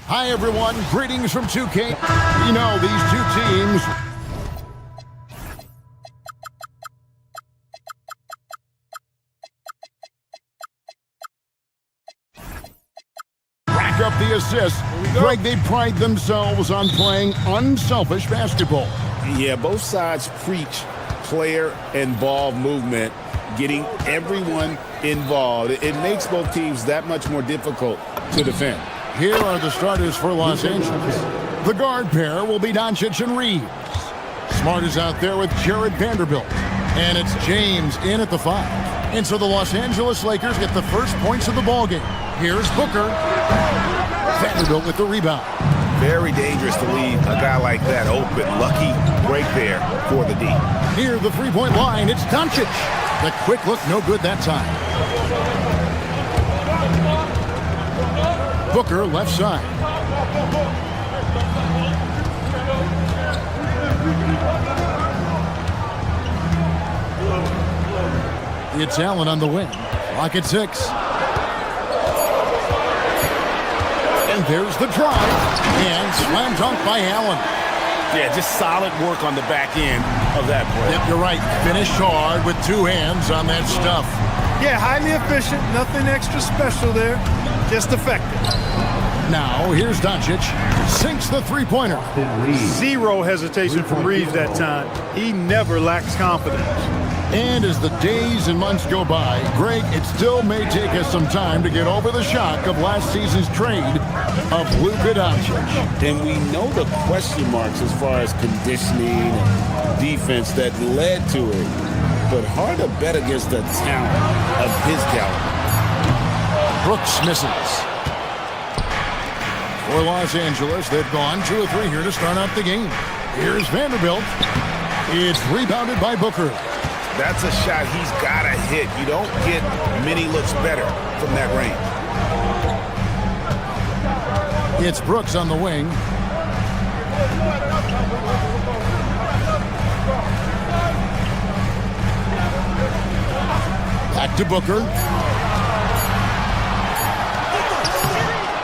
Hi, everyone. Greetings from 2K. You know, these two teams rack up the assists. Greg, they pride themselves on playing unselfish basketball. Yeah, both sides preach player and ball movement, getting everyone involved. It makes both teams that much more difficult to defend. Here are the starters for Los Angeles. The guard pair will be Doncic and Reeves. Smart is out there with Jared Vanderbilt. And it's James in at the 5. And so the Los Angeles Lakers get the first points of the ballgame. Here's Booker. Vanderbilt with the rebound. Very dangerous to leave a guy like that open. Lucky break there for the D. Near the three-point line, it's Doncic. The quick look, no good that time. Booker, left side. It's Allen on the wing. Clock at 6. And there's the drive. And slam dunk by Allen. Yeah, just solid work on the back end of that play. Yep, you're right. Finished hard with two hands on that stuff. Yeah, highly efficient. Nothing extra special there. Just effective. Now, here's Doncic. Sinks the three-pointer. Zero hesitation from Reeves that time. He never lacks confidence. And as the days and months go by, Greg, it still may take us some time to get over the shock of last season's trade of Luka Doncic. And we know the question marks as far as conditioning and defense that led to it. But hard to bet against the talent of his caliber. Brooks misses. For Los Angeles, they've gone 2 of 3 here to start out the game. Here's Vanderbilt. It's rebounded by Booker. That's a shot he's got to hit. You don't get many looks better from that range. It's Brooks on the wing. Back to Booker.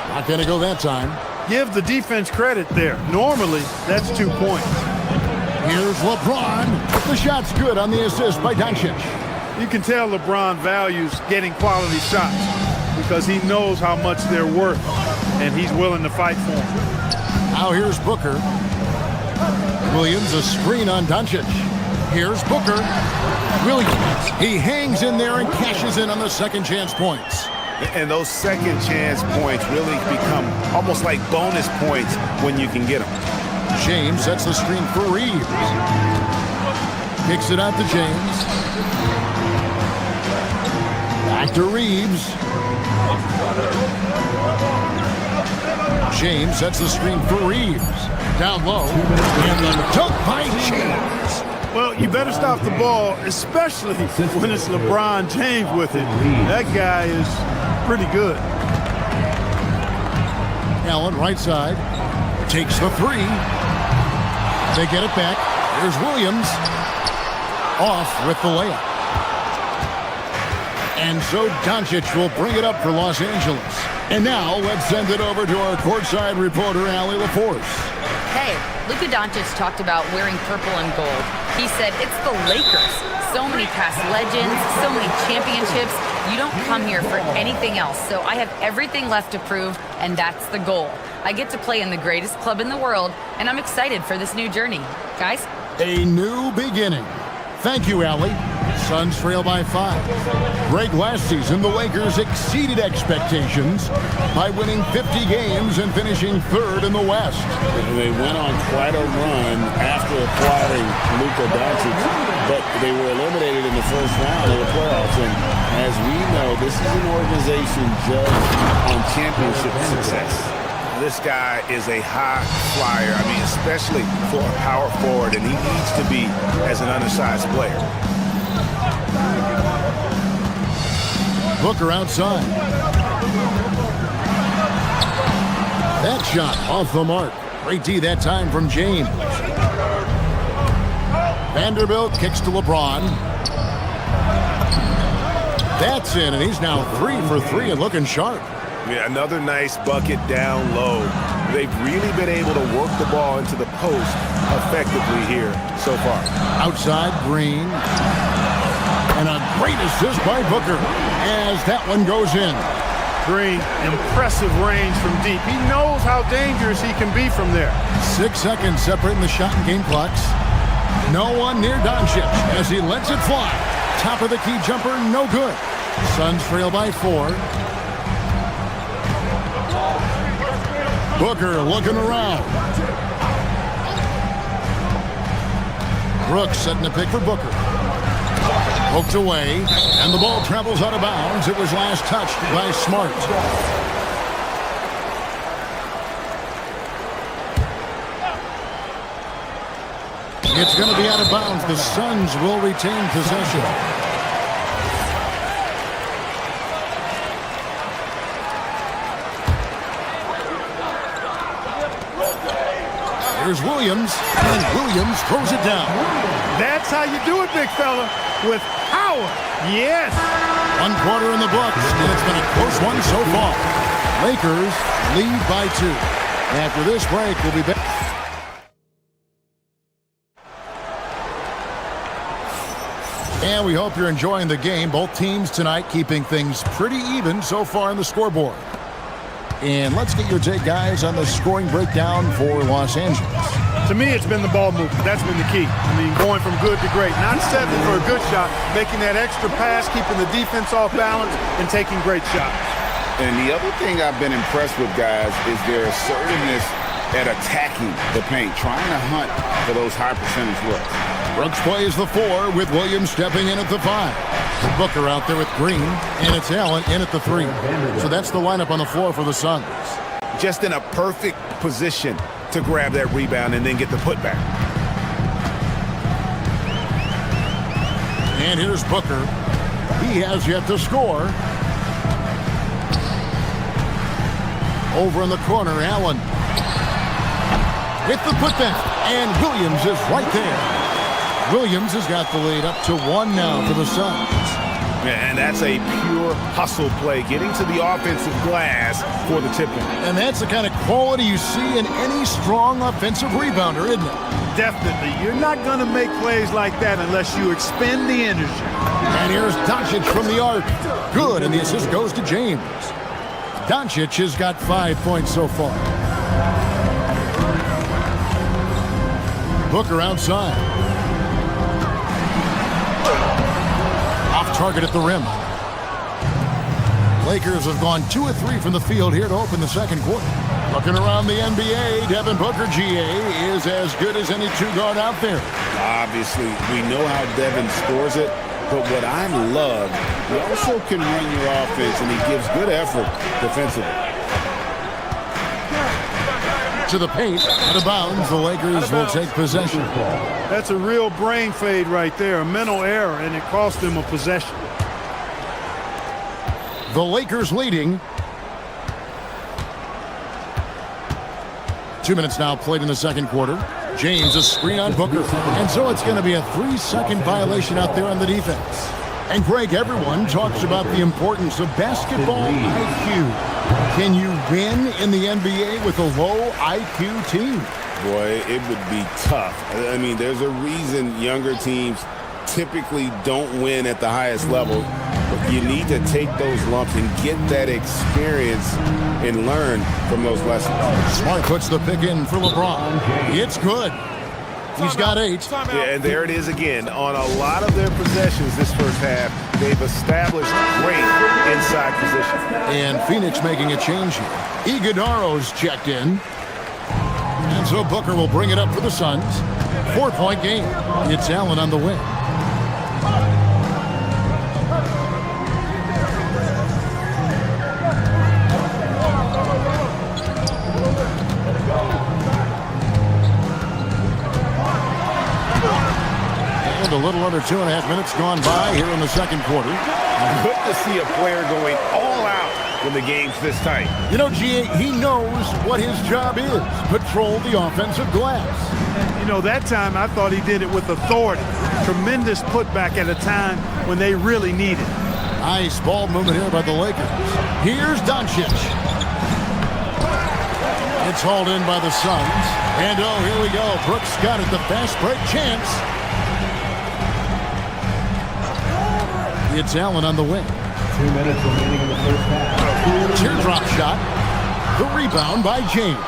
Not going to go that time. Give the defense credit there. Normally, that's 2 points. Here's LeBron. The shot's good on the assist by Doncic. You can tell LeBron values getting quality shots because he knows how much they're worth, and he's willing to fight for them. Now here's Booker. Williams, a screen on Doncic. Here's Booker. Williams, he hangs in there and cashes in on the second chance points. And those second chance points really become almost like bonus points when you can get them. James sets the screen for Reeves. Kicks it out to James. Back to Reeves. James sets the screen for Reeves. Down low. And the dunk by James. Well, you better stop the ball, especially when it's LeBron James with it. That guy is pretty good. Allen, right side. Takes the 3. They get it back. Here's Williams. Off with the layup. And so Doncic will bring it up for Los Angeles. And now let's send it over to our courtside reporter, Allie LaForce. Hey, Luka Doncic talked about wearing purple and gold. He said it's the Lakers. So many past legends, so many championships. You don't come here for anything else. So I have everything left to prove, and that's the goal. I get to play in the greatest club in the world, and I'm excited for this new journey. Guys? A new beginning. Thank you, Allie. Suns trail by 5. Greg, last season, the Lakers exceeded expectations by winning 50 games and finishing 3rd in the West. They went on quite a run after acquiring Luka Doncic, but they were eliminated in the first round of the playoffs. And as we know, this is an organization judged on championship success. This guy is a high flyer, I mean, especially for a power forward, and he needs to be as an undersized player. Booker outside. That shot off the mark. Great D that time from James. Vanderbilt kicks to LeBron. That's in, and he's now 3 for 3 and looking sharp. Yeah, another nice bucket down low. They've really been able to work the ball into the post effectively here so far. Outside, Green. And a great assist by Booker as that one goes in. Green, impressive range from deep. He knows how dangerous he can be from there. 6 seconds separating the shot and game clocks. No one near Doncic as he lets it fly. Top of the key jumper, no good. Suns trail by 4. Booker looking around. Brooks setting the pick for Booker. Poked away, and the ball travels out of bounds. It was last touched by Smart. It's going to be out of bounds. The Suns will retain possession. Here's Williams, and Williams throws it down. That's how you do it, big fella, with power. Yes. 1 quarter in the books, and it's been a close one so far. Lakers lead by 2. After this break, we'll be back. And we hope you're enjoying the game. Both teams tonight keeping things pretty even so far on the scoreboard. And let's get your take, guys, on the scoring breakdown for Los Angeles. To me, it's been the ball movement. That's been the key. I mean, going from good to great. Not settling for a good shot, making that extra pass, keeping the defense off balance, and taking great shots. And the other thing I've been impressed with, guys, is their assertiveness at attacking the paint, trying to hunt for those high percentage looks. Brooks plays the 4 with Williams stepping in at the 5. Booker out there with Green, and it's Allen in at the 3. So that's the lineup on the floor for the Suns. Just in a perfect position to grab that rebound and then get the putback. And here's Booker. He has yet to score. Over in the corner, Allen. With the putback, and Williams is right there. Williams has got the lead up to 1 now for the Suns. And that's a pure hustle play, getting to the offensive glass for the tip-in. And that's the kind of quality you see in any strong offensive rebounder, isn't it? Definitely. You're not going to make plays like that unless you expend the energy. And here's Doncic from the arc. Good, and the assist goes to James. Doncic has got 5 points so far. Booker outside. Off target at the rim. Lakers have gone 2 of 3 from the field here to open the second quarter. Looking around the NBA, Devin Booker, GA, is as good as any 2-guard out there. Obviously, we know how Devin scores it, but what I love, he also can run your offense, and he gives good effort defensively. To the paint, out of bounds, the Lakers will take possession. That's a real brain fade right there, a mental error, and it cost them a possession. The Lakers leading. 2 minutes now played in the second quarter. James, a screen on Booker. And so it's going to be a 3-second violation out there on the defense. And Greg, everyone talks about the importance of basketball IQ. Can you win in the NBA with a low IQ team? Boy, it would be tough. I mean, there's a reason younger teams typically don't win at the highest level. But you need to take those lumps and get that experience and learn from those lessons. Smart puts the pick in for LeBron. It's good. He's got 8. Yeah, and there it is again. On a lot of their possessions this first half, they've established great inside position. And Phoenix making a change here. Iguodaro's checked in. And so Booker will bring it up for the Suns. 4-point game. It's Allen on the wing. A little under 2.5 minutes gone by here in the second quarter. Good to see a player going all out when the game's this tight. You know, GA, he knows what his job is. Patrol the offensive glass. You know, that time I thought he did it with authority. Tremendous putback at a time when they really need it. Nice ball movement here by the Lakers. Here's Doncic. It's It's hauled in by the Suns. And oh, here we go. Brooks got it, the fast break chance. It's Allen on the wing. 2 minutes remaining in the first half. Teardrop shot. The rebound by James.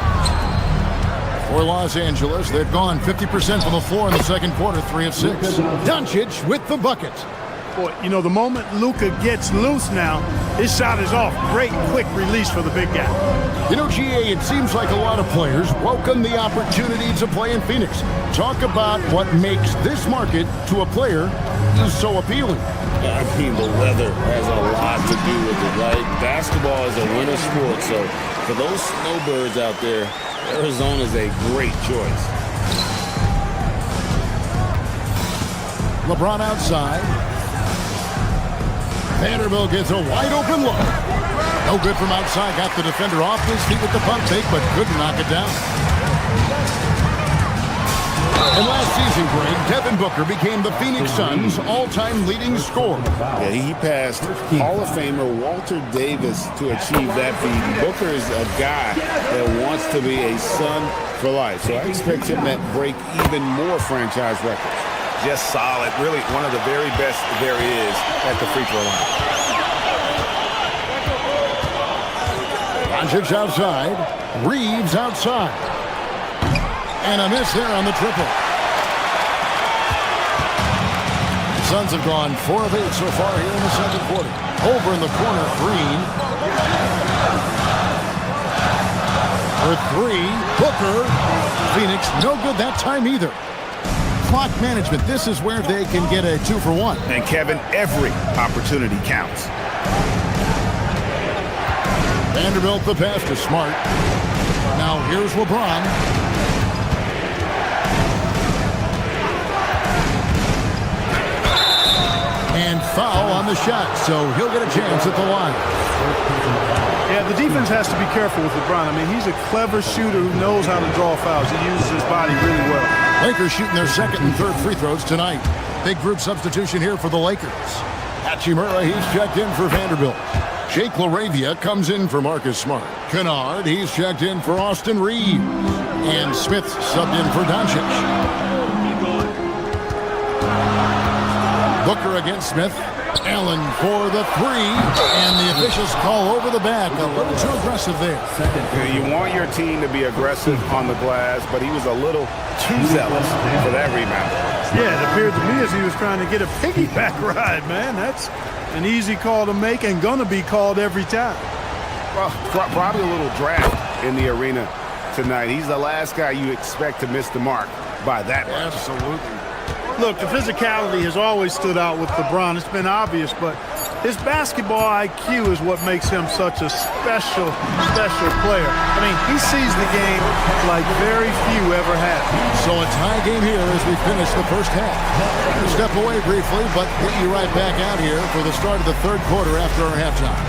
For Los Angeles, they've gone 50% from the floor in the second quarter, 3 of 6. Doncic with the bucket. Boy, you know, the moment Luka gets loose now, his shot is off. Great, quick release for the big guy. You know, GA, it seems like a lot of players welcome the opportunity to play in Phoenix. Talk about what makes this market to a player so appealing. I mean, the weather has a lot to do with it, right? Basketball is a winter sport, so for those snowbirds out there, Arizona is a great choice. LeBron outside. Vanderbilt gets a wide-open look. No good from outside. Got the defender off his feet with the pump fake, but couldn't knock it down. And last season, Greg, Devin Booker became the Phoenix Suns' all-time leading scorer. Yeah, he passed Hall of Famer Walter Davis to achieve that feat. Booker is a guy that wants to be a Sun for life, so I expect him to break even more franchise records. Just solid. Really one of the very best there is at the free throw line. Doncic outside. Reeves outside. And a miss there on the triple. The Suns have gone 4 of 8 so far here in the second quarter. Over in the corner, Green. For 3, Booker. Phoenix, no good that time either. Clock management, this is where they can get a 2-for-1. And Kevin, every opportunity counts. Vanderbilt the pass to Smart. Now here's LeBron. And foul on the shot, so he'll get a chance at the line. Yeah, the defense has to be careful with LeBron. I mean, he's a clever shooter who knows how to draw fouls. He uses his body really well. Lakers shooting their second and third free throws tonight. Big group substitution here for the Lakers. Hachimura, he's checked in for Vanderbilt. Jake LaRavia comes in for Marcus Smart. Kennard, he's checked in for Austin Reeves. And Smith subbed in for Doncic. Booker against Smith. Allen for the 3. And the officials call over the back. A little too aggressive there. You want your team to be aggressive on the glass, but he was a little too zealous for that rebound. Yeah, it appeared to me as he was trying to get a piggyback ride, man. That's an easy call to make and going to be called every time. Well, probably a little draft in the arena tonight. He's the last guy you expect to miss the mark by that much. Absolutely. Look, the physicality has always stood out with LeBron. It's been obvious, but his basketball IQ is what makes him such a special player. I mean, he sees the game like very few ever have. So a tie game here as we finish the first half. We'll step away briefly, but get you right back out here for the start of the third quarter after our halftime.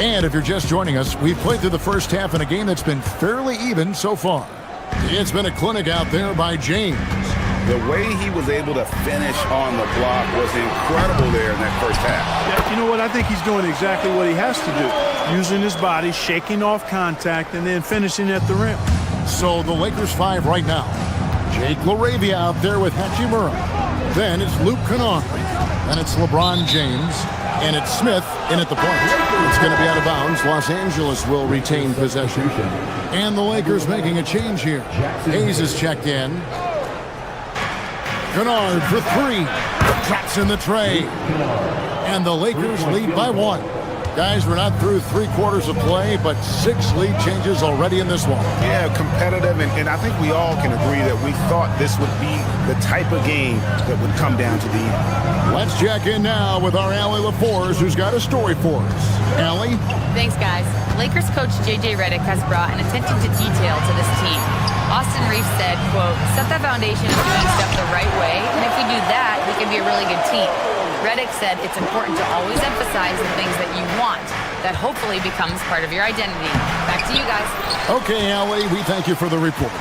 And if you're just joining us, we've played through the first half in a game that's been fairly even so far. It's been a clinic out there by James. The way he was able to finish on the block was incredible there in that first half. Yeah, you know what? I think he's doing exactly what he has to do. Using his body, shaking off contact, and then finishing at the rim. So the Lakers 5 right now. Jake LaRavia out there with Hachimura. Then it's Luke Kennard. Then it's LeBron James. And it's Smith in at the point. It's going to be out of bounds. Los Angeles will retain possession. And the Lakers making a change here. Hayes is checked in. Kennard for 3. Traps in the tray. And the Lakers lead by 1. Guys, we're not through 3 quarters of play, but 6 lead changes already in this one. Yeah, competitive, and I think we all can agree that we thought this would be the type of game that would come down to the end. Let's check in now with our Allie LaForce, who's got a story for us. Allie? Thanks, guys. Lakers coach J.J. Redick has brought an attention to detail to this team. Austin Reeves said, quote, set that foundation of doing stuff the right way, and if we do that, we can be a really good team. Redick said it's important to always emphasize the things that you want. That hopefully becomes part of your identity. Back to See you guys. Okay, Allie, we thank you for the report.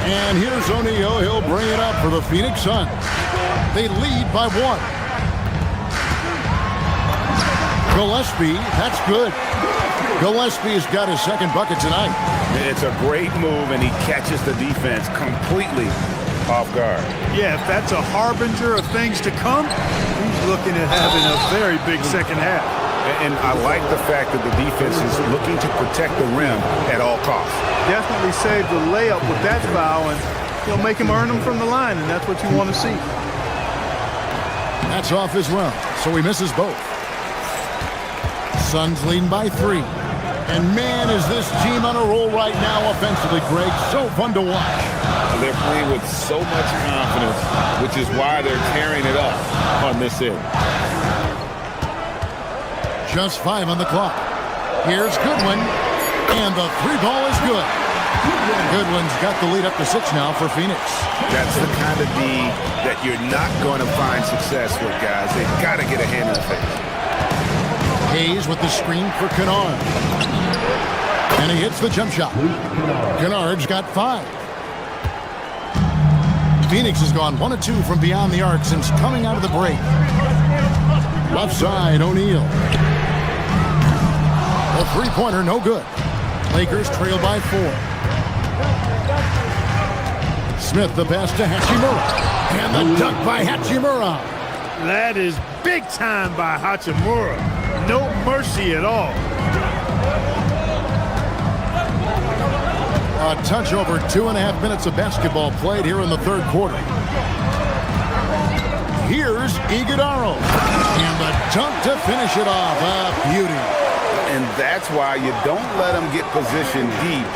And here's O'Neal. He'll bring it up for the Phoenix Suns. They lead by 1. Gillespie, that's good. Gillespie's got his second bucket tonight. It's a great move, and he catches the defense completely off guard. Yeah, if that's a harbinger of things to come, he's looking at having a very big second half. And I like the fact that the defense is looking to protect the rim at all costs. Definitely saved the layup with that foul, and he'll make him earn them from the line, and that's what you want to see. That's off as well, so he misses both. Suns leading by 3. And man, is this team on a roll right now offensively, Greg. So fun to watch. They're playing with so much confidence, which is why they're tearing it up on this end. Just 5 on the clock. Here's Goodwin, and the 3 ball is good. Goodwin's got the lead up to 6 now for Phoenix. That's the kind of D that you're not going to find success with, guys. They've got to get a hand in the face. Hayes with the screen for Kennard. And he hits the jump shot. Kennard's got 5. Phoenix has gone 1 of 2 from beyond the arc since coming out of the break. Left side, O'Neal. The three-pointer, no good. Lakers trail by 4. Smith the pass to Hachimura. And the dunk by Hachimura. That is big time by Hachimura. No mercy at all. A touch over 2.5 minutes of basketball played here in the third quarter. Here's Iguodala. And the dunk to finish it off. A beauty. And that's why you don't let him get positioned deep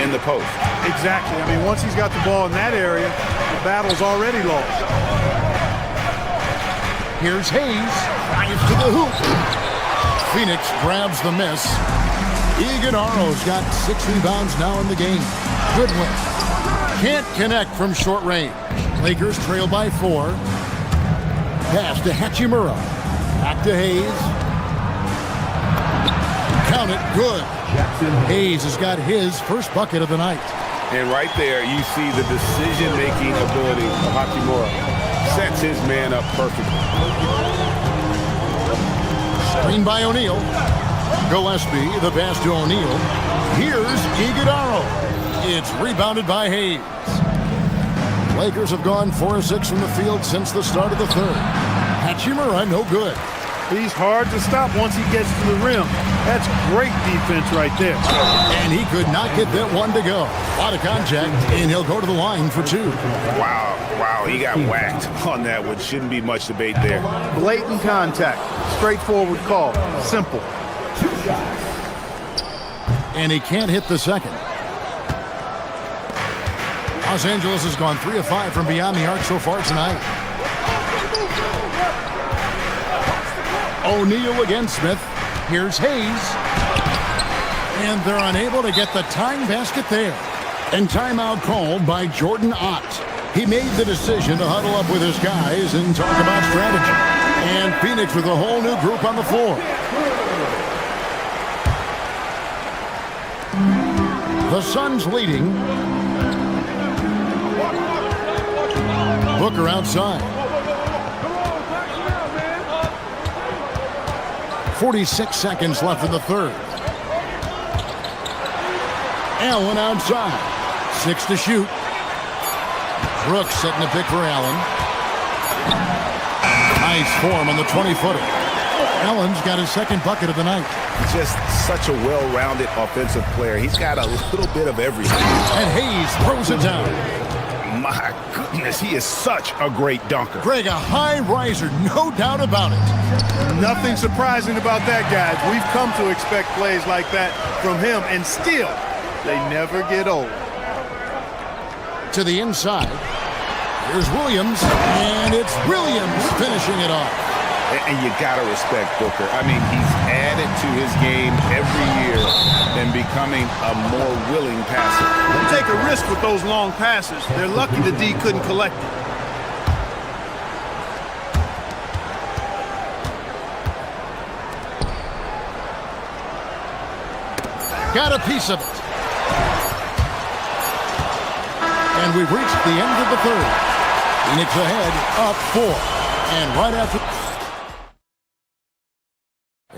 in the post. Exactly. I mean, once he's got the ball in that area, the battle's already lost. Here's Hayes. Drives to the hoop. Phoenix grabs the miss. Iguodala's got 6 rebounds now in the game. Goodwin can't connect from short range. Lakers trail by 4. Pass to Hachimura. Back to Hayes. Count it, good. Hayes has got his first bucket of the night. And right there, you see the decision-making ability of Hachimura. Sets his man up perfectly. Screen by O'Neal. Gillespie, the pass to O'Neal. Here's Iguodala. It's rebounded by Hayes. Lakers have gone 4 of 6 from the field since the start of the third. Hachimura, no good. He's hard to stop once he gets to the rim. That's great defense right there. And he could not get that one to go. A lot of contact, and he'll go to the line for 2. Wow, he got whacked on that one. Shouldn't be much debate there. Blatant contact. Straightforward call. Simple. And he can't hit the second. Los Angeles has gone 3 of 5 from beyond the arc so far tonight. O'Neal against Smith. Here's Hayes. And they're unable to get the tying basket there. And timeout called by Jordan Ott. He made the decision to huddle up with his guys and talk about strategy. And Phoenix with a whole new group on the floor. The Suns leading. Booker outside. 46 seconds left in the third. Allen outside. 6 to shoot. Brooks setting the pick for Allen. Nice form on the 20-footer. Allen's got his second bucket of the night. Just such a well-rounded offensive player. He's got a little bit of everything. And Hayes throws it down. My goodness, he is such a great dunker. Greg, a high riser, no doubt about it. Nothing surprising about that, guys. We've come to expect plays like that from him, and still, they never get old. To the inside. Here's Williams, and it's Williams finishing it off. And you got to respect Booker. I mean, he's added to his game every year and becoming a more willing passer. Don't take a risk with those long passes. They're lucky the D couldn't collect it. got a piece of it. And we've reached the end of the third. Phoenix ahead, up 4. And right after...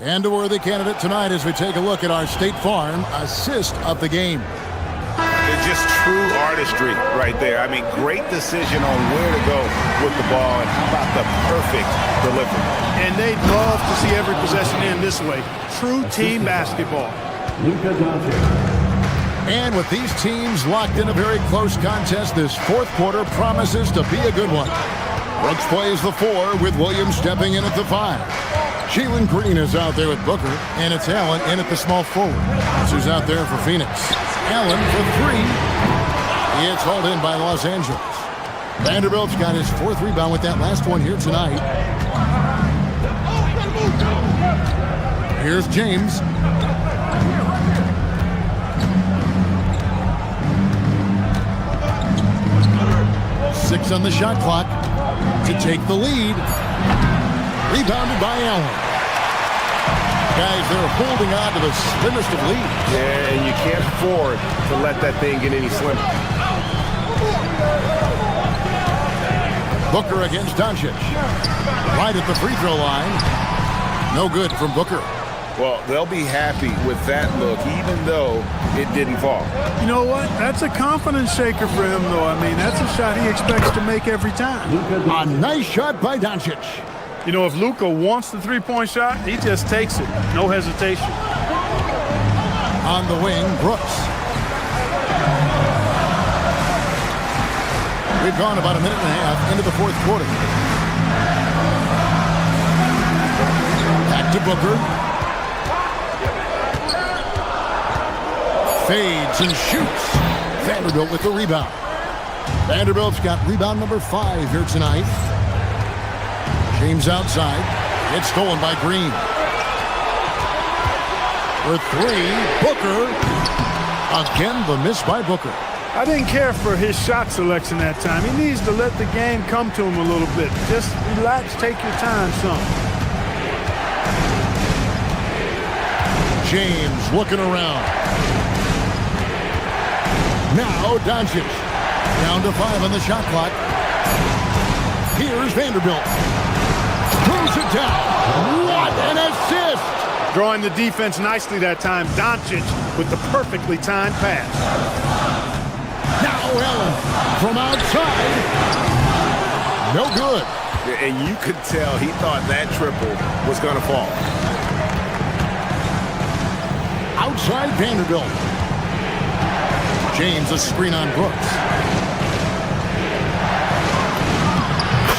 And a worthy candidate tonight as we take a look at our State Farm assist of the game. It's just true artistry right there. I mean, great decision on where to go with the ball, and how about the perfect delivery. And they'd love to see every possession end this way. True team basketball. Luka Doncic. And with these teams locked in a very close contest, this fourth quarter promises to be a good one. Brooks plays the 4 with Williams stepping in at the 5. Jalen Green is out there with Booker, and it's Allen in at the small forward. That's who's out there for Phoenix. Allen for 3. It's hauled in by Los Angeles. Vanderbilt's got his 4th rebound with that last one here tonight. Here's James. Six on the shot clock to take the lead. Rebounded by Allen. Guys, they're holding on to the slimmest of leads. Yeah, and you can't afford to let that thing get any slimmer. Booker against Doncic. Right at the free throw line. No good from Booker. Well, they'll be happy with that look, even though it didn't fall. You know what? That's a confidence shaker for him, though. I mean, that's a shot he expects to make every time. A nice shot by Doncic. You know, if Luka wants the three-point shot, he just takes it. No hesitation. On the wing, Brooks. We've gone about a minute and a half into the fourth quarter. Back to Booker. Fades and shoots. Vanderbilt with the rebound. Vanderbilt's got rebound number 5 here tonight. James outside. It's stolen by Green. For 3, Booker. Again, the miss by Booker. I didn't care for his shot selection that time. He needs to let the game come to him a little bit. Just relax, take your time some. James looking around. Now Doncic. Down to 5 on the shot clock. Here's Vanderbilt. Throws it down. What an assist! Drawing the defense nicely that time. Doncic with the perfectly timed pass. Now Allen from outside. No good. And you could tell he thought that triple was going to fall. Outside Vanderbilt. James a screen on Brooks.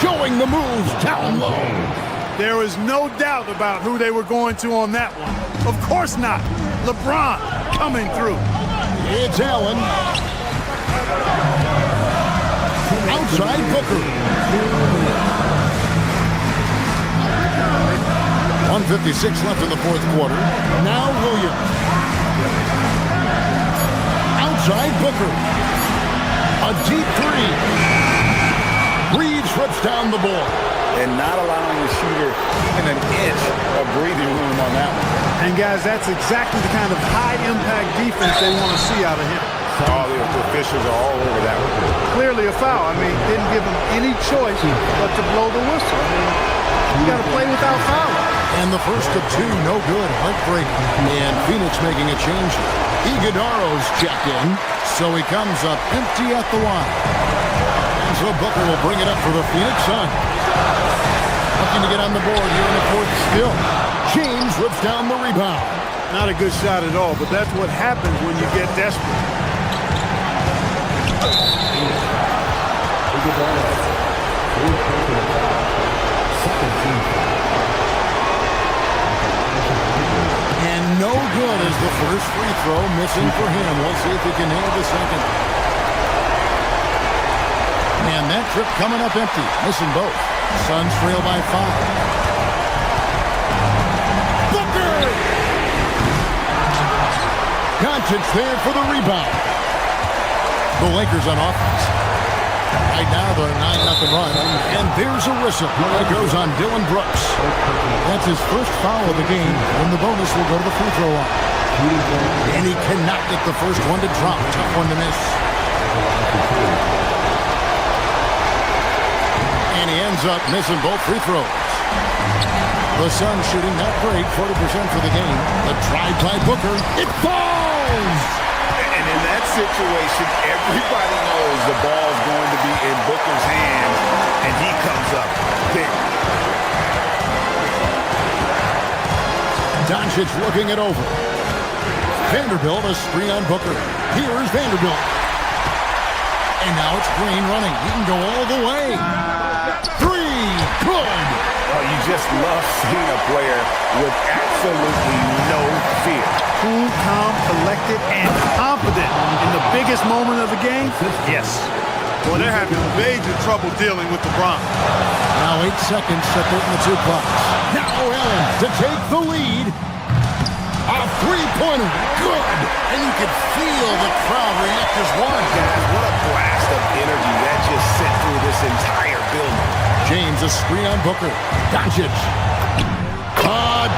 Showing the moves down low. There was no doubt about who they were going to on that one. Of course not. LeBron coming through. It's Allen. Outside Booker. 1:56 left in the fourth quarter. Now Williams. Outside Booker. A deep 3. Reeves rips down the ball. And not allowing the shooter even an inch of breathing room on that one. And guys, that's exactly the kind of high-impact defense they want to see out of him. Oh, the officials are all over that one. Clearly a foul. I mean, didn't give him any choice but to blow the whistle. I mean, you got to play without fouling. And the first of 2, no good. Heartbreaking. And Phoenix making a change. Iguodaro's checked in, so he comes up empty at the line. And so Booker will bring it up for the Phoenix Suns. Looking to get on the board here in the fourth still. James rips down the rebound. Not a good shot at all, but that's what happens when you get desperate. And no good as the first free throw missing for him. We'll see if he can nail the second. And that trip coming up empty, missing both. Suns trail by 5. Booker! Doncic there for the rebound. The Lakers on offense. Right now they're 9-0 run. And there's a whistle that goes on Dylan Brooks. That's his first foul of the game, and the bonus will go to the free throw line. And he cannot get the first one to drop. Tough one to miss. And he ends up missing both free throws. The Suns shooting not great, 40% for the game. The drive by Booker. It falls! And in that situation, everybody knows the ball's going to be in Booker's hands, and he comes up big. Doncic looking it over. Vanderbilt, a screen on Booker. Here's Vanderbilt. And now it's Green running. He can go all the way. Three, good. Oh, you just love seeing a player with absolutely no fear. Cool, calm, collected, and confident in the biggest moment of the game? Yes. Well, they're having major trouble dealing with LeBron. Now 8 seconds separating the two clocks. Now Allen to take the lead. A three-pointer, good. And you could feel the crowd react as one. Guys, what a blast of energy that just sent through this entire building. James, a screen on Booker. Doncic.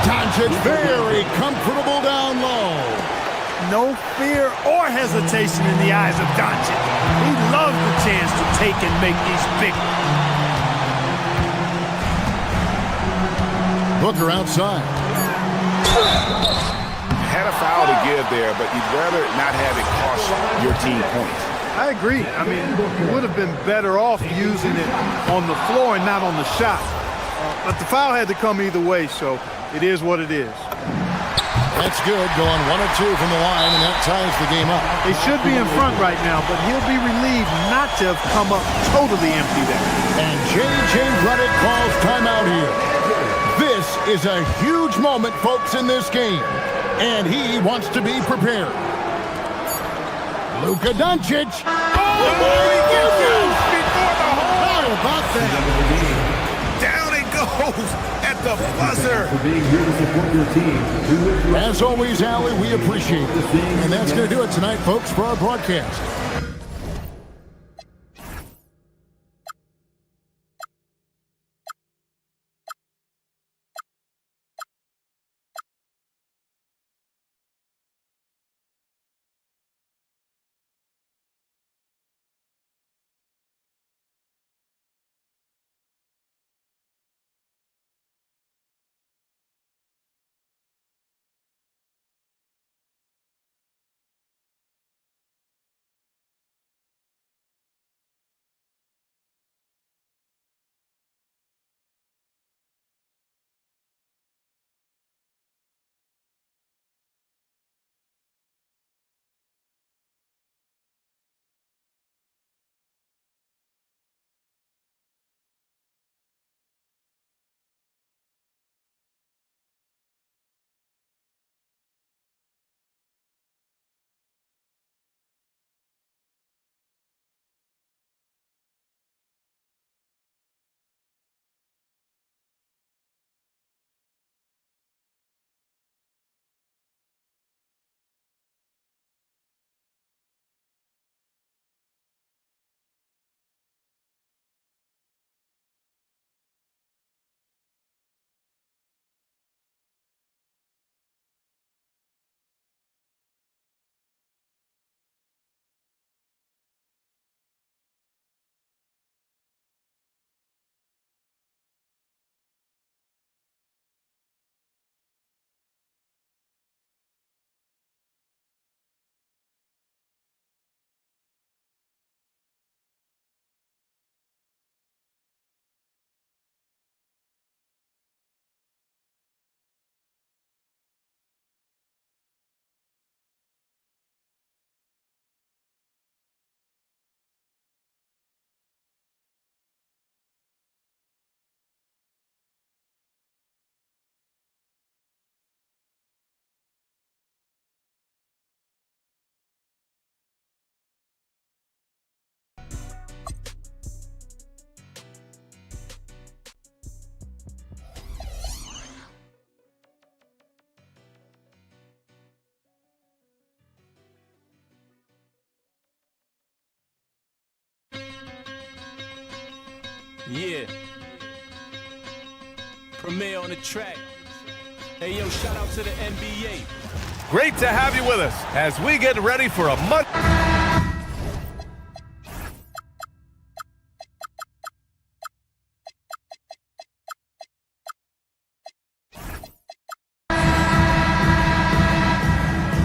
Doncic, very comfortable down low. No fear or hesitation in the eyes of Doncic. He loves the chance to take and make these big. Booker outside. Had a foul to give there, but you'd rather not have it cost your team points. I agree. I mean, you would have been better off using it on the floor and not on the shot. But the foul had to come either way, so it is what it is. That's good, going 1 of 2 from the line, and that ties the game up. They should be in front right now, but he'll be relieved not to have come up totally empty there. And J.J. Redick calls timeout here. This is a huge moment, folks, in this game, and he wants to be prepared. Luka Doncic. Oh, my goodness! How about that? Down it goes at the buzzer. For being here to support your team. As always, Allie, we appreciate it. And that's going to do it tonight, folks, for our broadcast. Yeah. Premier on the track. Hey, yo, shout out to the NBA. great to have you with us as we get ready for a month.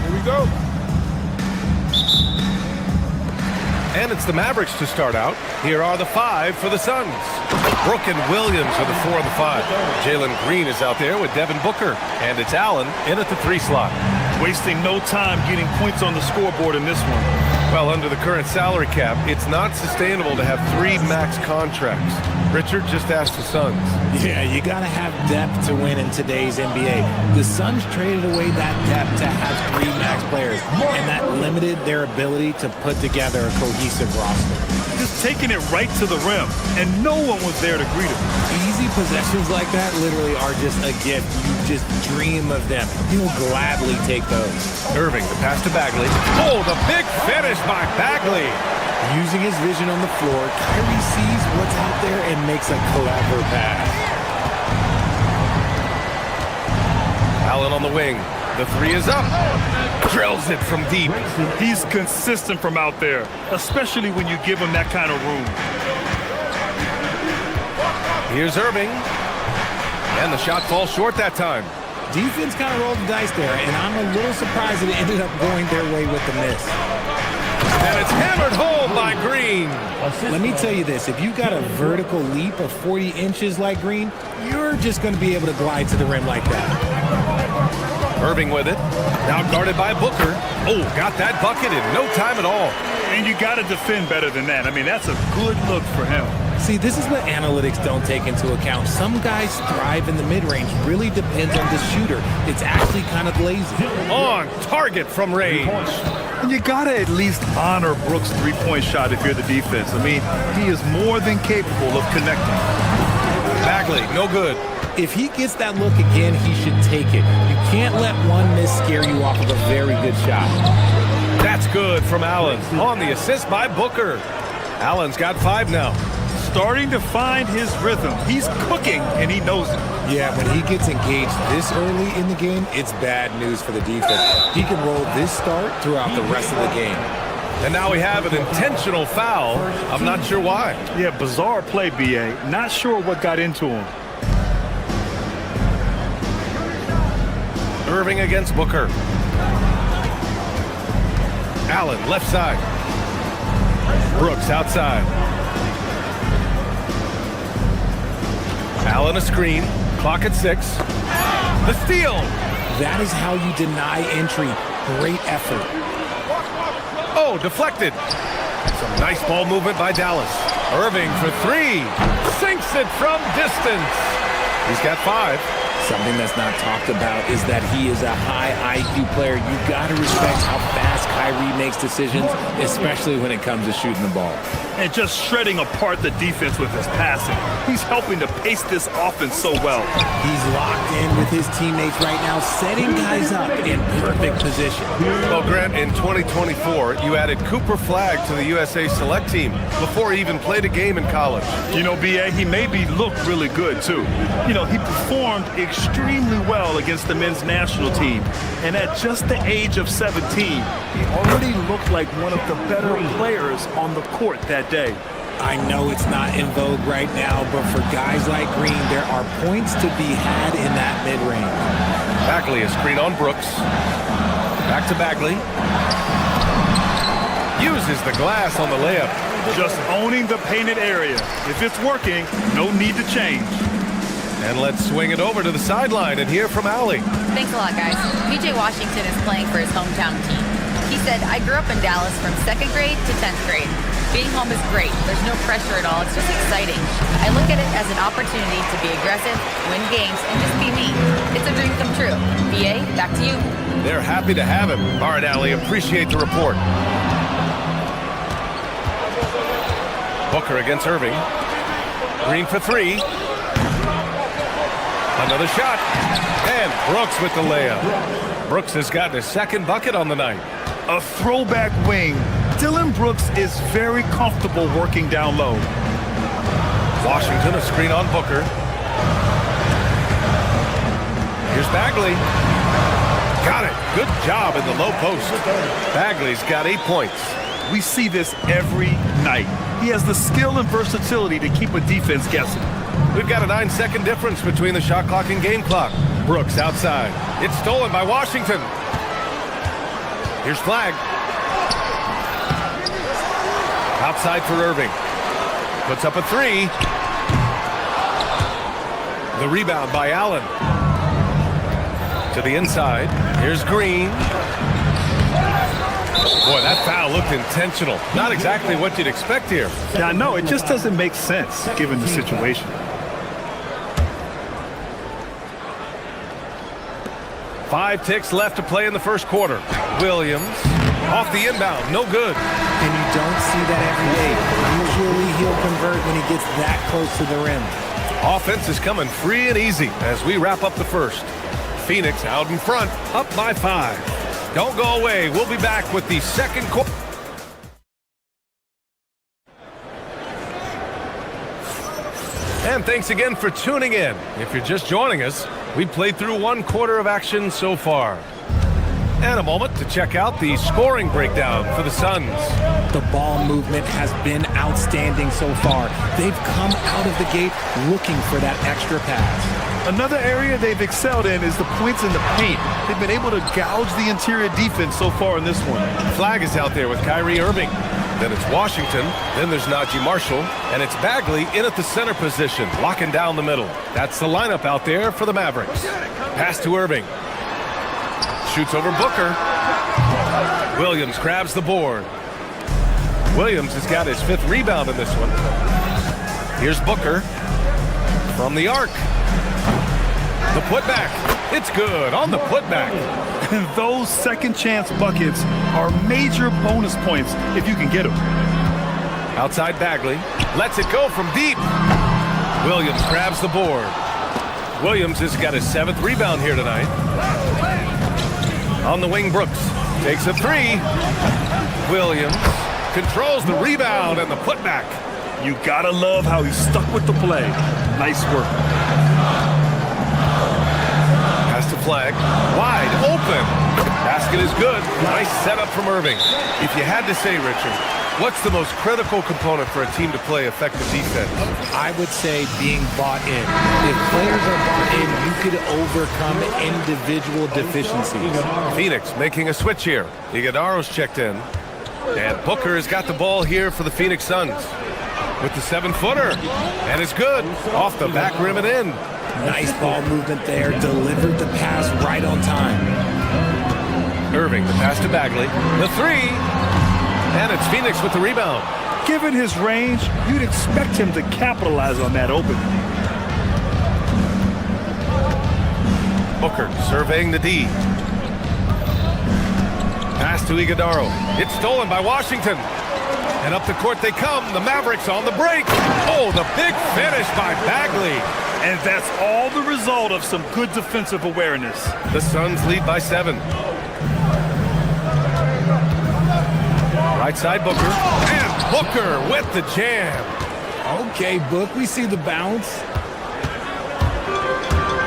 Here we go. And it's the Mavericks to start out. Here are the 5 for the Suns. Brooke and Williams are the 4 and the 5. Jalen Green is out there with Devin Booker. And it's Allen in at the 3 slot. Wasting no time getting points on the scoreboard in this one. Well, under the current salary cap, it's not sustainable to have 3 max contracts. Richard just asked the Suns. Yeah, you got to have depth to win in today's NBA. The Suns traded away that depth to have 3 max players, and that limited their ability to put together a cohesive roster. Just taking it right to the rim, and no one was there to greet him. Easy possessions like that literally are just a gift. You just dream of them. You'll gladly take those. Irving, the pass to Bagley. Oh, the big finish by Bagley. Using his vision on the floor, Kyrie sees what's out there and makes a clever pass. Allen on the wing. The 3 is up. Drills it from deep. He's consistent from out there, especially when you give him that kind of room. Here's Irving. And the shot falls short that time. Defense kind of rolled the dice there, and I'm a little surprised that it ended up going their way with the miss. And it's hammered home by Green. Let me tell you this, if you got a vertical leap of 40 inches like Green, you're just going to be able to glide to the rim like that. Irving with it. Now guarded by Booker. Oh, got that bucket in no time at all. And you got to defend better than that. I mean, that's a good look for him. See, this is what analytics don't take into account. Some guys thrive in the mid-range. Really depends on the shooter. It's actually kind of lazy. On target from range. And you got to at least honor Brooks' three-point shot if you're the defense. I mean, he is more than capable of connecting. Bagley, no good. If he gets that look again, he should take it. You can't let one miss scare you off of a very good shot. That's good from Allen. On the assist by Booker. Allen's got 5 now. Starting to find his rhythm. He's cooking, and he knows it. Yeah, when he gets engaged this early in the game, it's bad news for the defense. He can roll this start throughout the rest of the game. And now we have an intentional foul. I'm not sure why. Yeah, bizarre play, B.A. Not sure what got into him. Irving against Booker. Allen, left side. Brooks outside. Allen a screen. Clock at 6. The steal. That is how you deny entry. Great effort. Oh, deflected. Some nice ball movement by Dallas. Irving for 3. Sinks it from distance. He's got 5. Something that's not talked about is that he is a high IQ player. You got to respect how fast Kyrie makes decisions, especially when it comes to shooting the ball. And just shredding apart the defense with his passing. He's helping to pace this offense so well. He's locked in with his teammates right now, setting guys up in perfect position. Well, Grant, in 2024, you added Cooper Flagg to the USA Select team before he even played a game in college. You know, B.A., he maybe looked really good, too. You know, he performed extremely well against the men's national team. And at just the age of 17, he already looked like one of the better players on the court that day. I know it's not in vogue right now, but for guys like Green, there are points to be had in that mid-range. Bagley, a screen on Brooks. Back to Bagley. Uses the glass on the layup. Just owning the painted area. If it's working, no need to change. And let's swing it over to the sideline and hear from Allie. Thanks a lot, guys. PJ Washington is playing for his hometown team. He said, I grew up in Dallas from 2nd grade to 10th grade. Being home is great. There's no pressure at all. It's just exciting. I look at it as an opportunity to be aggressive, win games, and just be me. It's a dream come true. BA, back to you. They're happy to have him. All right, Allie, appreciate the report. Booker against Irving. Green for 3. Another shot. And Brooks with the layup. Brooks has gotten his 2nd bucket on the night. A throwback wing. Dylan Brooks is very comfortable working down low. Washington, a screen on Booker. Here's Bagley. Got it. Good job in the low post. Bagley's got 8 points. We see this every night. He has the skill and versatility to keep a defense guessing. We've got a 9-second difference between the shot clock and game clock. Brooks outside. It's stolen by Washington. Here's Flag. Outside for Irving. Puts up a 3. The rebound by Allen. To the inside. Here's Green. Boy, that foul looked intentional. Not exactly what you'd expect here. Yeah, I know. It just doesn't make sense given the situation. 5 ticks left to play in the first quarter. Williams off the inbound. No good. And you don't see that every day. Usually he'll convert when he gets that close to the rim. Offense is coming free and easy as we wrap up the first. Phoenix out in front, up by 5. Don't go away. We'll be back with the second quarter. And thanks again for tuning in. If you're just joining us, we've played through 1 quarter of action so far. And a moment to check out the scoring breakdown for the Suns. The ball movement has been outstanding so far. They've come out of the gate looking for that extra pass. Another area they've excelled in is the points in the paint. They've been able to gouge the interior defense so far in this one. Flag is out there with Kyrie Irving. Then it's Washington. Then there's Najee Marshall. And it's Bagley in at the center position, locking down the middle. That's the lineup out there for the Mavericks. Pass to Irving. Shoots over Booker. Williams grabs the board. Williams has got his 5th rebound in this one. Here's Booker from the arc. The putback. It's good on the putback. And those second chance buckets are major bonus points if you can get them. Outside Bagley. Lets it go from deep. Williams grabs the board. Williams has got his 7th rebound here tonight. On the wing, Brooks takes a 3. Williams controls the rebound and the putback. You gotta love how he stuck with the play. Nice work. Pass to Flag. Wide open. Basket is good. Nice setup from Irving. If you had to say, Richard, what's the most critical component for a team to play effective defense? I would say being bought in. If players are bought in, you could overcome individual deficiencies. Phoenix making a switch here. Iguodaro's checked in. And Booker has got the ball here for the Phoenix Suns. With the 7-footer. And it's good. Off the back rim and in. Nice ball movement there. Delivered the pass right on time. Irving, the pass to Bagley. The 3. And it's Phoenix with the rebound. Given his range, you'd expect him to capitalize on that opening. Booker surveying the D. Pass to Iguodaro. It's stolen by Washington. And up the court they come. The Mavericks on the break. Oh, the big finish by Bagley. And that's all the result of some good defensive awareness. The Suns lead by 7. Right side Booker. And Booker with the jam. Okay, Book, we see the bounce.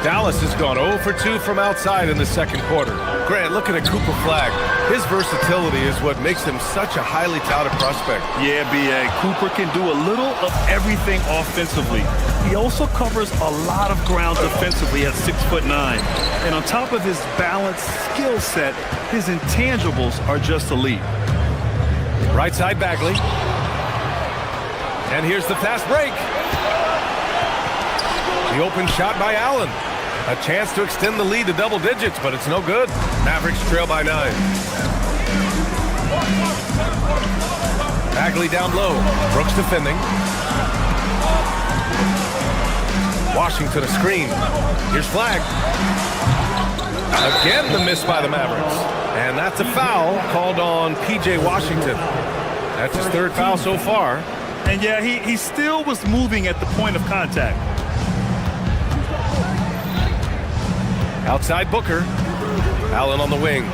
Dallas has gone 0 for 2 from outside in the second quarter. Grant, looking at Cooper Flag. His versatility is what makes him such a highly touted prospect. Yeah, B.A. Cooper can do a little of everything offensively. He also covers a lot of ground defensively at 6'9". And on top of his balanced skill set, his intangibles are just elite. Right side Bagley. And here's the fast break. The open shot by Allen. A chance to extend the lead to double digits, but it's no good. Mavericks trail by 9. Bagley down low. Brooks defending. Washington a screen. Here's Flag. Again the miss by the Mavericks. And that's a foul called on P.J. Washington. That's his 3rd foul so far. And yeah, he still was moving at the point of contact. Outside Booker. Allen on the wing.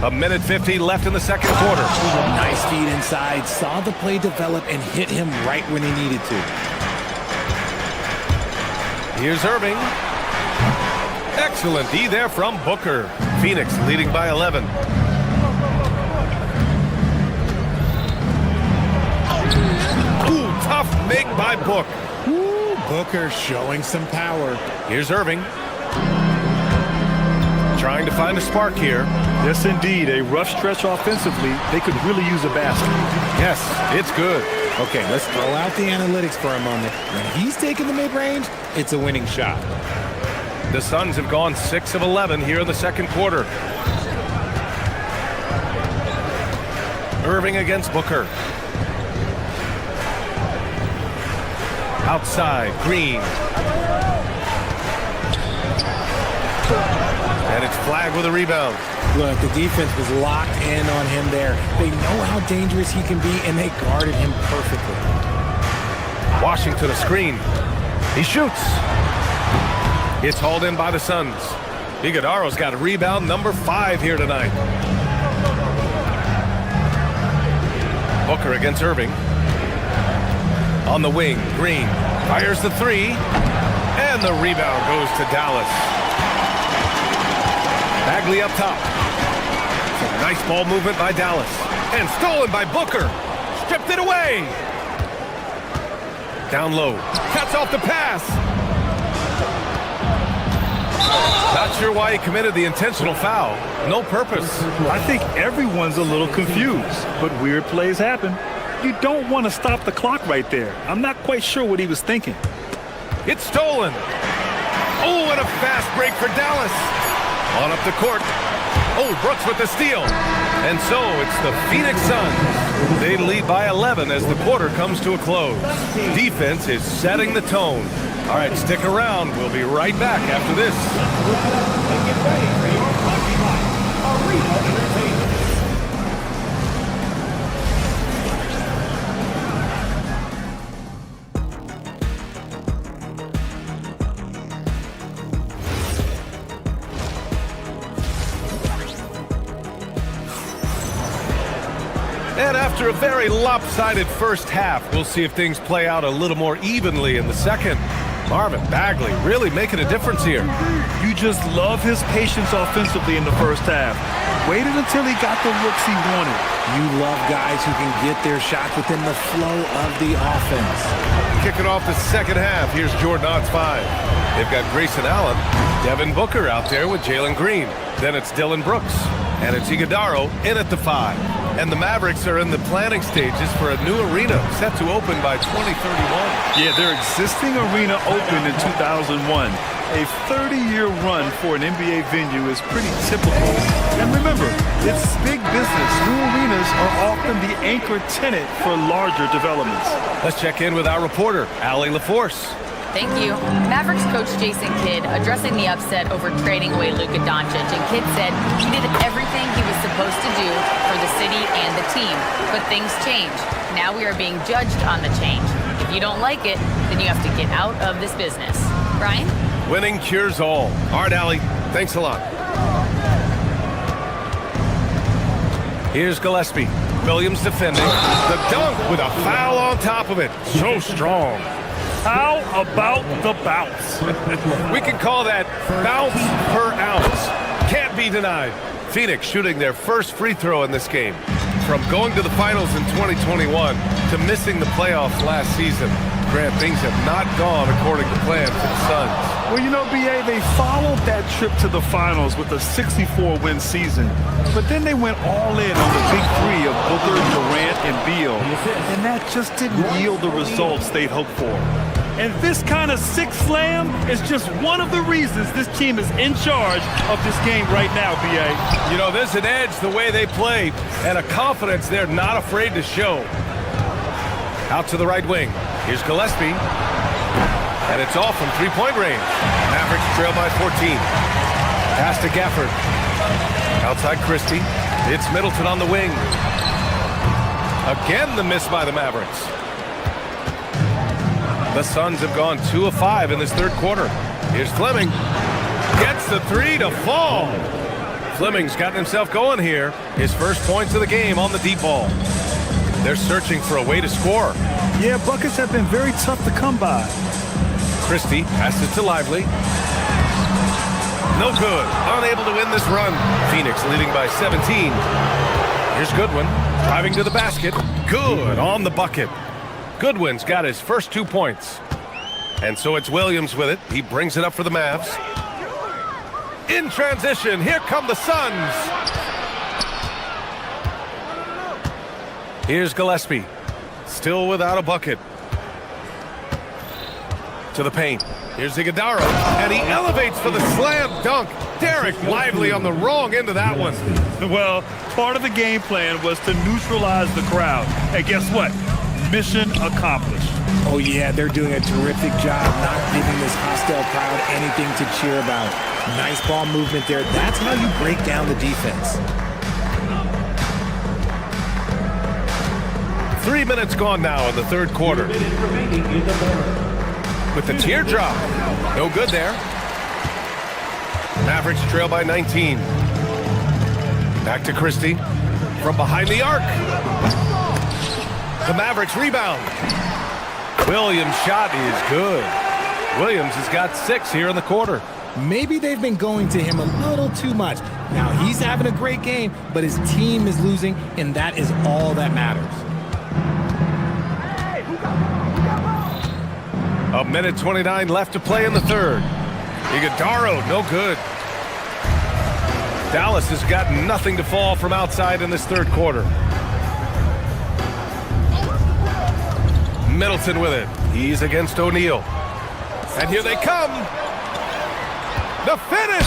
1:50 left in the second quarter. Nice feed inside. Saw the play develop and hit him right when he needed to. Here's Irving. Excellent D there from Booker. Phoenix leading by 11. Ooh, tough make by Book. Ooh, Booker showing some power. Here's Irving. Trying to find a spark here. Yes, indeed. A rough stretch offensively. They could really use a basket. Yes, it's good. Okay, let's throw out the analytics for a moment. When he's taking the mid-range, it's a winning shot. The Suns have gone 6 of 11 here in the second quarter. Irving against Booker. Outside, Green. And it's flagged with a rebound. Look, the defense was locked in on him there. They know how dangerous he can be, and they guarded him perfectly. Washington a screen. He shoots. It's hauled in by the Suns. Iguodaro's got a rebound number 5 here tonight. Booker against Irving. On the wing, Green fires the 3, and the rebound goes to Dallas. Bagley up top. Nice ball movement by Dallas. And stolen by Booker. Stripped it away. Down low. Cuts off the pass. Not sure why he committed the intentional foul. No purpose. I think everyone's a little confused, but weird plays happen. You don't want to stop the clock right there. I'm not quite sure what he was thinking. It's stolen. Oh, and a fast break for Dallas. On up the court. Oh, Brooks with the steal. And so it's the Phoenix Suns. They lead by 11 as the quarter comes to a close. Defense is setting the tone. All right, stick around. We'll be right back after this. And after a very lopsided first half, we'll see if things play out a little more evenly in the second. Marvin Bagley really making a difference here. You just love his patience offensively in the first half. Waited until he got the looks he wanted. You love guys who can get their shots within the flow of the offense. Kicking off the second half, here's Jordan Ott's 5. They've got Grayson Allen, Devin Booker out there with Jalen Green. Then it's Dylan Brooks. And it's Iguodaro in at the 5. And the Mavericks are in the planning stages for a new arena set to open by 2031. Yeah, their existing arena opened in 2001. A 30-year run for an NBA venue is pretty typical. And remember, it's big business. New arenas are often the anchor tenant for larger developments. Let's check in with our reporter, Allie LaForce. Thank you. Mavericks coach Jason Kidd addressing the upset over trading away Luka Doncic, and Kidd said he did everything he was supposed to do for the city and the team. But things change. Now we are being judged on the change. If you don't like it, then you have to get out of this business. Brian? Winning cures all. All right, Allie. Thanks a lot. Here's Gillespie. Williams defending. The dunk with a foul on top of it. So strong. How about the bounce? We can call that bounce per ounce. Can't be denied. Phoenix shooting their first free throw in this game. From going to the finals in 2021 to missing the playoffs last season, Grant, things have not gone according to plan for the Suns. Well, you know, B.A., they followed that trip to the finals with a 64-win season. But then they went all in on the big three of Booker, Durant, and Beal. And that just didn't yield the results they'd hoped for. And this kind of six slam is just one of the reasons this team is in charge of this game right now, B.A. You know, there's an edge the way they play and a confidence they're not afraid to show. Out to the right wing. Here's Gillespie. And it's off from three-point range. Mavericks trail by 14. Pass to Gafford. Outside Christie. It's Middleton on the wing. Again the miss by the Mavericks. The Suns have gone 2 of 5 in this third quarter. Here's Fleming. Gets the 3 to fall. Fleming's gotten himself going here. His first points of the game on the deep ball. They're searching for a way to score. Yeah, buckets have been very tough to come by. Christie passes to Lively. No good. Unable to win this run. Phoenix leading by 17. Here's Goodwin driving to the basket. Good on the bucket. Goodwin's got his first 2 points. And so it's Williams with it. He brings it up for the Mavs. In transition, here come the Suns. Here's Gillespie. Still without a bucket. To the paint. Here's Iguodala, and he elevates for the slam dunk. Derek Lively on the wrong end of that one. Well, part of the game plan was to neutralize the crowd. And guess what? Mission accomplished. Oh, yeah, they're doing a terrific job not giving this hostile crowd anything to cheer about. Nice ball movement there. That's how you break down the defense. 3 minutes gone now in the third quarter. With the teardrop. No good there. Mavericks trail by 19. Back to Christie. From behind the arc. The Mavericks rebound. Williams' shot is good. Williams has got 6 here in the quarter. Maybe they've been going to him a little too much. Now he's having a great game, but his team is losing, and that is all that matters. A minute 29 left to play in the third. Iguodala, no good. Dallas has got nothing to fall from outside in this third quarter. Middleton with it. He's against O'Neal. And here they come. The finish!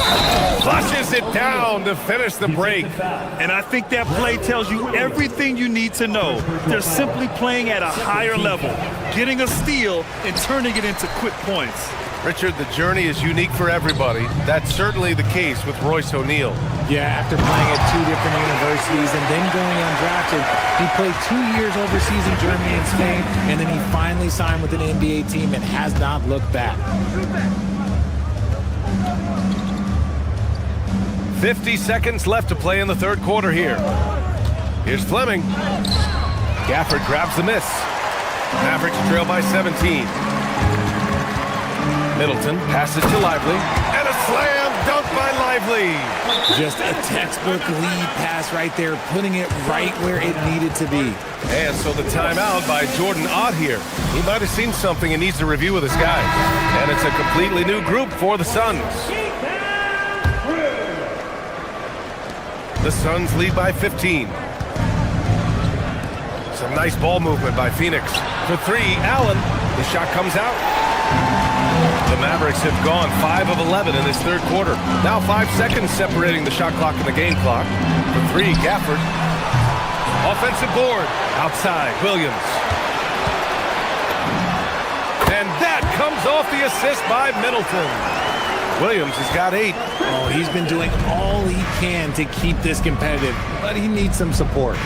Flushes it down to finish the break. And I think that play tells you everything you need to know. They're simply playing at a higher level, getting a steal and turning it into quick points. Richard, the journey is unique for everybody. That's certainly the case with Royce O'Neal. Yeah, after playing at 2 different universities and then going undrafted, he played 2 years overseas in Germany and Spain, and then he finally signed with an NBA team and has not looked back. 50 seconds left to play in the third quarter here. Here's Fleming. Gafford grabs the miss. Mavericks trail by 17. Middleton passes to Lively. And a slam dunk by Lively. Just a textbook lead pass right there, putting it right where it needed to be. And so the timeout by Jordan Ott here. He might have seen something and needs to review with his guys. And it's a completely new group for the Suns. The Suns lead by 15. Some nice ball movement by Phoenix. For 3, Allen. The shot comes out. The Mavericks have gone 5 of 11 in this third quarter. Now 5 seconds separating the shot clock and the game clock. For 3, Gafford. Offensive board. Outside, Williams. And that comes off the assist by Middleton. Williams has got 8. Oh, he's been doing all he can to keep this competitive, but he needs some support.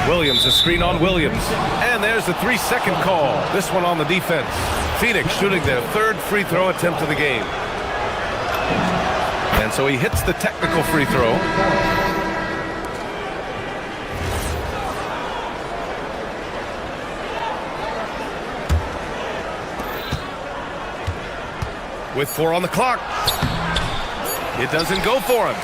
Williams, a screen on Williams. And there's the 3-second call. This one on the defense. Phoenix shooting their 3rd free throw attempt of the game. And so he hits the technical free throw. With 4 on the clock. It doesn't go for him.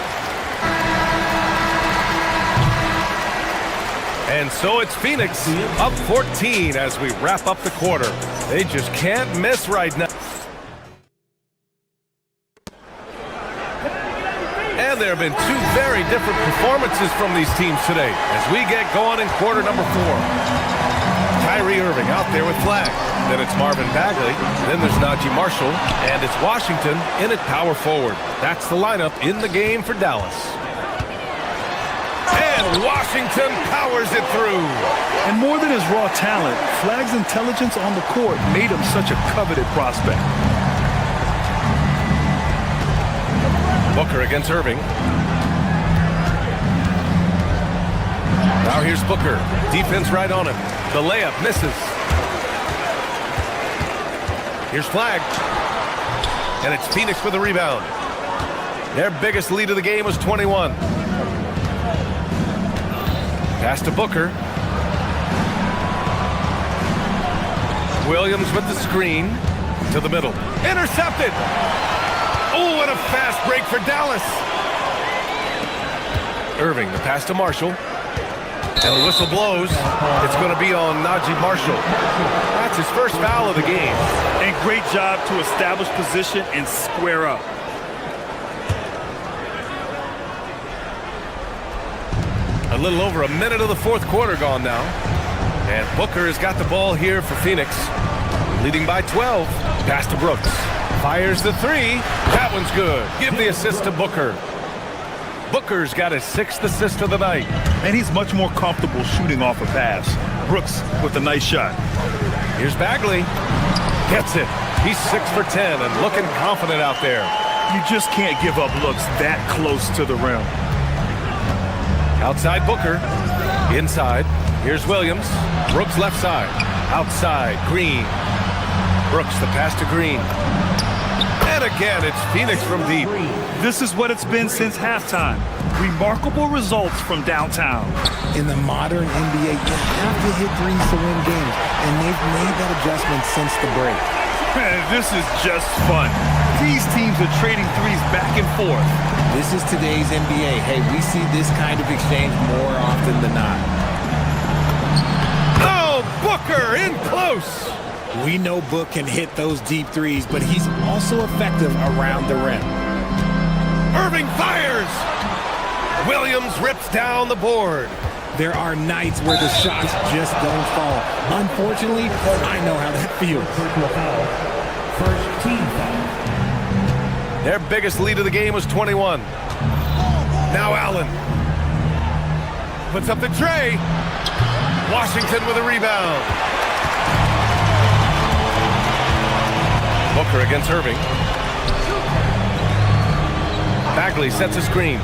And so it's Phoenix up 14 as we wrap up the quarter. They just can't miss right now. And there have been 2 very different performances from these teams today as we get going in quarter number 4. Kyrie Irving out there with Flag. Then it's Marvin Bagley. Then there's Najee Marshall. And it's Washington in at power forward. That's the lineup in the game for Dallas. And Washington powers it through. And more than his raw talent, Flag's intelligence on the court made him such a coveted prospect. Booker against Irving. Now here's Booker. Defense right on him. The layup misses. Here's Flag. And it's Phoenix with a rebound. Their biggest lead of the game was 21. Pass to Booker. Williams with the screen to the middle. Intercepted. Oh, What a fast break for Dallas. Irving, the pass to Marshall. And the whistle blows. It's going to be on Najee Marshall. That's his first foul of the game. And great job to establish position and square up. A little over a minute of the fourth quarter gone now. And Booker has got the ball here for Phoenix. Leading by 12. Pass to Brooks. Fires the three. That one's good. Give the assist to Booker. Booker's got his 6th assist of the night. And he's much more comfortable shooting off a pass. Brooks with a nice shot. Here's Bagley. Gets it. He's 6 for 10 and looking confident out there. You just can't give up looks that close to the rim. Outside Booker. Inside. Here's Williams. Brooks left side. Outside. Green. Brooks the pass to Green. And again, it's Phoenix from deep. This is what it's been since halftime. Remarkable results from downtown. In the modern NBA, you have to hit threes to win games, and they've made that adjustment since the break. Man, this is just fun. These teams are trading threes back and forth. This is today's NBA. Hey, we see this kind of exchange more often than not. Oh, Booker in close. We know Book can hit those deep threes, but he's also effective around the rim. Irving fires. Williams rips down the board. There are nights where the shots just don't fall. Unfortunately, I know how that feels. First team foul. Their biggest lead of the game was 21. Now Allen puts up the tray. Washington with a rebound. Booker against Irving. Bagley sets a screen.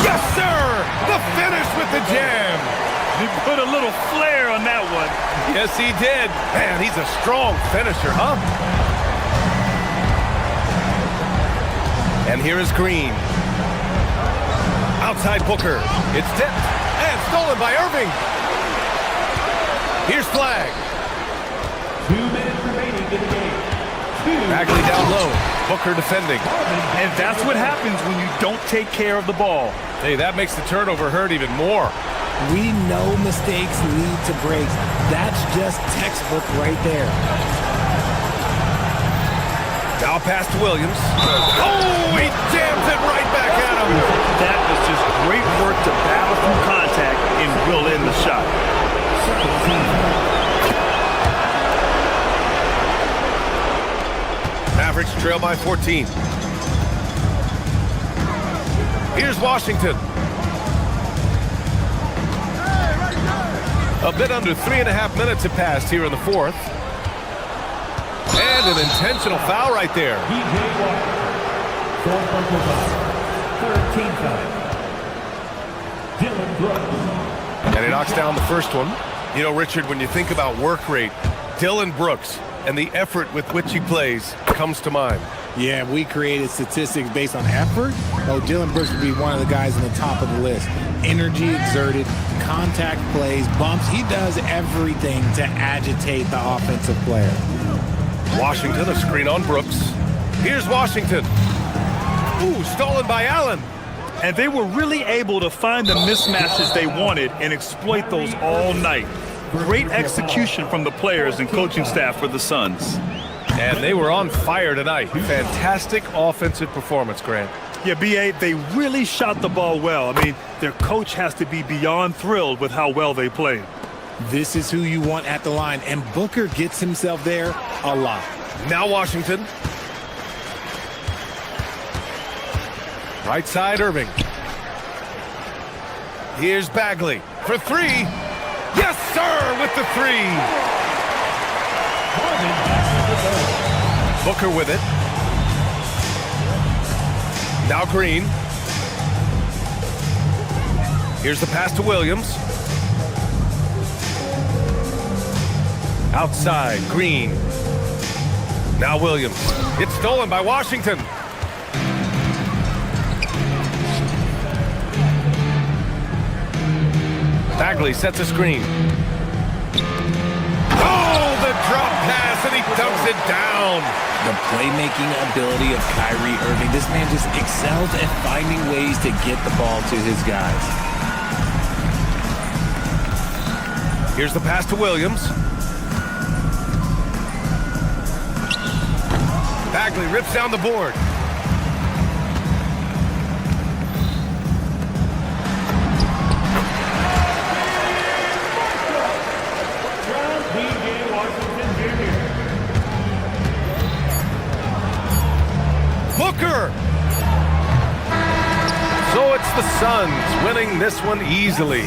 Yes, sir! The finish with the jam. He put a little flair on that one. Yes, he did. Man, he's a strong finisher, huh? And here is Green. Outside Booker. It's tipped and stolen by Irving. Here's Flag. 2 minutes remaining in the game. Bagley down low. Booker defending. And that's what happens when you don't take care of the ball. Hey, that makes the turnover hurt even more. We know mistakes lead to breaks. That's just textbook right there. Now pass to Williams. Oh, he jams it right back at him. That was just great work to battle through contact and will in the shot. Mavericks trail by 14. Here's Washington. A bit under 3.5 minutes have passed here in the fourth. And an intentional foul right there. DJ Walker. 4 personal foul. Third team foul. Dylan Brooks. And he knocks down the first one. You know, Richard, when you think about work rate, Dylan Brooks and the effort with which he plays comes to mind. Yeah, we created statistics based on effort. Oh, Dylan Brooks would be one of the guys on the top of the list. Energy exerted, contact plays, bumps. He does everything to agitate the offensive player. Washington, a screen on Brooks. Here's Washington. Ooh, stolen by Allen. And they were really able to find the mismatches they wanted and exploit those all night. Great execution from the players and coaching staff for the Suns. And they were on fire tonight. Fantastic offensive performance, Grant. Yeah, B.A., they really shot the ball well. I mean, their coach has to be beyond thrilled with how well they played. This is who you want at the line, and Booker gets himself there a lot. Now Washington. Right side, Irving. Here's Bagley for three. Yes, sir, with the three. Booker with it. Now Green. Here's the pass to Williams. Outside, Green. Now Williams. It's stolen by Washington. Bagley sets a screen. Oh, the drop pass pass, and he dunks it down. The playmaking ability of Kyrie Irving. This man just excels at finding ways to get the ball to his guys. Here's the pass to Williams. Bagley rips down the board. Booker! So it's the Suns winning this one easily.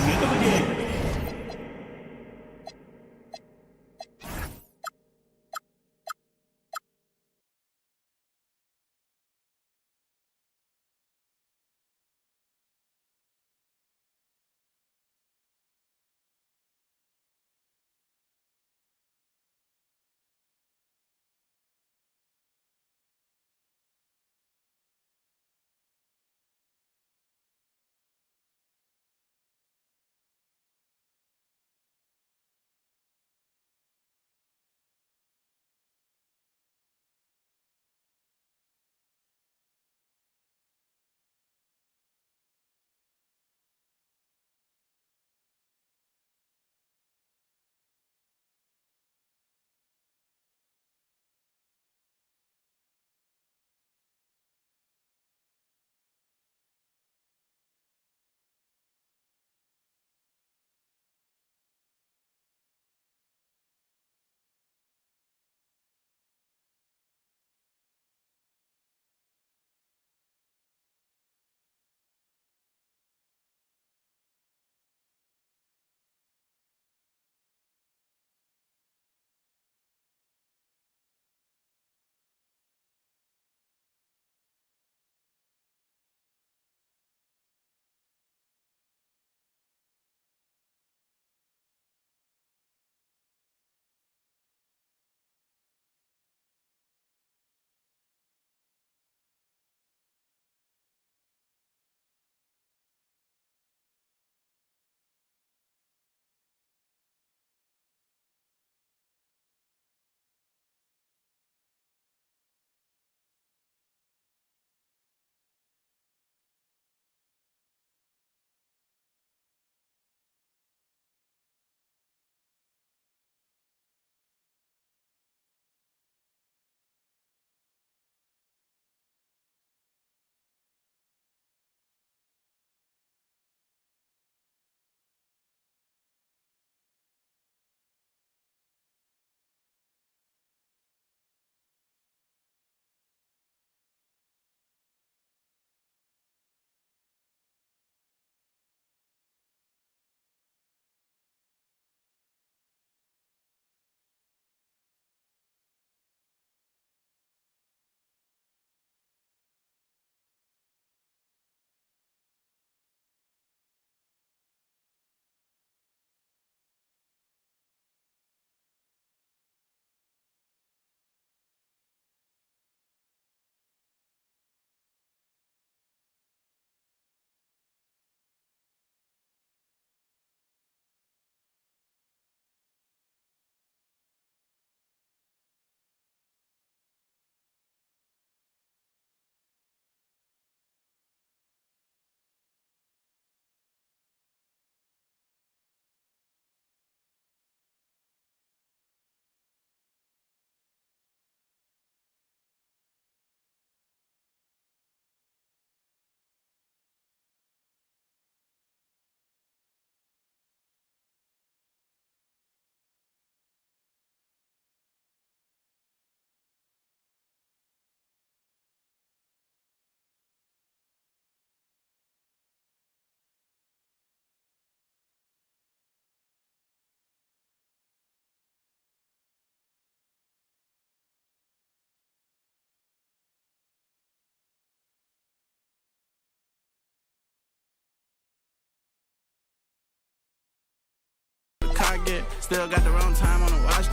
Still got the wrong time on the watch.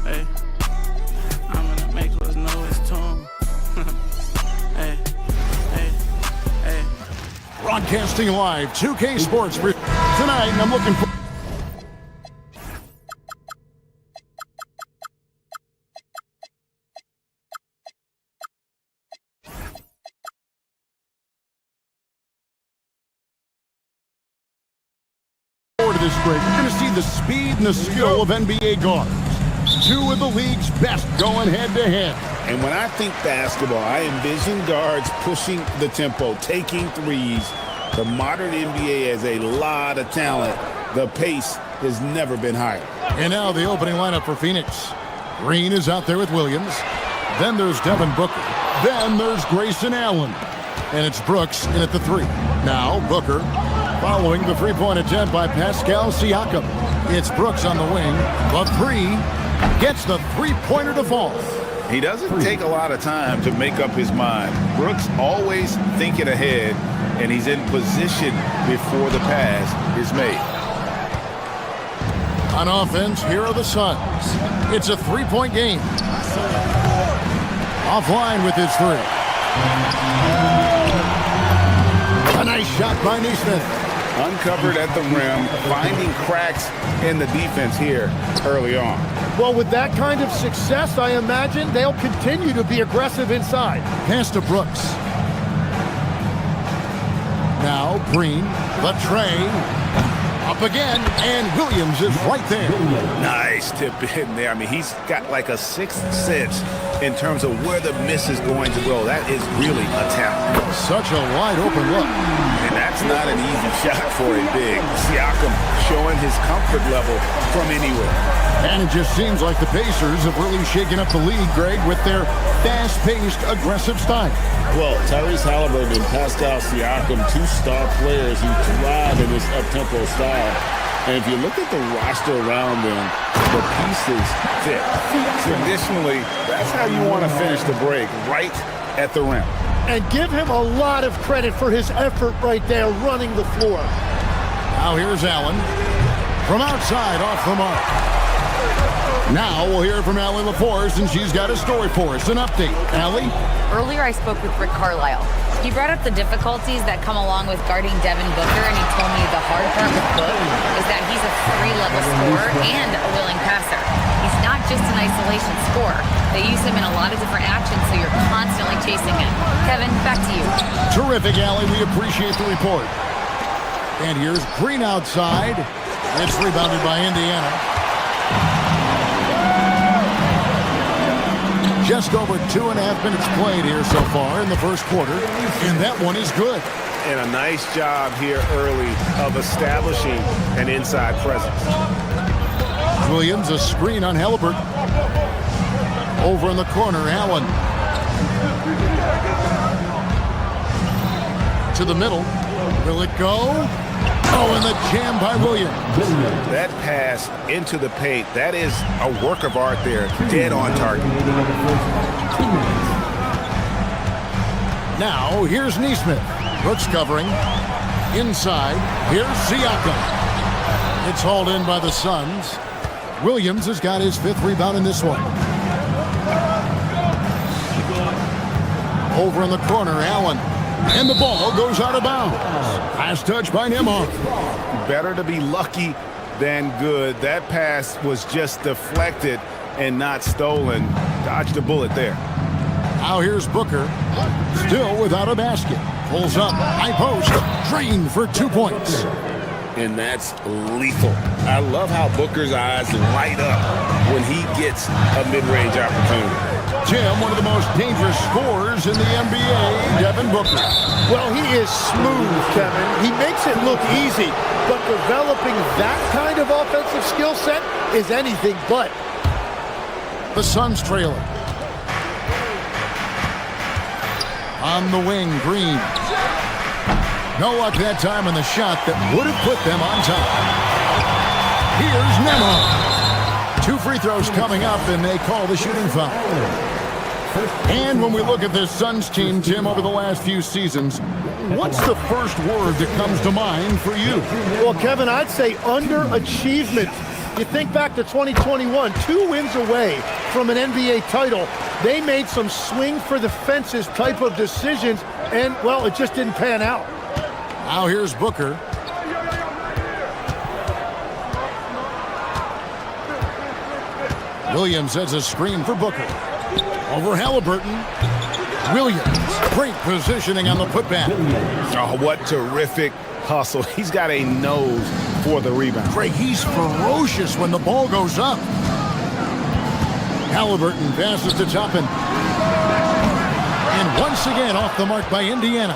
Hey, I'm gonna make us know it's time. Hey, hey, hey. Broadcasting live, 2K Sports for tonight, and I'm looking for going to see the speed and the skill of NBA guards. Two of the league's best going head-to-head. And when I think basketball, I envision guards pushing the tempo, taking threes. The modern NBA has a lot of talent. The pace has never been higher. And now the opening lineup for Phoenix. Green is out there with Williams. Then there's Devin Booker. Then there's Grayson Allen. And it's Brooks in at the 3. Now Booker following the three-point attempt by Pascal Siakam. It's Brooks on the wing. The 3 gets the three-pointer to fall. He doesn't take a lot of time to make up his mind. Brooks always thinking ahead, and he's in position before the pass is made. On offense, here are the Suns. It's a three-point game. Offline with his 3. A nice shot by Nesmith. Uncovered at the rim, finding cracks in the defense here early on. Well, with that kind of success, I imagine they'll continue to be aggressive inside. Pass to Brooks. Now Green, the tray. Up again, and Williams is right there. Nice tip in there. I mean, he's got like a sixth sense in terms of where the miss is going to go. That is really a talent. Such a wide open look. And that's not an easy shot for a big. Siakam showing his comfort level from anywhere. And it just seems like the Pacers have really shaken up the league, Greg, with their fast-paced, aggressive style. Well, Tyrese Halliburton and Pascal Siakam, 2 star players who thrive in this up-tempo style. And if you look at the roster around them, the pieces fit. Traditionally, that's how you want to finish the break, right at the rim. And give him a lot of credit for his effort right there running the floor. Now here's Allen. From outside, off the mark. Now we'll hear from Allie LaForce, and she's got a story for us. An update. Allie? Earlier, I spoke with Rick Carlisle. He brought up the difficulties that come along with guarding Devin Booker, and he told me the hard part with Book is that he's a 3-level scorer and a willing passer. He's not just an isolation scorer. They use him in a lot of different actions, so you're constantly chasing him. Kevin, back to you. Terrific, Allie. We appreciate the report. And here's Green outside. It's rebounded by Indiana. Just over 2.5 minutes played here so far in the first quarter, and that one is good. And a nice job here early of establishing an inside presence. Williams, a screen on Halliburton. Over in the corner, Allen. To the middle. Will it go? Oh, and the jam by Williams. That pass into the paint, that is a work of art there. Dead on target. Now, here's Nesmith. Brooks covering. Inside, here's Siakam. It's hauled in by the Suns. Williams has got his 5th rebound in this one. Over in the corner, Allen. And the ball goes out of bounds. Last touch by Nembhard. Better to be lucky than good. That pass was just deflected and not stolen. Dodged a bullet there. Now here's Booker. Still without a basket. Pulls up. High post. Drained for 2 points. And that's lethal. I love how Booker's eyes light up when he gets a mid-range opportunity. Jim, one of the most dangerous scorers in the NBA, Devin Booker. Well, he is smooth, Kevin. He makes it look easy, but developing that kind of offensive skill set is anything but. The Suns trailing. On the wing, Green. No luck that time on the shot that would have put them on top. Here's Nembhard. 2 free throws coming up, and they call the shooting foul. And when we look at this Suns team, Tim, over the last few seasons, what's the first word that comes to mind for you? Well, Kevin, I'd say underachievement. You think back to 2021, 2 wins away from an NBA title. They made some swing for the fences type of decisions, and, well, it just didn't pan out. Now here's Booker. Williams has a screen for Booker. Over Halliburton. Williams. Great positioning on the putback. Oh, what terrific hustle. He's got a nose for the rebound. Greg, he's ferocious when the ball goes up. Halliburton passes to Toppin. And once again off the mark by Indiana.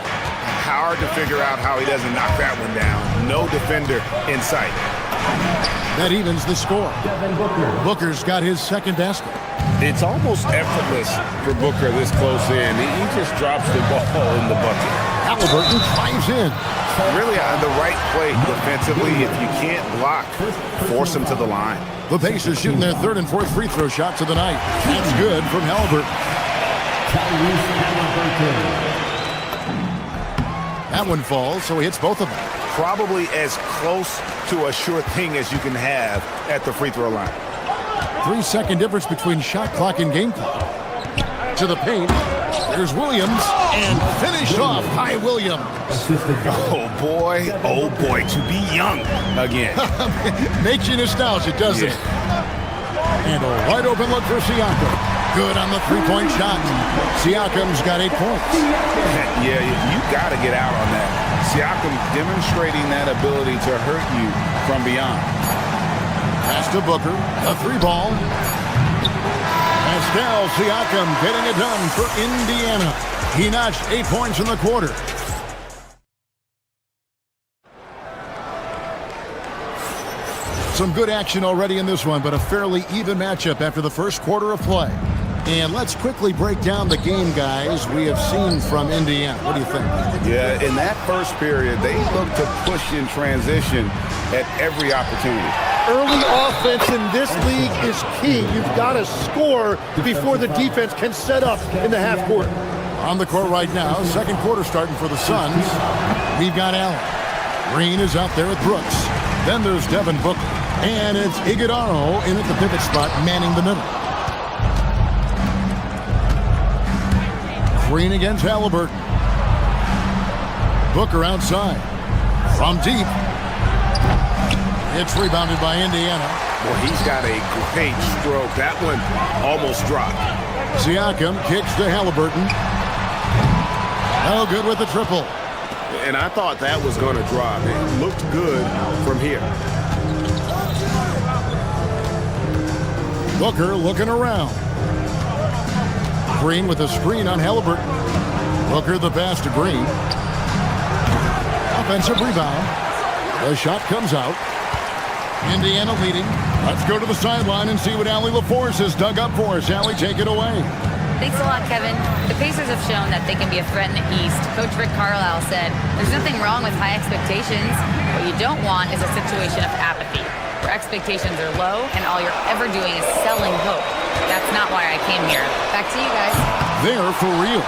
Hard to figure out how he doesn't knock that one down. No defender in sight. That evens the score. Booker's got his second basket. It's almost effortless for Booker this close in. He just drops the ball in the bucket. Halliburton drives in. Really on the right play defensively. If you can't block, force him to the line. The Pacers shooting their third and fourth free throw shots of the night. That's good from Halliburton. That one falls, so he hits both of them. Probably as close to a sure thing as you can have at the free throw line. 3-second difference between shot clock and game clock. To the paint. There's Williams, and finished off by Williams. Oh boy, to be young again. Makes you nostalgic, doesn't it? And a wide open look for Siakam. Good on the three-point shot. Siakam's got 8 points. Yeah, you got to get out on that. Siakam demonstrating that ability to hurt you from beyond. Pass to Booker, a 3-ball. Pascal Siakam getting it done for Indiana. He notched 8 points in the quarter. Some good action already in this one, but a fairly even matchup after the first quarter of play. And let's quickly break down the game, guys, we have seen from Indiana. What do you think? Yeah, in that first period, they looked to push in transition at every opportunity. Early offense in this league is key. You've got to score before the defense can set up in the half court. On the court right now, second quarter starting for the Suns. We've got Allen. Green is out there with Brooks. Then there's Devin Booker. And it's Iguodala in at the pivot spot, manning the middle. Green against Halliburton. Booker outside. From deep. It's rebounded by Indiana. Well, he's got a great stroke. That one almost dropped. Siakam kicks to Halliburton. No good with the triple. And I thought that was going to drop. It looked good from here. Booker looking around. Green with a screen on Halliburton. Booker the pass to Green. Offensive rebound. The shot comes out. Indiana leading. Let's go to the sideline and see what Allie LaForce has dug up for us. Allie, take it away. Thanks a lot, Kevin. The Pacers have shown that they can be a threat in the East. Coach Rick Carlisle said, there's nothing wrong with high expectations. What you don't want is a situation of apathy, where expectations are low and all you're ever doing is selling hope. That's not why I came here. Back to you guys. They're for real.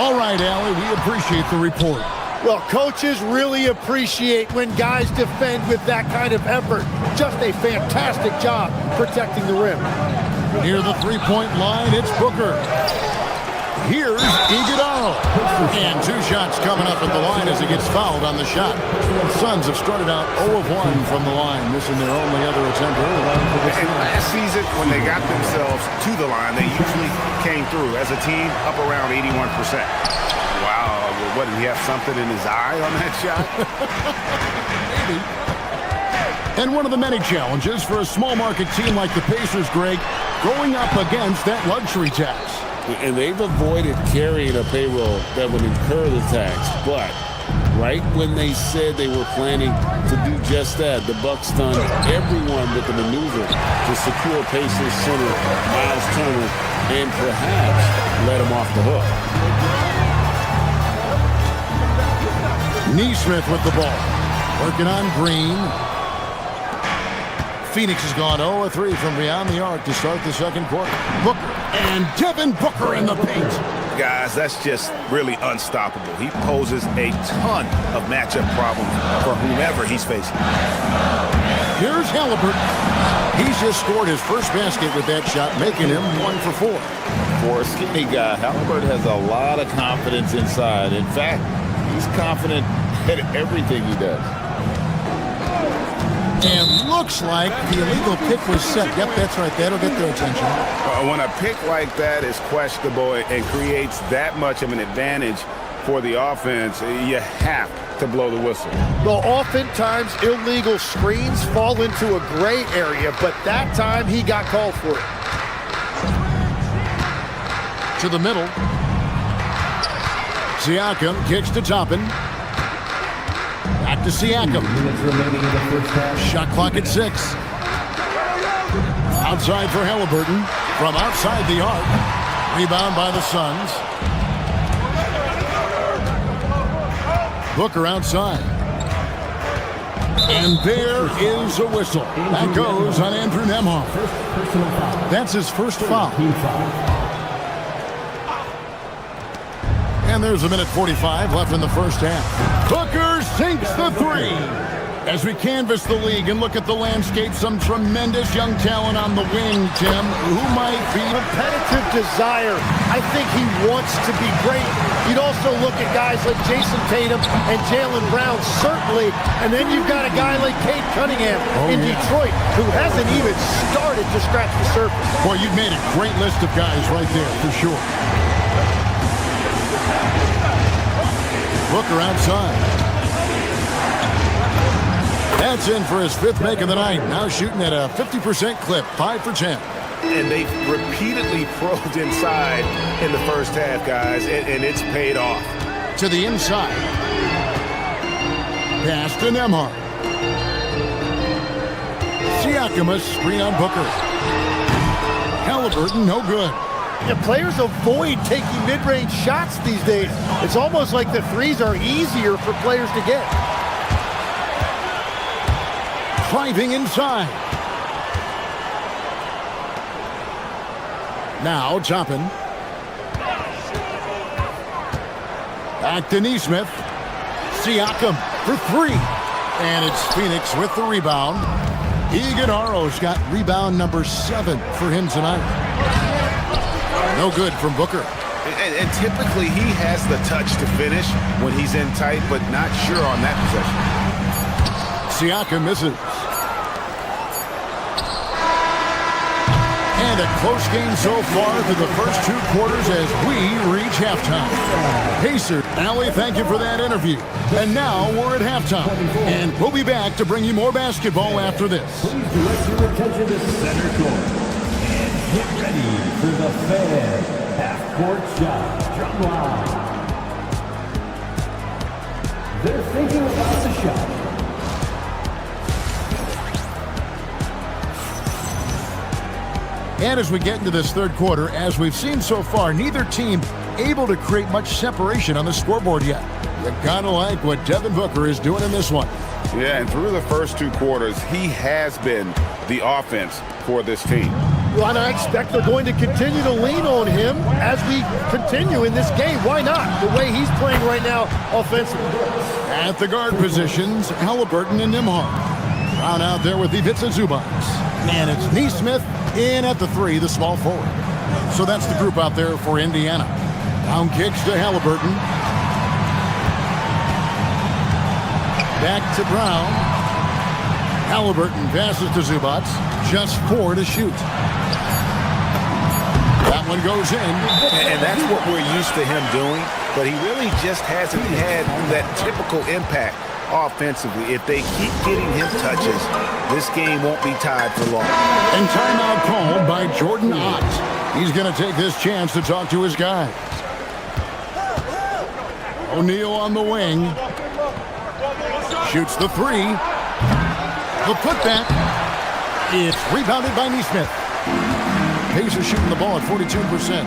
All right, Allie, we appreciate the report. Well, coaches really appreciate when guys defend with that kind of effort. Just a fantastic job protecting the rim. Near the three-point line, it's Booker. Here's Iguodala. And 2 shots coming up at the line as he gets fouled on the shot. The Suns have started out 0 of 1 from the line, missing their only other attempt early. And last season, when they got themselves to the line, they usually came through as a team up around 81%. Wow, what, did he have something in his eye on that shot? Maybe. And one of the many challenges for a small market team like the Pacers, Greg, going up against that luxury tax. And they've avoided carrying a payroll that would incur the tax. But right when they said they were planning to do just that, the Bucks stunned everyone with the maneuver to secure Pacers center Miles Turner and perhaps let him off the hook. Neesmith with the ball. Working on Green. Phoenix has gone 0 of 3 from beyond the arc to start the second quarter. Booker and Devin Booker in the paint. Guys, that's just really unstoppable. He poses a ton of matchup problems for whomever he's facing. Here's Halliburton. He's just scored his first basket with that shot, making him 1 for 4. For a skinny guy, Halliburton has a lot of confidence inside. In fact, he's confident at everything he does. And looks like the illegal pick was set. Yep, that's right. That'll get their attention. When a pick like that is questionable and creates that much of an advantage for the offense, you have to blow the whistle. Well, oftentimes illegal screens fall into a gray area, but that time he got called for it. To the middle. Siakam kicks to Toppin. Back to Siakam. Shot clock at 6. Outside for Halliburton. From outside the arc. Rebound by the Suns. Booker outside. And there is a whistle. That goes on Andrew Nembhard. That's his first foul. And there's a minute 45 left in the first half. Booker sinks the 3. As we canvass the league and look at the landscape, some tremendous young talent on the wing, Tim, who might be competitive desire. I think he wants to be great. You'd also look at guys like Jason Tatum and Jaylen Brown, certainly. And then you've got a guy like Cade Cunningham in Detroit, who hasn't even started to scratch the surface. Boy, you've made a great list of guys right there, for sure. Booker outside. That's in for his 5th make of the night. Now shooting at a 50% clip, 5 for 10. And they've repeatedly probed inside in the first half, guys, and it's paid off. To the inside. Pass to Nembhard. Siakam, a screen on Booker. Halliburton, no good. Yeah, players avoid taking mid-range shots these days. It's almost like the threes are easier for players to get. Driving inside. Now Toppin. Back to Nesmith. Siakam for 3. And it's Phoenix with the rebound. Iguodala's got rebound number 7 for him tonight. No good from Booker. And typically he has the touch to finish when he's in tight, but not sure on that possession. Siakam misses. And a close game so far through the first 2 quarters as we reach halftime. Pacers, Allie, thank you for that interview. And now we're at halftime. And we'll be back to bring you more basketball after this. Please direct your attention to center court. And get ready for the Fed half-court shot. Drumline. They're thinking about the shot. And as we get into this third quarter, as we've seen so far, neither team able to create much separation on the scoreboard yet. You gotta like what Devin Booker is doing in this one. Yeah, and through the first 2 quarters, he has been the offense for this team. Well, and I expect they're going to continue to lean on him as we continue in this game. Why not? The way he's playing right now offensively. At the guard positions, Halliburton and Nembhard. Brown out there with Ivica Zubac. And it's Nesmith in at the 3, the small forward. So that's the group out there for Indiana. Down kicks to Halliburton. Back to Brown. Halliburton passes to Zubac. Just 4 to shoot. That one goes in. And that's what we're used to him doing, but he really just hasn't had that typical impact offensively. If they keep getting him touches, this game won't be tied for long. And timeout called by Jordan Ott. He's going to take this chance to talk to his guys. O'Neal on the wing. Shoots the 3. The putback. It's rebounded by Nesmith. Pacers shooting the ball at 42%.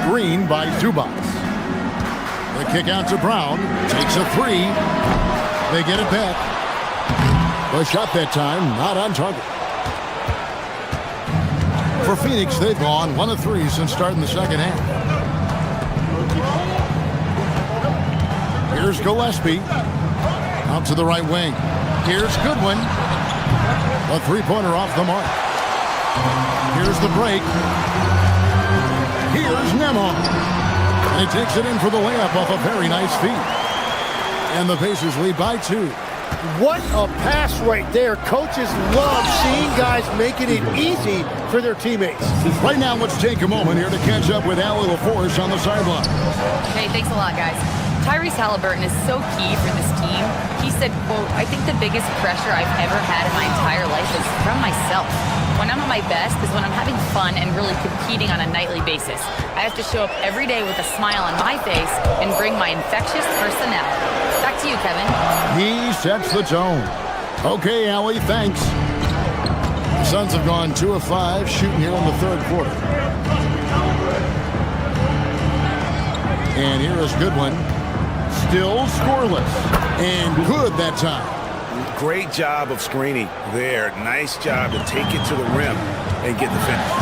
Screen by Zubac. The kick out to Brown. Takes a 3. They get it back. The shot that time, not on target. For Phoenix, they've gone 1 of 3 since starting the second half. Here's Gillespie. Out to the right wing. Here's Goodwin. A 3-pointer off the mark. Here's the break. Here's Nembhard. And he takes it in for the layup off a very nice feed. And the Pacers lead by 2. What a pass right there. Coaches love seeing guys making it easy for their teammates. Right now, let's take a moment here to catch up with Allie LaForce on the sideline. Hey, thanks a lot, guys. Tyrese Halliburton is so key for this team. He said, quote, "I think the biggest pressure I've ever had in my entire life is from myself. When I'm at my best is when I'm having fun and really competing on a nightly basis. I have to show up every day with a smile on my face and bring my infectious personality." Back to you, Kevin. He sets the tone. Okay, Allie, thanks. The Suns have gone 2 of 5 shooting here in the third quarter. And here is Goodwin. Still scoreless. And good that time. Great job of screening there. Nice job to take it to the rim and get the finish.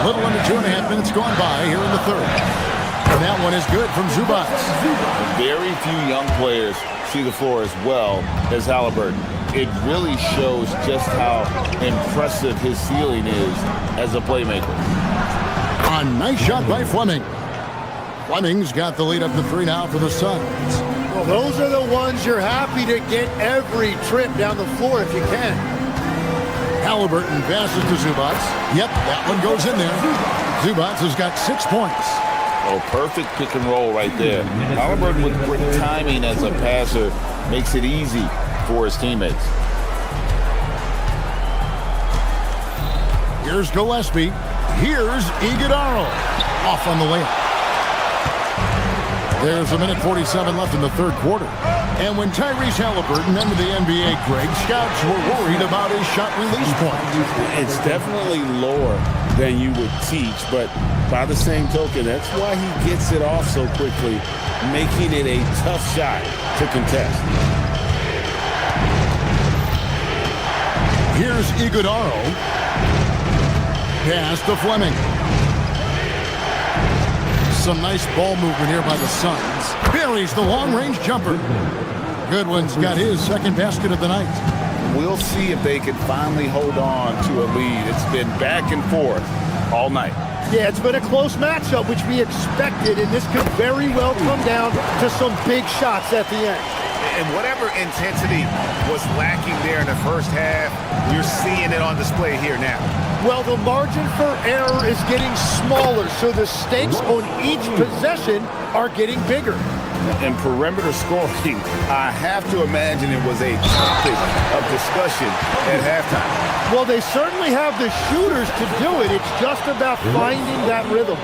A little under 2.5 minutes gone by here in the third. And that one is good from Zubac. Very few young players see the floor as well as Halliburton. It really shows just how impressive his ceiling is as a playmaker. A nice shot by Fleming. Fleming's got the lead up to 3 now for the Suns. Well, those are the ones you're happy to get every trip down the floor if you can. Halliburton passes to Zubac. Yep, that one goes in there. Zubac has got 6 points. Oh, perfect pick and roll right there. Halliburton with great timing as a passer makes it easy for his teammates. Here's Gillespie. Here's Iguodala. Off on the layup. There's 1:47 left in the third quarter. And when Tyrese Halliburton entered the NBA, Greg, scouts were worried about his shot release point. It's definitely lower than you would teach, but by the same token, that's why he gets it off so quickly, making it a tough shot to contest. Here's Iguodala. Pass to Fleming. Some nice ball movement here by the Suns. Buries the long-range jumper. Goodwin's got his second basket of the night. We'll see if they can finally hold on to a lead. It's been back and forth all night. Yeah, it's been a close matchup, which we expected, and this could very well come down to some big shots at the end. And whatever intensity was lacking there in the first half, you're seeing it on display here now. Well, the margin for error is getting smaller, so the stakes on each possession are getting bigger. And perimeter scoring, I have to imagine it was a topic of discussion at halftime. Well, they certainly have the shooters to do it. It's just about finding that rhythm.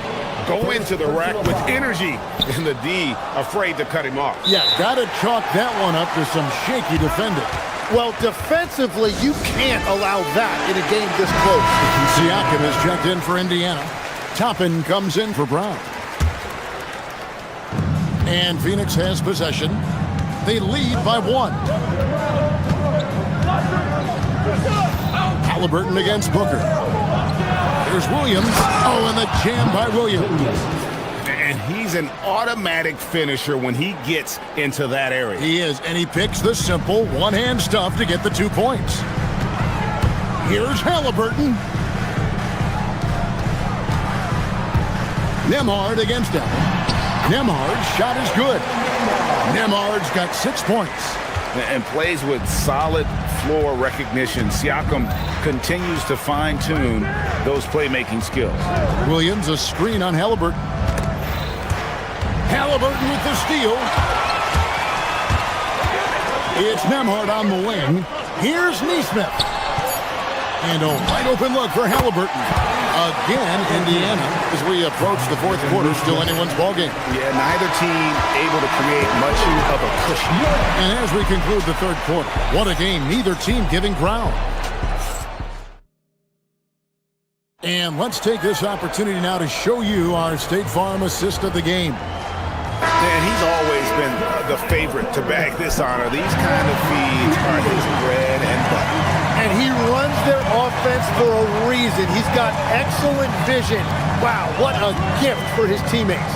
Go into the rack with energy, and the D afraid to cut him off. Yeah, got to chalk that one up to some shaky defending. Well, defensively, you can't allow that in a game this close. Siakam is checked in for Indiana. Toppin comes in for Brown. And Phoenix has possession. They lead by 1. Halliburton against Booker. There's Williams. Oh, and the jam by Williams. And he's an automatic finisher when he gets into that area. He is, and he picks the simple one-hand stuff to get the 2 points. Here's Halliburton. Nembhard against Allen. Nembhard's shot is good. Nembhard's got 6 points. And plays with solid floor recognition. Siakam continues to fine-tune those playmaking skills. Williams, a screen on Halliburton. Halliburton with the steal. It's Nembhard on the wing. Here's Nesmith. And a wide open look for Halliburton. Again, Indiana, as we approach the fourth quarter, still anyone's ballgame. Yeah, neither team able to create much of a cushion. And as we conclude the third quarter, what a game, neither team giving ground. And let's take this opportunity now to show you our State Farm assist of the game. And he's always been the favorite to bag this honor. These kind of feeds are his bread and butter. And he runs their offense for a reason. He's got excellent vision. Wow, what a gift for his teammates.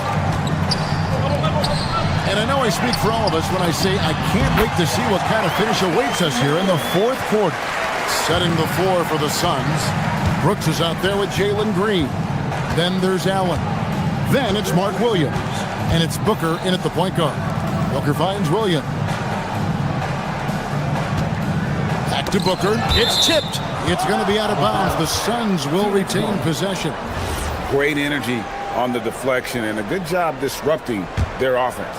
And I know I speak for all of us when I say I can't wait to see what kind of finish awaits us here in the fourth quarter. Setting the floor for the Suns. Brooks is out there with Jalen Green. Then there's Allen. Then it's Mark Williams. And it's Booker in at the point guard. Booker finds Williams. Back to Booker. It's tipped. It's going to be out of bounds. The Suns will retain possession. Great energy on the deflection and a good job disrupting their offense.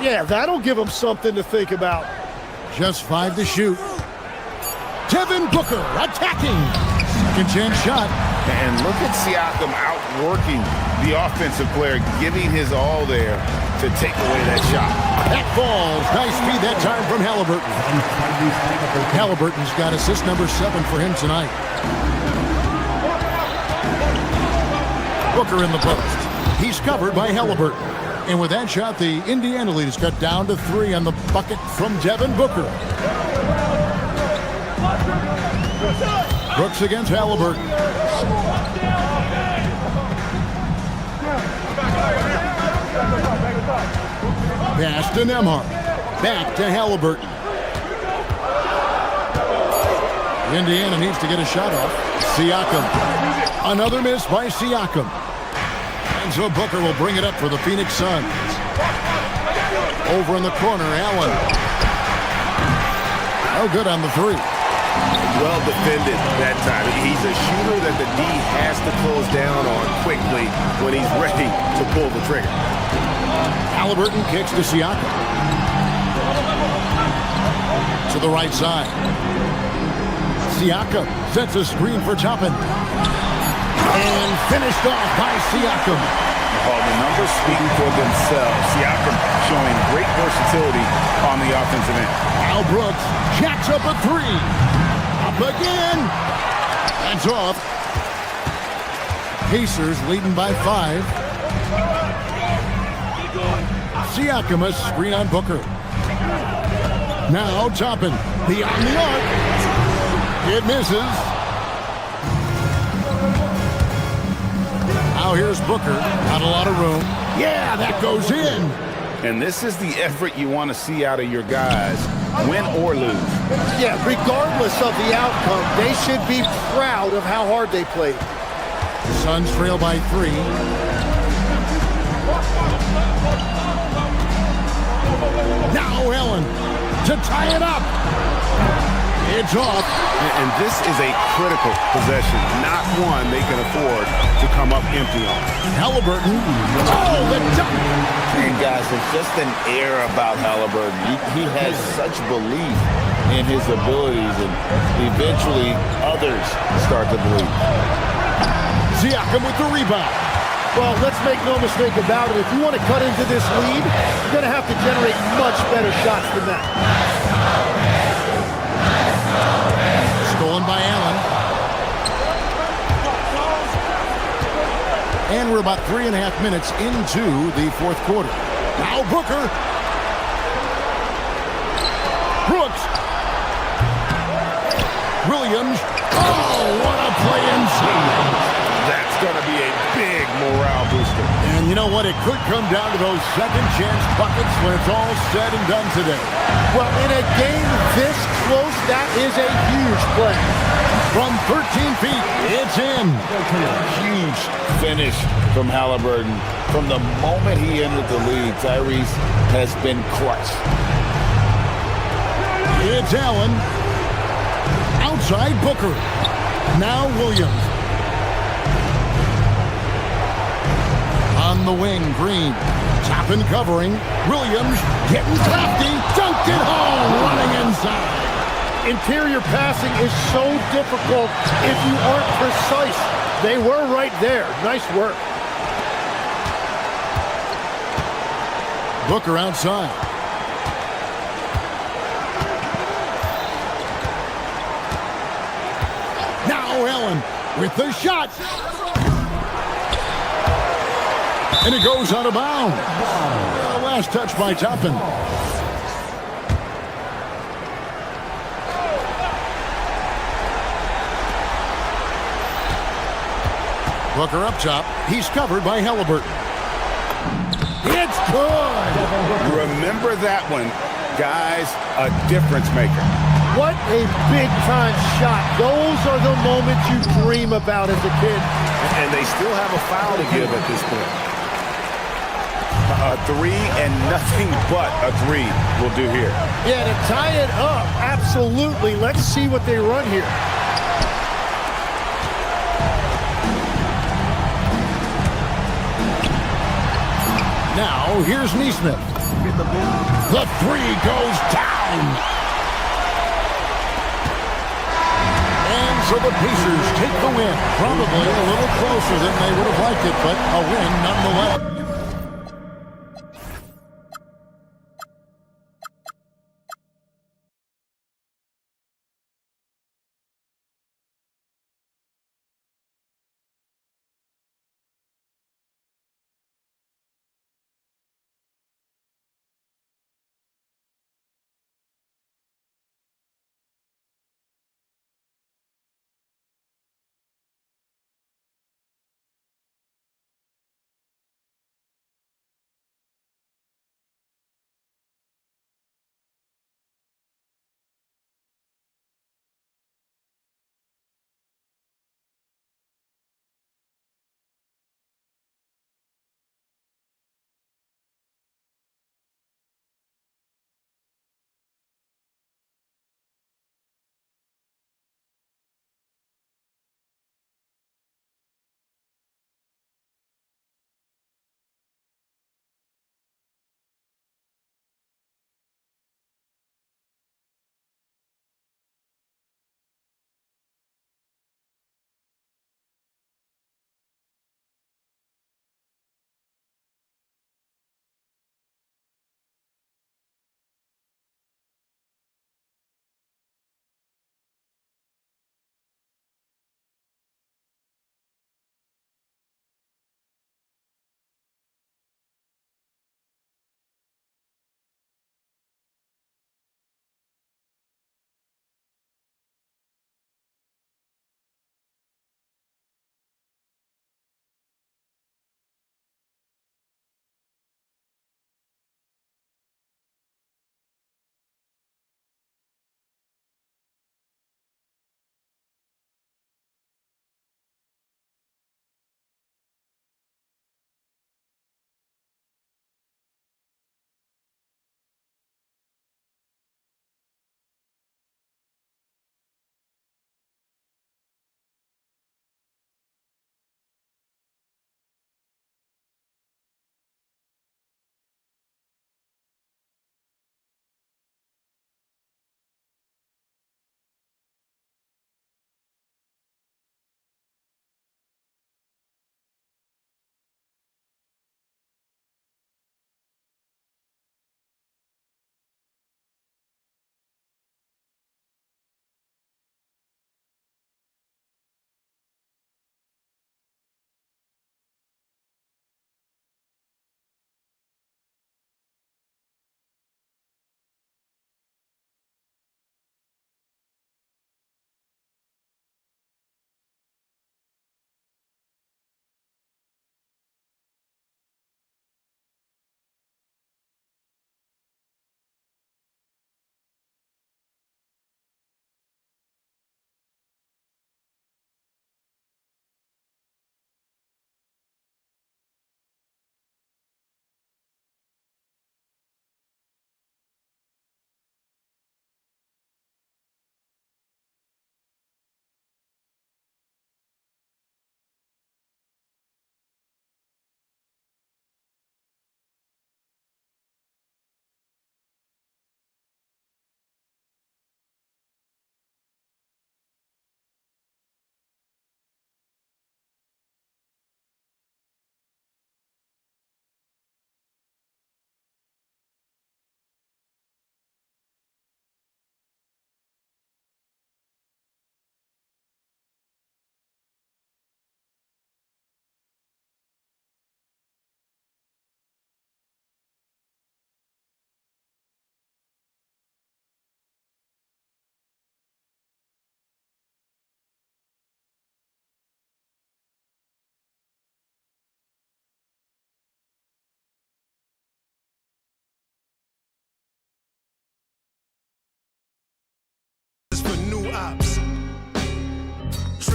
Yeah, that'll give them something to think about. Just 5 to shoot. Devin Booker attacking. Second chance shot. And look at Siakam outworking the offensive player, giving his all there to take away that shot. That falls. Nice feed that time from Halliburton. Halliburton's got assist number 7 for him tonight. Booker in the post. He's covered by Halliburton. And with that shot, the Indiana lead is cut down to 3 on the bucket from Devin Booker. Brooks against Halliburton. Pass to Nembhard. Back to Halliburton. Indiana needs to get a shot off. Siakam. Another miss by Siakam. And so Booker will bring it up for the Phoenix Suns. Over in the corner, Allen. Oh, good on the 3. Well defended that time. He's a shooter that the D has to close down on quickly when he's ready to pull the trigger. Halliburton kicks to Siakam. To the right side. Siakam sets a screen for Toppin. And finished off by Siakam. Oh, the numbers speak for themselves. Siakam showing great versatility on the offensive end. Al Brooks jacks up a 3. Up again. That's off. Pacers leading by 5. Siakam a screen on Booker. Now Toppin. Beyond the arc. It misses. Now here's Booker. Not a lot of room. Yeah, that goes in. And this is the effort you want to see out of your guys, win or lose. Yeah, regardless of the outcome, they should be proud of how hard they played. The Suns trail by 3. Now Allen to tie it up. It's off. And this is a critical possession, not one they can afford to come up empty on. Halliburton. Oh, the dunk. And guys, there's just an air about Halliburton. He has such belief in his abilities, and eventually others start to believe. Siakam with the rebound. Well, let's make no mistake about it. If you want to cut into this lead, you're going to have to generate much better shots than that. Stolen by Allen. And we're about 3.5 minutes into the fourth quarter. Now Booker. Brooks. Williams. Oh, what a play inside. That's going to be a big morale booster. And you know what? It could come down to those second chance buckets when it's all said and done today. Well, in a game this close, that is a huge play. From 13 feet, it's in. Huge finish from Halliburton. From the moment he entered the league, Tyrese has been crushed. It's Allen. Outside Booker. Now Williams. On the wing, Green. Toppin covering. Williams getting crafty. Dunked it home. Running inside. Interior passing is so difficult if you aren't precise. They were right there. Nice work. Booker outside. Now Allen with the shot. And it goes out of bounds. Last touch by Toppin. Booker up top. He's covered by Halliburton. It's good. Remember that one. Guys, a difference maker. What a big-time shot. Those are the moments you dream about as a kid. And they still have a foul to give at this point. A three and nothing but a three will do here. Yeah, to tie it up, absolutely. Let's see what they run here. Now, here's Neesmith. The three goes down. And so the Pacers take the win. Probably a little closer than they would have liked it, but a win nonetheless.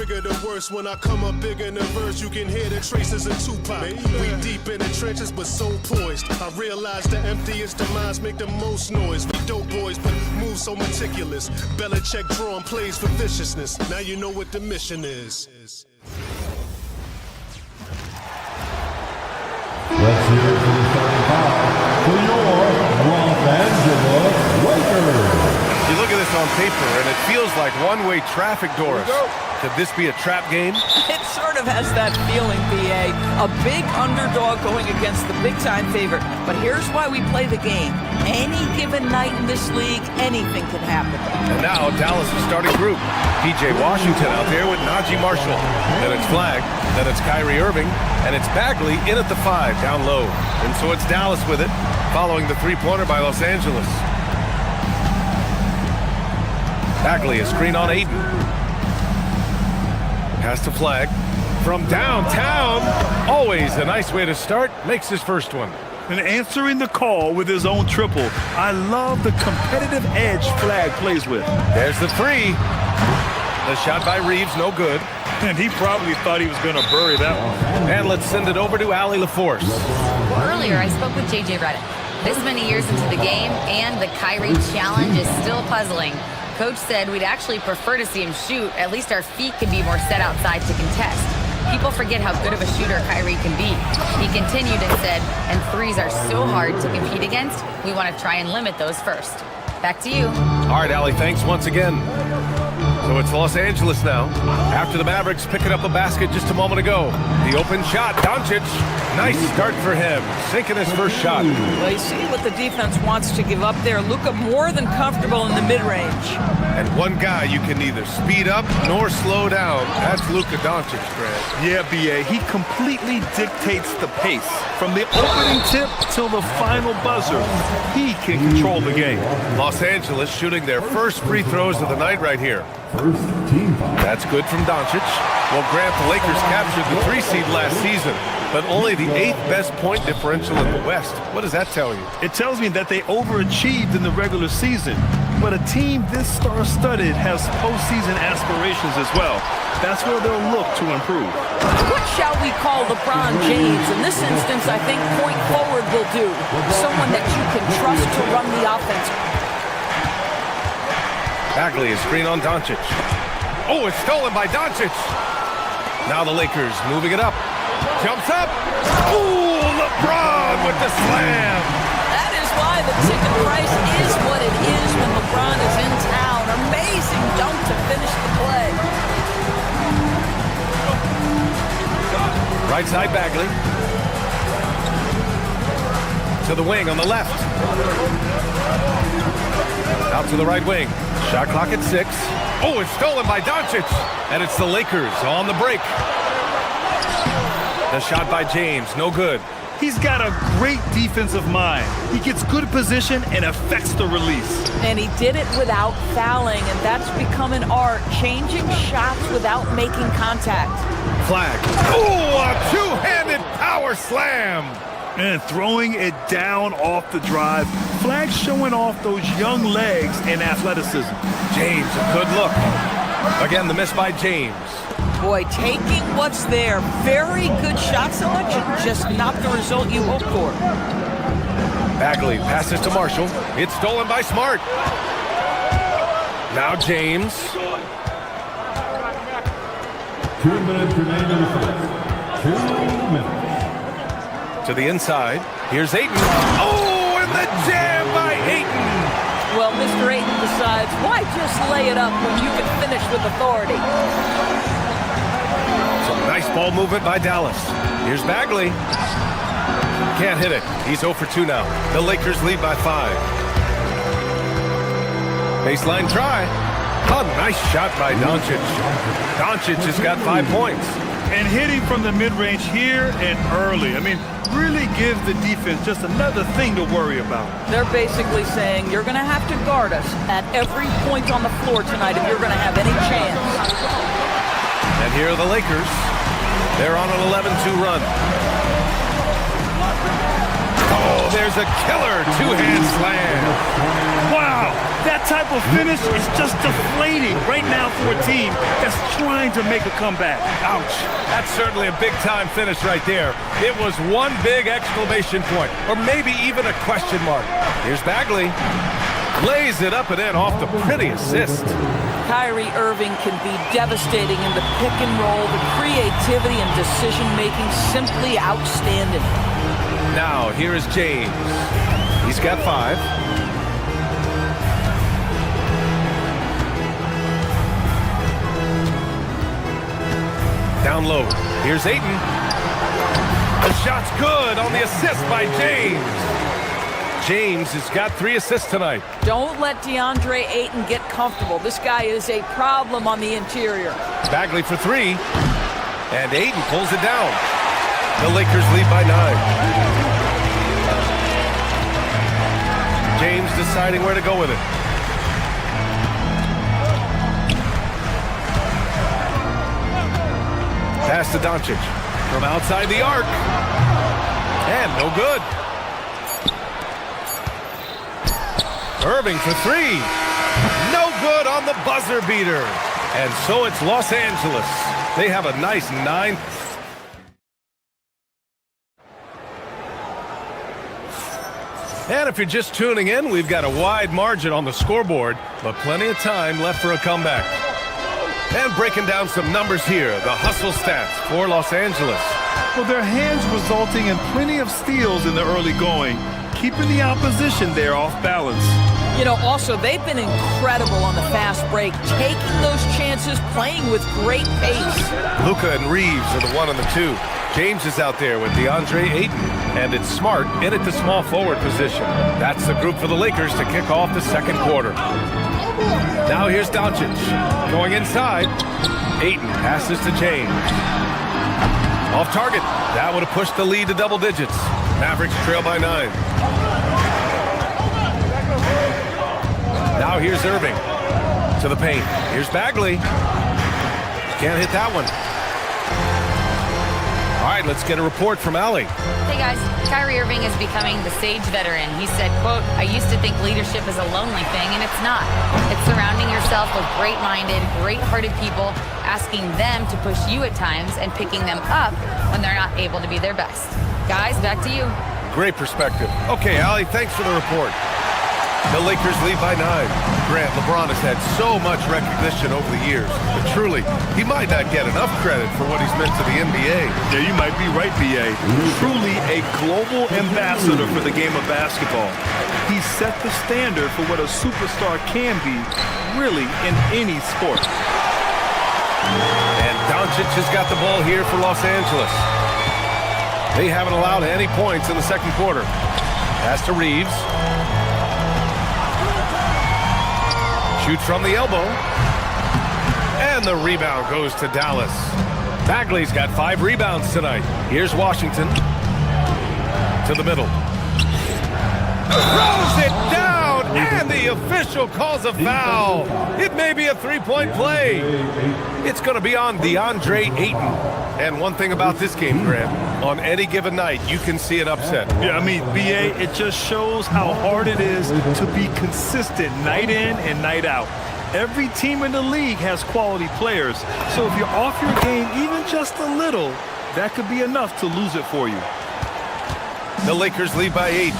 bigger the worse. When I come up big in the verse, you can hear the traces of Tupac. We deep in the trenches, but so poised. I realize the emptiest demise make the most noise. We dope boys, but move so meticulous. Belichick drawing plays for viciousness. Now you know what the mission is. Let's hear it for the starting five for your Los Angeles Lakers. You look at this on paper, and it feels like one-way traffic, Doris. Could this be a trap game? It sort of has that feeling, B.A. A big underdog going against the big-time favorite. But here's why we play the game. Any given night in this league, anything can happen. And now Dallas' starting group. P.J. Washington out there with Najee Marshall. Then it's Flag. Then it's Kyrie Irving. And it's Bagley in at the 5, down low. And so it's Dallas with it, following the three-pointer by Los Angeles. Bagley, a screen on Ayton. Pass to Flag. From downtown. Always a nice way to start. Makes his first one. And answering the call with his own triple. I love the competitive edge Flag plays with. There's the three. The shot by Reeves, no good. And he probably thought he was going to bury that one. And let's send it over to Allie LaForce. Earlier, I spoke with J.J. Redick. This many years into the game, and the Kyrie challenge is still puzzling. Coach said we'd actually prefer to see him shoot. At least our feet could be more set outside to contest. People forget how good of a shooter Kyrie can be. He continued and said, and threes are so hard to compete against, we want to try and limit those first. Back to you. All right, Allie, thanks once again. So it's Los Angeles now. After the Mavericks picking up a basket just a moment ago. The open shot, Doncic. Nice start for him, sinking his first shot. Well, you see what the defense wants to give up there. Luka more than comfortable in the mid-range. And one guy you can neither speed up nor slow down. That's Luka Doncic, Grant. Yeah, B.A., he completely dictates the pace. From the opening tip till the final buzzer, he can control the game. Los Angeles shooting their first free throws of the night right here. First team foul. That's good from Doncic. Well, Grant, the Lakers captured the 3 seed last season, but only the 8th best point differential in the West. What does that tell you? It tells me that they overachieved in the regular season. But a team this star-studded has postseason aspirations as well. That's where they'll look to improve. What shall we call LeBron James? In this instance, I think point forward will do. Someone that you can trust to run the offense. Bagley, a screen on Doncic. Oh, it's stolen by Doncic. Now the Lakers moving it up. Jumps up. Ooh, LeBron with the slam. That is why the ticket price is what it is when LeBron is in town. Amazing dunk to finish the play. Right side Bagley. To the wing on the left. Out to the right wing. Shot clock at 6. Oh, it's stolen by Doncic. And it's the Lakers on the break. The shot by James, no good. He's got a great defensive mind. He gets good position and affects the release. And he did it without fouling, and that's become an art, changing shots without making contact. Flag. Oh, a two-handed power slam. And throwing it down off the drive. Flag showing off those young legs and athleticism. James, a good look. Again, the miss by James. Boy, taking what's there. Very good shot selection, just not the result you hope for. Bagley passes to Marshall. It's stolen by Smart. Now James. 2 minutes remaining. 2 minutes. To the inside. Here's Ayton. Oh, and the jam by Ayton. Well, Mr. Ayton decides, why just lay it up when you can finish with authority? Some nice ball movement by Dallas. Here's Bagley. Can't hit it. He's 0 for 2 now. The Lakers lead by 5. Baseline try. A nice shot by Doncic. Doncic has got 5 points. And hitting from the mid-range here and early. I mean, really give the defense just another thing to worry about. They're basically saying you're going to have to guard us at every point on the floor tonight if you're going to have any chance. And here are the Lakers. They're on an 11-2 run. Oh, there's a killer two-hand slam. Wow, that type of finish is just deflating right now for a team that's trying to make a comeback. Ouch. That's certainly a big-time finish right there. It was one big exclamation point, or maybe even a question mark. Here's Bagley. Lays it up and in off the pretty assist. Kyrie Irving can be devastating in the pick and roll. The creativity and decision-making simply outstanding. Now, here is James. He's got 5. Down low. Here's Ayton. The shot's good on the assist by James. James has got 3 assists tonight. Don't let DeAndre Ayton get comfortable. This guy is a problem on the interior. Bagley for 3. And Ayton pulls it down. The Lakers lead by 9. James deciding where to go with it. Pass to Doncic. From outside the arc. And no good. Irving for 3. No good on the buzzer beater. And so it's Los Angeles. They have a nice 9. And if you're just tuning in, we've got a wide margin on the scoreboard, but plenty of time left for a comeback. And breaking down some numbers here, the hustle stats for Los Angeles. Well, their hands resulting in plenty of steals in the early going, keeping the opposition there off balance. You know, also, they've been incredible on the fast break, taking those chances, playing with great pace. Luka and Reeves are the 1 and the 2. James is out there with DeAndre Ayton, and it's Smart in at the small forward position. That's the group for the Lakers to kick off the second quarter. Now here's Doncic going inside. Ayton passes to James. Off target. That would have pushed the lead to double digits. Mavericks trail by 9. Now here's Irving to the paint. Here's Bagley. Can't hit that one. All right, let's get a report from Allie. Hey guys, Kyrie Irving is becoming the sage veteran. He said, quote, "I used to think leadership is a lonely thing, and it's not. It's surrounding yourself with great-minded, great-hearted people, asking them to push you at times and picking them up when they're not able to be their best." Guys, back to you. Great perspective. Okay, Allie, thanks for the report. The Lakers lead by 9. Grant, LeBron has had so much recognition over the years, but truly, he might not get enough credit for what he's meant to the NBA. Yeah, you might be right, B.A. Truly a global ambassador for the game of basketball. He set the standard for what a superstar can be, really, in any sport. And Doncic has got the ball here for Los Angeles. They haven't allowed any points in the second quarter. Pass to Reeves. Shoot from the elbow. And the rebound goes to Dallas. Bagley's got 5 rebounds tonight. Here's Washington. To the middle. Throws it down, and the official calls a foul. It may be a 3-point play. It's going to be on DeAndre Ayton. And one thing about this game, Grant, on any given night, you can see an upset. Yeah, I mean, B.A., it just shows how hard it is to be consistent night in and night out. Every team in the league has quality players, so if you're off your game even just a little, that could be enough to lose it for you. The Lakers lead by 8.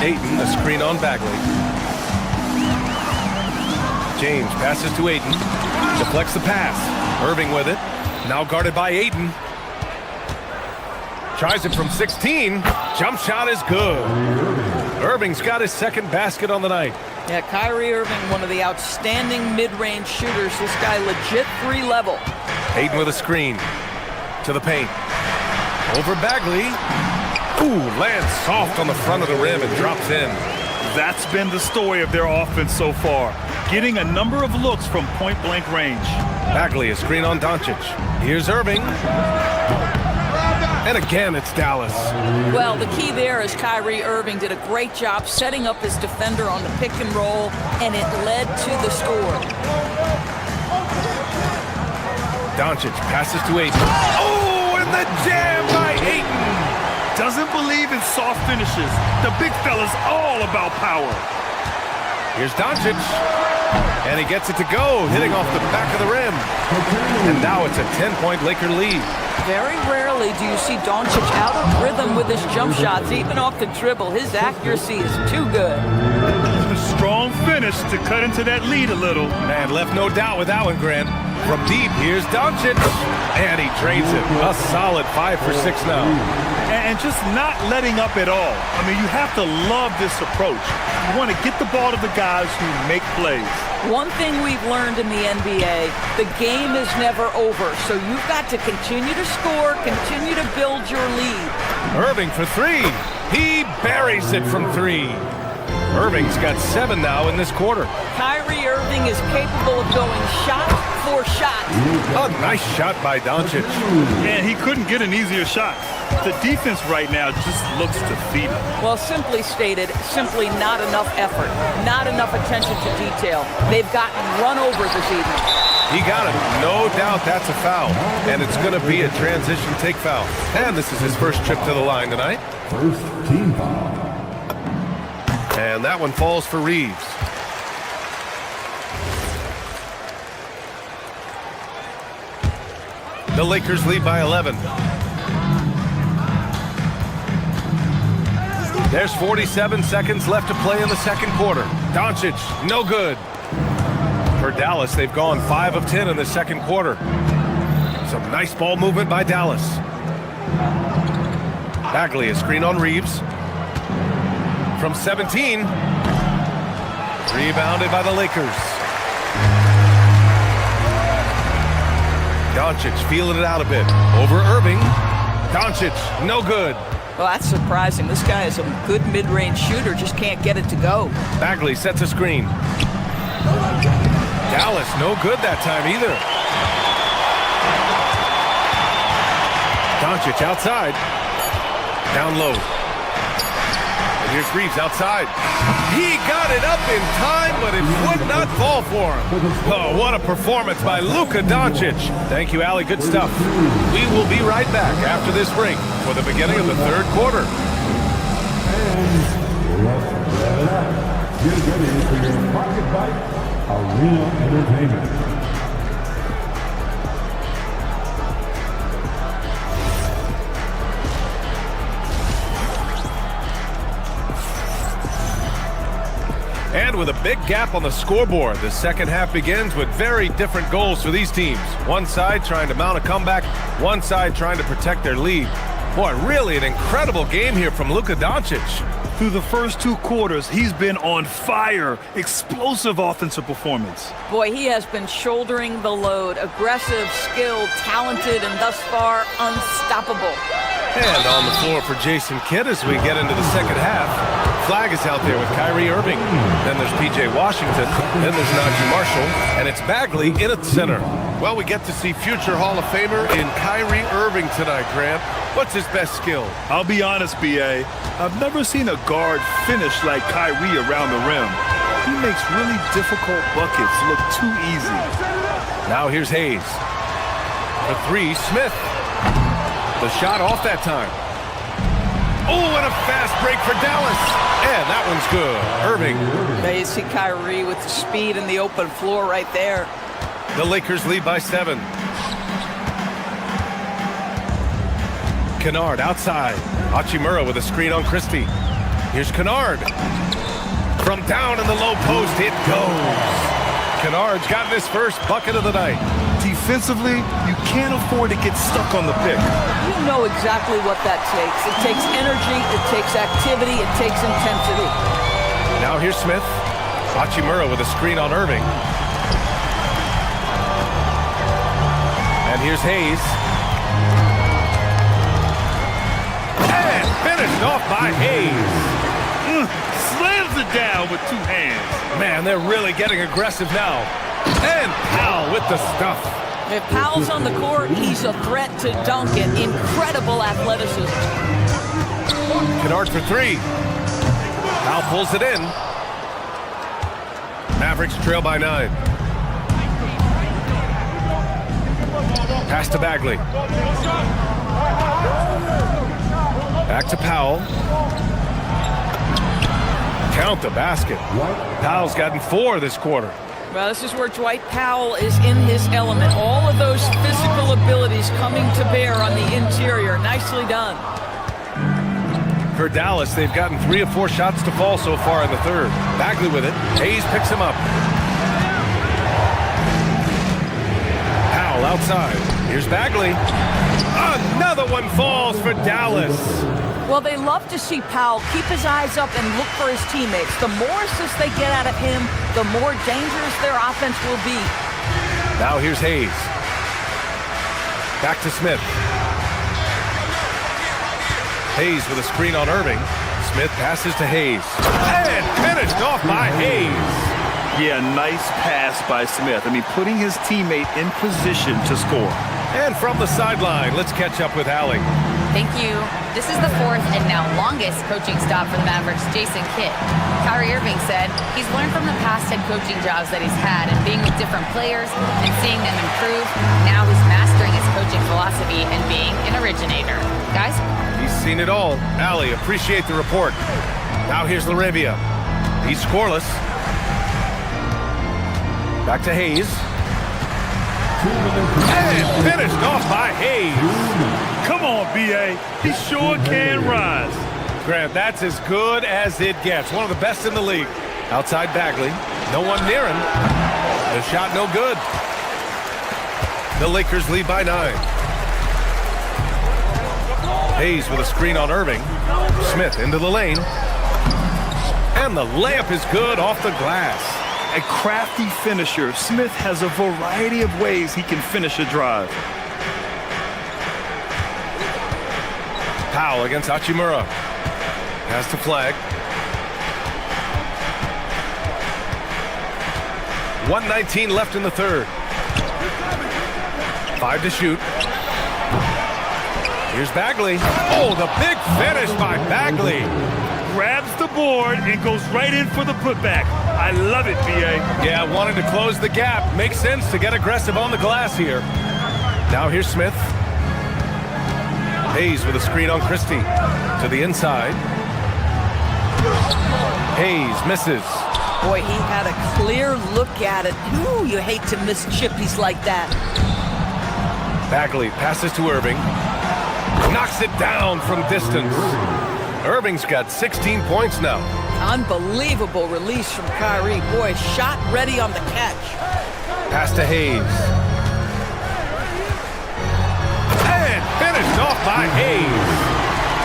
Ayton, a screen on Bagley. James passes to Ayton. Deflects the pass. Irving with it. Now guarded by Ayton. Tries it from 16. Jump shot is good. Irving's got his second basket on the night. Yeah, Kyrie Irving, one of the outstanding mid-range shooters. This guy legit 3-level. Ayton with a screen. To the paint. Over Bagley. Ooh, lands soft on the front of the rim and drops in. That's been the story of their offense so far, getting a number of looks from point-blank range. Bagley, a screen on Doncic. Here's Irving. And again, it's Dallas. Well, the key there is Kyrie Irving did a great job setting up his defender on the pick and roll, and it led to the score. Doncic passes to Ayton. Oh, and the jam by Ayton doesn't believe in soft finishes. The big fella's all about power. Here's Doncic. And he gets it to go, hitting off the back of the rim. And now it's a 10-point Laker lead. Very rarely do you see Doncic out of rhythm with his jump shots, even off the dribble. His accuracy is too good. A strong finish to cut into that lead a little. Man, left no doubt with that one, Grant. From deep, here's Doncic. And he drains it. A solid 5 for 6 now. And just not letting up at all. I mean, you have to love this approach. You want to get the ball to the guys who make plays. One thing we've learned in the NBA, the game is never over. So you've got to continue to score, continue to build your lead. Irving for 3. He buries it from 3. Irving's got 7 now in this quarter. Kyrie Irving is capable of going shot for shot. A nice shot by Doncic. And he couldn't get an easier shot. The defense right now just looks defeated. Well, simply stated, simply not enough effort, not enough attention to detail. They've gotten run over this evening. He got it. No doubt that's a foul. And it's going to be a transition take foul. And this is his first trip to the line tonight. First team foul. And that one falls for Reeves. The Lakers lead by 11. There's 47 seconds left to play in the second quarter. Doncic, no good. For Dallas, they've gone 5 of 10 in the second quarter. Some nice ball movement by Dallas. Bagley, a screen on Reeves. From 17. Rebounded by the Lakers. Doncic feeling it out a bit. Over Irving. Doncic, no good. Well, that's surprising. This guy is a good mid-range shooter, just can't get it to go. Bagley sets a screen. Dallas, no good that time either. Doncic outside. Down low. And here's Reeves outside. He got it up in time, but it would not fall for him. Oh, what a performance by Luka Doncic. Thank you, Allie. Good stuff. We will be right back after this break for the beginning of the third quarter. And let's get it up. Get ready for your Pocket Bite Arena Entertainment. And with a big gap on the scoreboard, the second half begins with very different goals for these teams. One side trying to mount a comeback, one side trying to protect their lead. Boy, really an incredible game here from Luka Doncic. Through the first 2 quarters, he's been on fire. Explosive offensive performance. Boy, he has been shouldering the load. Aggressive, skilled, talented, and thus far unstoppable. And on the floor for Jason Kidd as we get into the second half. Flag is out there with Kyrie Irving. Then there's P.J. Washington. Then there's Najee Marshall. And it's Bagley in at center. Well, we get to see future Hall of Famer in Kyrie Irving tonight, Grant. What's his best skill? I'll be honest, B.A. I've never seen a guard finish like Kyrie around the rim. He makes really difficult buckets look too easy. Now here's Hayes. For 3, Smith. The shot off that time. Oh, and a fast break for Dallas. And that one's good. Irving. There you see Kyrie with the speed and the open floor right there. The Lakers lead by 7. Kennard outside. Hachimura with a screen on Christie. Here's Kennard. From down in the low post, it goes. Kennard's gotten his first bucket of the night. Defensively, you can't afford to get stuck on the pick. You know exactly what that takes. It takes energy, it takes activity, it takes intensity. Now here's Smith. Hachimura with a screen on Irving. And here's Hayes. And finished off by Hayes. Slams it down with 2 hands. Man, they're really getting aggressive now. And Powell with the stuff. If Powell's on the court, he's a threat to dunk it. Incredible athleticism. Kennard for 3. Powell pulls it in. Mavericks trail by 9. Pass to Bagley. Back to Powell. Count the basket. Powell's gotten 4 this quarter. Well, this is where Dwight Powell is in his element. All of those physical abilities coming to bear on the interior. Nicely done. For Dallas, they've gotten 3 of 4 shots to fall so far in the third. Bagley with it. Hayes picks him up. Powell outside. Here's Bagley. Another one falls for Dallas. Well, they love to see Powell keep his eyes up and look for his teammates. The more assists they get out of him, the more dangerous their offense will be. Now here's Hayes. Back to Smith. Hayes with a screen on Irving. Smith passes to Hayes. And finished off by Hayes. Yeah, nice pass by Smith. I mean, putting his teammate in position to score. And from the sideline, let's catch up with Allie. Thank you. This is the 4th and now longest coaching stop for the Mavericks, Jason Kidd. Kyrie Irving said he's learned from the past head coaching jobs that he's had and being with different players and seeing them improve. Now he's mastering his coaching philosophy and being an originator. Guys? He's seen it all. Allie, appreciate the report. Now here's LaRavia. He's scoreless. Back to Hayes. And finished off by Hayes. Come on, B.A. He sure can rise. Grant, that's as good as it gets. One of the best in the league. Outside Bagley. No one near him. The shot no good. The Lakers lead by 9. Hayes with a screen on Irving. Smith into the lane. And the layup is good off the glass. A crafty finisher. Smith has a variety of ways he can finish a drive. Powell against Hachimura. Pass to Flag. 1:19 left in the third. 5 to shoot. Here's Bagley. Oh, the big finish by Bagley. Grabs the board and goes right in for the putback. I love it, B.A. Yeah, wanted to close the gap. Makes sense to get aggressive on the glass here. Now here's Smith. Hayes with a screen on Christie. To the inside. Hayes misses. Boy, he had a clear look at it. Ooh, you hate to miss chippies like that. Bagley passes to Irving. Knocks it down from distance. Irving's got 16 points now. Unbelievable release from Kyrie. Boy, shot ready on the catch. Pass to Hayes. And finished off by Hayes.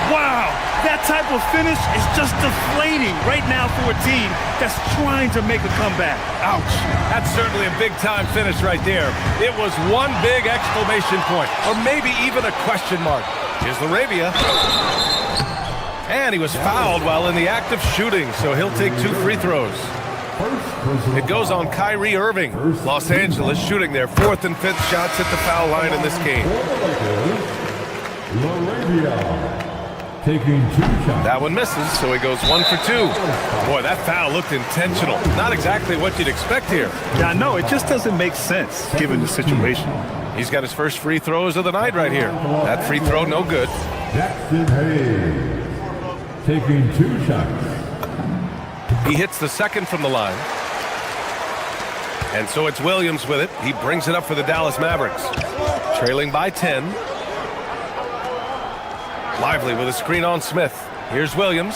Wow, that type of finish is just deflating right now for a team that's trying to make a comeback. Ouch. That's certainly a big-time finish right there. It was one big exclamation point, or maybe even a question mark. Here's LaRavia. And he was fouled while in the act of shooting, so he'll take 2 free throws. It goes on Kyrie Irving. Los Angeles shooting their 4th and 5th shots at the foul line in this game. Taking 2 shots. That one misses, so he goes 1 for 2. Boy, that foul looked intentional. Not exactly what you'd expect here. Yeah, I know. It just doesn't make sense given the situation. He's got his first free throws of the night right here. That free throw no good. Jackson Hayes taking 2 shots. He hits the second from the line. And so it's Williams with it. He brings it up for the Dallas Mavericks. Trailing by 10. Lively with a screen on Smith. Here's Williams.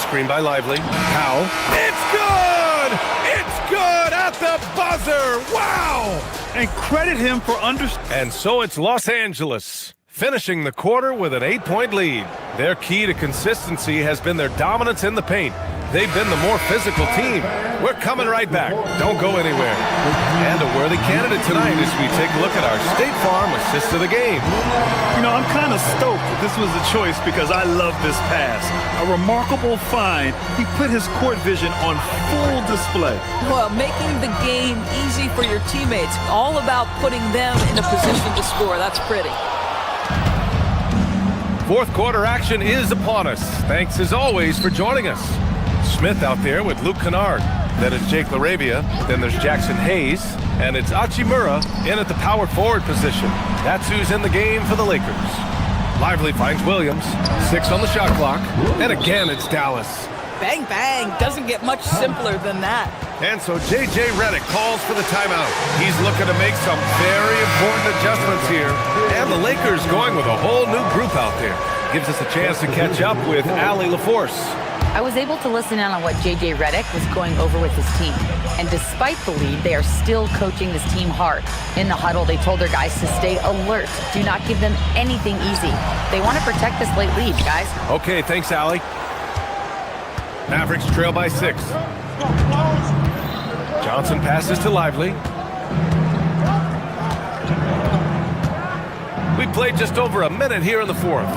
Screen by Lively. Powell. It's good! It's good at the buzzer! Wow! And credit him for understanding. And so it's Los Angeles, finishing the quarter with an 8-point lead. Their key to consistency has been their dominance in the paint. They've been the more physical team. We're coming right back. Don't go anywhere. And a worthy candidate tonight as we take a look at our State Farm assist of the game. You know, I'm kind of stoked that this was a choice because I love this pass. A remarkable find. He put his court vision on full display. Well, making the game easy for your teammates. All about putting them in a position to score. That's pretty. 4th quarter action is upon us. Thanks as always for joining us. Smith out there with Luke Kennard. Then it's Jake LaRavia. Then there's Jackson Hayes. And it's Hachimura in at the power forward position. That's who's in the game for the Lakers. Lively finds Williams. 6 on the shot clock. And again, it's Dallas. Bang, bang. Doesn't get much simpler than that. And so J.J. Redick calls for the timeout. He's looking to make some very important adjustments here. And the Lakers going with a whole new group out there. Gives us a chance to catch up with Allie LaForce. I was able to listen in on what J.J. Redick was going over with his team. And despite the lead, they are still coaching this team hard. In the huddle, they told their guys to stay alert. Do not give them anything easy. They want to protect this late lead, guys. Okay, thanks, Allie. Mavericks trail by 6. Johnson passes to Lively. We played just over a minute here in the 4th.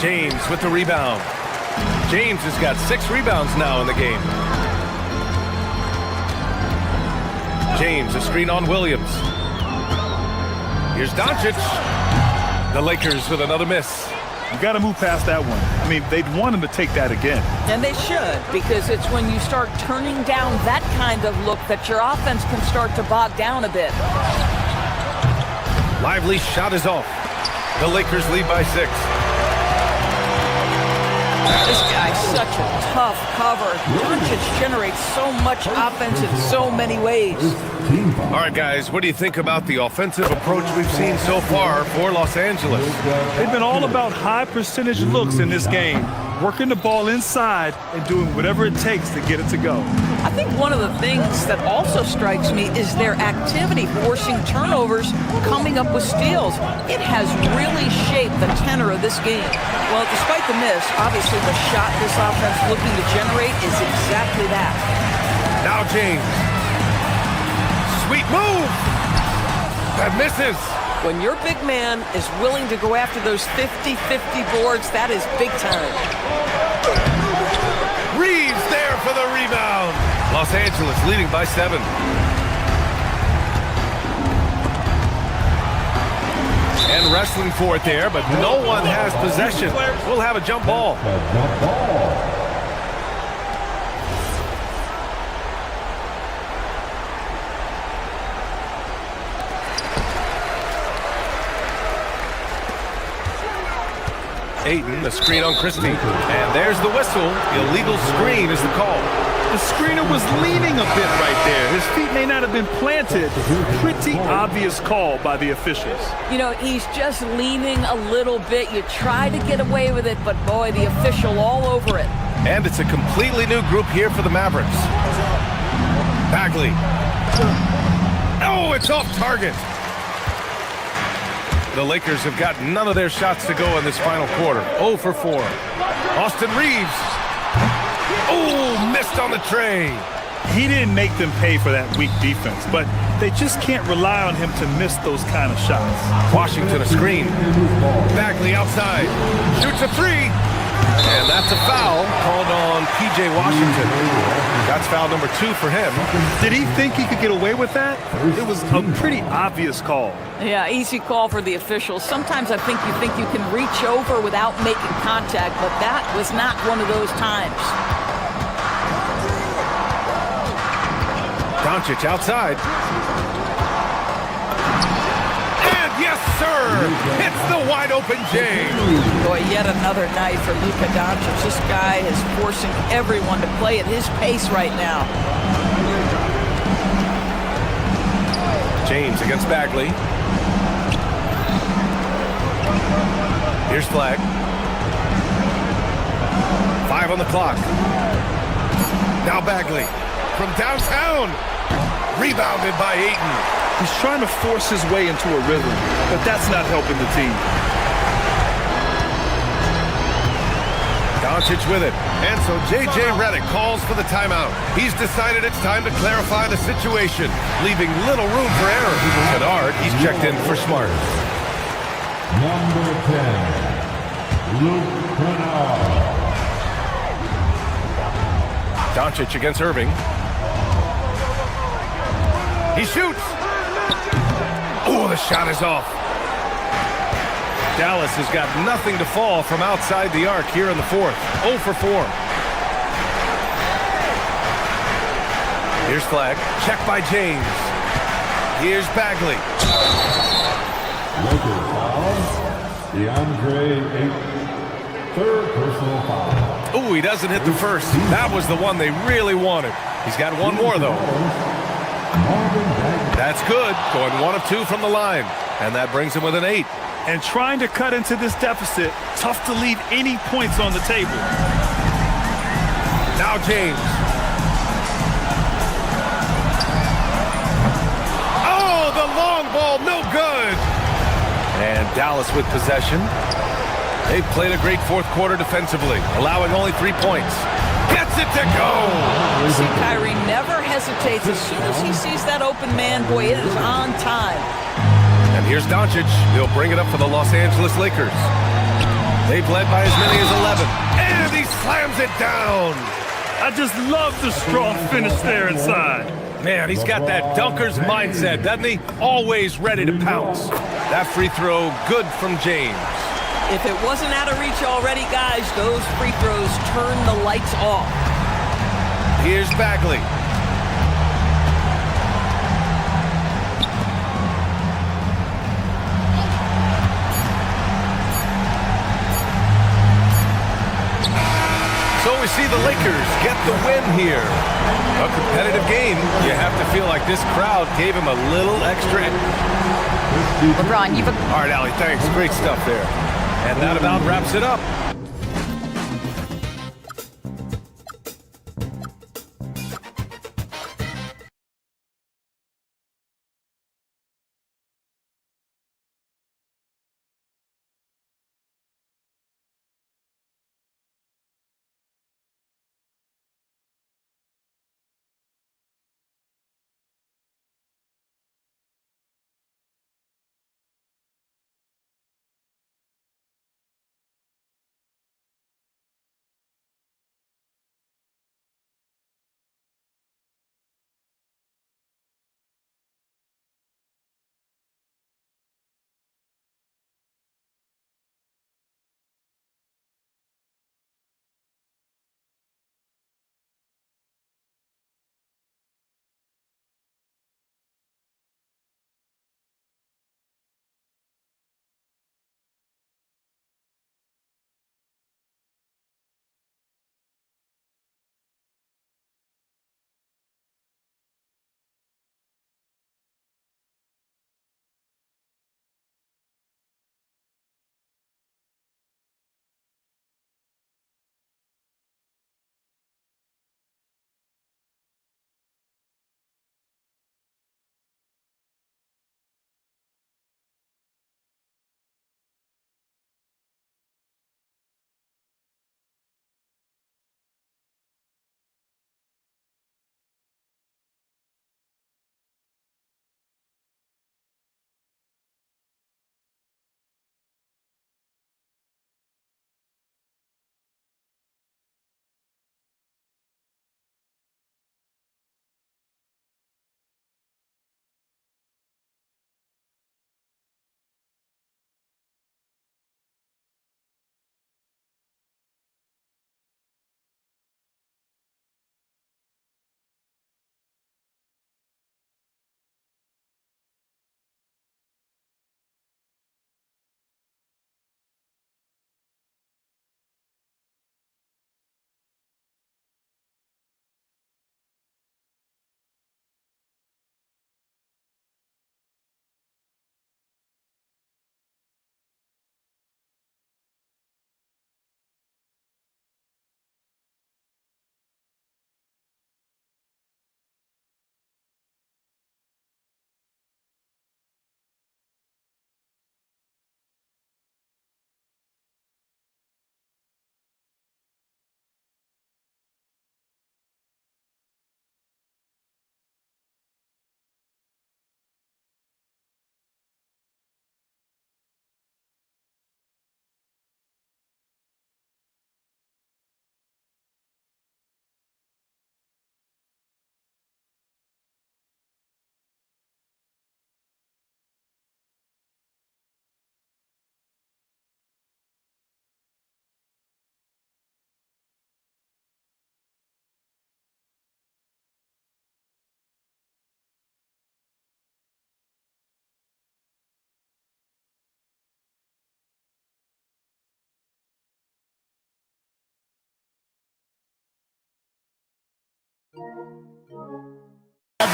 James with the rebound. James has got 6 rebounds now in the game. James, a screen on Williams. Here's Doncic. The Lakers with another miss. You got to move past that one. I mean, they'd want him to take that again. And they should, because it's when you start turning down that kind of look that your offense can start to bog down a bit. Lively shot is off. The Lakers lead by 6. This guy's such a tough cover. Doncic generates so much offense in so many ways. All right, guys, what do you think about the offensive approach we've seen so far for Los Angeles? They've been all about high percentage looks in this game, working the ball inside and doing whatever it takes to get it to go. I think one of the things that also strikes me is their activity, forcing turnovers, coming up with steals. It has really shaped the tenor of this game. Well, despite the miss, obviously the shot this offense looking to generate is exactly that. Now James. Sweet move. That misses. When your big man is willing to go after those 50-50 boards, that is big time. Reeves there for the rebound. Los Angeles leading by 7. And wrestling for it there, but no one has possession. We'll have a jump ball. Ayton, the screen on Christie. And there's the whistle. Illegal screen is the call. The screener was leaning a bit right there. His feet may not have been planted. Pretty obvious call by the officials. You know, he's just leaning a little bit. You try to get away with it, but boy, the official all over it. And it's a completely new group here for the Mavericks. Bagley. Oh, it's off target. The Lakers have got none of their shots to go in this final quarter. 0 for 4. Austin Reeves. Oh, missed on the tray. He didn't make them pay for that weak defense, but they just can't rely on him to miss those kind of shots. Washington a screen. Bagley outside. Shoots a 3. And that's a foul called on P.J. Washington. That's foul number 2 for him. Did he think he could get away with that? It was a pretty obvious call. Yeah, easy call for the officials. Sometimes I think you can reach over without making contact, but that was not one of those times. Doncic outside. And yes, sir! Hits the wide open James. Boy, yet another night for Luka Doncic. This guy is forcing everyone to play at his pace right now. James against Bagley. Here's Flag. 5 on the clock. Now Bagley from downtown. Rebounded by Ayton. He's trying to force his way into a rhythm, but that's not helping the team. Doncic with it. And so J.J. Redick calls for the timeout. He's decided it's time to clarify the situation, leaving little room for error. Kennard, he's checked in for Smart. Number 10, Luke Kennard. Doncic against Irving. He shoots. Oh, the shot is off. Dallas has got nothing to fall from outside the arc here in the fourth. 0 for 4. Here's Flag. Check by James. Here's Bagley. Lakers foul. DeAndre Ayton. Third personal foul. Ooh, he doesn't hit the first. That was the one they really wanted. He's got one more, though. That's good. Going 1 of 2 from the line. And that brings him with an 8. And trying to cut into this deficit, tough to leave any points on the table. Now James. Oh, the long ball, no good. And Dallas with possession. They've played a great fourth quarter defensively, allowing only 3 points. Gets it to go! See, Kyrie never hesitates. As soon as he sees that open man, boy, it is on time. And here's Doncic. He'll bring it up for the Los Angeles Lakers. They've led by as many as 11. And he slams it down! I just love the strong finish there inside. Man, he's got that dunker's mindset, doesn't he? Always ready to pounce. That free throw, good from James. If it wasn't out of reach already, guys, those free throws turn the lights off. Here's Bagley. So we see the Lakers get the win here. A competitive game. You have to feel like this crowd gave him a little extra. LeBron, you've... All right, Allie, thanks. Great stuff there. And that about wraps it up.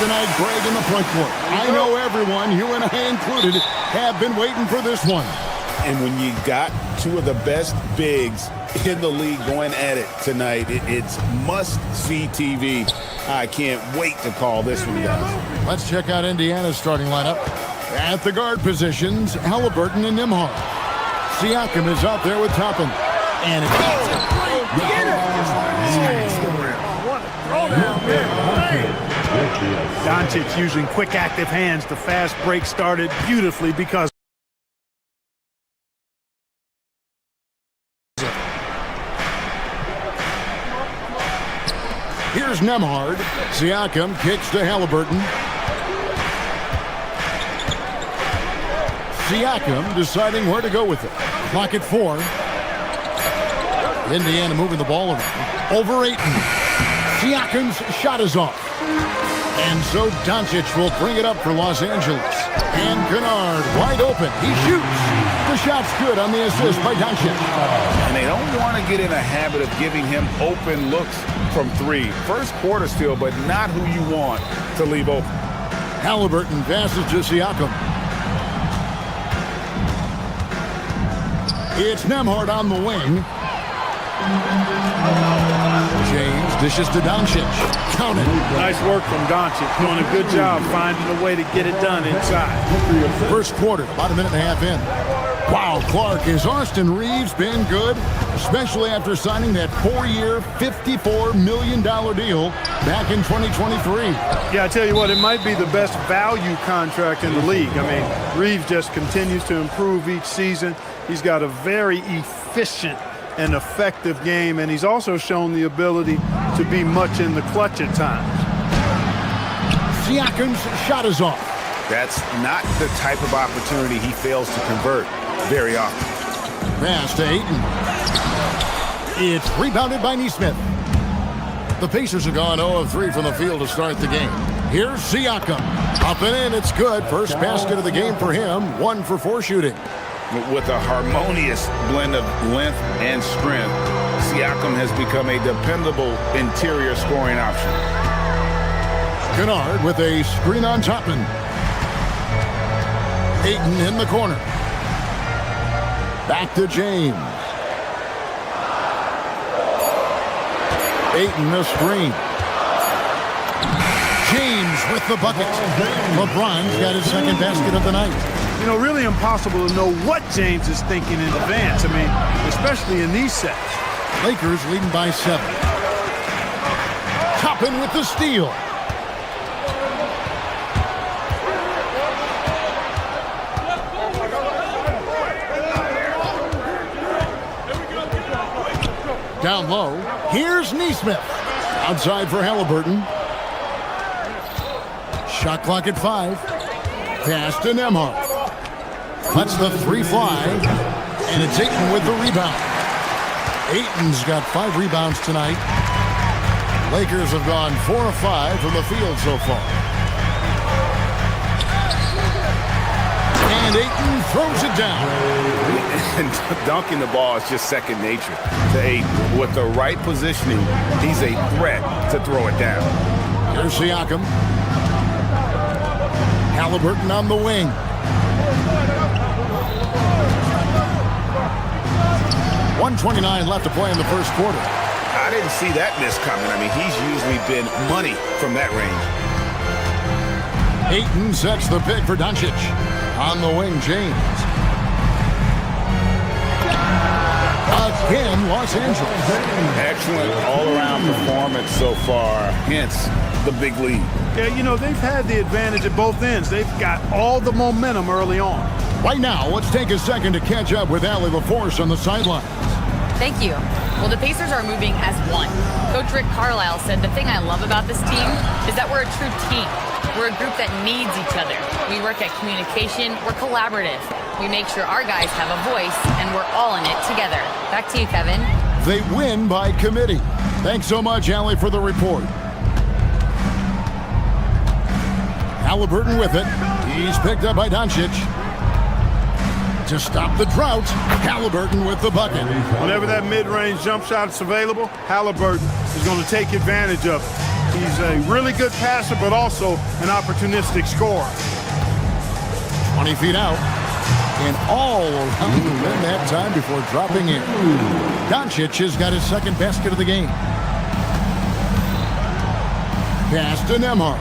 the night, Greg, in the front court. I know everyone, you and I included, have been waiting for this one. And when you got two of the best bigs in the league going at it tonight, it's must-see TV. I can't wait to call this one, guys. Let's check out Indiana's starting lineup. At the guard positions, Halliburton and Nembhard. Siakam is out there with Toppin. And Doncic using quick, active hands. The fast break started beautifully because here's Nembhard. Siakam kicks to Halliburton. Siakam deciding where to go with it. Clock at 4. Indiana moving the ball around. Over Ayton. Siakam's shot is off. And so Doncic will bring it up for Los Angeles. And Kennard wide open. He shoots. The shot's good on the assist by Doncic. And they don't want to get in a habit of giving him open looks from 3. First quarter still, but not who you want to leave open. Halliburton passes to Siakam. It's Nembhard on the wing. James dishes to Doncic. Count it. Nice work from Doncic. Doing a good job finding a way to get it done inside. First quarter, about a minute and a half in. Wow, Clark, has Austin Reeves been good? Especially after signing that 4-year, $54 million deal back in 2023. Yeah, I tell you what, it might be the best value contract in the league. I mean, Reeves just continues to improve each season. He's got a very efficient and effective game, and he's also shown the ability to be much in the clutch at times. Siakam's shot is off. That's not the type of opportunity he fails to convert very often. Pass to Ayton. It's rebounded by Nesmith. The Pacers have gone 0 of 3 from the field to start the game. Here's Siakam. Up and in, it's good. First basket of the game for him. 1 for 4 shooting. With a harmonious blend of length and strength, Siakam has become a dependable interior scoring option. Kennard with a screen on Toppin. Ayton in the corner. Back to James. Ayton the screen. James with the bucket. LeBron's got his second basket of the night. You know, really impossible to know what James is thinking in advance. I mean, especially in these sets. Lakers leading by 7. Toppin with the steal. Down low, here's Nesmith. Outside for Halliburton. Shot clock at 5. Pass to Nembhard. Lets the 3 fly. And it's Ayton with the rebound. Ayton's got 5 rebounds tonight. Lakers have gone 4 of 5 from the field so far. And Ayton throws it down. And dunking the ball is just second nature to Ayton. With the right positioning, he's a threat to throw it down. Here's Siakam. Halliburton on the wing. .129 left to play in the first quarter. I didn't see that miss coming. I mean, he's usually been money from that range. Ayton sets the pick for Doncic. On the wing, James. Again, Los Angeles. Excellent all-around performance so far, hence the big lead. Yeah, you know, they've had the advantage at both ends. They've got all the momentum early on. Right now, let's take a second to catch up with Allie LaForce on the sideline. Thank you. Well, the Pacers are moving as one. Coach Rick Carlisle said the thing I love about this team is that we're a true team. We're a group that needs each other. We work at communication. We're collaborative. We make sure our guys have a voice, and we're all in it together. Back to you, Kevin. They win by committee. Thanks so much, Allie, for the report. Halliburton with it. He's picked up by Doncic. To stop the drought, Halliburton with the bucket. Whenever that mid-range jump shot is available, Halliburton is going to take advantage of it. He's a really good passer, but also an opportunistic scorer. 20 feet out. And all around the rim that time before dropping in. Doncic has got his second basket of the game. Pass to Nembhard.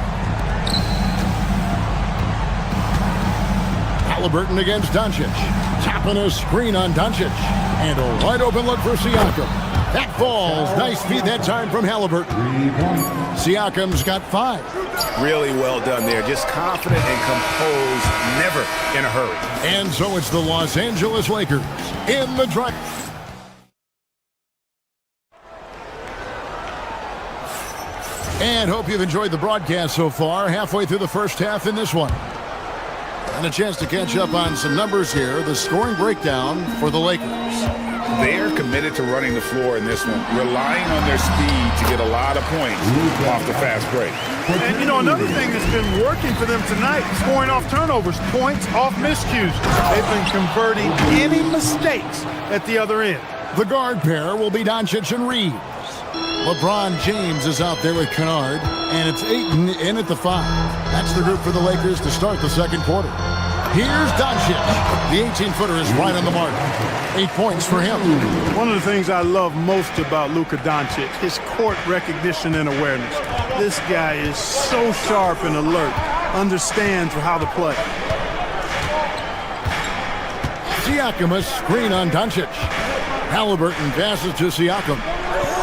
Halliburton against Doncic. Tapping a screen on Doncic. And a wide open look for Siakam. That falls. Nice feed that time from Halliburton. Siakam's got 5. Really well done there. Just confident and composed, never in a hurry. And so it's the Los Angeles Lakers in the drive. And hope you've enjoyed the broadcast so far. Halfway through the first half in this one. And a chance to catch up on some numbers here. The scoring breakdown for the Lakers. They're committed to running the floor in this one, relying on their speed to get a lot of points off the fast break. And, you know, another thing that's been working for them tonight, scoring off turnovers, points off miscues. They've been converting any mistakes at the other end. The guard pair will be Doncic and Reeves. LeBron James is out there with Kennard, and it's Ayton in at the 5. That's the group for the Lakers to start the second quarter. Here's Doncic. The 18-footer is right on the mark. 8 points for him. One of the things I love most about Luka Doncic, his court recognition and awareness. This guy is so sharp and alert, understands how to play. Siakam, a screen on Doncic. Halliburton passes to Siakam.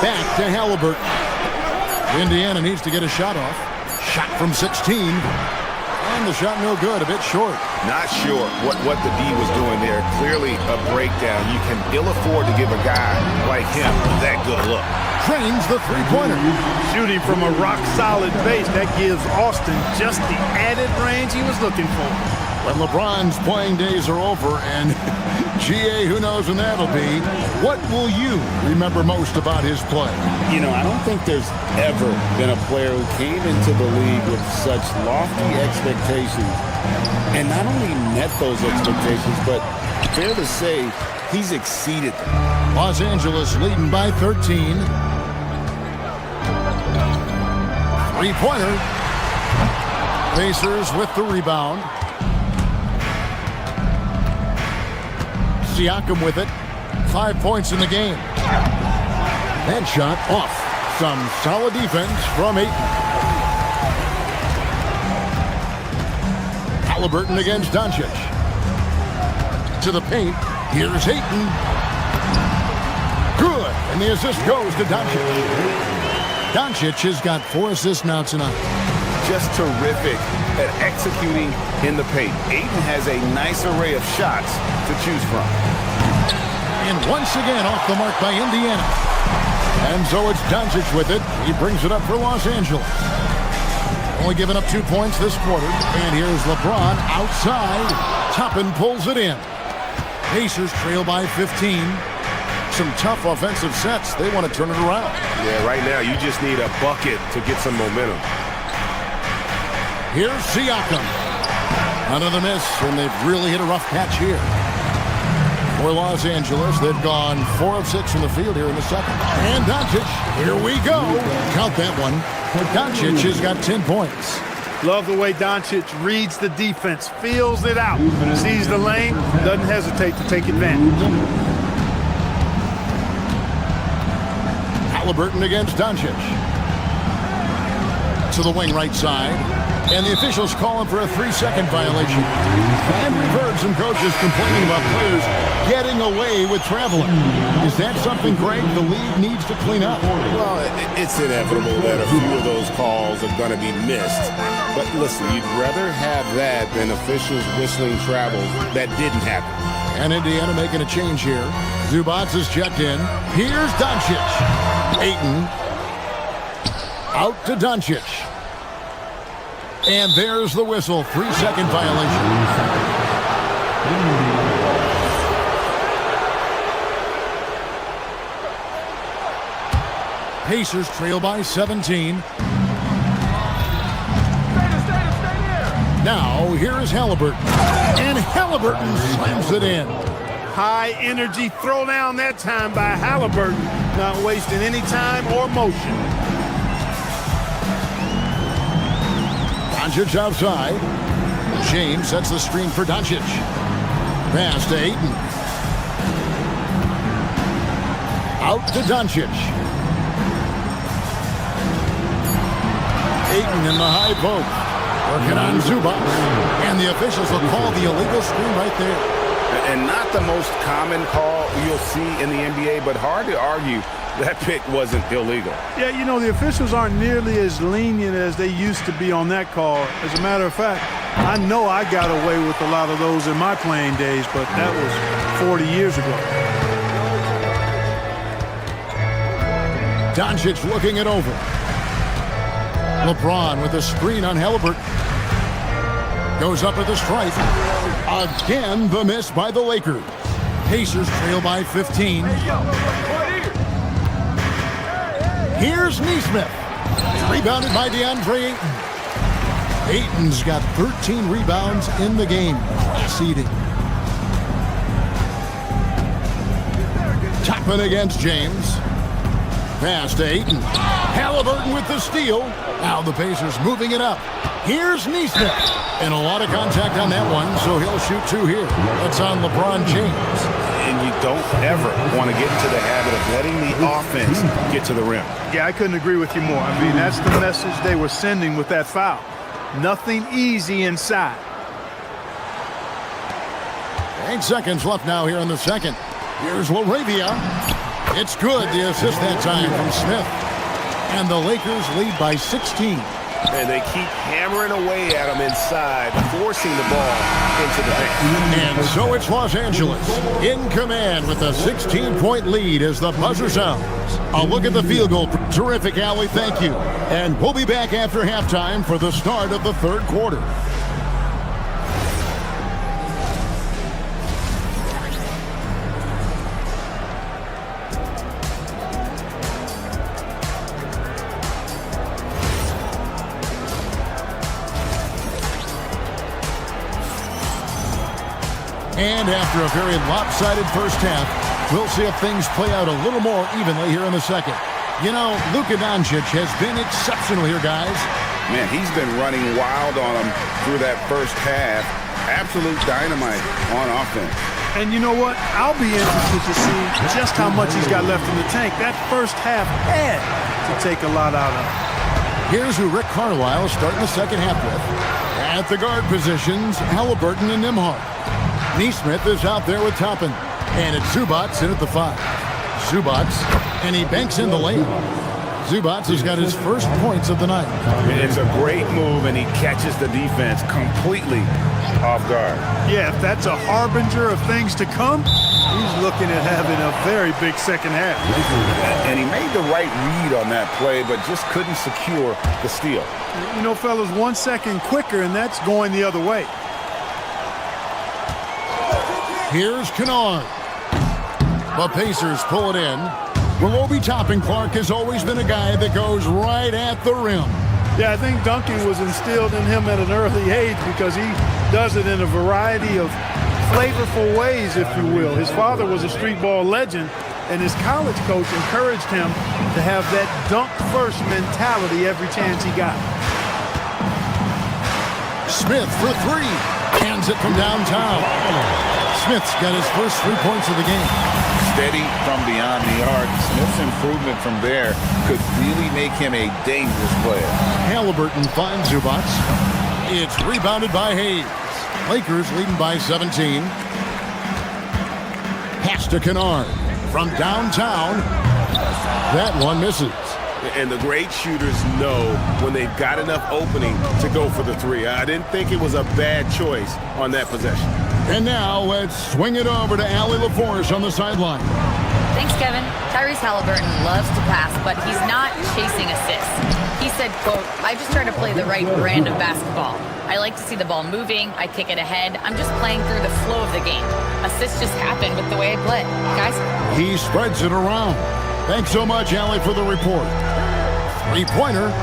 Back to Halliburton. Indiana needs to get a shot off. Shot from 16. And the shot no good, a bit short. Not sure what the D was doing there. Clearly a breakdown. You can ill afford to give a guy like him that good a look. Trains the three-pointer. Shooting from a rock-solid base, that gives Austin just the added range he was looking for. When LeBron's playing days are over, and GA, who knows when that'll be, what will you remember most about his play? You know, I don't think there's ever been a player who came into the league with such lofty expectations and not only met those expectations, but fair to say, he's exceeded them. Los Angeles leading by 13. Three-pointer. Pacers with the rebound. Siakam with it. 5 points in the game. That shot off. Some solid defense from Ayton. Halliburton against Doncic. To the paint. Here's Ayton. Good. And the assist goes to Doncic. Doncic has got 4 assists now tonight. Just terrific at executing in the paint. Ayton has a nice array of shots to choose from. And once again off the mark by Indiana. And so it's Doncic with it. He brings it up for Los Angeles. Only given up 2 points this quarter. And here's LeBron outside. Toppin pulls it in. Pacers trail by 15. Some tough offensive sets. They want to turn it around. Yeah, right now you just need a bucket to get some momentum. Here's Siakam. Another miss, and they've really hit a rough patch here. For Los Angeles, they've gone 4 of 6 from the field here in the second. And Doncic, here we go. Count that one. Doncic has got 10 points. Love the way Doncic reads the defense, feels it out, sees the lane, doesn't hesitate to take advantage. Halliburton against Doncic. To the wing right side. And the officials calling for a 3-second violation. And we've heard some coaches complaining about players getting away with traveling. Is that something, Greg, the league needs to clean up? Well, it's inevitable that a few of those calls are going to be missed. But listen, you'd rather have that than officials whistling travels that didn't happen. And Indiana making a change here. Zubac is checked in. Here's Doncic. Ayton. Out to Doncic. And there's the whistle. 3-second violation. Pacers trail by 17. Now, here is Halliburton. And Halliburton slams it in. High energy throw down that time by Halliburton. Not wasting any time or motion. Doncic outside. James sets the screen for Doncic. Pass to Ayton. Out to Doncic. Ayton in the high post. Working on Zubac. And the officials will call the illegal screen right there. And not the most common call you'll see in the NBA, but hard to argue that pick wasn't illegal. Yeah, you know, the officials aren't nearly as lenient as they used to be on that call. As a matter of fact, I know I got away with a lot of those in my playing days, but that was 40 years ago. Doncic looking it over. LeBron with a screen on Halliburton. Goes up at the stripe. Again, the miss by the Lakers. Pacers trail by 15. Here's Nesmith. Rebounded by DeAndre Ayton. Ayton's got 13 rebounds in the game. Seeding. Toppin against James. Pass to Ayton. Halliburton with the steal. Now the Pacers moving it up. Here's Nesmith. And a lot of contact on that one, so he'll shoot two here. That's on LeBron James. And you don't ever want to get into the habit of letting the offense get to the rim. Yeah, I couldn't agree with you more. I mean, that's the message they were sending with that foul. Nothing easy inside. 8 seconds left now here in the second. Here's Laravia. It's good. The assist that time from Smith. And the Lakers lead by 16. And they keep hammering away at them inside, forcing the ball into the paint. And so it's Los Angeles in command with a 16-point lead as the buzzer sounds. A look at the field goal. Terrific, Allie. Thank you. And we'll be back after halftime for the start of the third quarter. And after a very lopsided first half, we'll see if things play out a little more evenly here in the second. You know, Luka Doncic has been exceptional here, guys. Man, he's been running wild on them through that first half. Absolute dynamite on offense. And you know what? I'll be interested to see just how much he's got left in the tank. That first half had to take a lot out of him. Here's who Rick Carlisle is starting the second half with. At the guard positions, Halliburton and Nembhard. Nesmith is out there with Toppin. And it's Zubac in at the 5. Zubac, and he banks in the lane. Zubac has got his first points of the night. It's a great move, and he catches the defense completely off guard. Yeah, if that's a harbinger of things to come, he's looking at having a very big second half. And he made the right read on that play, but just couldn't secure the steal. You know, fellas, 1 second quicker, and that's going the other way. Here's Kennard. The Pacers pull it in. Well, Obi Toppin Clark has always been a guy that goes right at the rim. Yeah, I think dunking was instilled in him at an early age because he does it in a variety of flavorful ways, if you will. His father was a street ball legend, and his college coach encouraged him to have that dunk-first mentality every chance he got. Smith for 3. Hands it from downtown. Smith's got his first 3 points of the game. Steady from beyond the arc. Smith's improvement from there could really make him a dangerous player. Halliburton finds Zubac. It's rebounded by Hayes. Lakers leading by 17. Pass to Kennard from downtown. That one misses. And the great shooters know when they've got enough opening to go for the 3. I didn't think it was a bad choice on that possession. And now let's swing it over to Allie LaForce on the sideline. Thanks, Kevin. Tyrese Halliburton loves to pass, but he's not chasing assists. He said, quote, I just try to play the right brand of basketball. I like to see the ball moving. I kick it ahead. I'm just playing through the flow of the game. Assists just happen with the way I play. Guys? He spreads it around. Thanks so much, Allie, for the report. 3-pointer.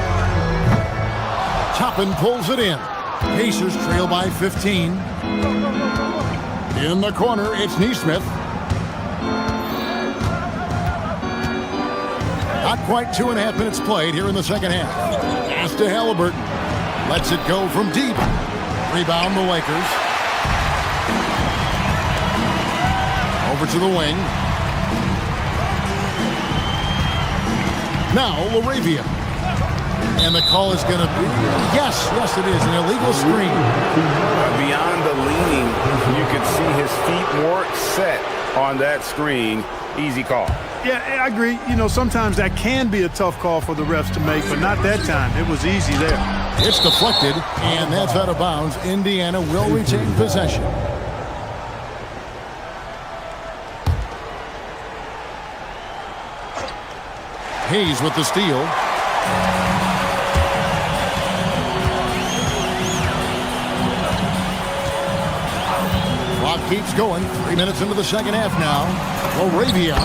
Toppin pulls it in. Pacers trail by 15. In the corner, it's Nesmith. Not quite 2.5 minutes played here in the second half. Pass to Halliburton. Lets it go from deep. Rebound the Lakers. Over to the wing. Now Laravia. And the call is going to be, yes, it is, an illegal screen. Beyond the leaning, you can see his feet more set on that screen. Easy call. Yeah, I agree. You know, sometimes that can be a tough call for the refs to make, but not that time. It was easy there. It's deflected, and that's out of bounds. Indiana will retain possession. Hayes with the steal. Clock keeps going. 3 minutes into the second half now. Laravia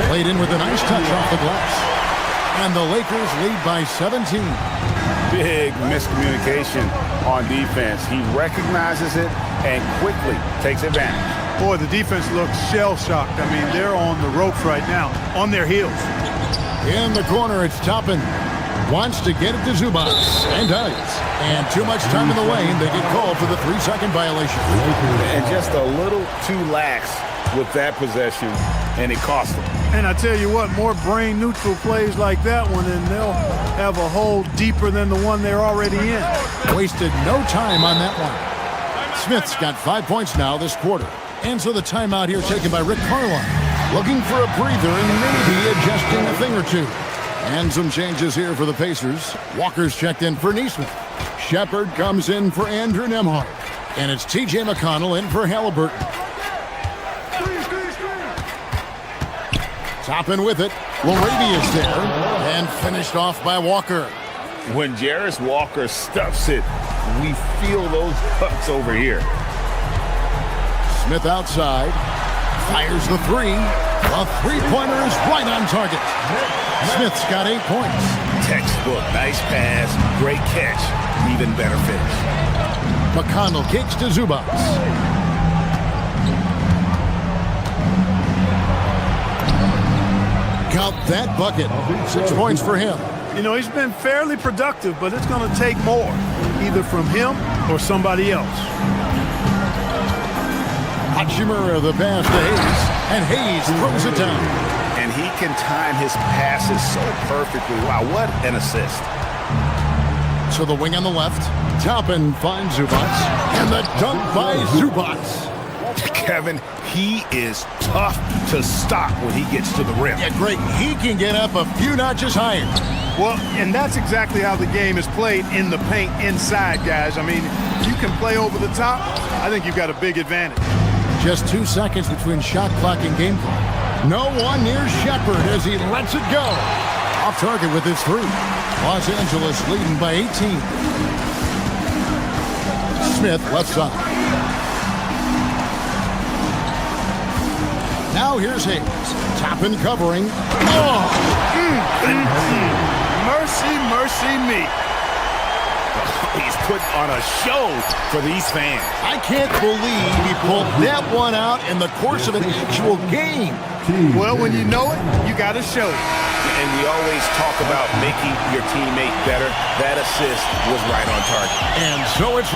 played in with a nice touch off the glass. And the Lakers lead by 17. Big miscommunication on defense. He recognizes it and quickly takes advantage. Boy, the defense looks shell-shocked. I mean, they're on the ropes right now, on their heels. In the corner, it's Toppin. Wants to get it to Zubac, and does. And too much time in the lane, they get called for the 3-second violation. And just a little too lax with that possession, and it cost them. And I tell you what, more brain-neutral plays like that one, and they'll have a hole deeper than the one they're already in. Wasted no time on that one. Smith's got 5 points now this quarter. And so the timeout here taken by Rick Carlisle. Looking for a breather and maybe adjusting a thing or two. And some changes here for the Pacers. Walker's checked in for Neesmith. Shepard comes in for Andrew Nembhard. And it's T.J. McConnell in for Halliburton. Toppin with it. Laravia's there. And finished off by Walker. When Jarris Walker stuffs it, we feel those pucks over here. Smith outside. Fires the three. The three-pointer is right on target. Smith's got 8 points. Textbook. Nice pass. Great catch. Even better finish. McConnell kicks to Zubac. Count that bucket. 6 points for him. You know, he's been fairly productive, but it's going to take more, either from him or somebody else. Hachimura the pass to Hayes, and Hayes throws it down. And he can time his passes so perfectly. Wow, what an assist. To the wing on the left. Toppin finds Zubac, and the dunk by Zubac. Kevin, he is tough to stop when he gets to the rim. Yeah, great. He can get up a few notches higher. Well, and that's exactly how the game is played in the paint inside, guys. I mean, if you can play over the top, I think you've got a big advantage. Just 2 seconds between shot clock and game clock. No one near Shepard as he lets it go. Off target with his three. Los Angeles leading by 18. Smith left side. Now here's Hayes. Toppin covering. Oh! Mercy, mercy me. He's put on a show for these fans. I can't believe he pulled that one out in the course of an actual game. Well, when you know it, you got to show it. And we always talk about making your teammate better. That assist was right on target. And so it's...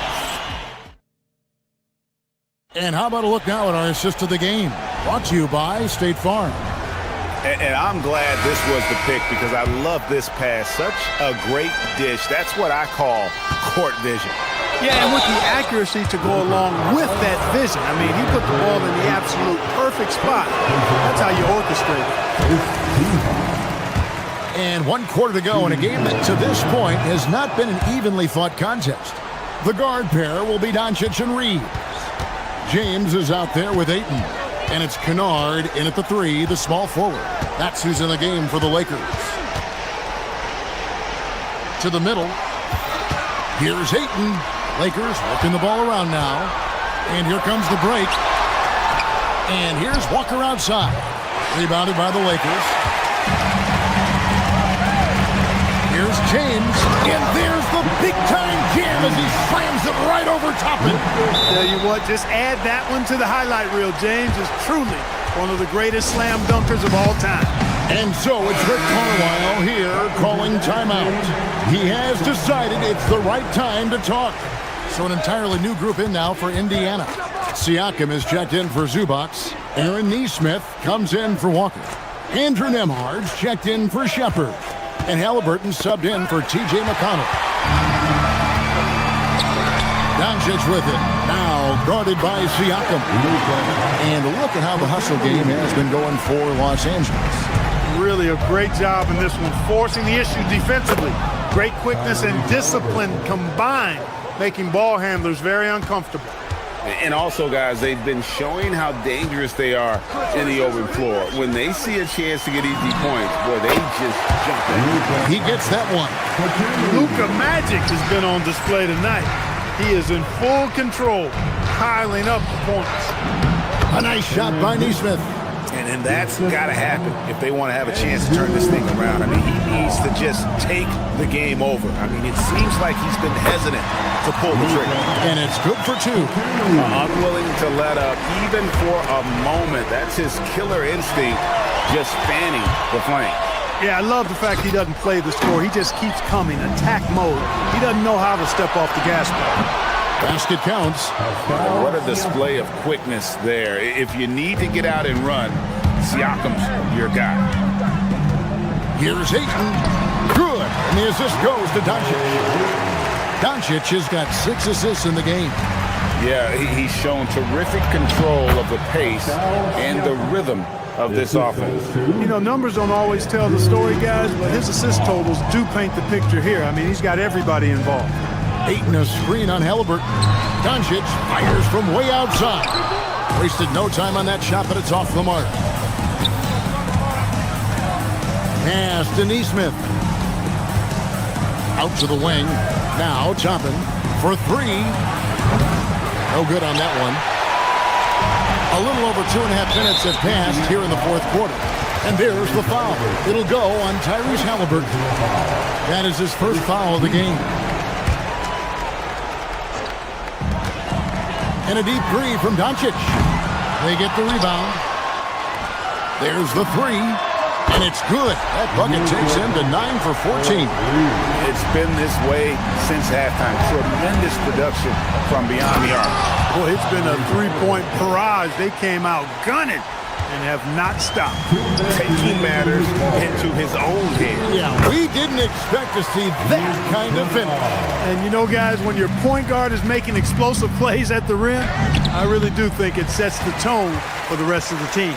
And how about a look now at our assist of the game? Brought to you by State Farm. And I'm glad this was the pick because I love this pass. Such a great dish. That's what I call court vision. Yeah, and with the accuracy to go along with that vision. I mean, he put the ball in the absolute perfect spot. That's how you orchestrate it. And 1 quarter to go in a game that to this point has not been an evenly fought contest. The guard pair will be Doncic and Reeves. James is out there with Ayton. And it's Kennard in at the three, the small forward. That's who's in the game for the Lakers. To the middle. Here's Ayton. Lakers working the ball around now. And here comes the break. And here's Walker outside. Rebounded by the Lakers. Here's James. And there's the big-time jam as he slams it right over Toppin. Tell you what, just add that one to the highlight reel. James is truly one of the greatest slam dunkers of all time. And so it's Rick Carlisle here calling timeout. He has decided it's the right time to talk. So an entirely new group in now for Indiana. Siakam is checked in for Zubac. Aaron Nesmith comes in for Walker. Andrew Nembhard's checked in for Shepard. And Halliburton subbed in for T.J. McConnell. Doncic with it. Now guarded by Siakam. And look at how the hustle game has been going for Los Angeles. Really a great job in this one, forcing the issue defensively. Great quickness and discipline combined, making ball handlers very uncomfortable. And also, guys, they've been showing how dangerous they are in the open floor. When they see a chance to get easy points, boy, they just jump in. He gets that one. Luka Magic has been on display tonight. He is in full control, piling up points. A nice shot by Nesmith. And that's got to happen if they want to have a chance to turn this thing around. I mean, he needs to just take the game over. I mean, it seems like he's been hesitant to pull the trigger. And it's good for two. Unwilling to let up even for a moment. That's his killer instinct, just fanning the flame. Yeah, I love the fact he doesn't play the score. He just keeps coming, attack mode. He doesn't know how to step off the gas pedal. Basket counts. What a display of quickness there. If you need to get out and run, Siakam's your guy. Here's Ayton. Good. And the assist goes to Doncic. Doncic has got 6 assists in the game. Yeah, he's shown terrific control of the pace and the rhythm of this offense. You know, numbers don't always tell the story, guys, but his assist totals do paint the picture here. I mean, he's got everybody involved. Ayton a screen on Halliburton. Doncic fires from way outside. Wasted no time on that shot, but it's off the mark. Pass to Nesmith. Out to the wing. Now Toppin for 3. No good on that one. A little over 2.5 minutes have passed here in the fourth quarter. And there's the foul. It'll go on Tyrese Halliburton. That is his first foul of the game. And a deep three from Doncic. They get the rebound. There's the 3. And it's good. That bucket takes him to 9 for 14. It's been this way since halftime. Tremendous production from beyond the arc. Boy, it's been a three-point barrage. They came out gunning and have not stopped. Taking matters into his own hands. Yeah, we didn't expect to see that kind of finish. And you know, guys, when your point guard is making explosive plays at the rim, I really do think it sets the tone for the rest of the team.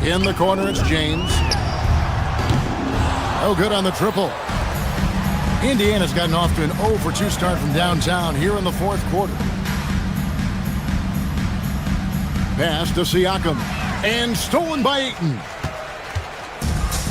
In the corner, it's James. No good on the triple. Indiana's gotten off to an 0 for 2 start from downtown here in the fourth quarter. Pass to Siakam. And stolen by Ayton.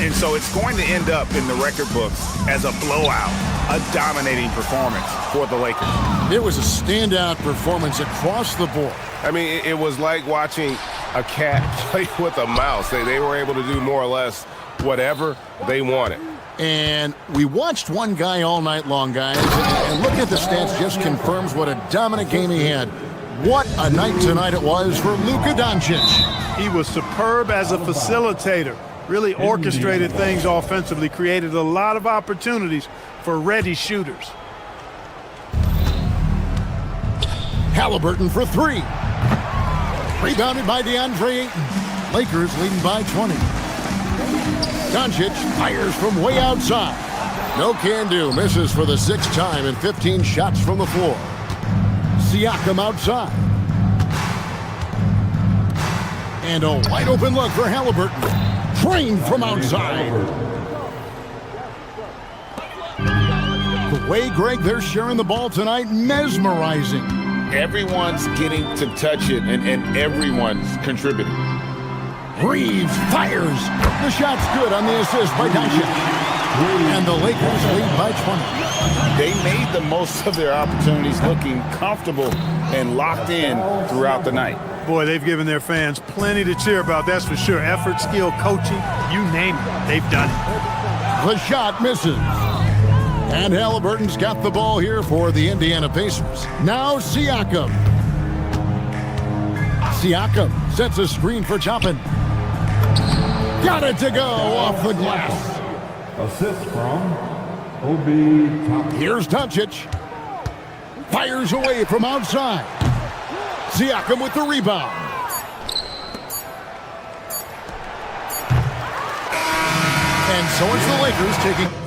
And so it's going to end up in the record books as a blowout, a dominating performance for the Lakers. It was a standout performance across the board. I mean, it was like watching a cat play with a mouse. They were able to do more or less whatever they wanted. And we watched one guy all night long, guys. And look at the stats, just confirms what a dominant game he had. What a night tonight it was for Luka Doncic. He was superb as a facilitator. Really orchestrated things offensively, created a lot of opportunities for ready shooters. Halliburton for 3. Rebounded by DeAndre Ayton. Lakers leading by 20. Doncic fires from way outside. No can do. Misses for the 6th time and 15 shots from the floor. Siakam outside. And a wide open look for Halliburton. Trained from outside. The way, Greg, they're sharing the ball tonight, mesmerizing. Everyone's getting to touch it, and everyone's contributing. Reeves fires. The shot's good on the assist by Doncic. And the Lakers lead by 20. They made the most of their opportunities, looking comfortable and locked in throughout the night. Boy, they've given their fans plenty to cheer about, that's for sure. Effort, skill, coaching, you name it, they've done it. The shot misses. And Halliburton's got the ball here for the Indiana Pacers. Now Siakam. Siakam sets a screen for Chapin. Got it to go off the glass. Assist from Obi Toppin. Here's Doncic. Fires away from outside. Siakam with the rebound. And so it's the Lakers taking...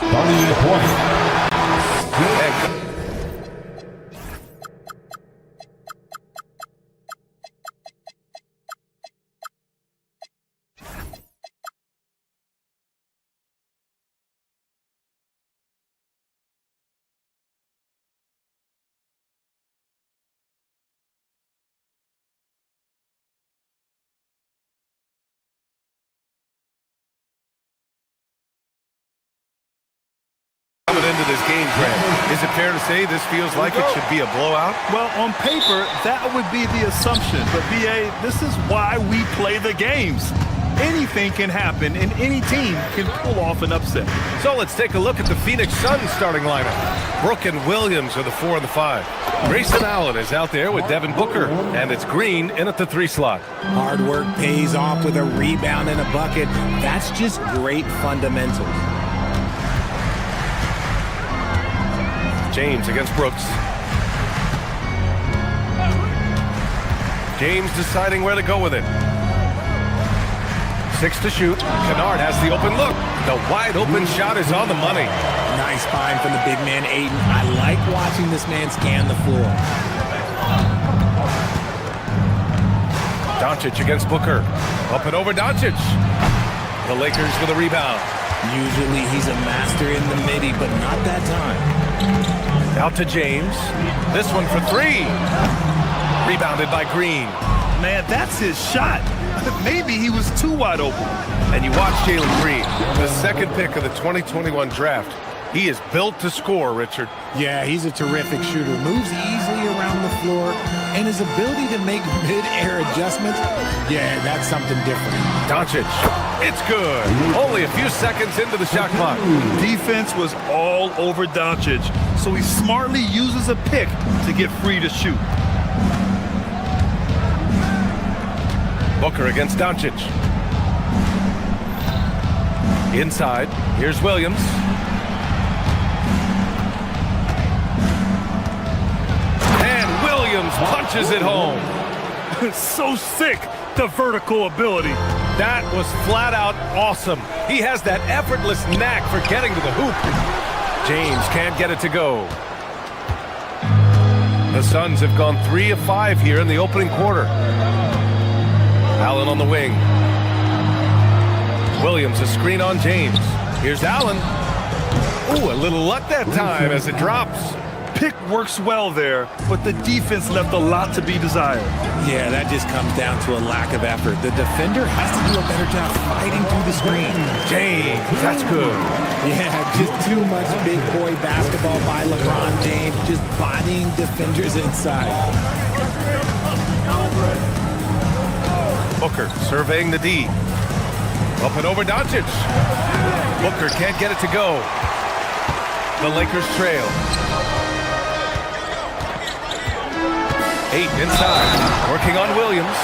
Starting at point. into this game, Grant. Is it fair to say this feels like it should be a blowout? Well, on paper, that would be the assumption. But, B.A., this is why we play the games. Anything can happen, and any team can pull off an upset. So let's take a look at the Phoenix Suns starting lineup. Brooke and Williams are the 4 and the 5. Grayson Allen is out there with Devin Booker, and it's Green in at the 3 slot. Hard work pays off with a rebound and a bucket. That's just great fundamentals. James against Brooks. James deciding where to go with it. 6 to shoot. Kennard has the open look. The wide open shot is on the money. Nice find from the big man, Ayton. I like watching this man scan the floor. Doncic against Booker. Up and over Doncic. The Lakers with a rebound. Usually he's a master in the midi, but not that time. Out to James. This one for 3. Rebounded by Green. Man, that's his shot. Maybe he was too wide open. And you watch Jalen Green, the second pick of the 2021 draft. He is built to score, Richard. Yeah, he's a terrific shooter. Moves easily around the floor, and his ability to make mid-air adjustments, yeah, that's something different. Doncic, it's good. Only a few seconds into the shot clock. Defense was all over Doncic, so he smartly uses a pick to get free to shoot. Booker against Doncic. Inside, here's Williams. And Williams punches it home. So sick, the vertical ability. That was flat out awesome. He has that effortless knack for getting to the hoop. James can't get it to go. The Suns have gone 3 of 5 here in the opening quarter. Allen on the wing. Williams a screen on James. Here's Allen. Ooh, a little luck that time as it drops. Pick works well there, but the defense left a lot to be desired. Yeah, that just comes down to a lack of effort. The defender has to do a better job fighting through the screen. James, that's good. Yeah, just too much big boy basketball by LeBron James, just bodying defenders inside. Booker surveying the D. Up and over Doncic. Booker can't get it to go. The Lakers trail. 8 inside. Working on Williams.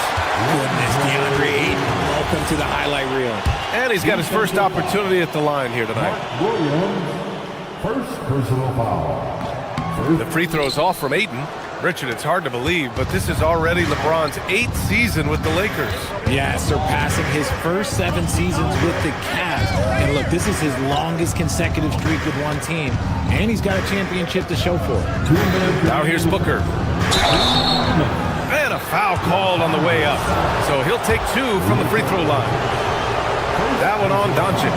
Goodness, DeAndre Ayton. Welcome to the highlight reel. And he's got his first opportunity at the line here tonight. First personal foul. The free throw's off from Ayton. Richard, it's hard to believe, but this is already LeBron's 8th season with the Lakers. Yeah, surpassing his first 7 seasons with the Cavs. And look, this is his longest consecutive streak with one team. And he's got a championship to show for it. Now here's Booker. And a foul called on the way up. So he'll take 2 from the free throw line. That one on Doncic.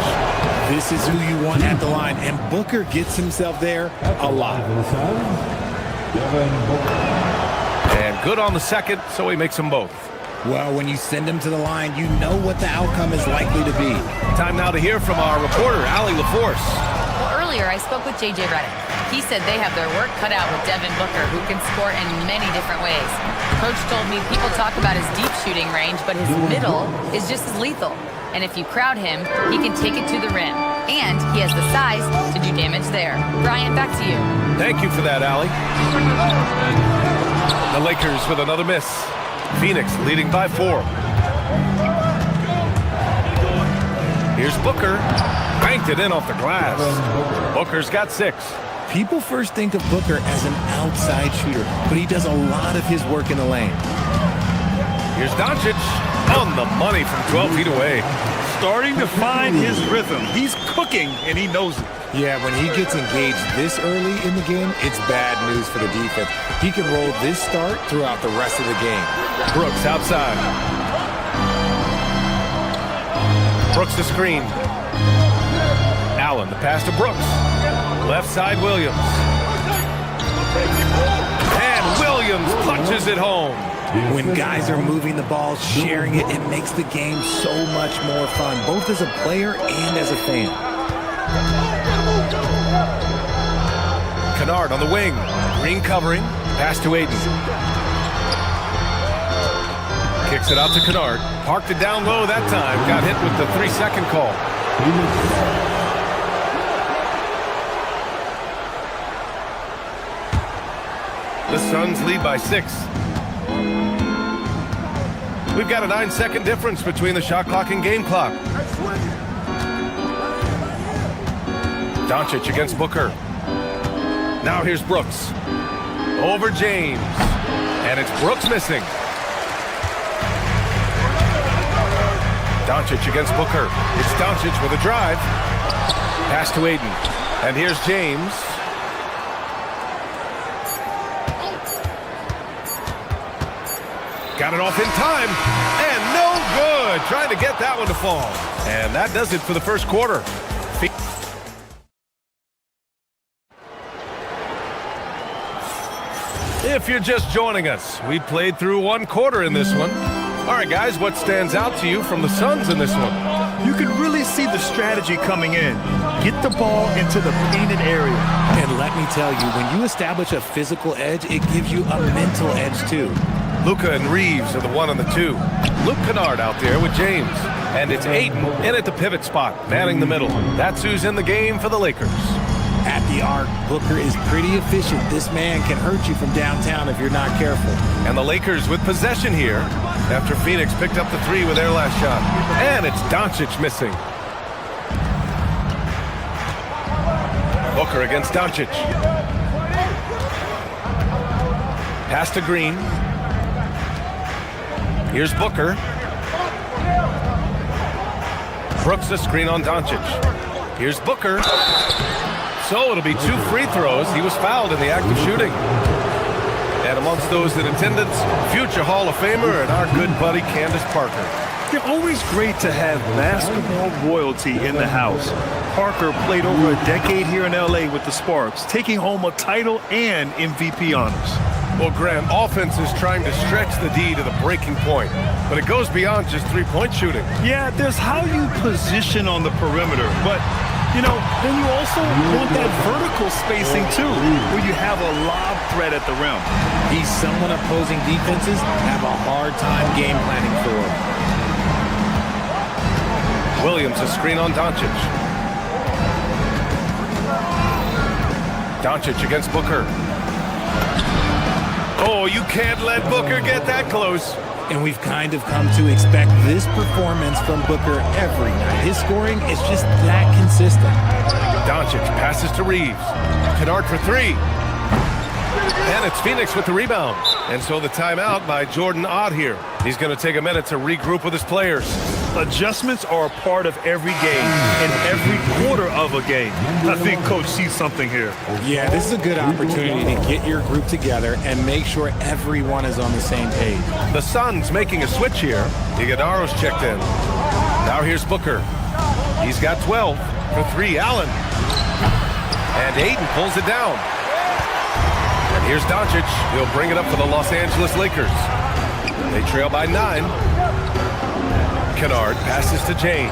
This is who you want at the line. And Booker gets himself there a lot. And good on the second, so he makes them both. Well, when you send him to the line, you know what the outcome is likely to be. Time now to hear from our reporter, Allie LaForce. Well, earlier I spoke with J.J. Redick. He said they have their work cut out with Devin Booker, who can score in many different ways. Coach told me people talk about his deep shooting range, but his middle is just as lethal. And if you crowd him, he can take it to the rim. And he has the size to do damage there. Brian, back to you. Thank you for that, Allie. The Lakers with another miss. Phoenix leading by 4. Here's Booker. Banked it in off the glass. Booker's got 6. People first think of Booker as an outside shooter, but he does a lot of his work in the lane. Here's Doncic on the money from 12 feet away. Starting to find his rhythm. He's cooking, and he knows it. Yeah, when he gets engaged this early in the game, it's bad news for the defense. He can roll this start throughout the rest of the game. Brooks outside. Brooks the screen. Allen, the pass to Brooks. Left side, Williams. And Williams punches it home. When guys are moving the ball, sharing it, it makes the game so much more fun, both as a player and as a fan. Kennard on the wing. Green covering. Pass to Aiden. Kicks it out to Kennard. Parked it down low that time. Got hit with the 3-second call. The Suns lead by 6. We've got a 9-second difference between the shot clock and game clock. Doncic against Booker. Now here's Brooks. Over James. And it's Brooks missing. Doncic against Booker. It's Doncic with a drive. Pass to Aiden. And here's James. Got it off in time. And no good. Trying to get that one to fall. And that does it for the first quarter. If you're just joining us, we played through one quarter in this one. All right, guys, what stands out to you from the Suns in this one? You can really see the strategy coming in. Get the ball into the painted area. And let me tell you, when you establish a physical edge, it gives you a mental edge too. Luka and Reeves are the 1 and the 2. Luke Kennard out there with James. And it's Aiden in at the pivot spot, manning the middle. That's who's in the game for the Lakers. At the arc, Booker is pretty efficient. This man can hurt you from downtown if you're not careful. And the Lakers with possession here after Phoenix picked up the 3 with their last shot. And it's Doncic missing. Booker against Doncic. Pass to Green. Here's Booker. Brooks a screen on Doncic. Here's Booker. So it'll be 2 free throws. He was fouled in the act of shooting. And amongst those in attendance, future Hall of Famer and our good buddy Candace Parker. They're always great to have basketball royalty in the house. Parker played over a decade here in LA with the Sparks, taking home a title and MVP honors. Well, Graham, offense is trying to stretch the D to the breaking point, but it goes beyond just 3-point shooting. Yeah, there's how you position on the perimeter, but you know, then you also want that vertical spacing too, where you have a lob threat at the rim. He's someone opposing defenses have a hard time game planning for. Williams a screen on Doncic. Doncic against Booker. Oh, you can't let Booker get that close. And we've kind of come to expect this performance from Booker every night. His scoring is just that consistent. Doncic passes to Reeves. Kennard for 3. And it's Phoenix with the rebound. And so the timeout by Jordan Ott here. He's going to take a minute to regroup with his players. Adjustments are a part of every game and every quarter of a game. I think Coach sees something here. Yeah, this is a good opportunity to get your group together and make sure everyone is on the same page. The Suns making a switch here. Iguodala's checked in. Now here's Booker. He's got 12 for 3. Allen. And Aiden pulls it down. And here's Doncic. He'll bring it up for the Los Angeles Lakers. They trail by 9. Kennard passes to James.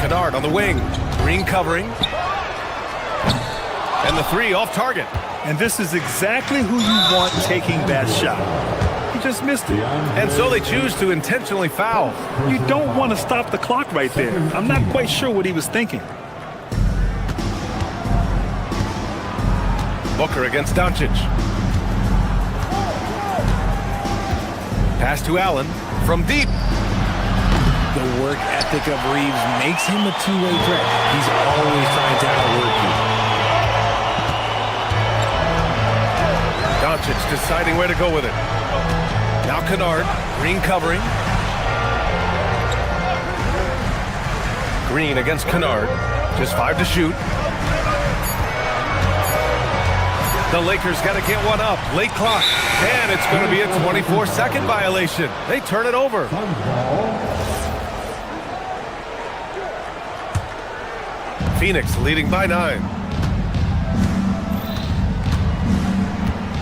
Kennard on the wing. Green covering. And the 3 off target. And this is exactly who you want taking that shot. He just missed it. And so they choose to intentionally foul. You don't want to stop the clock right there. I'm not quite sure what he was thinking. Booker against Doncic. Pass to Allen from deep. The work ethic of Reeves makes him a two-way threat. He's always trying to outwork you. Doncic deciding where to go with it. Now Kennard, Green covering. Green against Kennard. Just 5 to shoot. The Lakers got to get one up. Late clock. And it's going to be a 24-second violation. They turn it over. Phoenix leading by 9.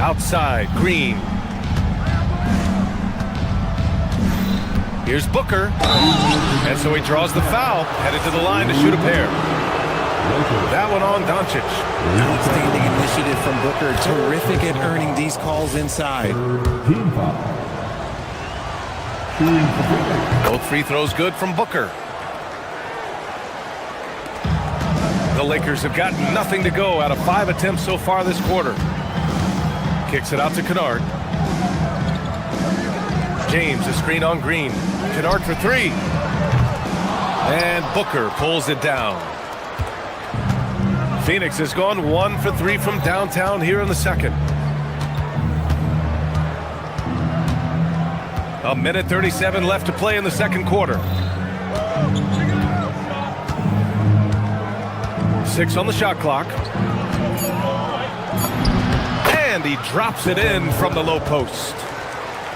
Outside, Green. Here's Booker. And so he draws the foul, headed to the line to shoot a pair. That one on Doncic. Outstanding initiative from Booker. Terrific at earning these calls inside. Both free throws good from Booker. The Lakers have got nothing to go out of 5 attempts so far this quarter. Kicks it out to Kennard. James, a screen on Green. Kennard for 3. And Booker pulls it down. Phoenix has gone 1 for 3 from downtown here in the second. A minute 37 left to play in the second quarter. 6 on the shot clock. And he drops it in from the low post.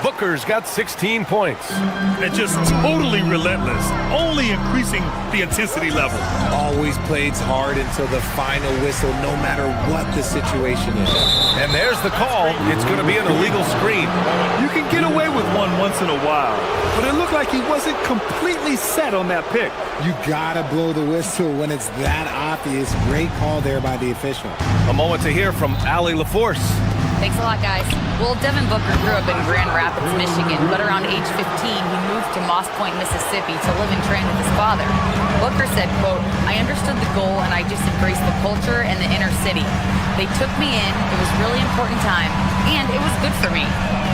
Booker's got 16 points. And just totally relentless, only increasing the intensity level. Always plays hard until the final whistle, no matter what the situation is. And there's the call. It's going to be an illegal screen. You can get away with one once in a while, but it looked like he wasn't completely set on that pick. You gotta blow the whistle when it's that obvious. Great call there by the official. A moment to hear from Allie LaForce. Thanks a lot, guys. Well, Devin Booker grew up in Grand Rapids, Michigan, but around age 15, he moved to Moss Point, Mississippi to live and train with his father. Booker said, quote, "I understood the goal and I just embraced the culture and the inner city. They took me in, it was a really important time, and it was good for me."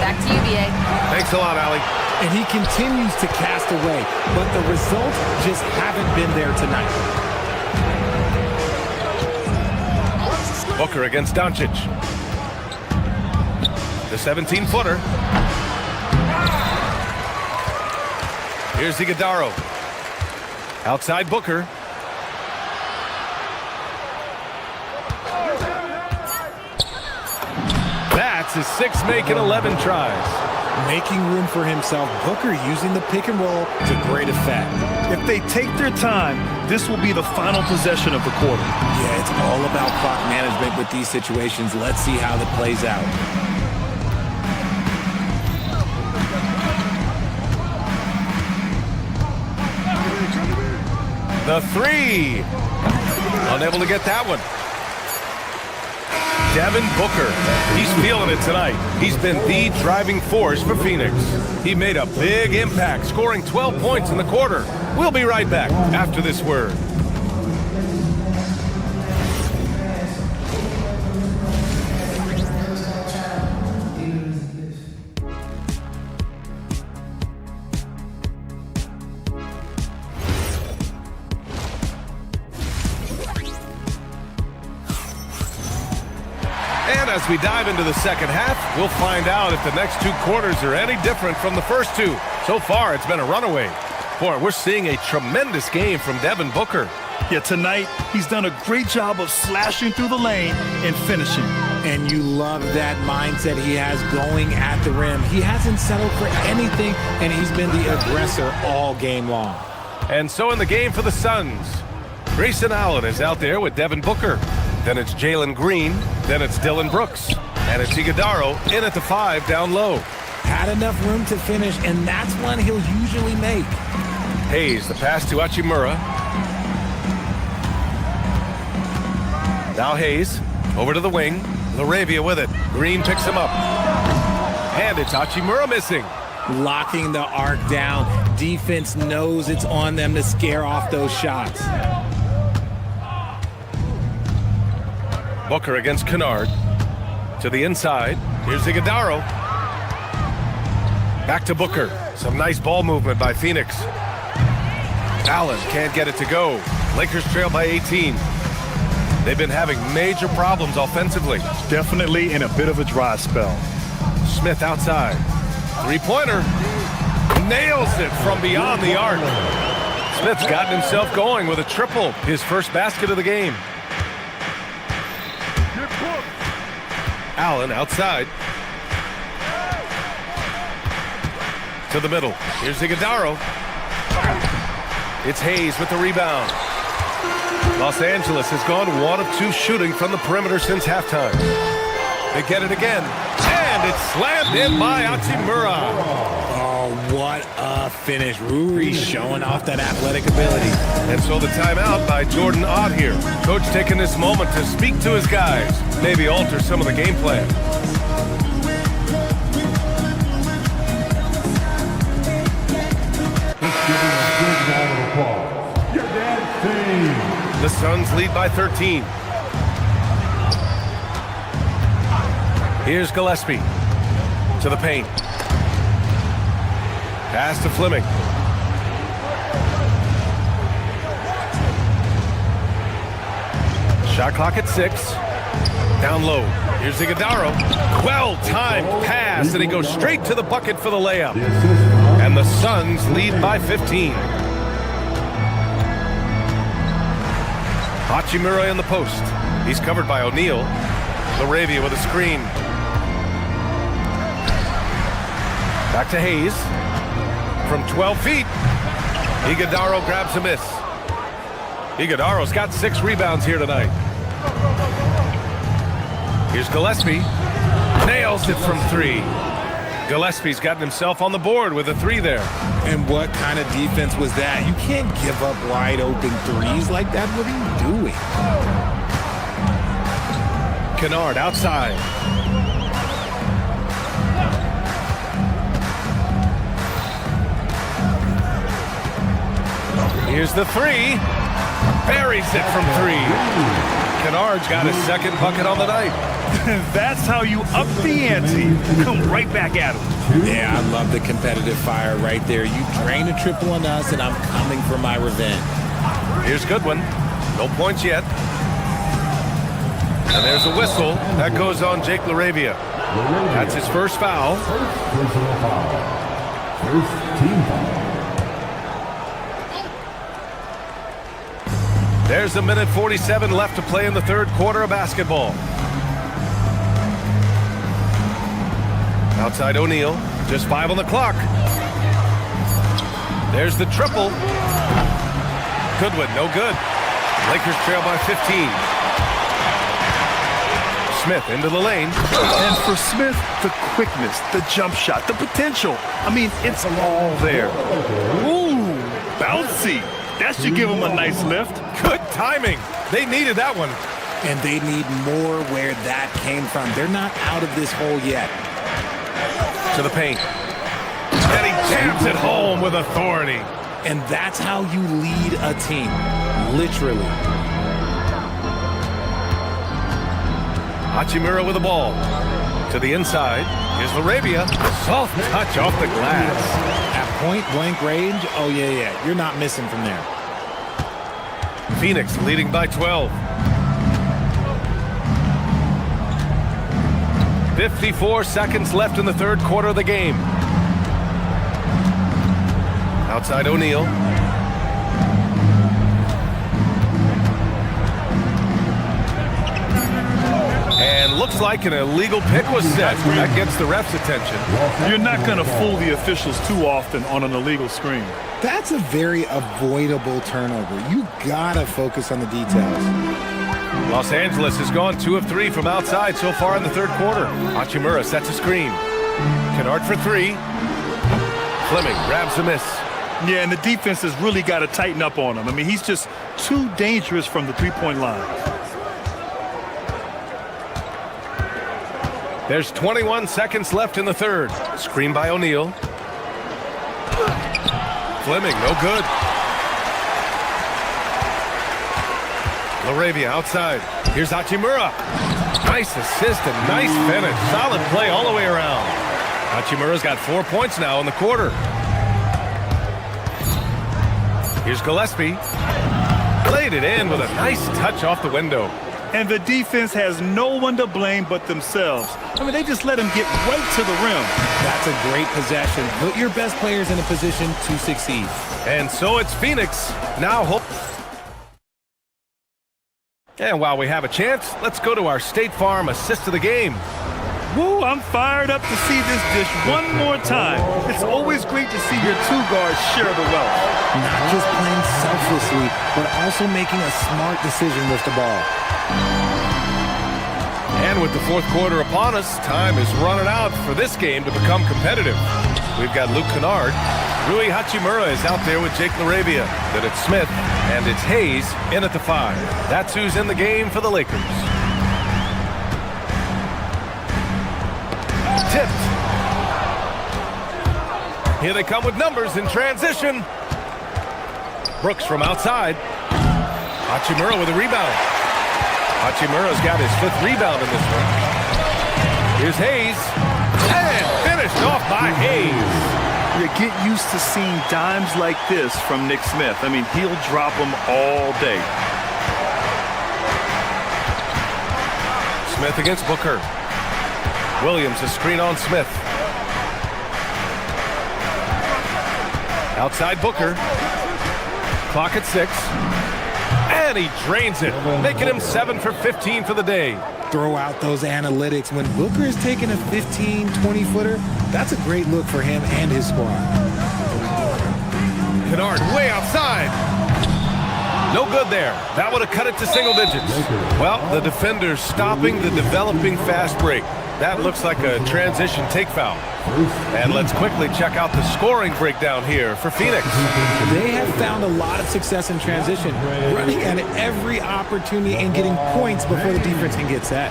Back to you, BA. Thanks a lot, Allie. And he continues to cast away, but the results just haven't been there tonight. Booker against Doncic. The 17-footer. Here's Iguodala. Outside Booker. That's his 6th make in 11 tries. Making room for himself, Booker using the pick and roll to great effect. If they take their time, this will be the final possession of the quarter. Yeah, it's all about clock management with these situations. Let's see how that plays out. The 3. Unable to get that one. Devin Booker. He's feeling it tonight. He's been the driving force for Phoenix. He made a big impact, scoring 12 points in the quarter. We'll be right back after this word. As we dive into the second half, we'll find out if the next 2 quarters are any different from the first 2. So far, it's been a runaway. Boy, we're seeing a tremendous game from Devin Booker. Yeah, tonight, he's done a great job of slashing through the lane and finishing. And you love that mindset he has going at the rim. He hasn't settled for anything, and he's been the aggressor all game long. And so in the game for the Suns, Grayson Allen is out there with Devin Booker. Then it's Jalen Green. Then it's Dylan Brooks. And it's Iguodala in at the 5 down low. Had enough room to finish, and that's one he'll usually make. Hayes, the pass to Hachimura. Now Hayes, over to the wing. LaRavia with it. Green picks him up. And it's Hachimura missing. Locking the arc down. Defense knows it's on them to scare off those shots. Booker against Kennard. To the inside. Here's Iguodala. Back to Booker. Some nice ball movement by Phoenix. Allen can't get it to go. Lakers trail by 18. They've been having major problems offensively. Definitely in a bit of a dry spell. Smith outside. 3-pointer. Nails it from beyond the arc. Smith's gotten himself going with a triple. His first basket of the game. Allen outside. To the middle. Here's Iguodala. It's Hayes with the rebound. Los Angeles has gone 1 of 2 shooting from the perimeter since halftime. They get it again. And it's slammed in by Hachimura. Oh, what a finish. He's showing off that athletic ability. And so the timeout by Jordan Ott here. Coach taking this moment to speak to his guys, maybe alter some of the game plan. The Suns lead by 13. Here's Gillespie to the paint. Pass to Fleming. Shot clock at 6. Down low. Here's Iguodala. Well-timed pass, and he goes straight to the bucket for the layup. And the Suns lead by 15. Hachimura in the post. He's covered by O'Neal. LaRavia with a screen. Back to Hayes. From 12 feet. Iguodala grabs a miss. Iguodala's got 6 rebounds here tonight. Here's Gillespie. Nails it from 3. Gillespie's gotten himself on the board with a 3 there. And what kind of defense was that? You can't give up wide open threes like that. What are you doing? Kennard outside. Here's the 3. Buries it from 3. Kennard's got his second bucket on the night. That's how you up the ante. Come right back at him. Yeah, I love the competitive fire right there. You drain a triple on us, and I'm coming for my revenge. Here's Goodwin. No points yet. And there's a whistle. That goes on Jake LaRavia. That's his first foul. Personal foul. First team foul. There's a minute 47 left to play in the third quarter of basketball. Outside O'Neal, just 5 on the clock. There's the triple. Goodwin, no good. Lakers trail by 15. Smith into the lane. And for Smith, the quickness, the jump shot, the potential. I mean, it's all there. Ooh, bouncy. That should give him a nice lift. Good timing. They needed that one. And they need more where that came from. They're not out of this hole yet. To the paint. And he jams it home with authority. And that's how you lead a team. Literally. Hachimura with the ball. To the inside. Here's LaRavia. Soft touch off the glass. At point-blank range, oh, yeah. You're not missing from there. Phoenix leading by 12. 54 seconds left in the third quarter of the game. Outside O'Neal. And looks like an illegal pick was set. That gets the ref's attention. You're not going to fool the officials too often on an illegal screen. That's a very avoidable turnover. You gotta focus on the details. Los Angeles has gone 2 of 3 from outside so far in the third quarter. Hachimura sets a screen. Kennard for 3. Fleming grabs the miss. Yeah, and the defense has really got to tighten up on him. I mean, he's just too dangerous from the three-point line. There's 21 seconds left in the third. Screen by O'Neal. Fleming, no good. LaRavia outside. Here's Hachimura. Nice assist and nice finish. Solid play all the way around. Hachimura's got 4 points now in the quarter. Here's Gillespie. Played it in with a nice touch off the window. And the defense has no one to blame but themselves. I mean, they just let him get right to the rim. That's a great possession. Put your best players in a position to succeed. And so it's Phoenix. Now hope. And while we have a chance, let's go to our State Farm assist of the game. Woo, I'm fired up to see this dish one more time. It's always great to see your two guards share the wealth. Not just playing selflessly, but also making a smart decision with the ball. And with the fourth quarter upon us, time is running out for this game to become competitive. We've got Luke Kennard Rui Hachimura is out there with Jake LaRavia. Then it's Smith, and it's Hayes in at the 5. That's who's in the game for the Lakers. Tipped. Here they come with numbers in transition. Brooks from outside. Hachimura with a rebound. Hachimura's got his 5th rebound in this one. Here's Hayes. And finished off by Hayes. You get used to seeing dimes like this from Nick Smith. I mean, he'll drop them all day. Smith against Booker. Williams, a screen on Smith. Outside Booker. Clock at 6. And he drains it, making him 7 for 15 for the day. Throw out those analytics. When Booker is taking a 15, 20-footer, that's a great look for him and his squad. Kennard way outside. No good there. That would have cut it to single digits. Well, the defender's stopping the developing fast break. That looks like a transition take foul. And let's quickly check out the scoring breakdown here for Phoenix. They have found a lot of success in transition, running at every opportunity and getting points before the defense can get set.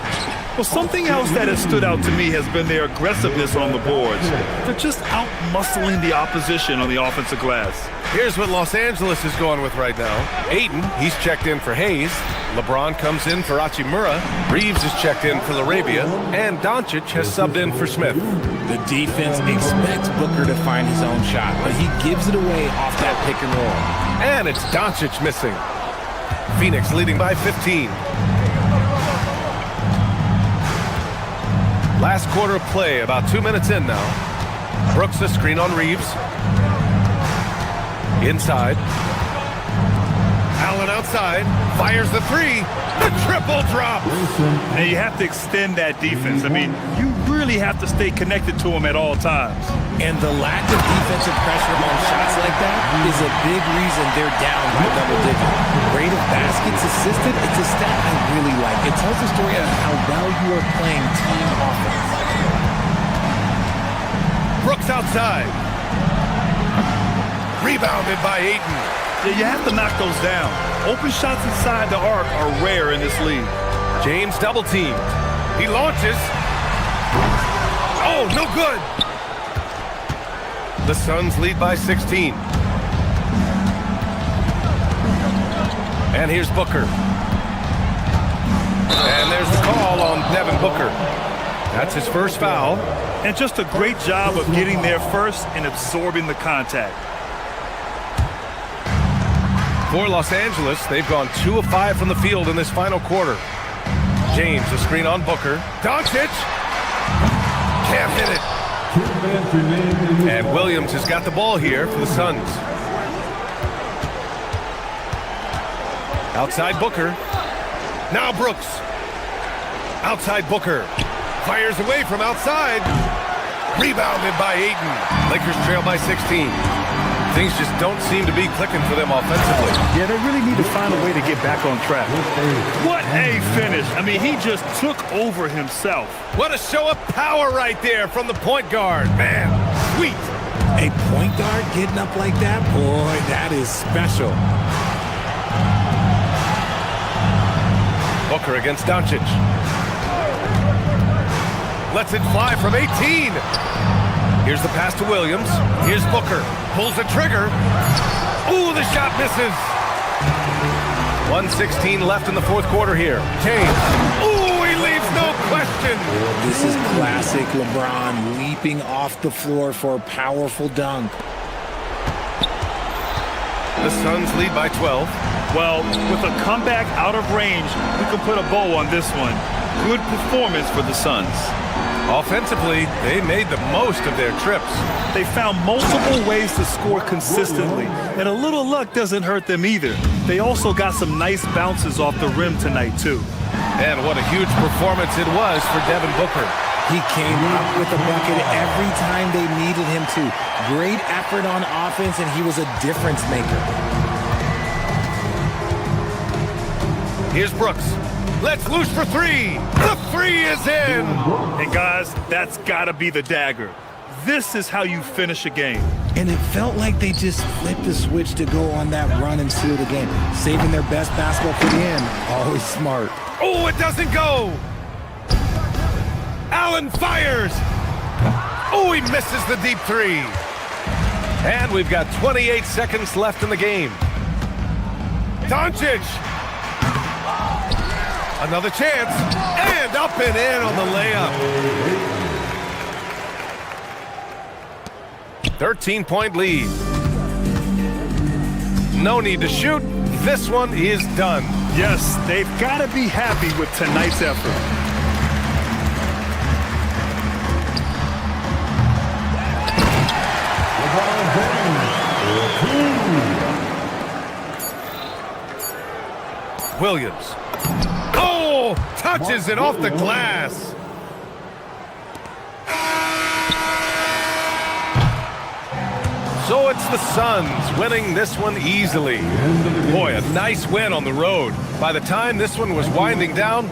Well, something else that has stood out to me has been their aggressiveness on the boards. They're just out-muscling the opposition on the offensive glass. Here's what Los Angeles is going with right now. Ayton, he's checked in for Hayes. LeBron comes in for Hachimura. Reeves is checked in for LaRavia. And Doncic has subbed in for Smith. The defense expects Booker to find his own shot, but he gives it away off that pick and roll. And it's Doncic missing. Phoenix leading by 15. Last quarter of play, about 2 minutes in now. Brooks a screen on Reeves. Inside. Allen outside. Fires the 3. The triple drop. Now you have to extend that defense. I mean, you really have to stay connected to them at all times. And the lack of defensive pressure on shots like that is a big reason they're down by double digits. Rate of baskets assisted, it's a stat I really like. It tells the story of how well you are playing team offense. Brooks outside. Rebounded by Ayton. Yeah, you have to knock those down. Open shots inside the arc are rare in this league. James double teamed. He launches. Oh, no good. The Suns lead by 16. And here's Booker. And there's the call on Devin Booker. That's his first foul. And just a great job of getting there first and absorbing the contact. For Los Angeles, they've gone 2 of 5 from the field in this final quarter. James, a screen on Booker. Doncic! Can't hit it. And Williams has got the ball here for the Suns. Outside Booker. Now Brooks. Outside Booker. Fires away from outside. Rebounded by Ayton. Lakers trail by 16. Things just don't seem to be clicking for them offensively. Yeah, they really need to find a way to get back on track. What a finish. I mean, he just took over himself. What a show of power right there from the point guard. Man, sweet. A point guard getting up like that? Boy, that is special. Booker against Doncic. Lets it fly from 18. Here's the pass to Williams. Here's Booker. Pulls the trigger. Ooh, the shot misses. 1:16 left in the fourth quarter here. James. Ooh, he leaves no question. This is classic LeBron leaping off the floor for a powerful dunk. The Suns lead by 12. Well, with a comeback out of range, we can put a bow on this one. Good performance for the Suns. Offensively, they made the most of their trips. They found multiple ways to score consistently, and a little luck doesn't hurt them either. They also got some nice bounces off the rim tonight, too. And what a huge performance it was for Devin Booker. He came up with a bucket every time they needed him to. Great effort on offense, and he was a difference maker. Here's Brooks. Let's loose for 3. The 3 is in. And guys, that's got to be the dagger. This is how you finish a game. And it felt like they just flipped the switch to go on that run and seal the game. Saving their best basketball for the end. Always smart. Oh, it doesn't go! Allen fires! Oh, he misses the deep three. And we've got 28 seconds left in the game. Doncic! Another chance, and up and in on the layup. 13-point lead. No need to shoot. This one is done. Yes, they've got to be happy with tonight's effort. Williams. Oh, touches it off the glass. So it's the Suns winning this one easily. Boy, a nice win on the road. By the time this one was winding down,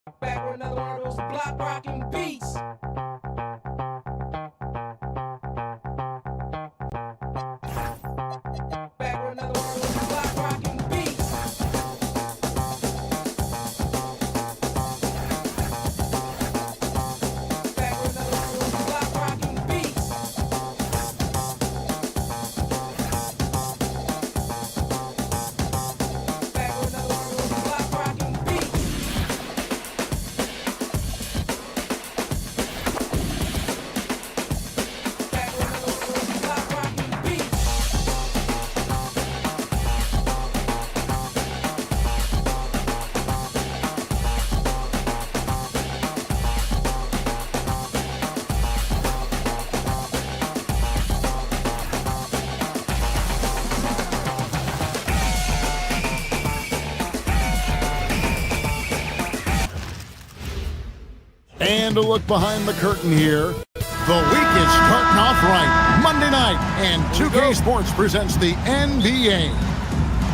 Back with another one of those block rocking beats. Back with another one of those block rocking beats. Back with another one of those block rocking beats. Back with another one of those block rocking beats. And a look behind the curtain here. The week is starting off right. Monday night, and 2K Sports presents the NBA.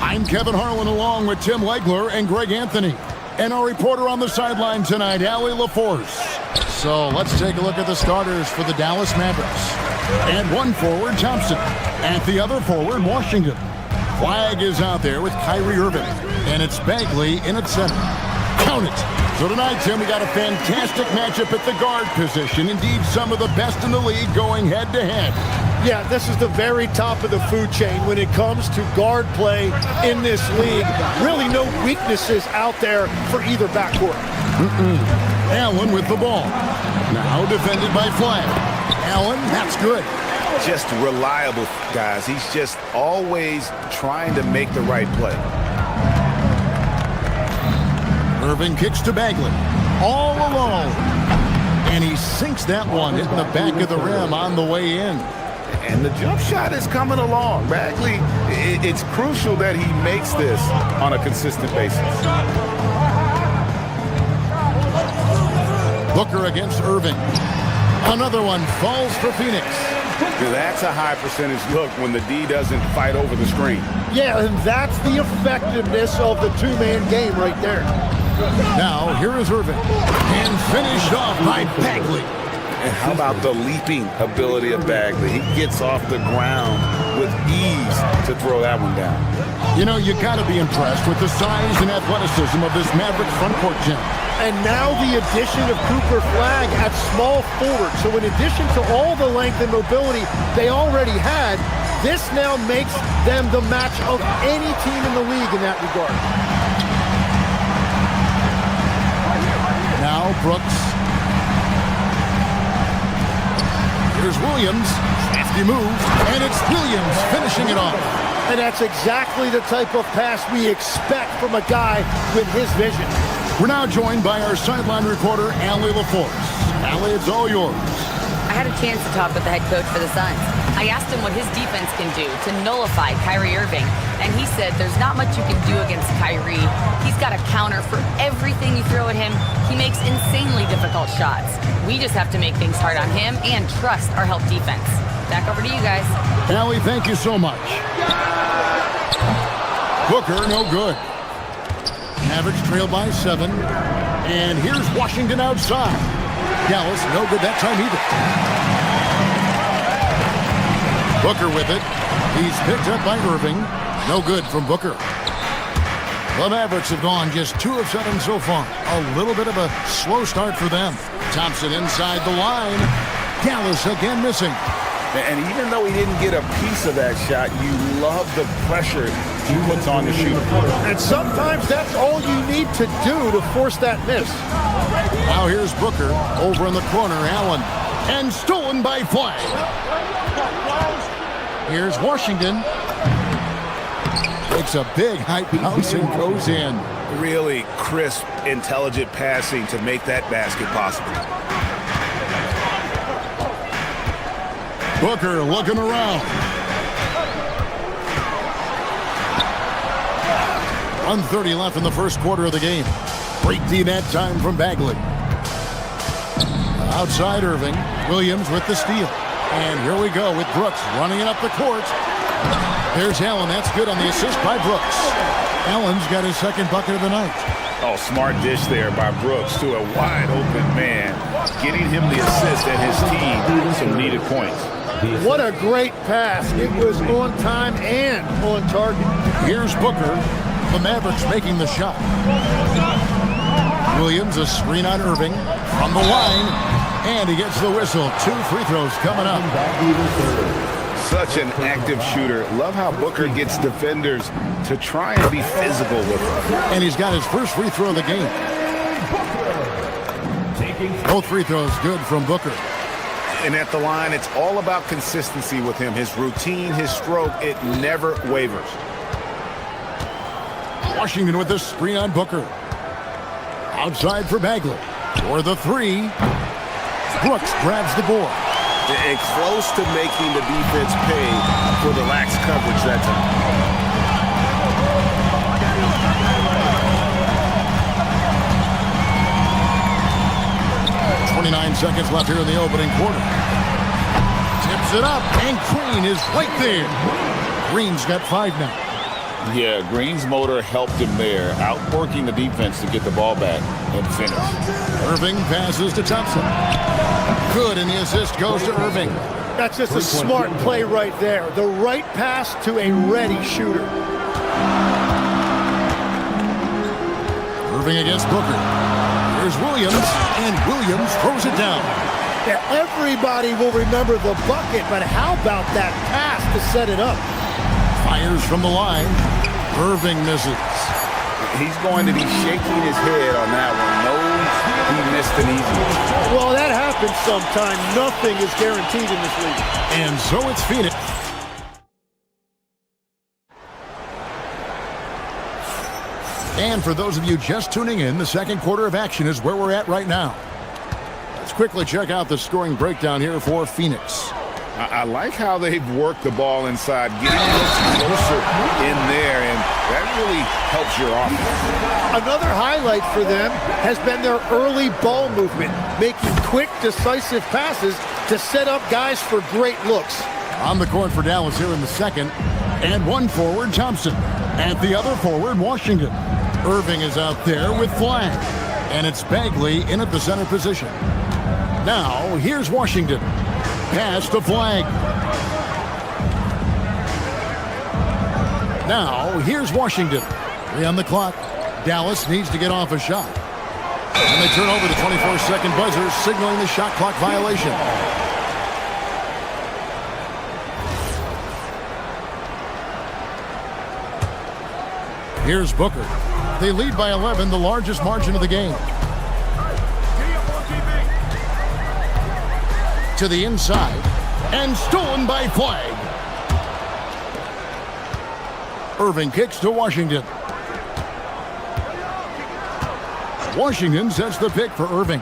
I'm Kevin Harlan along with Tim Legler and Greg Anthony. And our reporter on the sideline tonight, Allie LaForce. So let's take a look at the starters for the Dallas Mavericks. And one forward, Thompson. At the other forward, Washington. Flag is out there with Kyrie Irving. And it's Bagley in at center. Count it. So tonight, Tim, we got a fantastic matchup at the guard position. Indeed, some of the best in the league going head-to-head. Yeah, this is the very top of the food chain when it comes to guard play in this league. Really no weaknesses out there for either backcourt. Allen with the ball. Now defended by Flag. Allen, that's good. Just reliable, guys. He's just always trying to make the right play. Irving kicks to Bagley. All alone. And he sinks that one, hitting the back of the rim on the way in. And the jump shot is coming along. Bagley, it's crucial that he makes this on a consistent basis. Booker against Irving. Another one falls for Phoenix. That's a high percentage look when the D doesn't fight over the screen. Yeah, and that's the effectiveness of the two-man game right there. Now, here is Irving. And finished off by Bagley. And how about the leaping ability of Bagley? He gets off the ground with ease to throw that one down. You know, you got to be impressed with the size and athleticism of this Mavericks frontcourt gem. And now the addition of Cooper Flag at small forward. So in addition to all the length and mobility they already had, this now makes them the match of any team in the league in that regard. Now Brooks. Here's Williams. Crafty move. And it's Williams finishing it off. And that's exactly the type of pass we expect from a guy with his vision. We're now joined by our sideline reporter, Allie LaForce. Allie, it's all yours. I had a chance to talk with the head coach for the Suns. I asked him what his defense can do to nullify Kyrie Irving, and he said there's not much you can do against Kyrie. He's got a counter for everything you throw at him. He makes insanely difficult shots. We just have to make things hard on him and trust our help defense. Back over to you guys. Allie, thank you so much. Booker, no good. Mavericks trail by 7. And here's Washington outside. Dallas, no good that time either. Booker with it. He's picked up by Irving. No good from Booker. The Mavericks have gone just 2 of 7 so far. A little bit of a slow start for them. Thompson inside the line. Dallas again missing. And even though he didn't get a piece of that shot, you love the pressure he puts on the shooter. And sometimes that's all you need to do to force that miss. Now here's Booker over in the corner. Allen. And stolen by Flag. Here's Washington. Takes a big high bounce and goes in. Really crisp, intelligent passing to make that basket possible. Booker looking around. 1:30 left in the first quarter of the game. Great D that time from Bagley. Outside Irving. Williams with the steal. And here we go with Brooks running it up the court. There's Allen. That's good on the assist by Brooks. Allen's got his second bucket of the night. Oh, smart dish there by Brooks to a wide open man, getting him the assist and his team some needed points. What a great pass. It was on time and on target. Here's Booker. The Mavericks making the shot. Williams, a screen on Irving from the line, and he gets the whistle. 2 free throws coming up. Such an active shooter. Love how Booker gets defenders to try and be physical with him. And he's got his first free throw of the game. Both free throws good from Booker. And at the line, it's all about consistency with him. His routine, his stroke, it never wavers. Washington with the screen on Booker. Outside for Bagley. For the 3. Brooks grabs the board. And close to making the defense pay for the lax coverage that time. 29 seconds left here in the opening quarter. Tips it up, and Green is right there. Green's got 5 now. Yeah, Green's motor helped him there, outworking the defense to get the ball back and finish. Irving passes to Thompson. Good, and the assist goes to Irving. That's just a smart play right there. The right pass to a ready shooter. Irving against Booker. Here's Williams, and Williams throws it down. Yeah, everybody will remember the bucket, but how about that pass to set it up? Fires from the line. Irving misses. He's going to be shaking his head on that one. Knows he missed an easy one. Well, that happens sometime. Nothing is guaranteed in this league. And so it's Phoenix. And for those of you just tuning in, the second quarter of action is where we're at right now. Let's quickly check out the scoring breakdown here for Phoenix. I like how they've worked the ball inside, getting closer in there, and that really helps your offense. Another highlight for them has been their early ball movement, making quick, decisive passes to set up guys for great looks. On the court for Dallas here in the second, and one forward, Thompson. At the other forward, Washington. Irving is out there with flag, and it's Bagley in at the center position. Now, here's Washington. Pass to Flag. Now, here's Washington. 3 on the clock. Dallas needs to get off a shot. And they turn over the 24-second buzzer, signaling the shot clock violation. Here's Booker. They lead by 11, the largest margin of the game. To the inside, and stolen by Flag. Irving kicks to Washington. Washington sets the pick for Irving.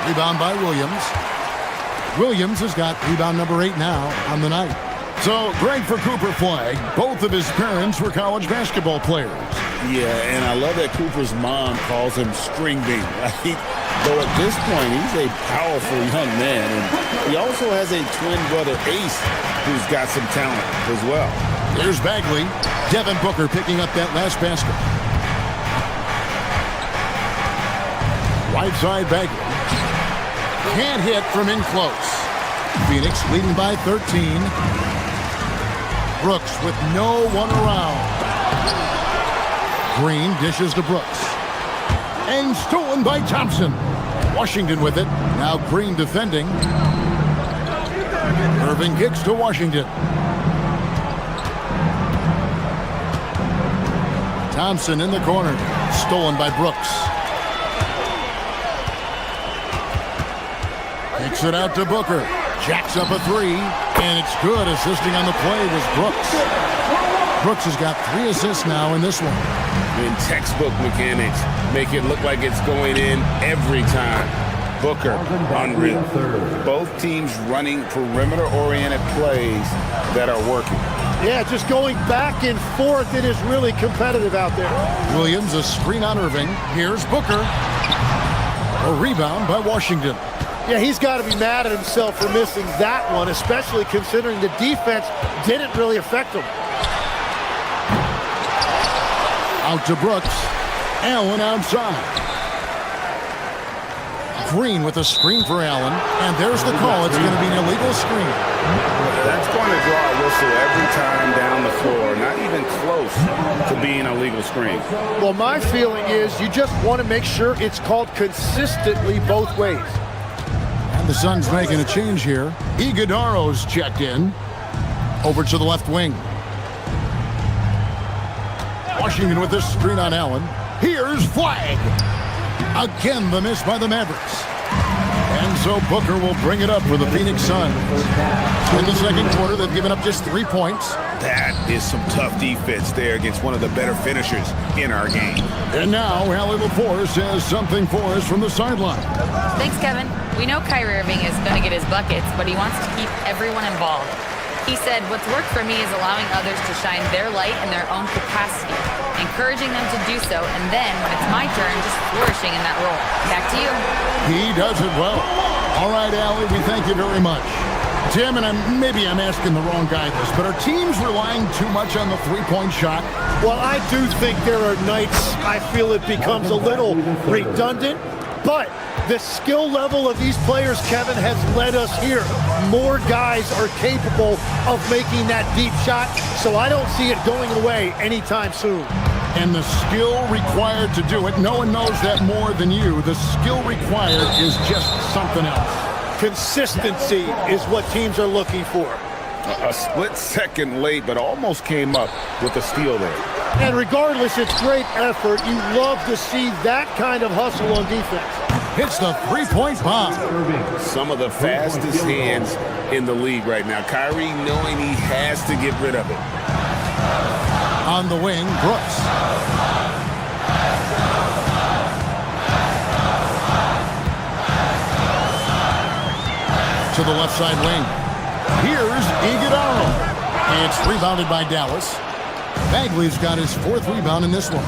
Rebound by Williams. Williams has got rebound number 8 now on the night. So, great for Cooper Flag. Both of his parents were college basketball players. Yeah, and I love that Cooper's mom calls him String Bean, right? Though at this point, he's a powerful young man. And he also has a twin brother, Ace, who's got some talent as well. Here's Bagley. Devin Booker picking up that last basket. Right side Bagley. Can't hit from in close. Phoenix leading by 13. Brooks with no one around. Green dishes to Brooks. And stolen by Thompson. Washington with it. Now Green defending. Irving kicks to Washington. Thompson in the corner. Stolen by Brooks. Kicks it out to Booker. Jacks up a 3. And it's good. Assisting on the play was Brooks. Brooks has got 3 assists now in this one. In textbook mechanics, make it look like it's going in every time. Booker, unreal. Both teams running perimeter-oriented plays that are working. Yeah, just going back and forth. It is really competitive out there. Williams, a screen on Irving. Here's Booker. A rebound by Washington. Yeah, he's got to be mad at himself for missing that one, especially considering the defense didn't really affect him. Out to Brooks. Allen outside. Green with a screen for Allen. And there's the call. It's going to be an illegal screen. That's going to draw a whistle every time down the floor. Not even close to being a legal screen. Well, my feeling is you just want to make sure it's called consistently both ways. And the Suns making a change here. Iguodaro's checked in. Over to the left wing. Washington with this screen on Allen. Here's Flag. Again, the miss by the Mavericks. And so Booker will bring it up for the Phoenix Suns. In the second quarter, they've given up just 3 points. That is some tough defense there against one of the better finishers in our game. And now, Allie LaForce has something for us from the sideline. Thanks, Kevin. We know Kyrie Irving is going to get his buckets, but he wants to keep everyone involved. He said, what's worked for me is allowing others to shine their light in their own capacity, encouraging them to do so, and then, when it's my turn, just flourishing in that role. Back to you. He does it well. All right, Allie, we thank you very much. Tim, and maybe I'm asking the wrong guy this, but are teams relying too much on the three-point shot? Well, I do think there are nights I feel it becomes a little redundant, but the skill level of these players, Kevin, has led us here. More guys are capable of making that deep shot, so I don't see it going away anytime soon. And the skill required to do it, no one knows that more than you. The skill required is just something else. Consistency is what teams are looking for. A split second late, but almost came up with a steal there. And regardless, it's great effort. You love to see that kind of hustle on defense. Hits the three-point bomb. Some of the fastest hands in the league right now. Kyrie knowing he has to get rid of it. On the wing, Brooks. To the left side wing. Here's Iguodaro. It's rebounded by Dallas. Bagley's got his fourth rebound in this one.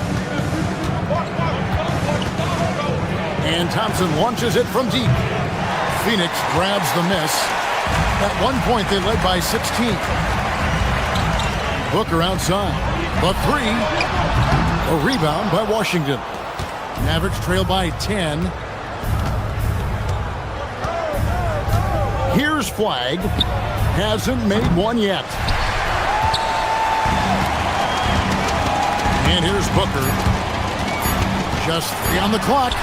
And Thompson launches it from deep. Phoenix grabs the miss. At one point, they led by 16. Booker outside. The three. A rebound by Washington. Mavericks trail by 10. Here's Flag. Hasn't made one yet. And here's Booker. Just 3 on the clock.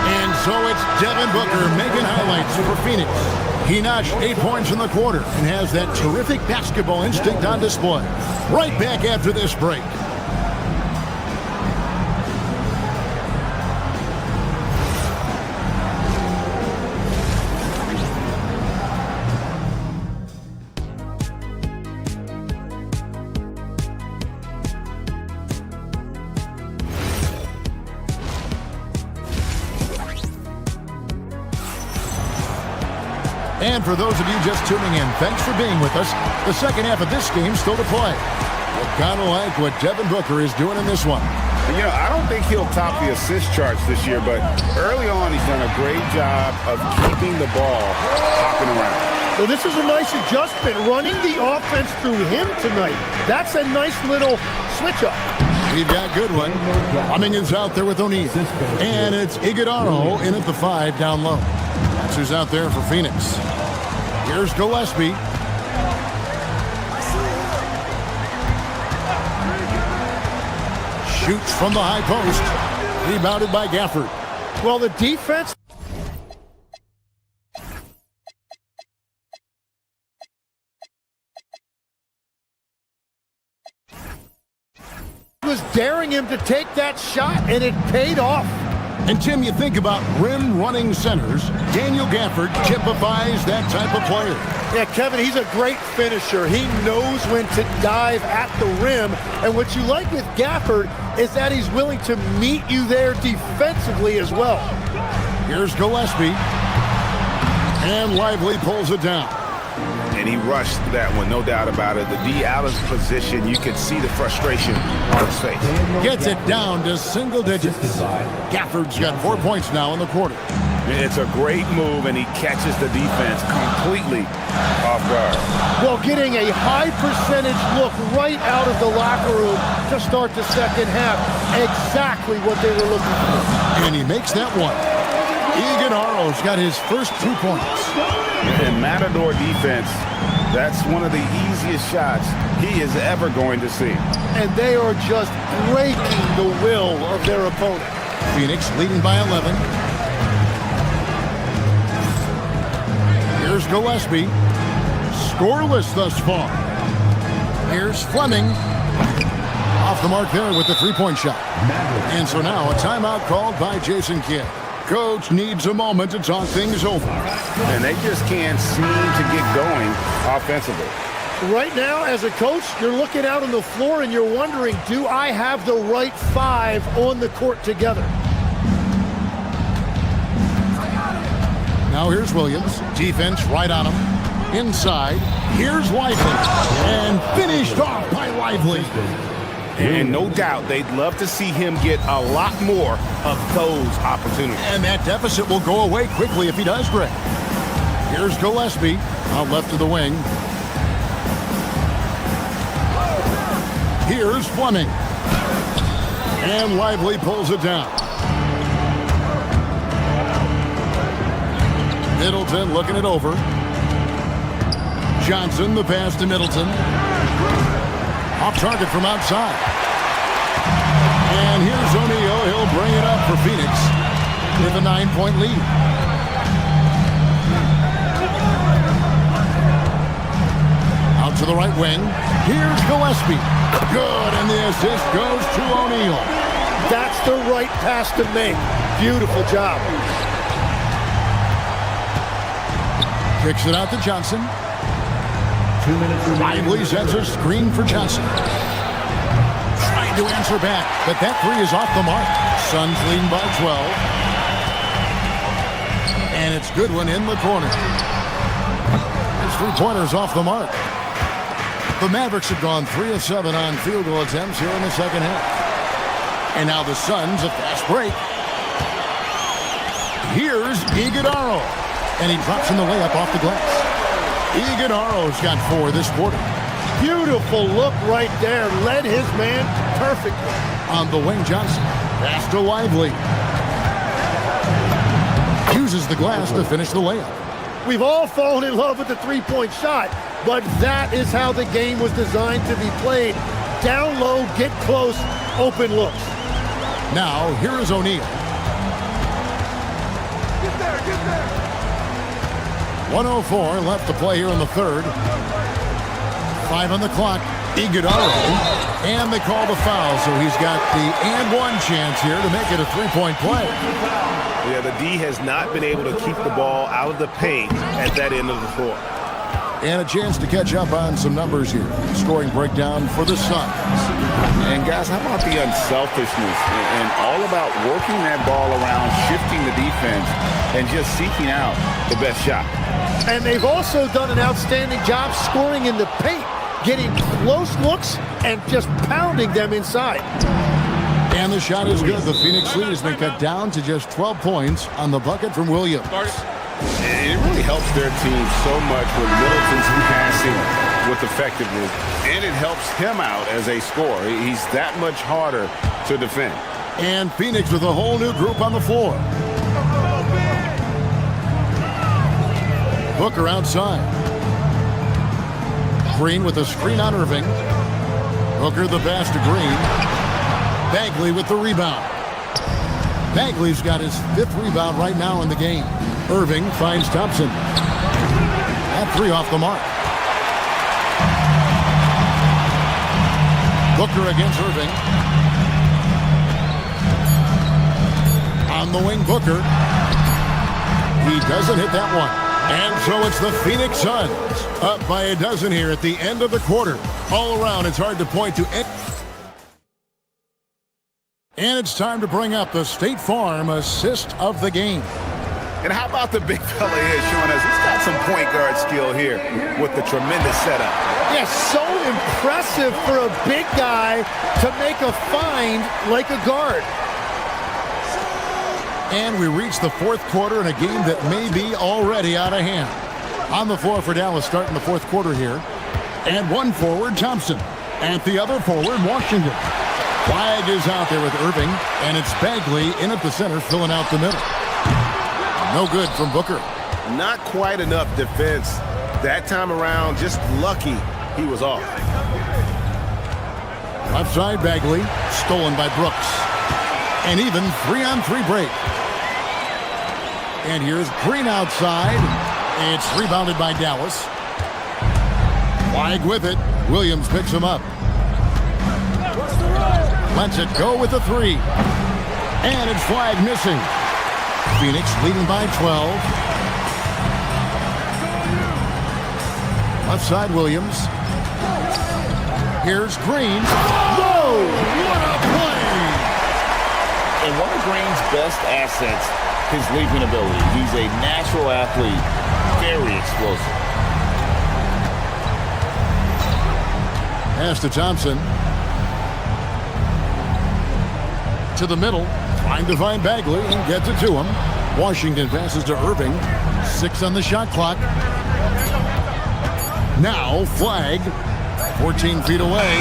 And so it's Devin Booker making highlights for Phoenix. He notched 8 points in the quarter and has that terrific basketball instinct on display. Right back after this break. And for those of you just tuning in, thanks for being with us. The second half of this game still to play. You're gonna like what Devin Booker is doing in this one. You know, I don't think he'll top the assist charts this year, but early on he's done a great job of keeping the ball hopping around. Well, this is a nice adjustment, running the offense through him tonight. That's a nice little switch up. We've got good one. Cummings out there with O'Neal. And it's Iguodaro in at the 5 down low. That's who's out there for Phoenix. Here's Gillespie. Shoots from the high post. Rebounded by Gafford. Well, the defense was daring him to take that shot, and it paid off. And Tim, you think about rim-running centers. Daniel Gafford typifies that type of player. Yeah, Kevin, he's a great finisher. He knows when to dive at the rim. And what you like with Gafford is that he's willing to meet you there defensively as well. Here's Gillespie. And Lively pulls it down. And he rushed that one, no doubt about it. The D out of position, you could see the frustration on his face. Gets it down to single digits. Gafford's got 4 points now in the quarter. It's a great move, and he catches the defense completely off guard. Well, getting a high percentage look right out of the locker room to start the second half. Exactly what they were looking for. And he makes that one. Iguodala's got his first 2 points. In Matador defense, that's one of the easiest shots he is ever going to see. And they are just breaking the will of their opponent. Phoenix leading by 11. Here's Gillespie. Scoreless thus far. Here's Fleming. Off the mark there with the three-point shot. And so now a timeout called by Jason Kidd. Coach needs a moment to talk things over. And they just can't seem to get going offensively. Right now, as a coach, you're looking out on the floor and you're wondering, do I have the right 5 on the court together? Now here's Williams. Defense right on him. Inside. Here's Lively. And finished off by Lively. And no doubt they'd love to see him get a lot more of those opportunities. And that deficit will go away quickly if he does, Greg. Here's Gillespie out left of the wing. Here's Fleming. And Lively pulls it down. Middleton looking it over. Johnson, the pass to Middleton. Off target from outside. And here's O'Neal. He'll bring it up for Phoenix with a 9-point lead. Out to the right wing. Here's Gillespie. Good, and the assist goes to O'Neal. That's the right pass to make. Beautiful job. Kicks it out to Johnson. 2 minutes. Lively sets a screen for Johnson. Trying to answer back, but that three is off the mark. Suns leading by 12. And it's Goodwin in the corner. His three-pointer's off the mark. The Mavericks have gone 3 of 7 on field goal attempts here in the second half. And now the Suns, a fast break. Here's Iguodala. And he drops in the layup off the glass. Iguodala's got 4 this quarter. Beautiful look right there. Led his man perfectly. On the wing, Johnson. Pass to Lively. Uses the glass to finish the layup. We've all fallen in love with the three-point shot, but that is how the game was designed to be played. Down low, get close, open looks. Now, here is O'Neal. Get there, get there. 1:04 left to play here in the third. 5 on the clock. Iguodala. And they call the foul, so he's got the and one chance here to make it a three-point play. Yeah, the D has not been able to keep the ball out of the paint at that end of the floor. And a chance to catch up on some numbers here. Scoring breakdown for the Suns. And guys, how about the unselfishness and all about working that ball around, shifting the defense, and just seeking out the best shot. And they've also done an outstanding job scoring in the paint, getting close looks and just pounding them inside. And the shot is good. The Phoenix lead has been cut down to just 12 points on the bucket from Williams. And it really helps their team so much with Middleton's passing with effectiveness, and it helps him out as a scorer. He's that much harder to defend. And Phoenix with a whole new group on the floor. Booker outside. Green with a screen on Irving. Booker the pass to Green. Bagley with the rebound. Bagley's got his 5th rebound right now in the game. Irving finds Thompson. That 3 off the mark. Booker against Irving. On the wing, Booker. He doesn't hit that one. And so it's the Phoenix Suns up by a dozen here at the end of the quarter. All around, it's hard to point to it. And it's time to bring up the State Farm assist of the game. And how about the big fella here showing us he's got some point guard skill here with the tremendous setup. Yes, so impressive for a big guy to make a find like a guard. And we reach the fourth quarter in a game that may be already out of hand. On the floor for Dallas starting the fourth quarter here. And one forward, Thompson. At the other forward, Washington. Flag is out there with Irving. And it's Bagley in at the center, filling out the middle. No good from Booker. Not quite enough defense that time around. Just lucky he was off. Left side, Bagley. Stolen by Brooks. And even 3-on-3 break. And here's Green outside. It's rebounded by Dallas. Flag with it. Williams picks him up. Lets it go with the three. And it's flag missing. Phoenix leading by 12. Left side, Williams. Here's Green. Whoa! What a play! And one of Green's best assets, his leaping ability. He's a natural athlete, very explosive. Pass to Thompson. To the middle. Trying to find Bagley and gets it to him. Washington passes to Irving. 6 on the shot clock. Now flag. 14 feet away.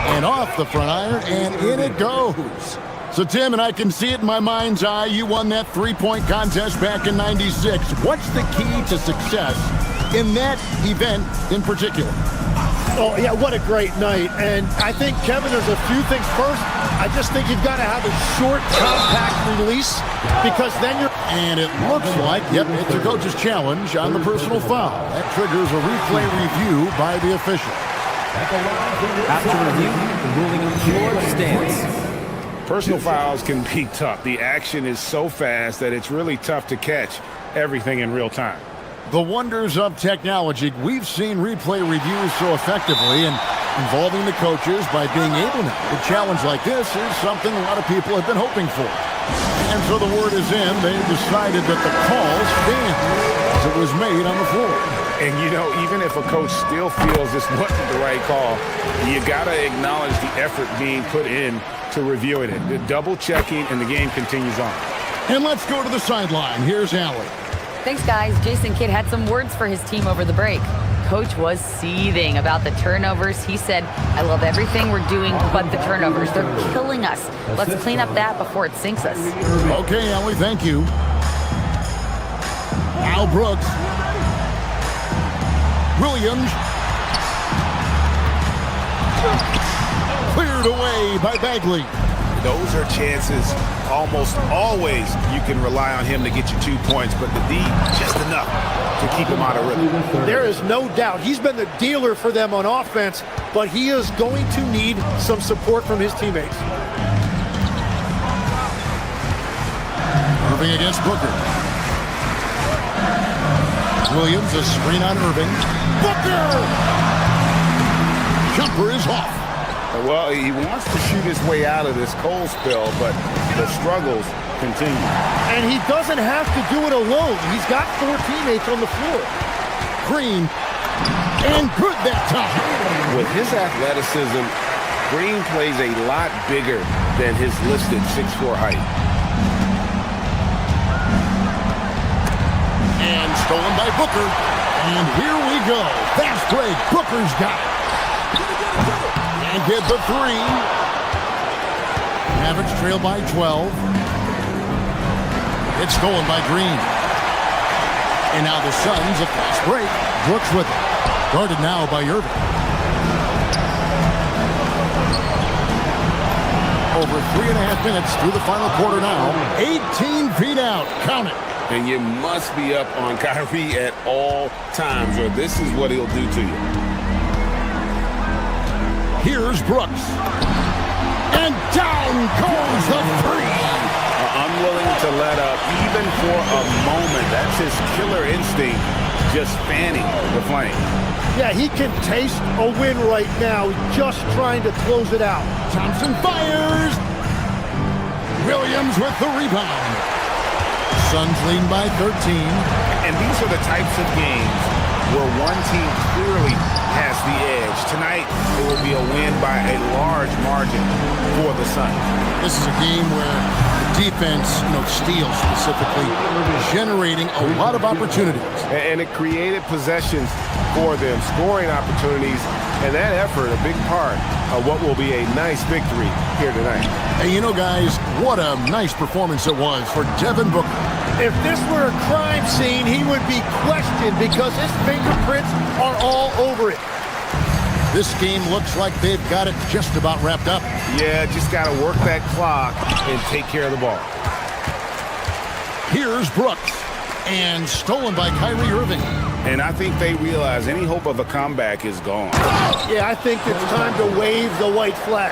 And off the front iron. And in it goes. So, Tim, and I can see it in my mind's eye, you won that three-point contest back in '96. What's the key to success in that event in particular? Oh, yeah, what a great night. And I think, Kevin, there's a few things. First, I just think you've got to have a short, compact release because then you're... And it looks like, yep, it's a coach's challenge on the personal foul. That triggers a replay review by the official. After review, the ruling on the floor stands. Personal fouls can be tough. The action is so fast that it's really tough to catch everything in real time. The wonders of technology. We've seen replay reviews so effectively and involving the coaches by being able to. A challenge like this is something a lot of people have been hoping for. And so the word is in. They've decided that the call stands as it was made on the floor. And, you know, even if a coach still feels this wasn't the right call, you got to acknowledge the effort being put in to reviewing it. The double checking, and the game continues on. And let's go to the sideline. Here's Allie. Thanks, guys. Jason Kidd had some words for his team over the break. Coach was seething about the turnovers. He said, I love everything we're doing but the turnovers. They're killing us. Let's clean up that before it sinks us. Okay, Allie, thank you. Al Brooks. Williams. Cleared away by Bagley. Those are chances almost always you can rely on him to get you 2 points, but the D, just enough to keep him out of rhythm. There is no doubt. He's been the dealer for them on offense, but he is going to need some support from his teammates. Irving against Booker. Williams, a screen on Irving. Booker! Jumper is off. Well, he wants to shoot his way out of this cold spell, but the struggles continue. And he doesn't have to do it alone. He's got 4 teammates on the floor. Green, and good that time. With his athleticism, Green plays a lot bigger than his listed 6'4" height. And stolen by Booker. And here we go. Fast break. Booker's got it. And get the three. Mavericks trail by 12. It's stolen by Green. And now the Suns, a fast break. Brooks with it. Guarded now by Irving. Over 3.5 minutes through the final quarter now. 18 feet out. Count it. And you must be up on Kyrie at all times, or this is what he'll do to you. Here's Brooks. And down goes the three. Unwilling to let up even for a moment. That's his killer instinct, just fanning the flame. Yeah, he can taste a win right now, just trying to close it out. Thompson fires. Williams with the rebound. Suns leading by 13. And these are the types of games where one team clearly has the edge. Tonight, it will be a win by a large margin for the Suns. This is a game where the defense, steals specifically, generating a lot of opportunities. And it created possessions for them, scoring opportunities, and that effort, a big part of what will be a nice victory here tonight. And guys, what a nice performance it was for Devin Booker. If this were a crime scene, he would be questioned because his fingerprints are all over it. This game looks like they've got it just about wrapped up. Yeah, just got to work that clock and take care of the ball. Here's Brooks, and stolen by Kyrie Irving. And I think they realize any hope of a comeback is gone. Yeah, I think it's time to wave the white flag.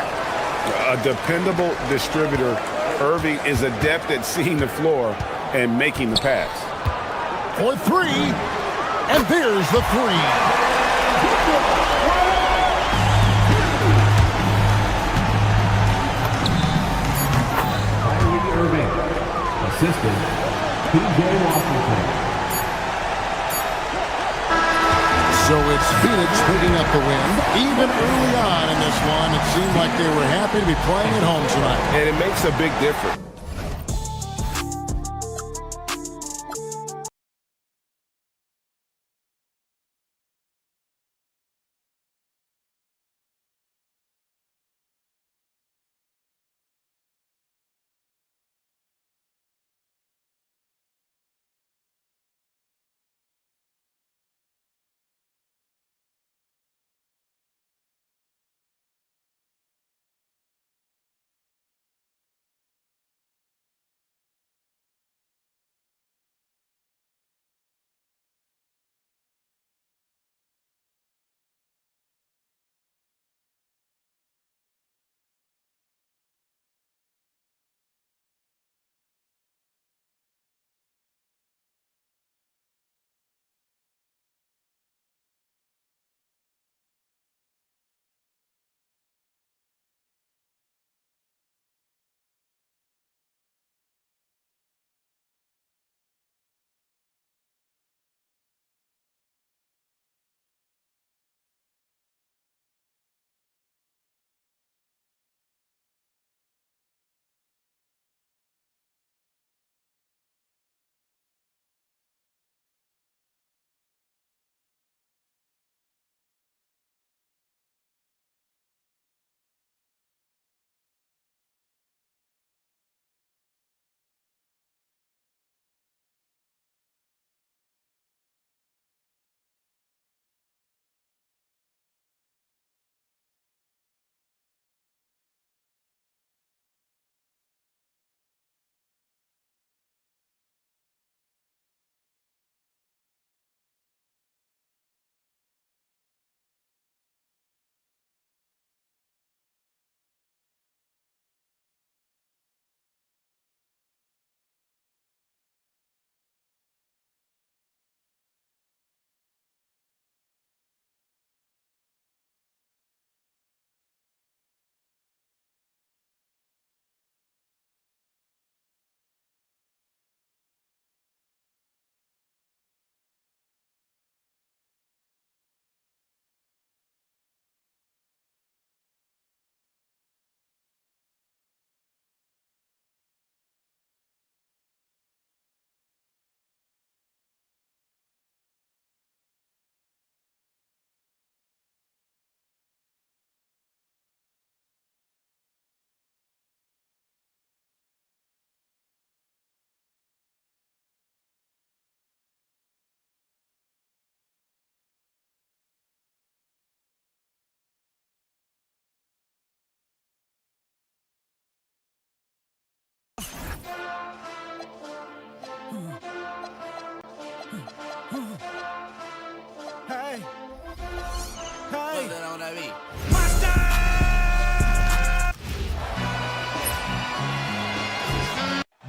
A dependable distributor, Irving is adept at seeing the floor and making the pass. For three, and there's the three. Assistant, P.J. Washington. So it's Phoenix picking up the win. Even early on in this one, it seemed like they were happy to be playing at home tonight. And it makes a big difference.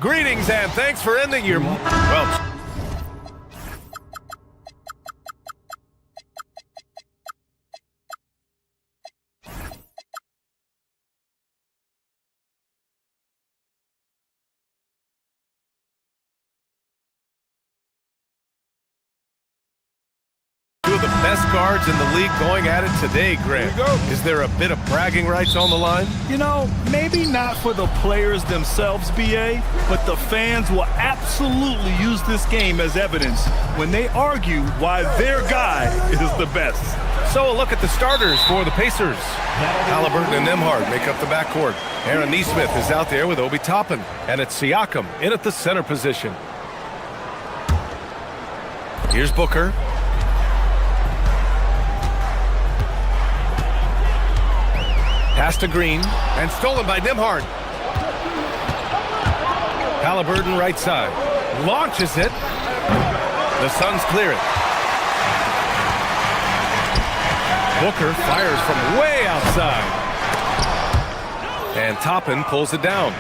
Greetings and thanks for ending your... Well... Two of the best best guards in the league going at it today, Grant. Is there a bit of bragging rights on the line? You know, maybe not for the players themselves, BA, but the fans will absolutely use this game as evidence when they argue why their guy is the best. So a look at the starters for the Pacers. Halliburton and Nembhard make up the backcourt. Aaron Nesmith is out there with Obi Toppin. And it's Siakam in at the center position. Here's Booker. Pass to Green. And stolen by Nembhard. Halliburton right side. Launches it. The Suns clear it. Booker fires from way outside. And Toppin pulls it down.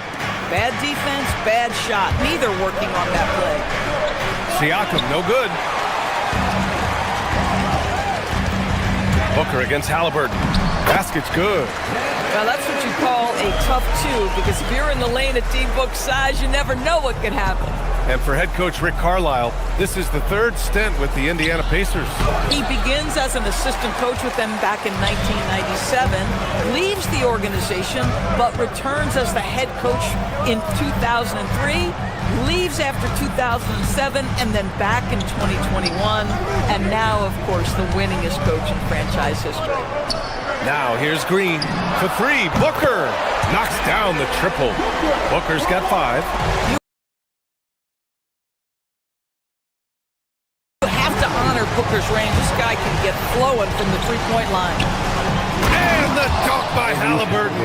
Bad defense, bad shot. Neither working on that play. Siakam, no good. Booker against Halliburton. Basket's good. Well, that's what you call a tough two, because if you're in the lane at D-Book size, you never know what could happen. And for head coach Rick Carlisle, this is the third stint with the Indiana Pacers. He begins as an assistant coach with them back in 1997, leaves the organization, but returns as the head coach in 2003, leaves after 2007, and then back in 2021, and now, of course, the winningest coach in franchise history. Now here's Green for three. Booker knocks down the triple. Booker's got 5. Booker's range. This guy can get flowing from the three-point line. And the dunk by Halliburton.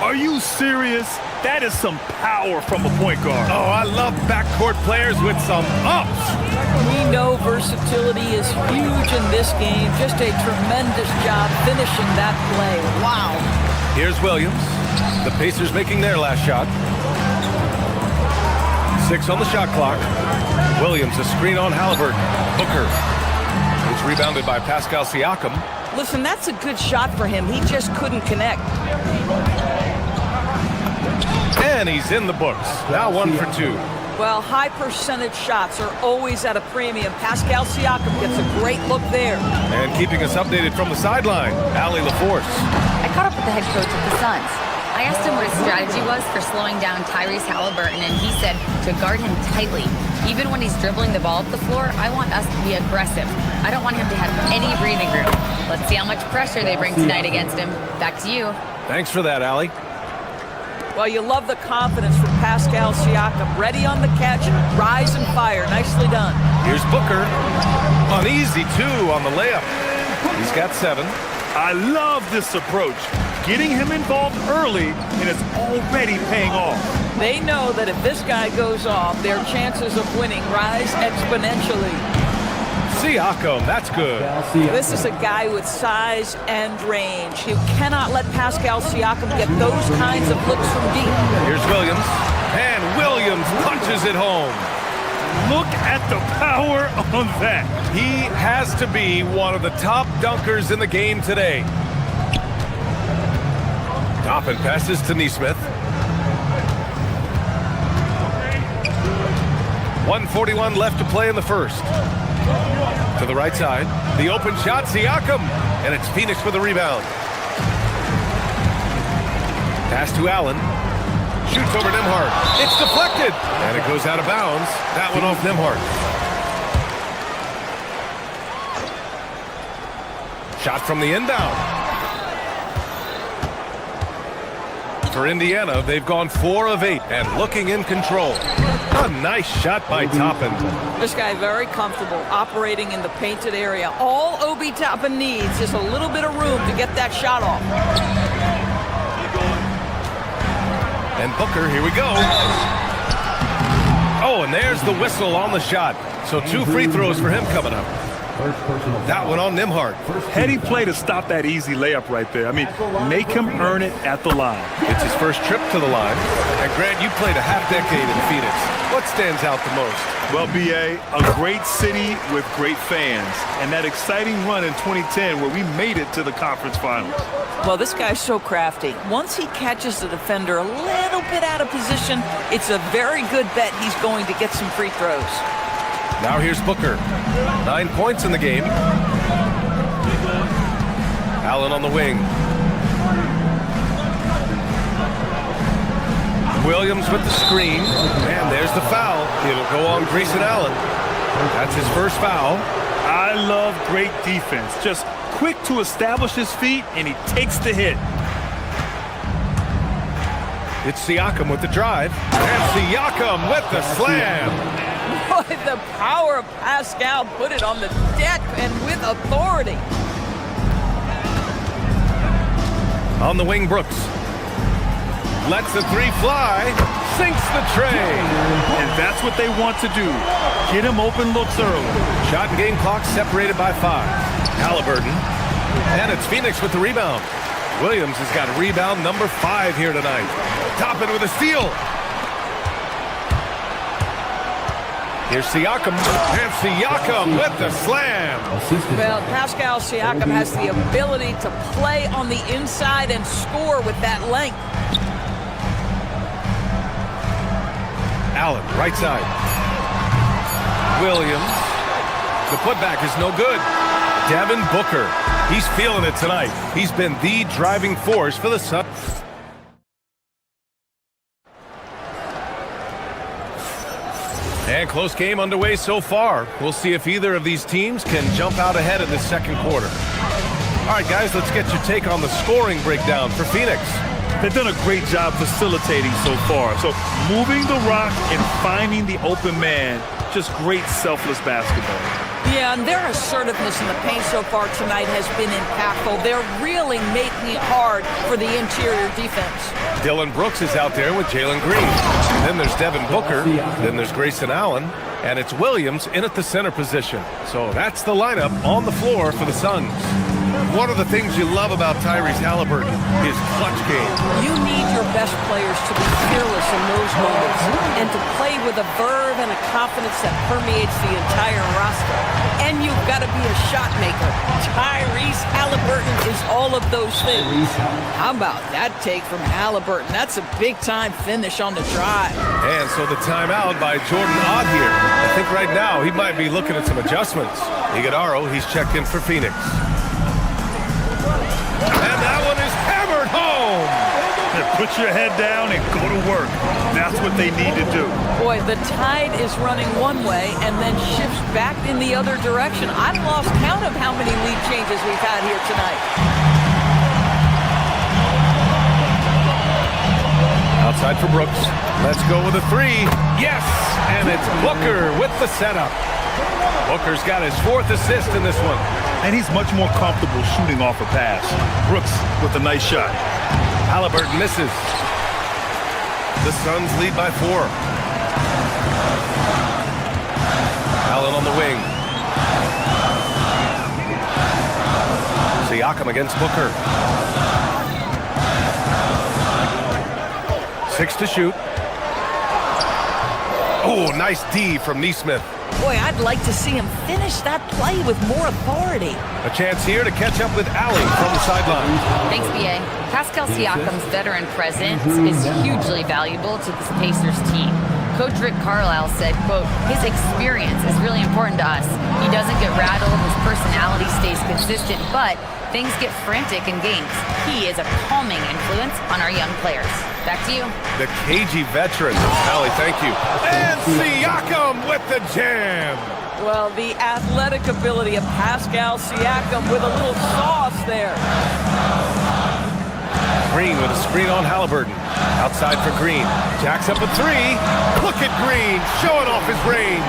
Are you serious? That is some power from a point guard. Oh, I love backcourt players with some ups. We know versatility is huge in this game. Just a tremendous job finishing that play. Wow. Here's Williams. The Pacers making their last shot. 6 on the shot clock. Williams, a screen on Halliburton. Booker. It's rebounded by Pascal Siakam. Listen, that's a good shot for him. He just couldn't connect. And he's in the books. Now 1 for 2. Well, high percentage shots are always at a premium. Pascal Siakam gets a great look there. And keeping us updated from the sideline, Allie LaForce. I caught up with the head coach of the Suns. I asked him what his strategy was for slowing down Tyrese Halliburton, and he said to guard him tightly. Even when he's dribbling the ball up the floor, I want us to be aggressive. I don't want him to have any breathing room. Let's see how much pressure they bring tonight against him. Back to you. Thanks for that, Allie. Well, you love the confidence from Pascal Siakam. Ready on the catch, rise and fire. Nicely done. Here's Booker. Uneasy, 2 on the layup. He's got 7. I love this approach. Getting him involved early, and it's already paying off. They know that if this guy goes off, their chances of winning rise exponentially. Siakam, that's good. This is a guy with size and range. You cannot let Pascal Siakam get those kinds of looks from deep. Here's Williams, and Williams punches it home. Look at the power on that. He has to be one of the top dunkers in the game today. Toppin passes to Nesmith. 1:41 left to play in the first. To the right side, the open shot, Siakam, and it's Phoenix with a rebound. Pass to Allen. Shoots over Nembhard. It's deflected, and it goes out of bounds. That one off Nembhard. Shot from the inbound. For Indiana, they've gone 4 of 8 and looking in control. A nice shot by Toppin. This guy very comfortable operating in the painted area. All Obi Toppin needs is a little bit of room to get that shot off. And Booker, here we go. Oh, and there's the whistle on the shot. So 2 free throws for him coming up. That one on Nembhard. Heady play to stop that easy layup right there. I mean, make him earn it at the line. It's his first trip to the line. And Grant, you played a half-decade in Phoenix. What stands out the most? Well, BA, a great city with great fans. And that exciting run in 2010 where we made it to the conference finals. Well, this guy's so crafty. Once he catches the defender a little bit out of position, it's a very good bet he's going to get some free throws. Now here's Booker. 9 points in the game. Allen on the wing. Williams with the screen. And there's the foul. It'll go on Grayson Allen. That's his first foul. I love great defense. Just quick to establish his feet, and he takes the hit. It's Siakam with the drive. And Siakam with the slam. Boy, the power of Pascal put it on the deck and with authority. On the wing, Brooks. Lets the three fly. Sinks the tray. And that's what they want to do. Get him open looks early. Shot and game clock separated by 5. Halliburton. And it's Phoenix with the rebound. Williams has got rebound number 5 here tonight. Toppin with a steal. Here's Siakam. And Siakam with the slam. Well, Pascal Siakam has the ability to play on the inside and score with that length. Allen, right side. Williams. The putback is no good. Devin Booker. He's feeling it tonight. He's been the driving force for the Suns. And close game underway so far. We'll see if either of these teams can jump out ahead in the second quarter. All right, guys, let's get your take on the scoring breakdown for Phoenix. They've done a great job facilitating so far. So moving the rock and finding the open man, just great selfless basketball. Yeah, and their assertiveness in the paint so far tonight has been impactful. They're really making it hard for the interior defense. Dylan Brooks is out there with Jalen Green. Then there's Devin Booker. Then there's Grayson Allen. And it's Williams in at the center position. So that's the lineup on the floor for the Suns. What are the things you love about Tyrese Halliburton? His clutch game. You need your best players to be fearless in those moments and to play with a verve and a confidence that permeates the entire roster. And you've got to be a shot maker. Tyrese Halliburton is all of those things. How about that take from Halliburton? That's a big-time finish on the drive. And so the timeout by Jordan Ott here. I think right now he might be looking at some adjustments. Iguodaro, he's checked in for Phoenix. And that one is hammered home. Put your head down and go to work. That's what they need to do. Boy, the tide is running one way and then shifts back in the other direction. I've lost count of how many lead changes we've had here tonight. Outside for Brooks. Let's go with a 3. Yes! And it's Booker with the setup. Booker's got his 4th assist in this one. And he's much more comfortable shooting off a pass. Brooks with a nice shot. Halliburton misses. The Suns lead by 4. Allen on the wing. Siakam against Booker. 6 to shoot. Oh, nice D from Nesmith. Boy, I'd like to see him finish that play with more authority. A chance here to catch up with Allen from the sideline. Thanks, B.A. Pascal Siakam's veteran presence is hugely valuable to this Pacers team. Coach Rick Carlisle said, quote, his experience is really important to us. He doesn't get rattled, his personality stays consistent, but things get frantic in games. He is a calming influence on our young players. Back to you. The cagey veteran. Allie, thank you. And Siakam with the jam. Well, the athletic ability of Pascal Siakam with a little sauce there. Green with a screen on Halliburton. Outside for Green. Jacks up a 3. Look at Green showing off his range.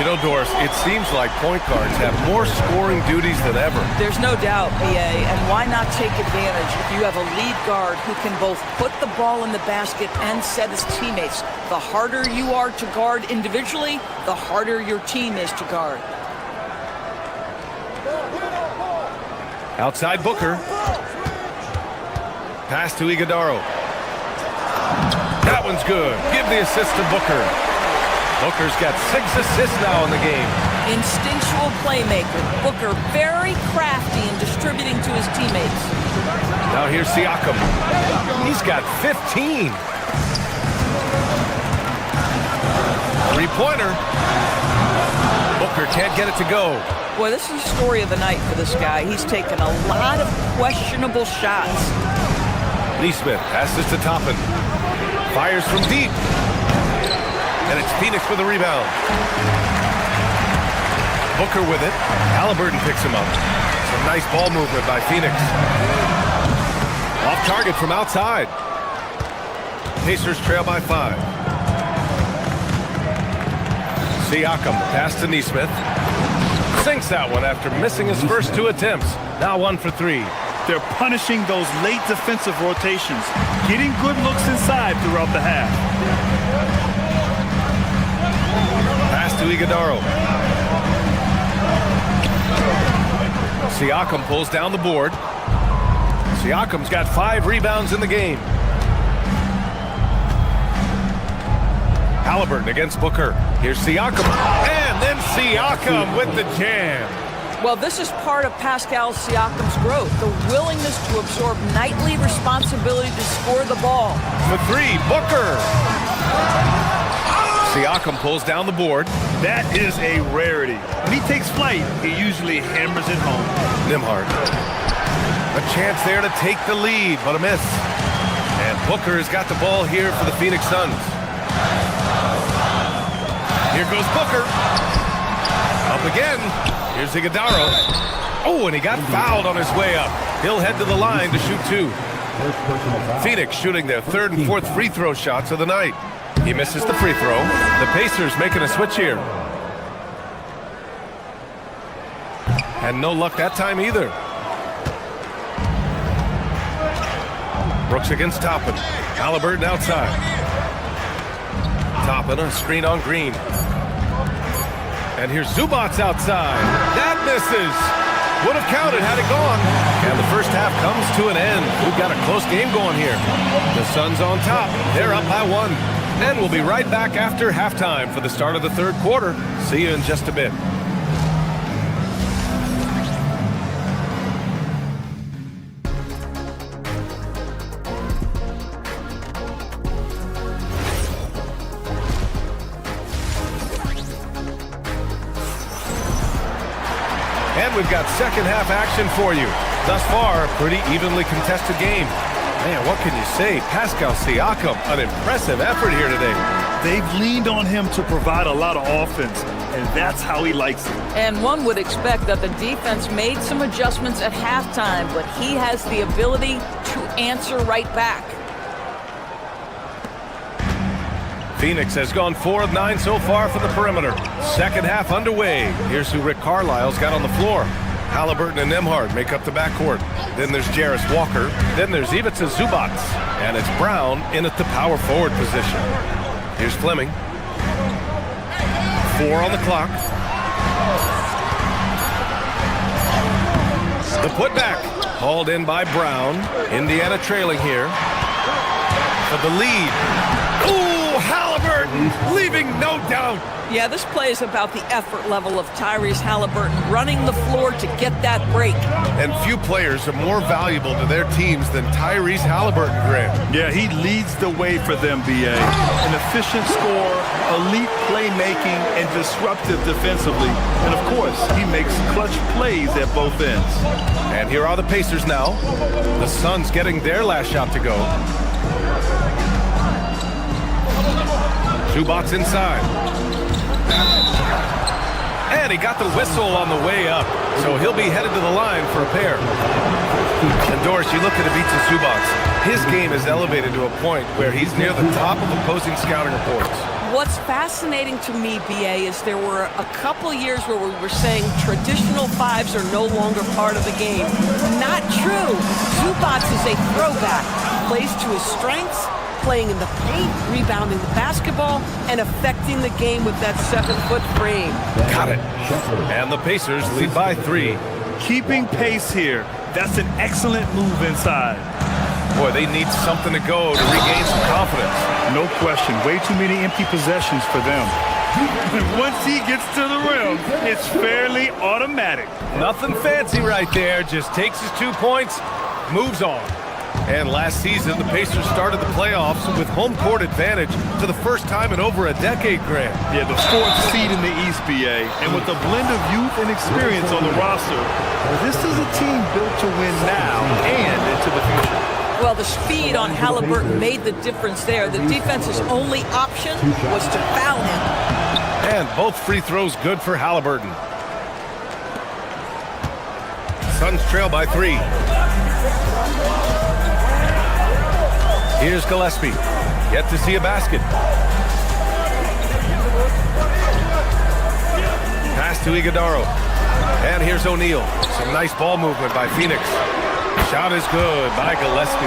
You know, Doris, it seems like point guards have more scoring duties than ever. There's no doubt, B.A., and why not take advantage if you have a lead guard who can both put the ball in the basket and set his teammates. The harder you are to guard individually, the harder your team is to guard. Outside Booker. Pass to Iguodaro. That one's good. Give the assist to Booker. Booker's got 6 assists now in the game. Instinctual playmaker. Booker very crafty in distributing to his teammates. Now here's Siakam. He's got 15. Three-pointer. Booker can't get it to go. Boy, this is the story of the night for this guy. He's taken a lot of questionable shots. Neesmith passes to Toppin. Fires from deep. And it's Phoenix with the rebound. Booker with it. Halliburton picks him up. Some nice ball movement by Phoenix. Off target from outside. Pacers trail by 5. Siakam, pass to Neesmith. Sinks that one after missing his first 2 attempts. Now 1 for 3. They're punishing those late defensive rotations, getting good looks inside throughout the half. Pass to Iguodaro. Siakam pulls down the board. Siakam's got 5 rebounds in the game. Halliburton against Booker. Here's Siakam. And then Siakam with the jam. Well, this is part of Pascal Siakam's growth, the willingness to absorb nightly responsibility to score the ball. For 3, Booker. Siakam pulls down the board. That is a rarity. When he takes flight, he usually hammers it home. Nembhard. A chance there to take the lead, but a miss. And Booker has got the ball here for the Phoenix Suns. Here goes Booker. Up again. Here's Iguodaro. Oh, and he got fouled on his way up. He'll head to the line to shoot 2. Phoenix shooting their 3rd and 4th free throw shots of the night. He misses the free throw. The Pacers making a switch here. And no luck that time either. Brooks against Toppin. Halliburton outside. Toppin a screen on Green. And here's Zubats outside. That misses. Would have counted had it gone. And the first half comes to an end. We've got a close game going here. The Suns on top. They're up by 1. And we'll be right back after halftime for the start of the 3rd quarter. See you in just a bit. And we've got second half action for you. Thus far, a pretty evenly contested game. Man, what can you say? Pascal Siakam, an impressive effort here today. They've leaned on him to provide a lot of offense, and that's how he likes it. And one would expect that the defense made some adjustments at halftime, but he has the ability to answer right back. Phoenix has gone 4 of 9 so far from the perimeter. Second half underway. Here's who Rick Carlisle's got on the floor. Halliburton and Nembhard make up the backcourt. Then there's Jarris Walker. Then there's Ivica Zubats. And it's Brown in at the power forward position. Here's Fleming. 4 on the clock. The putback. Hauled in by Brown. Indiana trailing here. For the lead. Ooh, Halliburton leaving no doubt. Yeah, this play is about the effort level of Tyrese Halliburton running the floor to get that break. And few players are more valuable to their teams than Tyrese Halliburton, Grant. Yeah, he leads the way for them, B.A. An efficient scorer, elite playmaking, and disruptive defensively. And, of course, he makes clutch plays at both ends. And here are the Pacers now. The Suns getting their last shot to go. Zubats inside. And he got the whistle on the way up, so he'll be headed to the line for a pair. And Doris, you look at Ivica Zubats. His game is elevated to a point where he's near the top of opposing scouting reports. What's fascinating to me, B.A., is there were a couple years where we were saying traditional 5s are no longer part of the game. Not true. Zubats is a throwback. Plays to his strengths, playing in the paint, rebounding the basketball, and affecting the game with that 7-foot frame. Got it. And the Pacers lead by 3. Keeping pace here. That's an excellent move inside. Boy, they need something to go to regain some confidence. No question. Way too many empty possessions for them. Once he gets to the rim, it's fairly automatic. Nothing fancy right there. Just takes his 2 points, moves on. And last season, the Pacers started the playoffs with home court advantage for the first time in over a decade, Grant. Yeah, the 4th seed in the East, BA. And with a blend of youth and experience on the roster, this is a team built to win now and into the future. Well, the speed on Halliburton made the difference there. The defense's only option was to foul him. And both free throws good for Halliburton. Suns trail by 3. Here's Gillespie. Yet to see a basket. Pass to Iguodaro. And here's O'Neal. Some nice ball movement by Phoenix. Shot is good by Gillespie.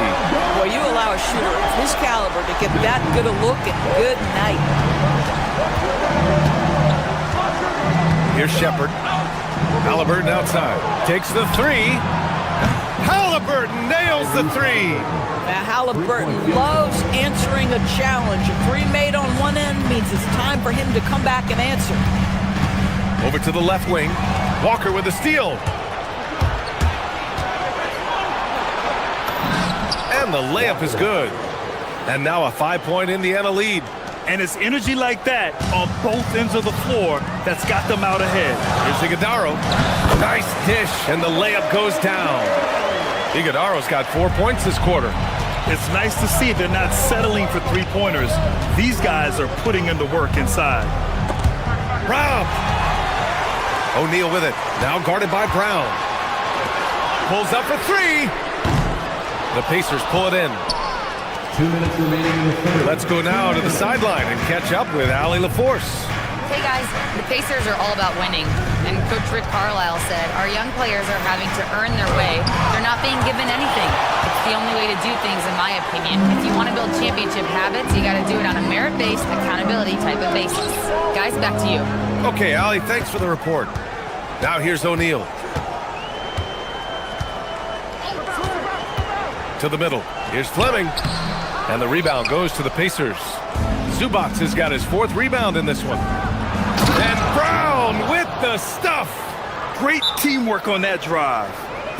Well, you allow a shooter of his caliber to get that good a look and good night. Here's Shepherd. Halliburton outside. Takes the 3. Halliburton nails the 3. Now, Halliburton loves answering a challenge. A 3 made on one end means it's time for him to come back and answer. Over to the left wing. Walker with a steal. And the layup is good. And now a 5-point Indiana lead. And it's energy like that on both ends of the floor that's got them out ahead. Here's Iguodaro. Nice dish, and the layup goes down. Iguodaro's got 4 points this quarter. It's nice to see they're not settling for three-pointers. These guys are putting in the work inside. Rob! O'Neal with it. Now guarded by Brown. Pulls up for 3. The Pacers pull it in. 2 minutes remaining in the third. Let's go now to the sideline and catch up with Allie LaForce. Hey guys, the Pacers are all about winning. And Coach Rick Carlisle said, our young players are having to earn their way. They're not being given anything. It's the only way to do things, in my opinion. If you want to build championship habits, you got to do it on a merit-based, accountability type of basis. Guys, back to you. Okay, Allie, thanks for the report. Now here's O'Neal. To the middle. Here's Fleming. And the rebound goes to the Pacers. Zubac has got his 4th rebound in this one. And Brown with the stuff. Great teamwork on that drive,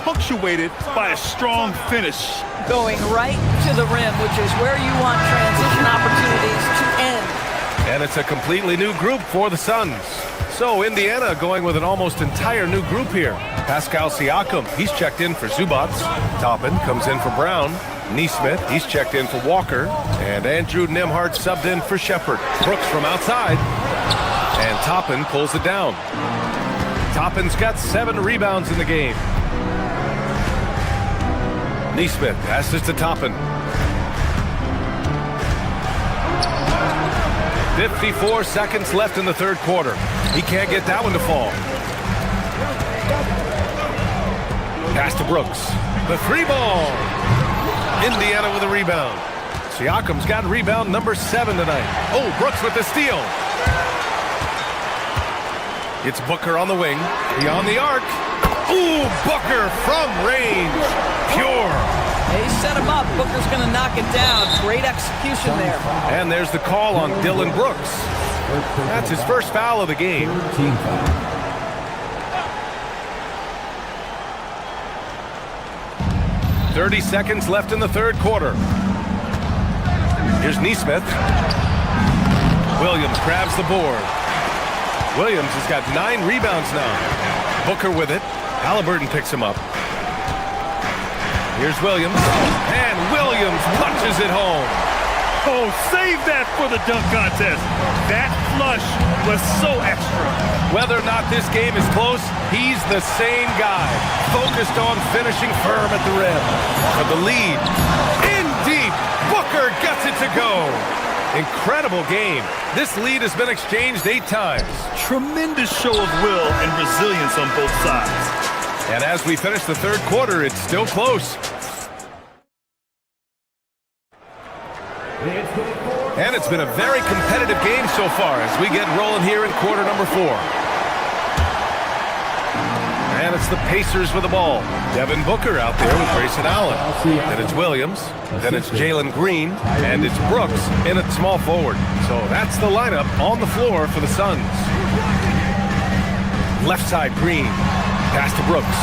punctuated by a strong finish. Going right to the rim, which is where you want transition opportunities to end. And it's a completely new group for the Suns. So Indiana going with an almost entire new group here. Pascal Siakam, he's checked in for Zubac. Toppin comes in for Brown. Nesmith, he's checked in for Walker. And Andrew Nembhard subbed in for Shepherd. Brooks from outside. And Toppin pulls it down. Toppin's got 7 rebounds in the game. Nesmith passes to Toppin. 54 seconds left in the third quarter. He can't get that one to fall. Pass to Brooks. The 3-ball. Indiana with a rebound. Siakam's got rebound number 7 tonight. Oh, Brooks with the steal. It's Booker on the wing. Beyond the arc. Ooh, Booker from range. Pure. They set him up. Booker's going to knock it down. Great execution there. And there's the call on Dillon Brooks. That's his first foul of the game. 30 seconds left in the third quarter. Here's Nesmith. Williams grabs the board. Williams has got 9 rebounds now. Booker with it. Halliburton picks him up. Here's Williams. And Williams punches it home. Oh, save that for the dunk contest. That flush was so extra. Whether or not this game is close, he's the same guy. Focused on finishing firm at the rim. For the lead. In deep. Booker gets it to go. Incredible game. This lead has been exchanged 8 times. Tremendous show of will and resilience on both sides. And as we finish the third quarter, it's still close. And it's been a very competitive game so far as we get rolling here in quarter number 4. And it's the Pacers with the ball. Devin Booker out there with Grayson Allen. Then it's Williams. Then it's Jalen Green. And it's Brooks in at small forward. So that's the lineup on the floor for the Suns. Left side, Green. Pass to Brooks.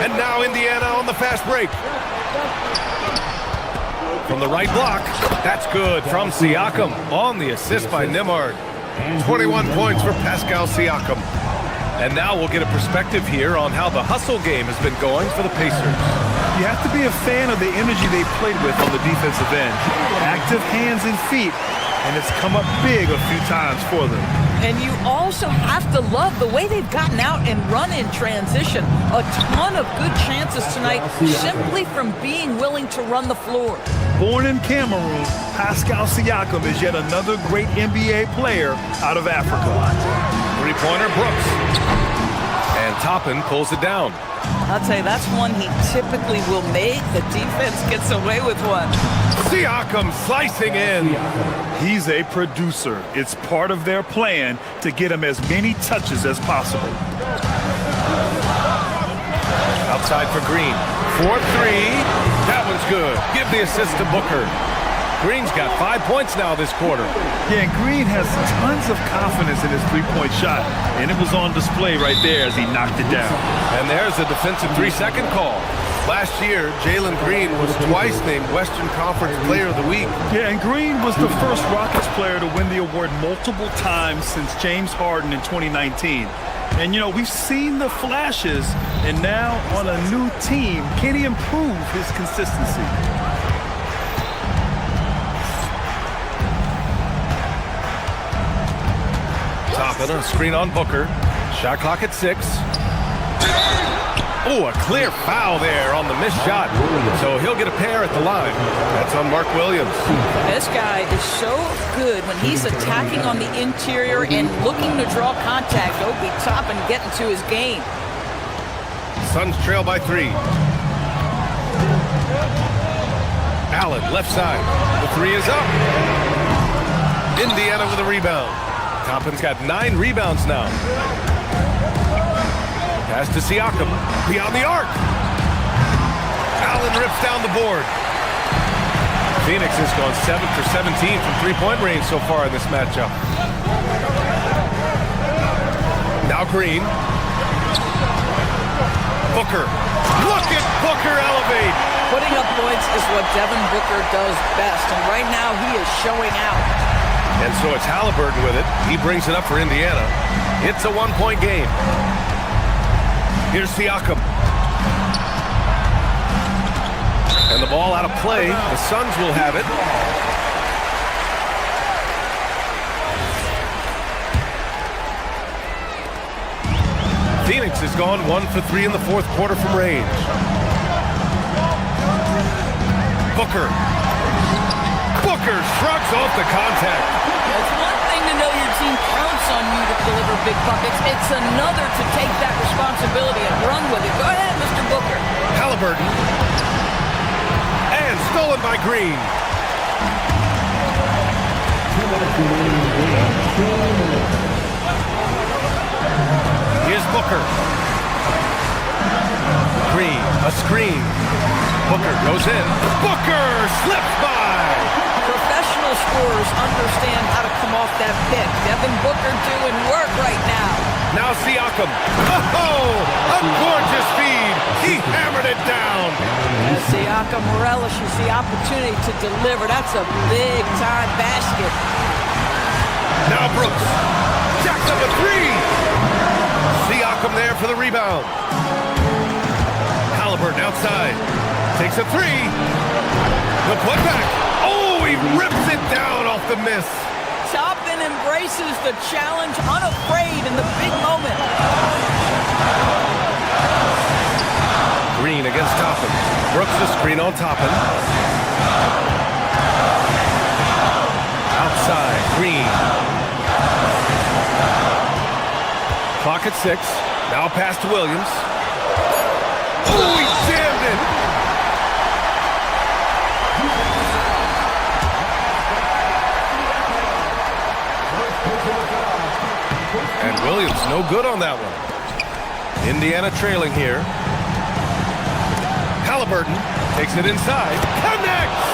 And now Indiana on the fast break. From the right block, that's good from Siakam on the assist by Nimard. 21 points for Pascal Siakam. And now we'll get a perspective here on how the hustle game has been going for the Pacers. You have to be a fan of the energy they played with on the defensive end. Active hands and feet, and it's come up big a few times for them. And you also have to love the way they've gotten out and run in transition. A ton of good chances tonight simply from being willing to run the floor. Born in Cameroon, Pascal Siakam is yet another great NBA player out of Africa. Three-pointer Brooks. And Toppin pulls it down. I'll tell you, that's one he typically will make. The defense gets away with one. Siakam slicing in. He's a producer. It's part of their plan to get him as many touches as possible. Outside for Green. 4-3. That one's good. Give the assist to Booker. Green's got 5 points now this quarter. Yeah, and Green has tons of confidence in his three-point shot, and it was on display right there as he knocked it down. And there's a defensive 3-second call. Last year, Jalen Green was twice named Western Conference Player of the Week. Yeah, and Green was the first Rockets player to win the award multiple times since James Harden in 2019. And, you know, we've seen the flashes, and now on a new team, can he improve his consistency? Toppin, a screen on Booker. Shot clock at 6. Oh, a clear foul there on the missed shot. So he'll get a pair at the line. That's on Mark Williams. This guy is so good when he's attacking on the interior and looking to draw contact. Obi Toppin getting to his game. Suns trail by 3. Allen, left side. The 3 is up. Indiana with a rebound. Toppin's got 9 rebounds now. Pass to Siakam. Beyond the arc. Allen rips down the board. Phoenix has gone 7 for 17 from three-point range so far in this matchup. Now Green. Booker. Look at Booker elevate. Putting up points is what Devin Booker does best, and right now he is showing out. And so it's Halliburton with it. He brings it up for Indiana. It's a one-point game. Here's Siakam. And the ball out of play. The Suns will have it. Phoenix has gone 1 for 3 in the fourth quarter from range. Booker. Booker shrugs off the contact. It's one thing to know your team counts on you to deliver big buckets. It's another to take that responsibility and run with it. Go ahead, Mr. Booker. Halliburton. And stolen by Green. Here's Booker. Green, a screen. Booker goes in. Booker slips by. Professional scorers understand how to come off that pick. Devin Booker doing work right now. Now Siakam. Oh, a gorgeous feed. He hammered it down. As Siakam relishes the opportunity to deliver. That's a big-time basket. Now Brooks. Jacks up a 3. Siakam there for the rebound. Halliburton outside. Takes a 3. The putback. Oh, he rips it down off the miss. Toppin embraces the challenge, unafraid in the big moment. Green against Toppin. Brooks the screen on Toppin. Outside, Green. Clock at 6. Now pass to Williams. Oh, he jammed it. And Williams no good on that one. Indiana trailing here. Halliburton takes it inside. Connects!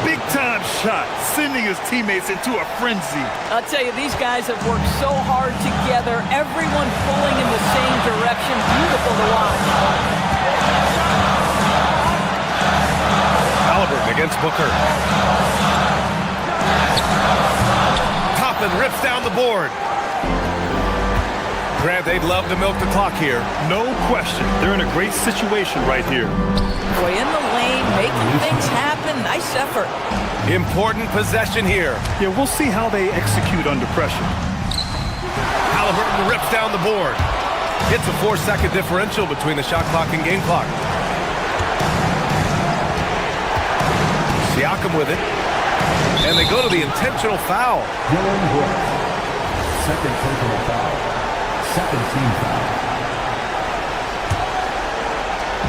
Big time shot, sending his teammates into a frenzy. I'll tell you, these guys have worked so hard together, everyone pulling in the same direction. Beautiful to watch. Halliburton against Booker. Toppin rips down the board. Grant, they'd love to milk the clock here. No question. They're in a great situation right here. Boy, in the lane, making things happen. Nice effort. Important possession here. Yeah, we'll see how they execute under pressure. Halliburton rips down the board. Hits a 4-second differential between the shot clock and game clock. Siakam with it. And they go to the intentional foul. Second personal foul. Second team foul.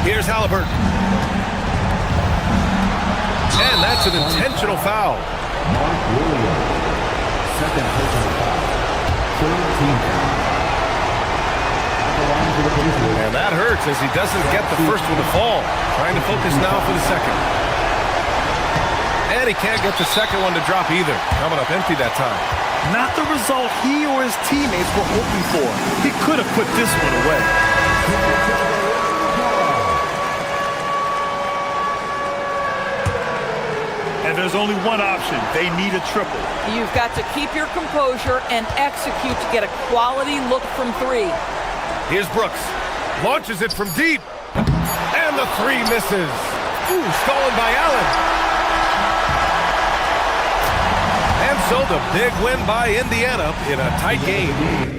Here's Halliburton. And that's an intentional foul. Mark Williams. Second personal foul. Third team foul. And that hurts as he doesn't get the first one to fall. Trying to focus now for the second. And he can't get the second one to drop either. Coming up empty that time. Not the result he or his teammates were hoping for. He could have put this one away. And there's only one option. They need a triple. You've got to keep your composure and execute to get a quality look from three. Here's Brooks. Launches it from deep. And the three misses. Ooh, stolen by Allen. And so the big win by Indiana in a tight game.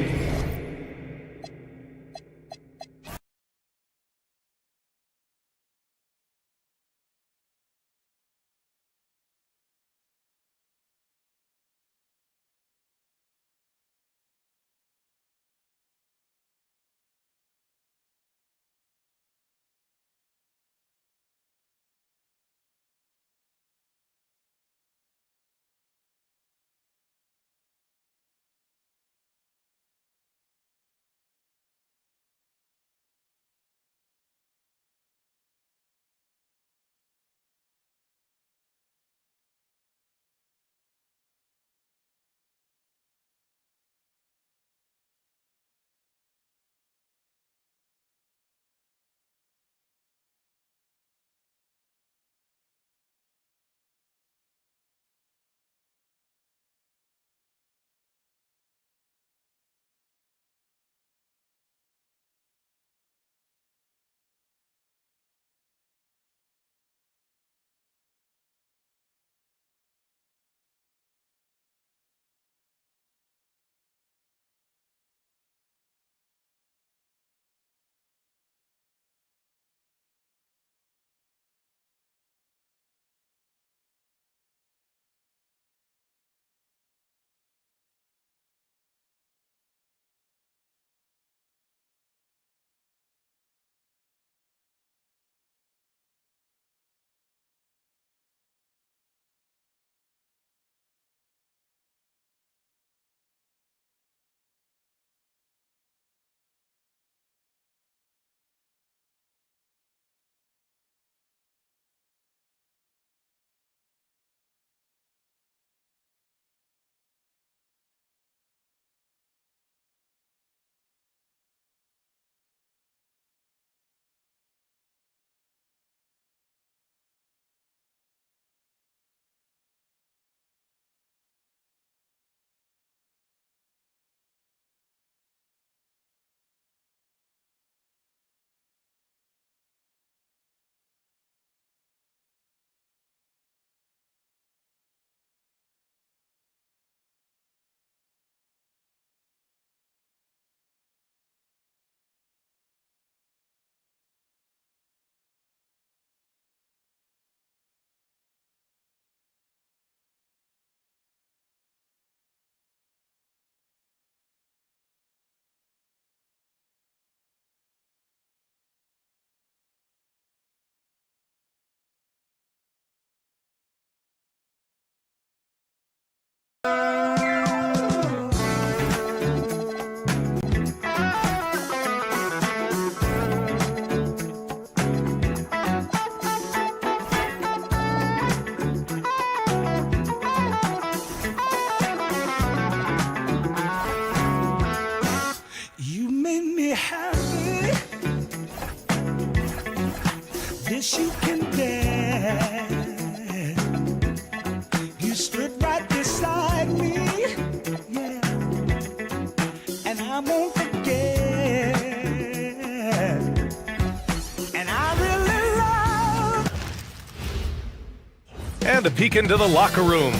to peek into the locker room.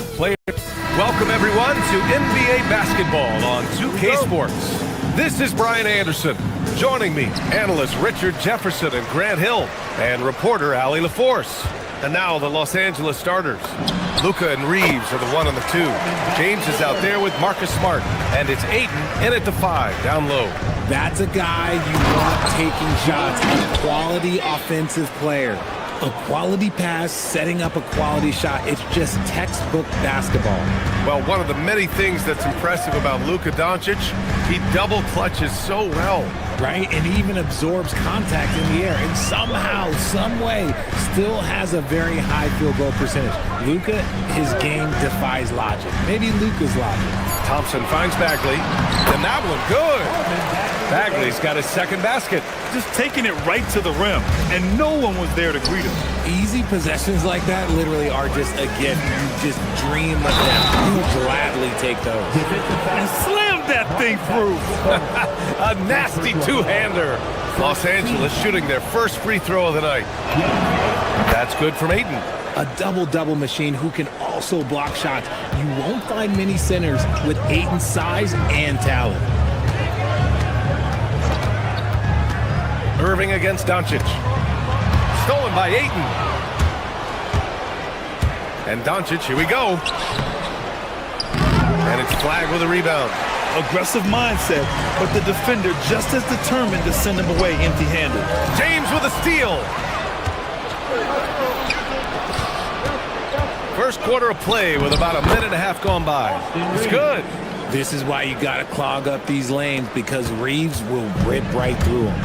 Welcome, everyone, to NBA basketball on 2K Sports. This is Brian Anderson. Joining me, analysts Richard Jefferson and Grant Hill, and reporter Allie LaForce. And now the Los Angeles starters. Luka and Reeves are the 1 and the 2. James is out there with Marcus Smart. And it's Ayton in at the 5, down low. That's a guy you want taking shots, a quality offensive player. A quality pass, setting up a quality shot. It's just textbook basketball. Well, one of the many things that's impressive about Luka Doncic, he double clutches so well. Right, and he even absorbs contact in the air, and somehow, some way, still has a very high field goal percentage. Luka, his game defies logic. Maybe Luka's logic. Thompson finds Bagley, and that one good. Bagley's got his second basket. Just taking it right to the rim, and no one was there to greet him. Easy possessions like that literally are just a gift. You just dream of them. You gladly take those. And slam that thing through. A nasty two-hander. Los Angeles shooting their first free throw of the night. That's good from Ayton. A double-double machine who can also block shots. You won't find many centers with Ayton's size and talent. Irving against Doncic. Stolen by Ayton. And Doncic, here we go. And it's flagged with a rebound. Aggressive mindset, but the defender just as determined to send him away empty-handed. James with a steal. First quarter of play with about a minute and a half gone by. It's good. This is why you got to clog up these lanes, because Reeves will rip right through them.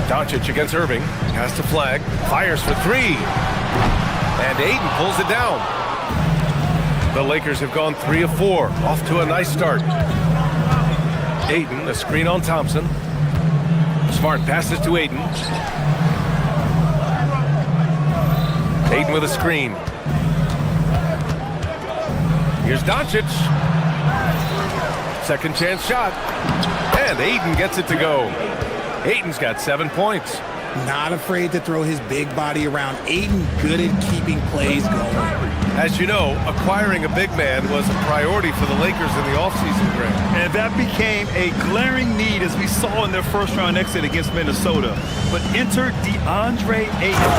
Doncic against Irving. Has to flag. Fires for 3. And Ayton pulls it down. The Lakers have gone 3 of 4. Off to a nice start. Ayton, a screen on Thompson. Smart passes to Ayton. Ayton with a screen. Here's Doncic. Second chance shot. And Ayton gets it to go. Ayton's got 7 points. Not afraid to throw his big body around. Ayton good at keeping plays going. As you know, acquiring a big man was a priority for the Lakers in the offseason, Grant. And that became a glaring need as we saw in their first-round exit against Minnesota. But enter DeAndre Ayton,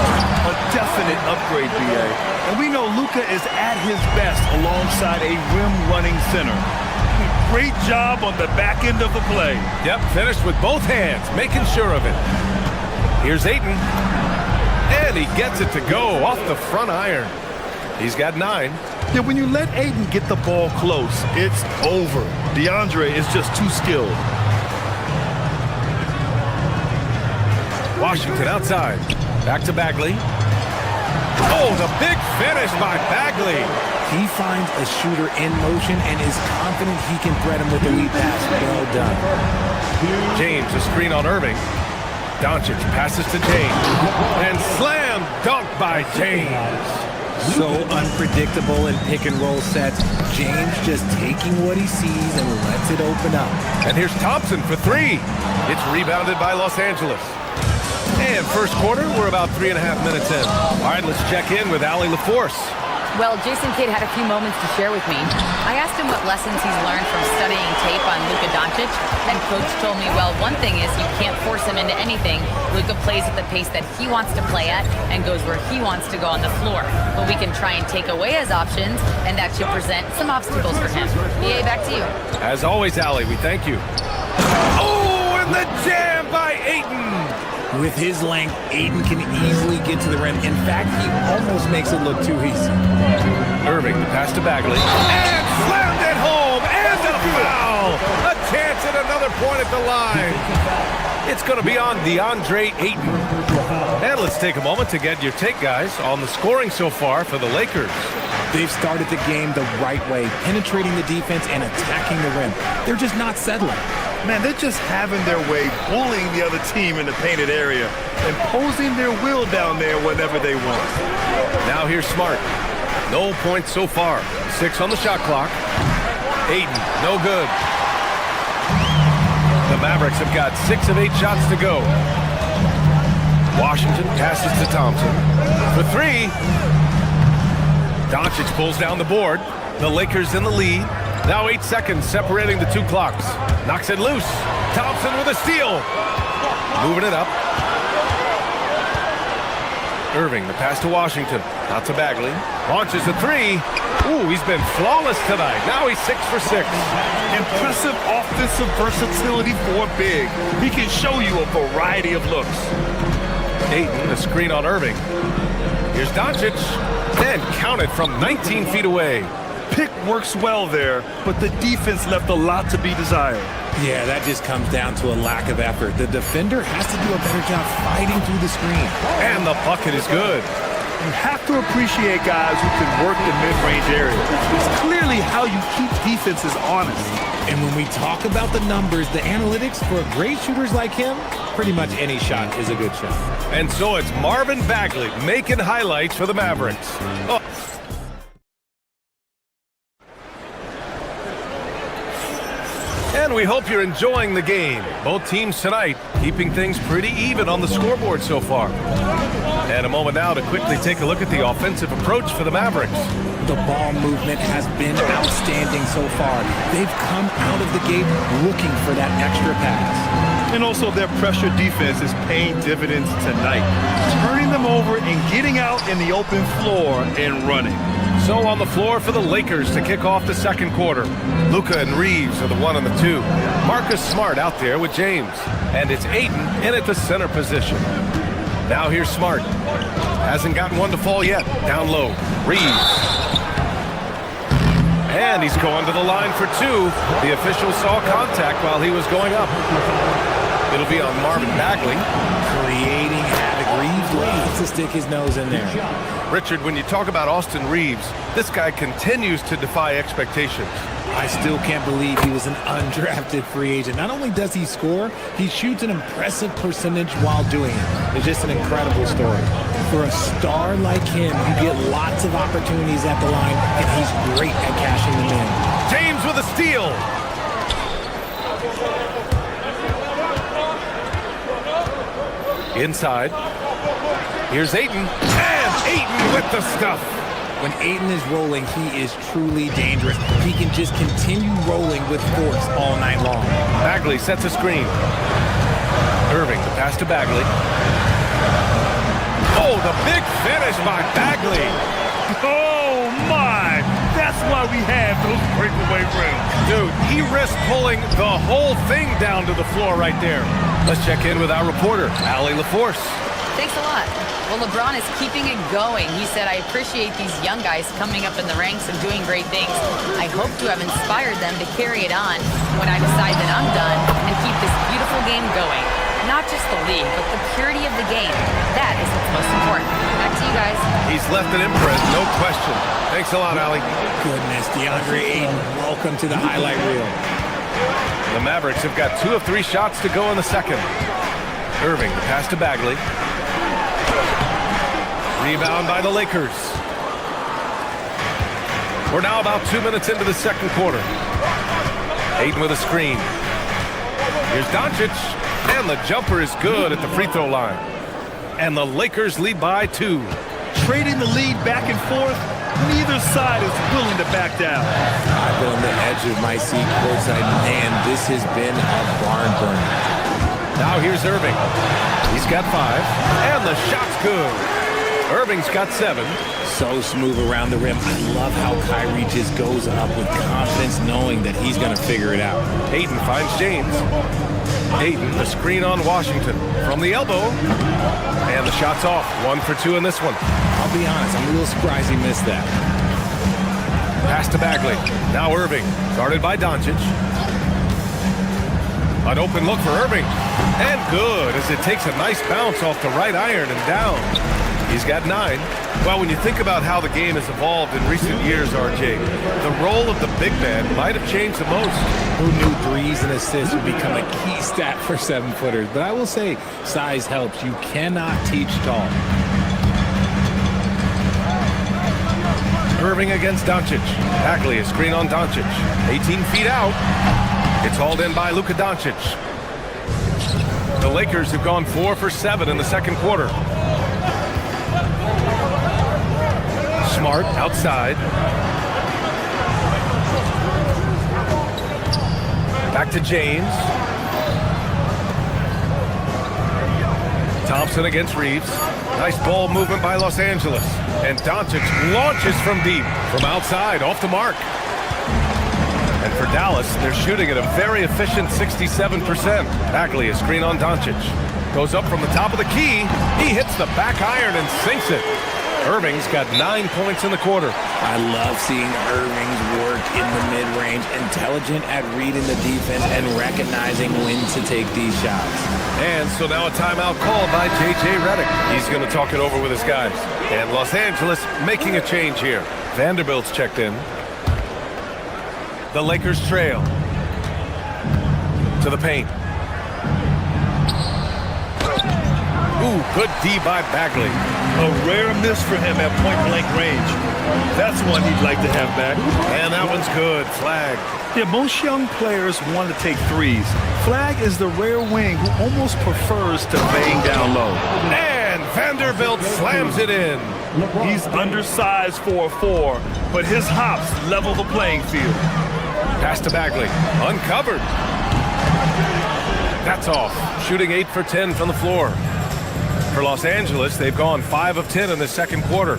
a definite upgrade, BA. And we know Luka is at his best alongside a rim-running center. Great job on the back end of the play. Yep, finished with both hands, making sure of it. Here's Ayton. And he gets it to go off the front iron. He's got 9. Yeah, when you let Ayton get the ball close, it's over. DeAndre is just too skilled. Washington outside. Back to Bagley. Oh, the big finish by Bagley. He finds a shooter in motion and is confident he can thread him with a lead pass. Well done. James, a screen on Irving. Doncic passes to James. And slam dunk by James. So unpredictable in pick-and-roll sets. James just taking what he sees and lets it open up. And here's Thompson for 3. It's rebounded by Los Angeles. And first quarter, we're about 3.5 minutes in. All right, let's check in with Allie LaForce. Well, Jason Kidd had a few moments to share with me. I asked him what lessons he's learned from studying tape on Luka Doncic, and Coach told me, well, one thing is you can't force him into anything. Luka plays at the pace that he wants to play at and goes where he wants to go on the floor. But we can try and take away his options, and that should present some obstacles for him. BA, back to you. As always, Allie, we thank you. Oh, and the jam by Ayton. With his length, Ayton can easily get to the rim. In fact, he almost makes it look too easy. Irving, the pass to Bagley. And slammed it home. And a foul. A chance at another point at the line. It's going to be on DeAndre Ayton. And let's take a moment to get your take, guys, on the scoring so far for the Lakers. They've started the game the right way, penetrating the defense and attacking the rim. They're just not settling. Man, they're just having their way, bullying the other team in the painted area, imposing their will down there whenever they want. Now here's Smart. No points so far. 6 on the shot clock. Ayton, no good. The Mavericks have got 6 of 8 shots to go. Washington passes to Thompson. For three. Doncic pulls down the board. The Lakers in the lead. Now 8 seconds separating the two clocks. Knocks it loose. Thompson with a steal. Moving it up. Irving, the pass to Washington. Out to Bagley. Launches a three. Ooh, he's been flawless tonight. Now he's 6 for 6. Impressive offensive versatility for a big. He can show you a variety of looks. Ayton, the screen on Irving. Here's Doncic. And counted from 19 feet away. Pick works well there, but the defense left a lot to be desired. Yeah, that just comes down to a lack of effort. The defender has to do a better job fighting through the screen. And the bucket is good. You have to appreciate guys who can work the mid-range area. It's clearly how you keep defenses honest. And when we talk about the numbers, the analytics for great shooters like him, pretty much any shot is a good shot. And so it's Marvin Bagley making highlights for the Mavericks. Oh. And we hope you're enjoying the game. Both teams tonight keeping things pretty even on the scoreboard so far. And a moment now to quickly take a look at the offensive approach for the Mavericks. The ball movement has been outstanding so far. They've come out of the gate looking for that extra pass. And also their pressure defense is paying dividends tonight. Turning them over and getting out in the open floor and running. So on the floor for the Lakers to kick off the second quarter. Luka and Reeves are the 1 and the 2. Marcus Smart out there with James. And it's Ayton in at the center position. Now here's Smart. Hasn't gotten one to fall yet. Down low. Reeves. And he's going to the line for 2. The official saw contact while he was going up. It'll be on Marvin Bagley. Creating havoc. Reeves loves to stick his nose in there. Richard, when you talk about Austin Reeves, this guy continues to defy expectations. I still can't believe he was an undrafted free agent. Not only does he score, he shoots an impressive percentage while doing it. It's just an incredible story. For a star like him, you get lots of opportunities at the line, and he's great at cashing them in. James with a steal. Inside. Here's Ayton. And Ayton with the stuff. When Ayton is rolling, he is truly dangerous. He can just continue rolling with force all night long. Bagley sets a screen. Irving, the pass to Bagley. Oh, the big finish by Bagley. Oh, my. That's why we have those breakaway rims. Dude, he risked pulling the whole thing down to the floor right there. Let's check in with our reporter, Allie LaForce. Thanks a lot. Well, LeBron is keeping it going. He said, I appreciate these young guys coming up in the ranks and doing great things. I hope to have inspired them to carry it on when I decide that I'm done and keep this beautiful game going. Not just the league, but the purity of the game. That is what's most important. Back to you guys. He's left an imprint, no question. Thanks a lot, Allie. Goodness, DeAndre Ayton, welcome to the highlight reel. The Mavericks have got 2 of 3 shots to go in the second. Irving, the pass to Bagley. Rebound by the Lakers. We're now about 2 minutes into the second quarter. Ayton with a screen. Here's Doncic. And the jumper is good at the free throw line. And the Lakers lead by 2. Trading the lead back and forth, neither side is willing to back down. I've been on the edge of my seat courtside, and this has been a barn burner. Now here's Irving. He's got 5. And the shot's good. Irving's got 7. So smooth around the rim. I love how Kyrie just goes up with confidence knowing that he's going to figure it out. Ayton finds James. Ayton, the screen on Washington. From the elbow. And the shot's off. 1 for 2 in this one. I'll be honest, I'm a little surprised he missed that. Pass to Bagley. Now Irving. Guarded by Doncic. An open look for Irving. And good as it takes a nice bounce off the right iron and down. He's got 9. Well, when you think about how the game has evolved in recent years, RJ, the role of the big man might have changed the most. Who knew threes and assists would become a key stat for 7-footers? But I will say, size helps. You cannot teach tall. Irving against Doncic. Bagley, a screen on Doncic. 18 feet out. It's hauled in by Luka Doncic. The Lakers have gone 4 for 7 in the second quarter. Smart outside. Back to James. Thompson against Reeves. Nice ball movement by Los Angeles. And Doncic launches from deep. From outside, off the mark. And for Dallas, they're shooting at a very efficient 67%. Bagley, a screen on Doncic. Goes up from the top of the key. He hits the back iron and sinks it. Irving's got 9 points in the quarter. I love seeing Irving's work in the mid-range, intelligent at reading the defense and recognizing when to take these shots. And so now a timeout called by J.J. Redick. He's going to talk it over with his guys. And Los Angeles making a change here. Vanderbilt's checked in. The Lakers trail. To the paint. Ooh, good D by Bagley. A rare miss for him at point-blank range. That's one he'd like to have back. And that one's good. Flag. Yeah, most young players want to take threes. Flag is the rare wing who almost prefers to bang down low. And Vanderbilt slams it in. He's undersized for a 4, but his hops level the playing field. Pass to Bagley. Uncovered. That's off. Shooting 8 for 10 from the floor. For Los Angeles, they've gone 5 of 10 in the second quarter.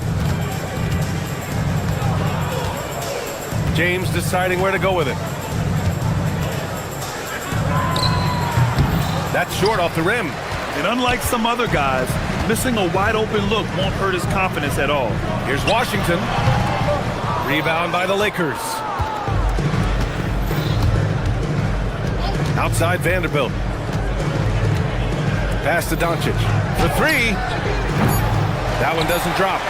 James deciding where to go with it. That's short off the rim. And unlike some other guys, missing a wide-open look won't hurt his confidence at all. Here's Washington. Rebound by the Lakers. Outside Vanderbilt. Pass to Doncic. For 3. That one doesn't drop.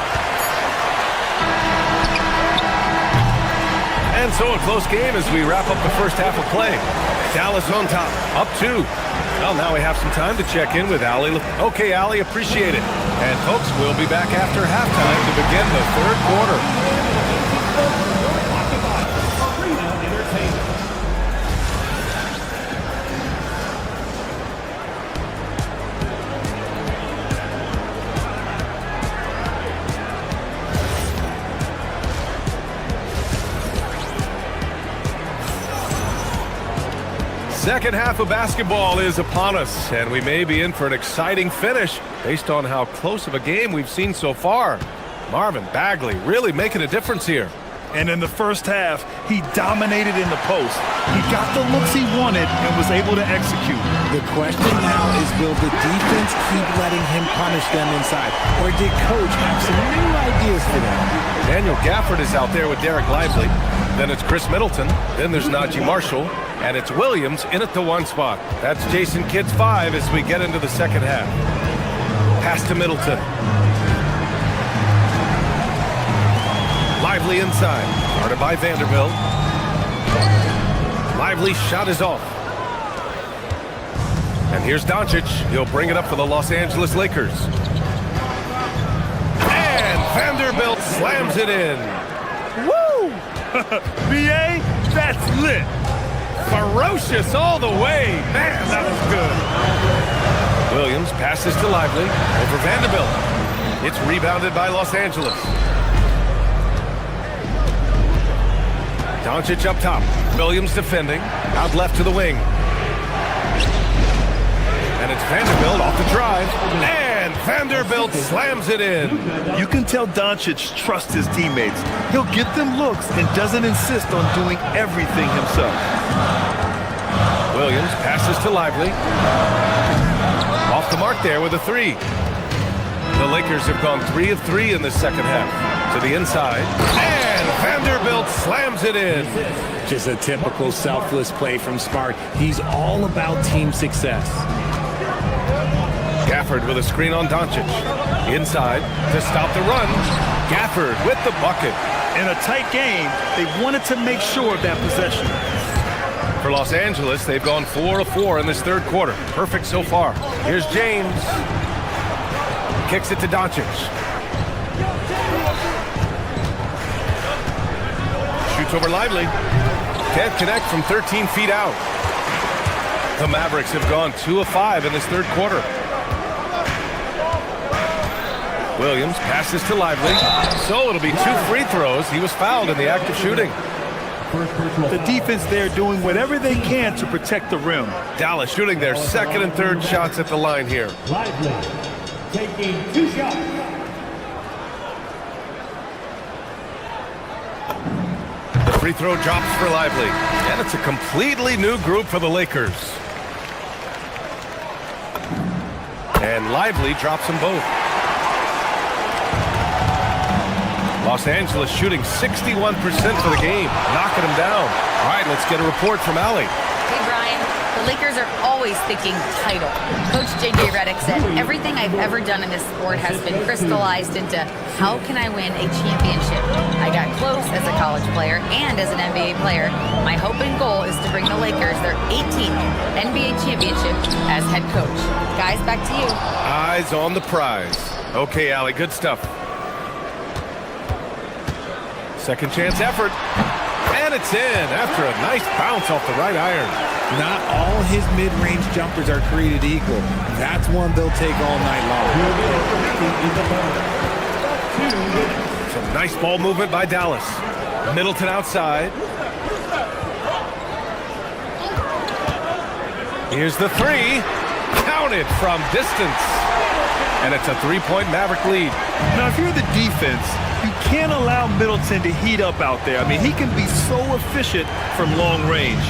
And so a close game as we wrap up the first half of play. Dallas on top, up 2. Well, now we have some time to check in with Allie. Okay, Allie, appreciate it. And folks, we'll be back after halftime to begin the third quarter. Second half of basketball is upon us, and we may be in for an exciting finish based on how close of a game we've seen so far. Marvin Bagley really making a difference here. And in the first half, he dominated in the post. He got the looks he wanted and was able to execute. The question now is, will the defense keep letting him punish them inside? Or did Coach have some new ideas for them? Daniel Gafford is out there with Derek Lively. Then it's Chris Middleton. Then there's Najee Marshall. And it's Williams in at the 1 spot. That's Jason Kidd's 5 as we get into the second half. Pass to Middleton. Lively inside. Guarded by Vanderbilt. Lively's shot is off. And here's Doncic. He'll bring it up for the Los Angeles Lakers. And Vanderbilt slams it in. Woo! BA, that's lit. Ferocious all the way. Man, that was good. Williams passes to Lively over Vanderbilt. It's rebounded by Los Angeles. Doncic up top. Williams defending. Out left to the wing. And it's Vanderbilt off the drive. And Vanderbilt slams it in. You can tell Doncic trusts his teammates. He'll get them looks and doesn't insist on doing everything himself. Williams passes to Lively. Off the mark there with a 3. The Lakers have gone 3 of 3 in the second half. To the inside. And Vanderbilt slams it in. Just a typical selfless play from Smart. He's all about team success. Gafford with a screen on Doncic. Inside to stop the run. Gafford with the bucket. In a tight game, they wanted to make sure of that possession. For Los Angeles, they've gone 4 of 4 in this third quarter. Perfect so far. Here's James. Kicks it to Doncic. Shoots over Lively. Can't connect from 13 feet out. The Mavericks have gone 2 of 5 in this third quarter. Williams passes to Lively. So it'll be 2 free throws. He was fouled in the act of shooting. The defense there doing whatever they can to protect the rim. Dallas shooting their second and third shots at the line here. Lively taking 2 shots. The free throw drops for Lively. And it's a completely new group for the Lakers. And Lively drops them both. Los Angeles shooting 61% for the game, knocking them down. All right, let's get a report from Allie. Hey, Brian. The Lakers are always thinking title. Coach J.J. Redick said, everything I've ever done in this sport has been crystallized into how can I win a championship? I got close as a college player and as an NBA player. My hope and goal is to bring the Lakers their 18th NBA championship as head coach. Guys, back to you. Eyes on the prize. Okay, Allie, good stuff. Second chance effort. And it's in after a nice bounce off the right iron. Not all his mid-range jumpers are created equal. That's one they'll take all night long. Some nice ball movement by Dallas. Middleton outside. Here's the three. Counted from distance. And it's a 3-point Maverick lead. Now, if you're the defense, you can't allow Middleton to heat up out there. I mean, he can be so efficient from long range.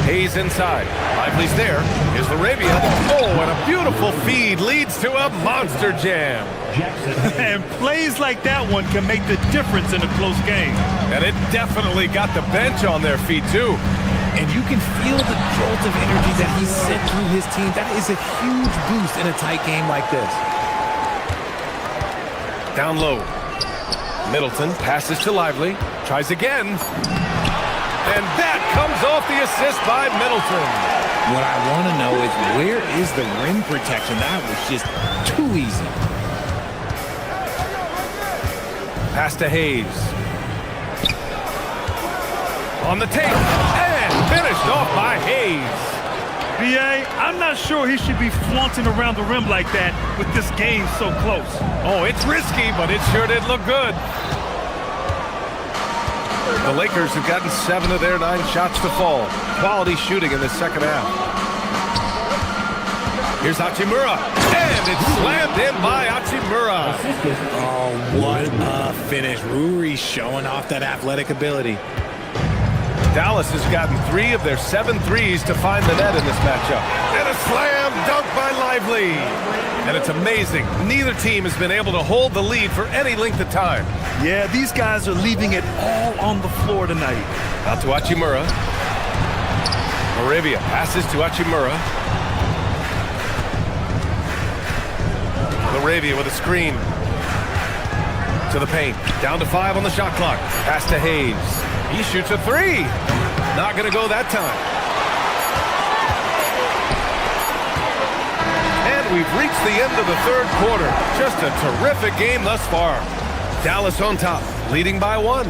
Hayes inside. Lively's there. Here's Laravia. Oh, and a beautiful feed leads to a monster jam. And plays like that one can make the difference in a close game. And it definitely got the bench on their feet, too. And you can feel the jolt of energy that he sent through his team. That is a huge boost in a tight game like this. Down low. Middleton passes to Lively. Tries again. And that comes off the assist by Middleton. What I want to know is where is the rim protection? That was just too easy. Pass to Hayes. On the tape. And finished off by Hayes. B.A., I'm not sure he should be flaunting around the rim like that with this game so close. Oh, it's risky, but it sure did look good. The Lakers have gotten 7 of their 9 shots to fall. Quality shooting in the second half. Here's Hachimura. And it's slammed in by Hachimura. Oh, what a finish. Ruri showing off that athletic ability. Dallas has gotten 3 of their 7 threes to find the net in this matchup. And a slam dunk by Lively. And it's amazing. Neither team has been able to hold the lead for any length of time. Yeah, these guys are leaving it all on the floor tonight. Out to Hachimura. Laravia passes to Hachimura. Laravia with a screen. To the paint. Down to 5 on the shot clock. Pass to Hayes. He shoots a 3. Not going to go that time. And we've reached the end of the third quarter. Just a terrific game thus far. Dallas on top, leading by 1.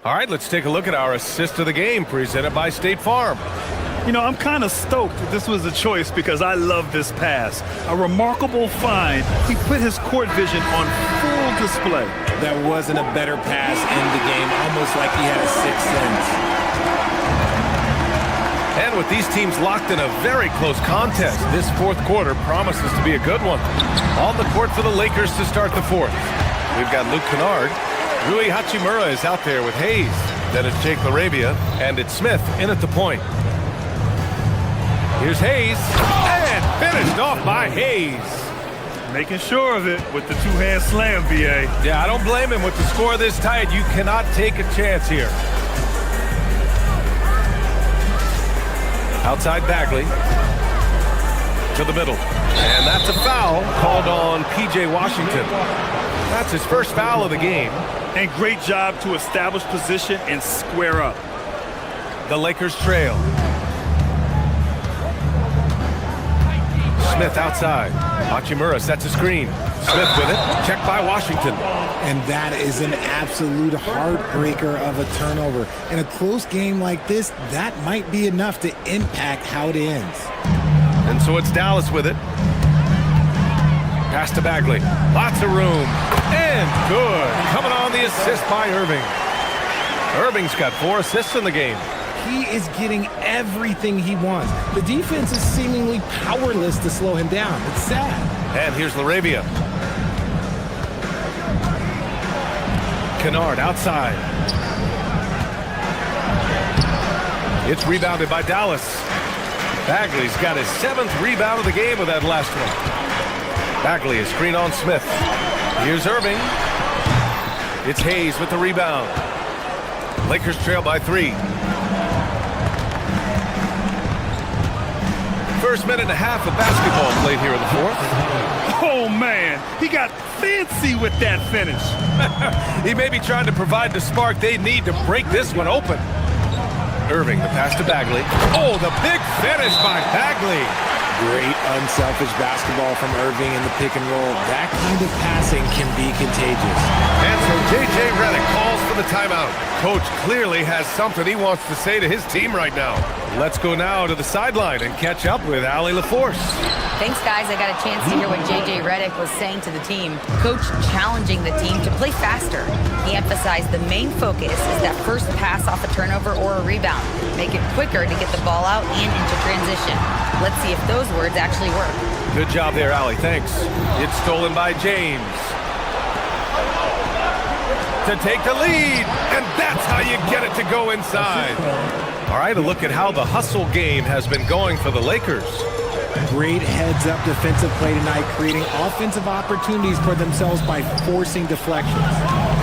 All right, let's take a look at our assist of the game presented by State Farm. You know, I'm kind of stoked this was a choice because I love this pass. A remarkable find. He put his court vision on full display. That wasn't a better pass in the game, almost like he had a sixth sense. And with these teams locked in a very close contest, this fourth quarter promises to be a good one. On the court for the Lakers to start the fourth. We've got Luke Kennard. Rui Hachimura is out there with Hayes. Then it's Jake Laravia, and it's Smith in at the point. Here's Hayes, and finished off by Hayes. Making sure of it with the two-hand slam, V.A. Yeah, I don't blame him with the score this tight. You cannot take a chance here. Outside Bagley. To the middle. And that's a foul called on P.J. Washington. That's his first foul of the game. And great job to establish position and square up. The Lakers trail. Smith outside. Hachimura sets a screen. Smith with it. Checked by Washington. And that is an absolute heartbreaker of a turnover. In a close game like this, that might be enough to impact how it ends. And so it's Dallas with it. Pass to Bagley. Lots of room. And good. Coming on the assist by Irving. Irving's got 4 assists in the game. He is getting everything he wants. The defense is seemingly powerless to slow him down. It's sad. And here's Laravia. Kennard outside. It's rebounded by Dallas. Bagley's got his 7th rebound of the game with that last one. Bagley is screen on Smith. Here's Irving. It's Hayes with the rebound. Lakers trail by 3. First minute and a half of basketball played here in the 4th. Oh, man. He got fancy with that finish. He may be trying to provide the spark they need to break this one open. Irving, the pass to Bagley. Oh, the big finish by Bagley. Great unselfish basketball from Irving in the pick and roll. That kind of passing can be contagious. And so J.J. Redick calls for the timeout. Coach clearly has something he wants to say to his team right now. Let's go now to the sideline and catch up with Allie LaForce. Thanks, guys. I got a chance to hear what J.J. Redick was saying to the team. Coach challenging the team to play faster. He emphasized the main focus is that first pass off a turnover or a rebound. Make it quicker to get the ball out and into transition. Let's see if those words actually work. Good job there, Allie. Thanks. It's stolen by James. To take the lead, and that's how you get it to go inside. All right, a look at how the hustle game has been going for the Lakers. Great heads-up defensive play tonight, creating offensive opportunities for themselves by forcing deflections.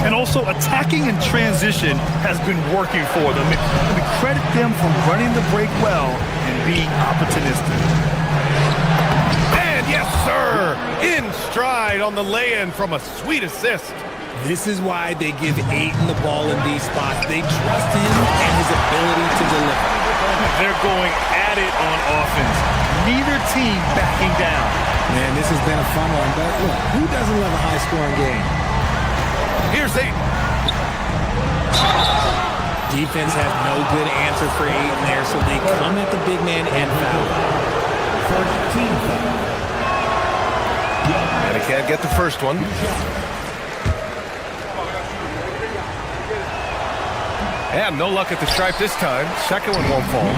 And also attacking in transition has been working for them. We credit them for running the break well and being opportunistic. And yes, sir, in stride on the lay-in from a sweet assist. This is why they give Ayton the ball in these spots. They trust him and his ability to deliver. They're going at it on offense. Neither team backing down. Man, this has been a fun one, but look, who doesn't love a high-scoring game? Here's Ayton. Defense has no good answer for Ayton there, so they come at the big man and foul. And he can't get the first one. And no luck at the stripe this time. Second one won't fall.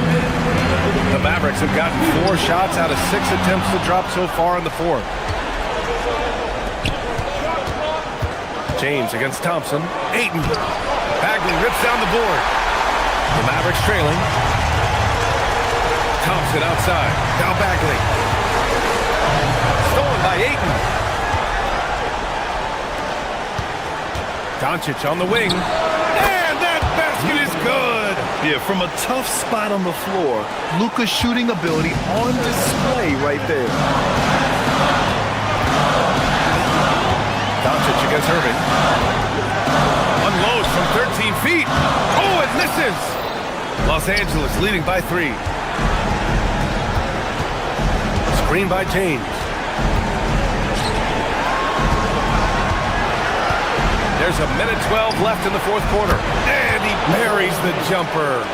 The Mavericks have gotten 4 shots out of 6 attempts to drop so far in the 4th. James against Thompson. Ayton. Bagley rips down the board. The Mavericks trailing. Thompson outside. Now Bagley. Stolen by Ayton. Doncic on the wing. Basket is good. Yeah, from a tough spot on the floor, Luka's shooting ability on display right there. Doncic against Irving. Unloads from 13 feet. Oh, it misses. Los Angeles leading by 3. Screen by James. There's a minute 12 left in the 4th quarter. And he buries the jumper.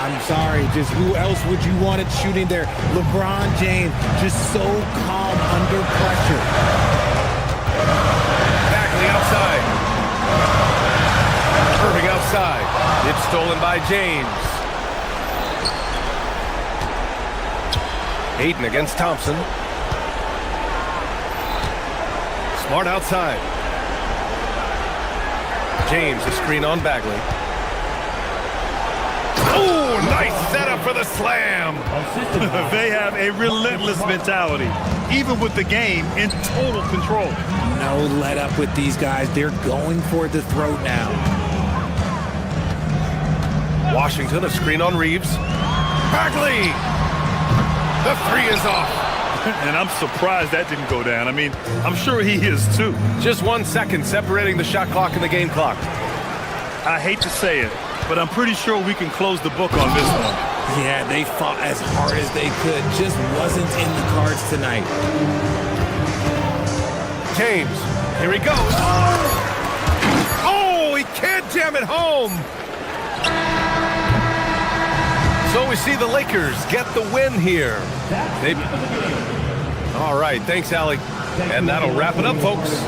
I'm sorry, just who else would you want it shooting there? LeBron James, just so calm under pressure. Bagley outside. Irving outside. It's stolen by James. Ayton against Thompson. Smart outside. James, a screen on Bagley. Oh, nice setup for the slam. They have a relentless mentality, even with the game in total control. No let up with these guys. They're going for the throat now. Washington, a screen on Reeves. Bagley! The 3 is off. And I'm surprised that didn't go down. I mean, I'm sure he is too. Just 1 second separating the shot clock and the game clock. I hate to say it, but I'm pretty sure we can close the book on this one. Yeah, they fought as hard as they could. Just wasn't in the cards tonight. James, here he goes. Oh, he can't jam it home. So we see the Lakers get the win here. All right, thanks, Allie. And that'll wrap it up, folks.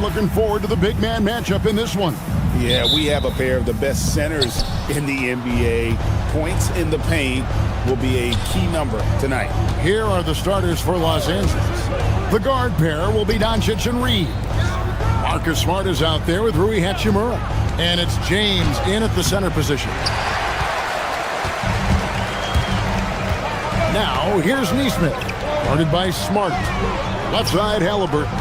looking forward to the big man matchup in this one. Yeah, we have a pair of the best centers in the NBA. Points in the paint will be a key number tonight. Here are the starters for Los Angeles. The guard pair will be Doncic and Reeves. Marcus Smart is out there with Rui Hachimura. And it's James in at the center position. Now, here's Nesmith, guarded by Smart. Left side, Halliburton.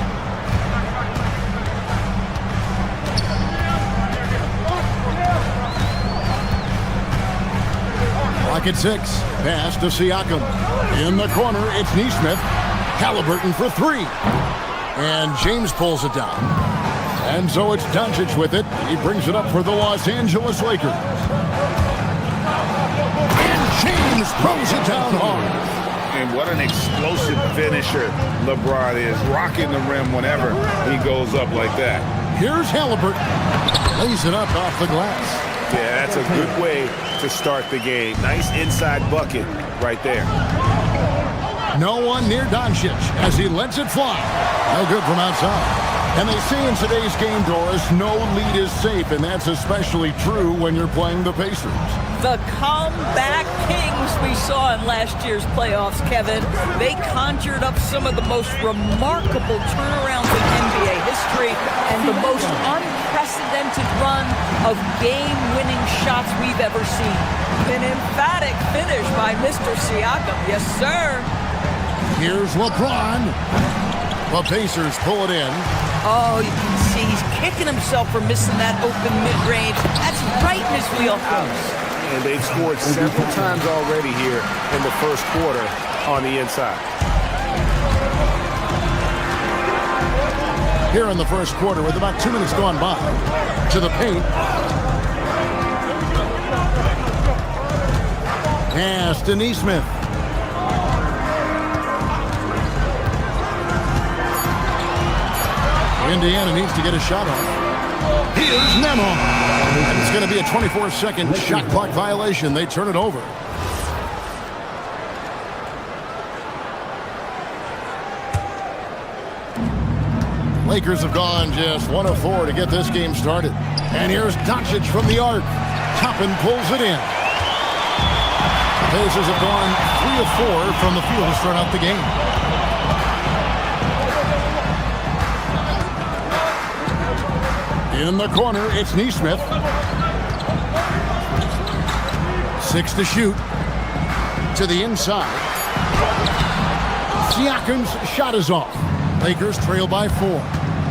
Clock at 6. Pass to Siakam. In the corner, it's Nesmith. Halliburton for 3. And James pulls it down. And so it's Doncic with it. He brings it up for the Los Angeles Lakers. And James throws it down hard. And what an explosive finisher LeBron is. Rocking the rim whenever he goes up like that. Here's Halliburton. Lays it up off the glass. Yeah, that's a good way to start the game. Nice inside bucket right there. No one near Doncic as he lets it fly. No good from outside. And they say in today's game, Doris, no lead is safe, and that's especially true when you're playing the Pacers. The comeback kings we saw in last year's playoffs, Kevin. They conjured up some of the most remarkable turnarounds in NBA history and the most unprecedented run of game-winning shots we've ever seen. An emphatic finish by Mr. Siakam. Yes, sir. Here's LeBron. The Pacers pull it in. Oh, you can see he's kicking himself for missing that open mid-range. That's right in his wheelhouse. And they've scored several times already here in the first quarter on the inside. Here in the first quarter with about 2 minutes gone by. To the paint. Pass to Nesmith. Indiana needs to get a shot off. Here's Nembhard. And it's going to be a 24-second shot clock violation. They turn it over. Lakers have gone just 1 of 4 to get this game started. And here's Doncic from the arc. Toppin pulls it in. The Pacers have gone 3 of 4 from the field to start out the game. In the corner, it's Nesmith. 6 to shoot. To the inside. Siakam's shot is off. Lakers trail by 4.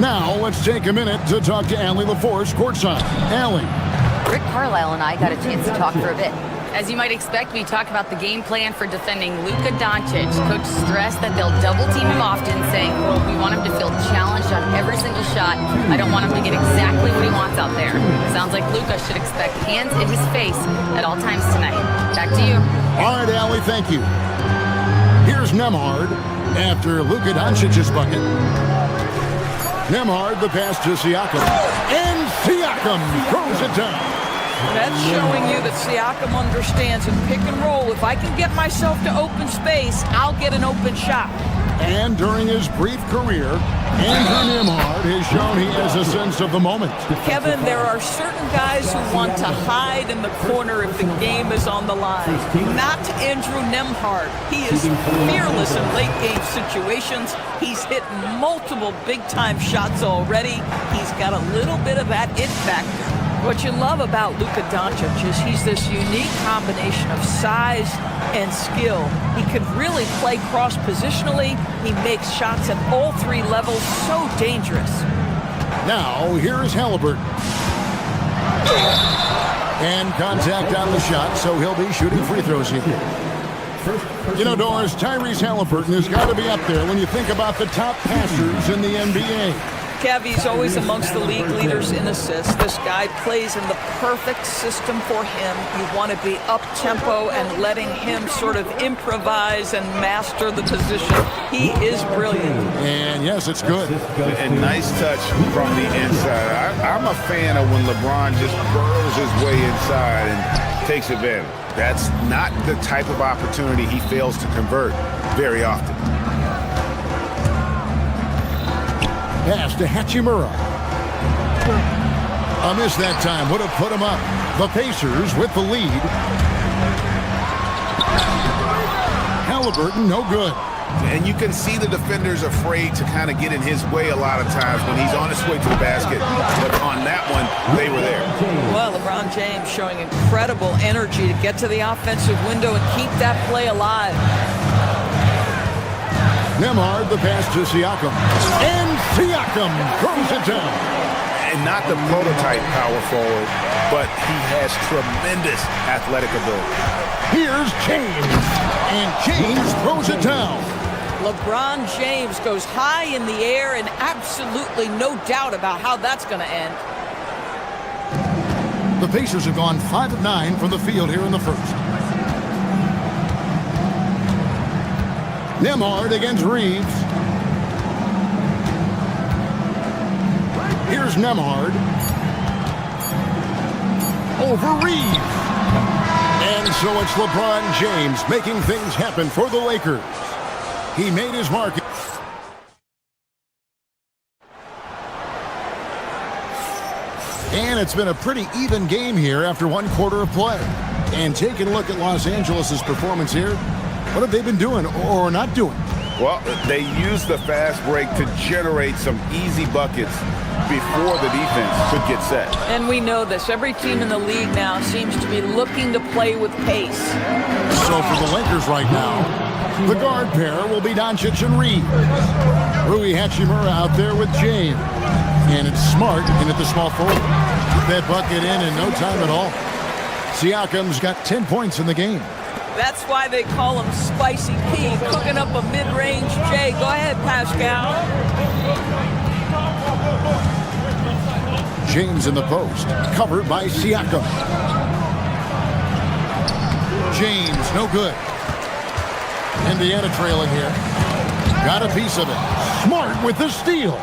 Now, let's take a minute to talk to Allie LaForce courtside. Allie. Rick Carlisle and I got a chance to talk for a bit. As you might expect, we talked about the game plan for defending Luka Doncic. Coach stressed that they'll double team him often, saying, well, we want him to feel challenged on every single shot. I don't want him to get exactly what he wants out there. Sounds like Luka should expect hands in his face at all times tonight. Back to you. All right, Allie, thank you. Here's Nembhard after Luka Doncic's bucket. Nembhard, the pass to Siakam. And Siakam throws it down. That's showing you that Siakam understands in pick and roll. If I can get myself to open space, I'll get an open shot. And during his brief career, Andrew Nembhard has shown he has a sense of the moment. Kevin, there are certain guys who want to hide in the corner if the game is on the line. Not Andrew Nembhard. He is fearless in late-game situations. He's hit multiple big-time shots already. He's got a little bit of that it factor. What you love about Luka Doncic is he's this unique combination of size and skill. He can really play cross-positionally. He makes shots at all 3 levels, so dangerous. Now, here is Halliburton. And contact on the shot, so he'll be shooting free throws here. You know, Doris, Tyrese Halliburton has got to be up there when you think about the top passers in the NBA. Kev, he's always amongst the league leaders in assists. This guy plays in the perfect system for him. You want to be up-tempo and letting him sort of improvise and master the position. He is brilliant. And yes, it's good. And nice touch from the inside. I'm a fan of when LeBron just burrows his way inside and takes advantage. That's not the type of opportunity he fails to convert very often. Pass to Hachimura. A miss that time would have put him up. The Pacers with the lead. Halliburton, no good. And you can see the defenders afraid to kind of get in his way a lot of times when he's on his way to the basket. But on that one, they were there. Well, LeBron James showing incredible energy to get to the offensive window and keep that play alive. Nembhard, the pass to Siakam. And Siakam throws it down. And not the prototype power forward, but he has tremendous athletic ability. Here's James. And James throws it down. LeBron James goes high in the air and absolutely no doubt about how that's going to end. The Pacers have gone 5 of 9 from the field here in the first. Nembhard against Reeves. Here's Nembhard. Over Reeves. And so it's LeBron James making things happen for the Lakers. He made his mark. And it's been a pretty even game here after one quarter of play. And taking a look at Los Angeles' performance here, what have they been doing or not doing? Well, they used the fast break to generate some easy buckets before the defense could get set. And we know this. Every team in the league now seems to be looking to play with pace. So for the Lakers right now, the guard pair will be Doncic and Reeves. Rui Hachimura out there with James. And it's Smart in at the small forward. Put that bucket in no time at all. Siakam's got 10 points in the game. That's why they call him Spicy P, cooking up a mid-range J. Go ahead, Pascal. James in the post, covered by Siakam. James, no good. Indiana trailing here. Got a piece of it. Smart with the steal.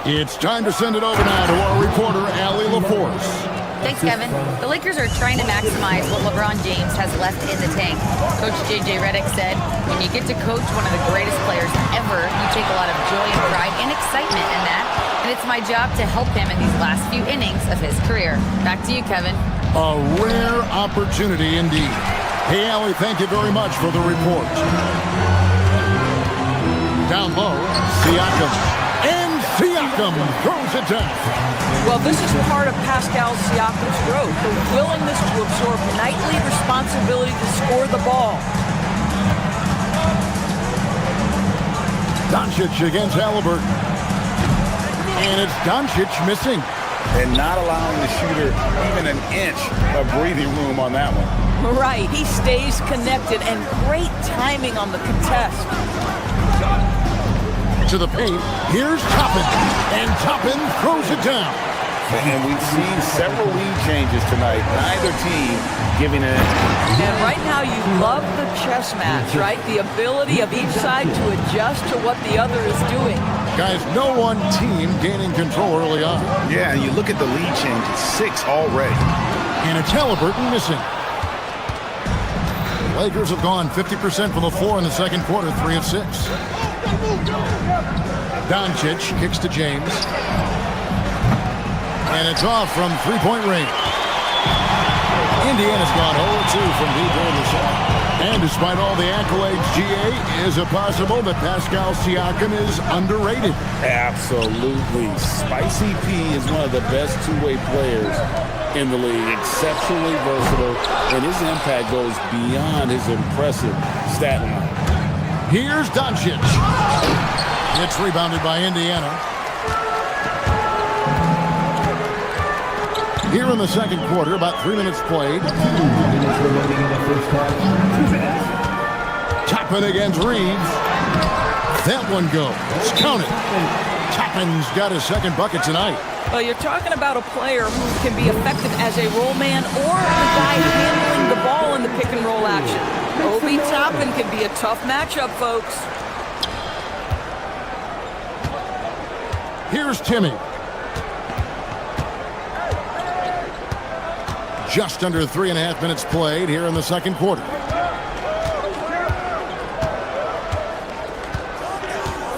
It's time to send it over now to our reporter, Allie LaForce. Thanks, Kevin. The Lakers are trying to maximize what LeBron James has left in the tank. Coach J.J. Redick said, when you get to coach one of the greatest players ever, you take a lot of joy and pride and excitement in that. And it's my job to help him in these last few innings of his career. Back to you, Kevin. A rare opportunity indeed. Hey, Allie, thank you very much for the report. Down low, Siakam. And Siakam throws it down. Well, this is part of Pascal Siakam's growth, the willingness to absorb nightly responsibility to score the ball. Doncic against Halliburton. And it's Doncic missing. And not allowing the shooter even an inch of breathing room on that one. Right, he stays connected and great timing on the contest. To the paint, here's Toppin. And Toppin throws it down. And we've seen several lead changes tonight. Neither team giving it. And right now you love the chess match, right? The ability of each side to adjust to what the other is doing. Guys, no one team gaining control early on. Yeah, and you look at the lead changes, 6 already. And it's Halliburton missing. The Lakers have gone 50% from the floor in the second quarter, 3 of 6. Doncic kicks to James. And it's off from three-point range. Indiana's gone 0-2 from deep in the shot. And despite all the accolades, GA, is it possible that Pascal Siakam is underrated? Absolutely. Spicy P is one of the best two-way players in the league. Exceptionally versatile, and his impact goes beyond his impressive stat line. Here's Doncic. It's rebounded by Indiana. Here in the second quarter, about 3 minutes played. 2 minutes remaining in the first half. 2 minutes. Toppin against Reeves. That one goes. Count it. Toppin's got his second bucket tonight. Well, you're talking about a player who can be effective as a roll man or the guy handling the ball in the pick and roll action. Obi Toppin can be a tough matchup, folks. Here's Timmy. Just under 3.5 minutes played here in the second quarter.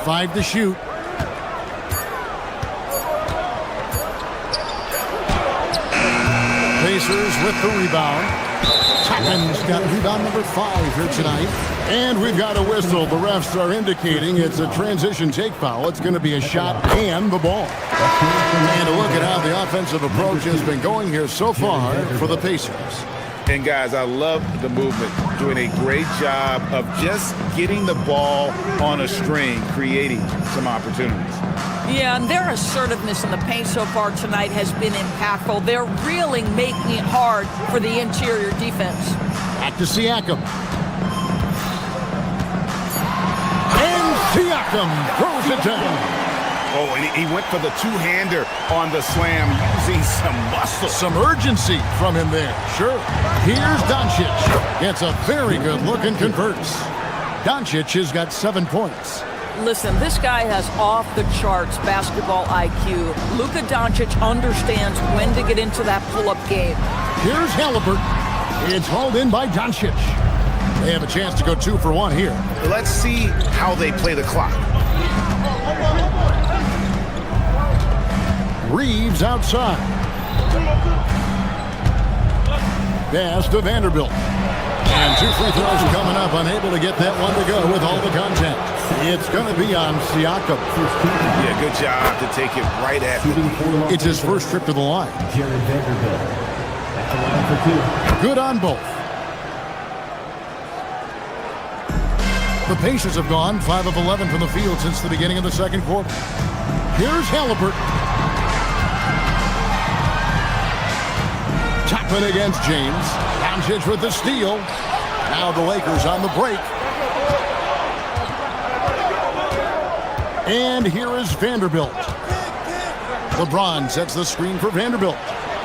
5 to shoot. Pacers with the rebound. Chapman's got rebound number 5 here tonight. And we've got a whistle. The refs are indicating it's a transition take foul. It's going to be a shot and the ball. And a look at how the offensive approach has been going here so far for the Pacers. And guys, I love the movement, doing a great job of just getting the ball on a string, creating some opportunities. Yeah, and their assertiveness in the paint so far tonight has been impactful. They're really making it hard for the interior defense. Back to Siakam. And Siakam throws it down. Oh, and he went for the two-hander on the slam, using some muscle. Some urgency from him there. Sure. Here's Doncic. Gets a very good look and converts. Doncic has got 7 points. Listen, this guy has off-the-charts basketball IQ. Luka Doncic understands when to get into that pull-up game. Here's Halliburton. It's hauled in by Doncic. They have a chance to go 2 for 1 here. Let's see how they play the clock. Reeves outside. Pass to Vanderbilt. And 2 free throws coming up. Unable to get that one to go with all the contact. It's going to be on Siakam. Yeah, good job to take it right at him. It's his first trip to the line. Vanderbilt at the line for 2. Good on both. The Pacers have gone 5 of 11 from the field since the beginning of the second quarter. Here's Halliburton. Chapman against James. Doncic with the steal. Now the Lakers on the break. And here is Vanderbilt. LeBron sets the screen for Vanderbilt.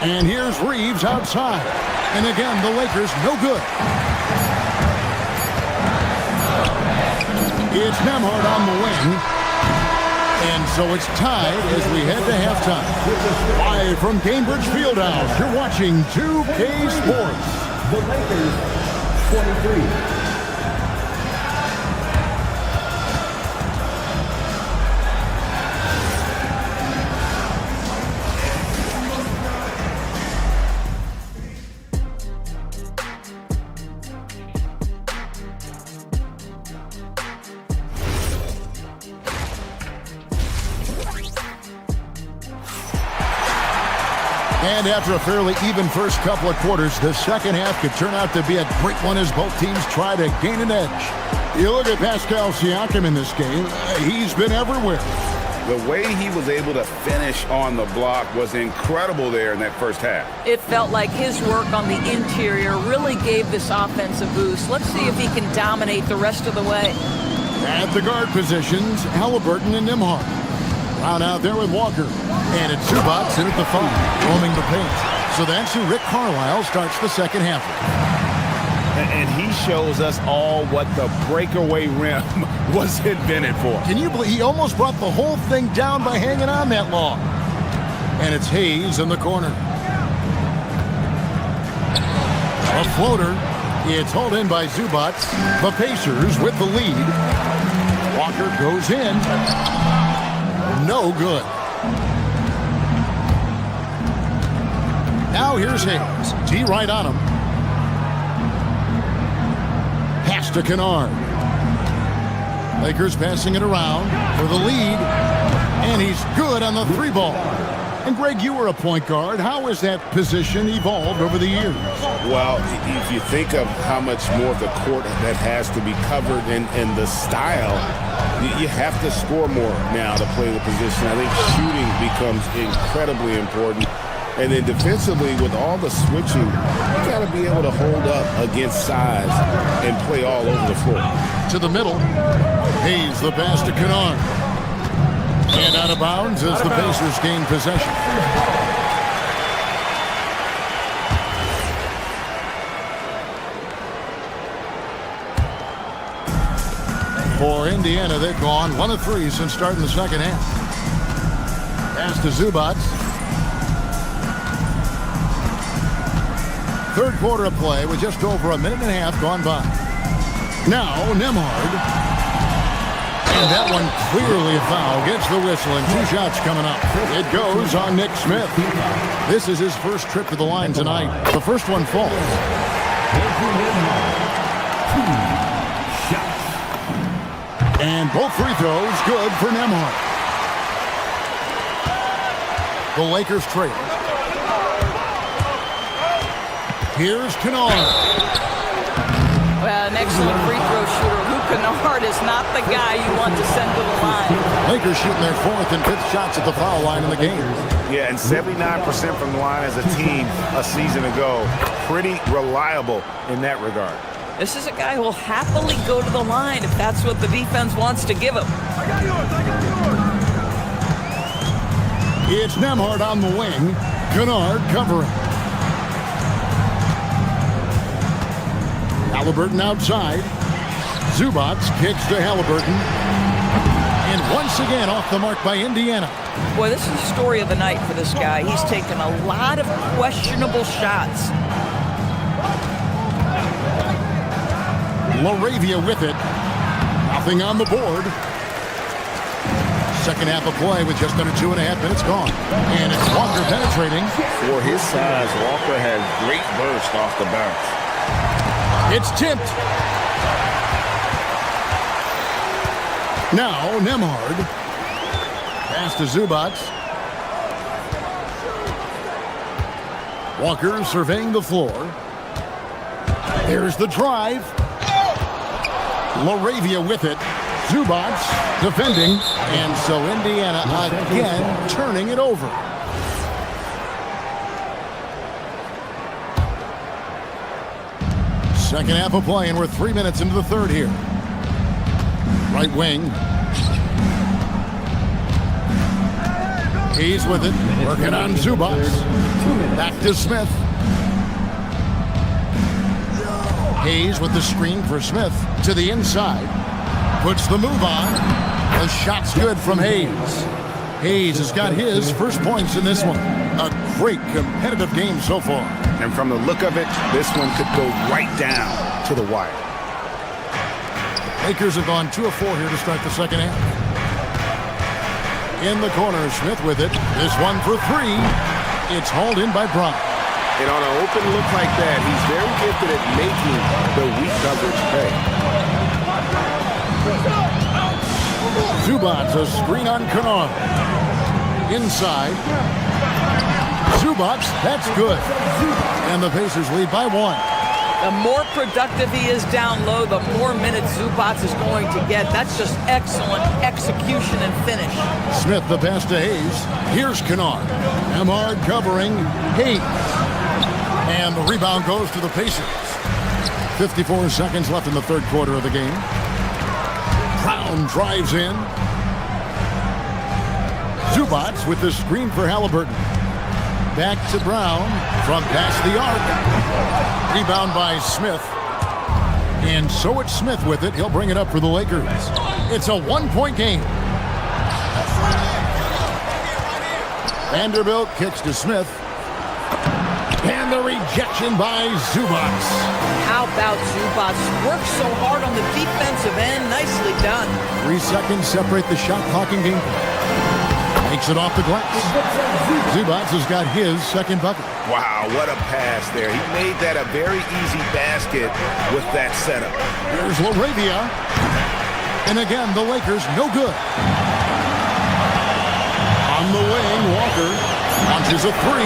And here's Reeves outside. And again, the Lakers no good. It's Nembhard on the wing. And so it's tied as we head to halftime. Live from Cambridge Fieldhouse, you're watching 2K Sports. The Lakers, 23. And after a fairly even first couple of quarters, the second half could turn out to be a great one as both teams try to gain an edge. You look at Pascal Siakam in this game, he's been everywhere. The way he was able to finish on the block was incredible there in that first half. It felt like his work on the interior really gave this offense a boost. Let's see if he can dominate the rest of the way. At the guard positions, Halliburton and Nembhard. Round out there with Walker. And it's Zubac in at the 5, roaming the paint. So that's who Rick Carlisle starts the second half with. And he shows us all what the breakaway rim was invented for. Can you believe he almost brought the whole thing down by hanging on that long? And it's Hayes in the corner. A floater. It's hauled in by Zubac. The Pacers with the lead. Walker goes in. No good. Now here's Hayes. T right on him. Pass to Kennard. Lakers passing it around for the lead. And he's good on the 3 ball. And Greg, you were a point guard. How has that position evolved over the years? Well, if you think of how much more of the court that has to be covered and the style, you have to score more now to play the position. I think shooting becomes incredibly important. And then defensively, with all the switching, you got to be able to hold up against size and play all over the floor. To the middle. Hayes the pass to Kennard. And out of bounds as the Pacers gain possession. For Indiana, they've gone 1 of 3 since starting the second half. Pass to Zubac. Third quarter of play with just over a minute and a half gone by. Now Nembhard. And that one clearly a foul. Gets the whistle and 2 shots coming up. It goes on Nick Smith. This is his first trip to the line tonight. The first one falls. 2 shots. And both free throws good for Nembhard. The Lakers trail. Here's Kennard. Well, an excellent free throw shooter. Kennard is not the guy you want to send to the line. Lakers shooting their 4th and 5th shots at the foul line in the game. Yeah, and 79% from the line as a team a season ago. Pretty reliable in that regard. This is a guy who will happily go to the line if that's what the defense wants to give him. It's Nembhard on the wing. Kennard covering. Halliburton outside. Zubac kicks to Halliburton. And once again off the mark by Indiana. Boy, this is the story of the night for this guy. He's taken a lot of questionable shots. LaRavia with it. Nothing on the board. Second half of play with just under 2.5 minutes gone. And it's Walker penetrating. For his size, Walker has great burst off the bounce. It's tipped. Now, Nembhard. Pass to Zubac. Walker surveying the floor. There's the drive. LaRavia with it. Zubac defending. And so Indiana again turning it over. Second half of play, and we're 3 minutes into the third here. Right wing. He's with it. Working on Zubac. Back to Smith. Hayes with the screen for Smith to the inside. Puts the move on. The shot's good from Hayes. Hayes has got his first points in this one. A great competitive game so far. And from the look of it, this one could go right down to the wire. Lakers have gone 2 of 4 here to start the second half. In the corner, Smith with it. This one for 3. It's hauled in by Brown. And on an open look like that, he's very gifted at making the weak coverage pay. Zubac, a screen on Kennard. Inside. Zubac, that's good. And the Pacers lead by 1. The more productive he is down low, the more minutes Zubac is going to get. That's just excellent execution and finish. Smith, the pass to Hayes. Here's Kennard. Nembhard covering Hayes. And the rebound goes to the Pacers. 54 seconds left in the third quarter of the game. Brown drives in. Zubac with the screen for Halliburton. Back to Brown from past the arc. Rebound by Smith. And so it's Smith with it. He'll bring it up for the Lakers. It's a 1-point game. Vanderbilt kicks to Smith. And the rejection by Zubac. How about Zubac? Worked so hard on the defensive end. Nicely done. 3 seconds separate the shot clock and game clock. Takes it off the glass. Zubac has got his second bucket. Wow, what a pass there. He made that a very easy basket with that setup. Here's LaRavia. And again, the Lakers no good. On the wing, Walker launches a 3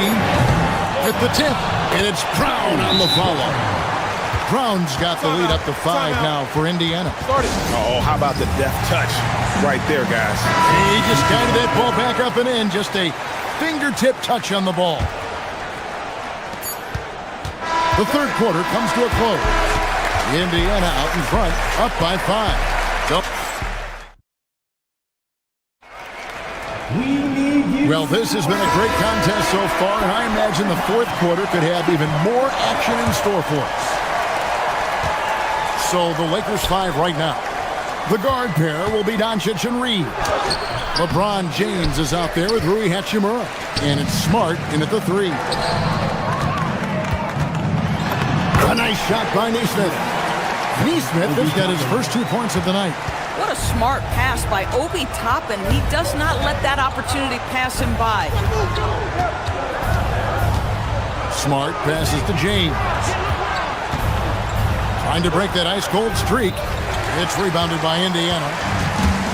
at the tip. And it's Brown on the follow. Brown's got the lead up to 5 now for Indiana. Oh, how about the deft touch right there, guys? He just guided that ball back up and in. Just a fingertip touch on the ball. The third quarter comes to a close. Indiana out in front, up by 5. Well, this has been a great contest so far, and I imagine the fourth quarter could have even more action in store for us. So the Lakers 5 right now. The guard pair will be Doncic and Reed. LeBron James is out there with Rui Hachimura. And it's Smart in at the 3. A nice shot by Nesmith. Nesmith has got his first 2 points of the night. What a smart pass by Obi Toppin. He does not let that opportunity pass him by. Smart passes to James. Trying to break that ice-cold streak. It's rebounded by Indiana.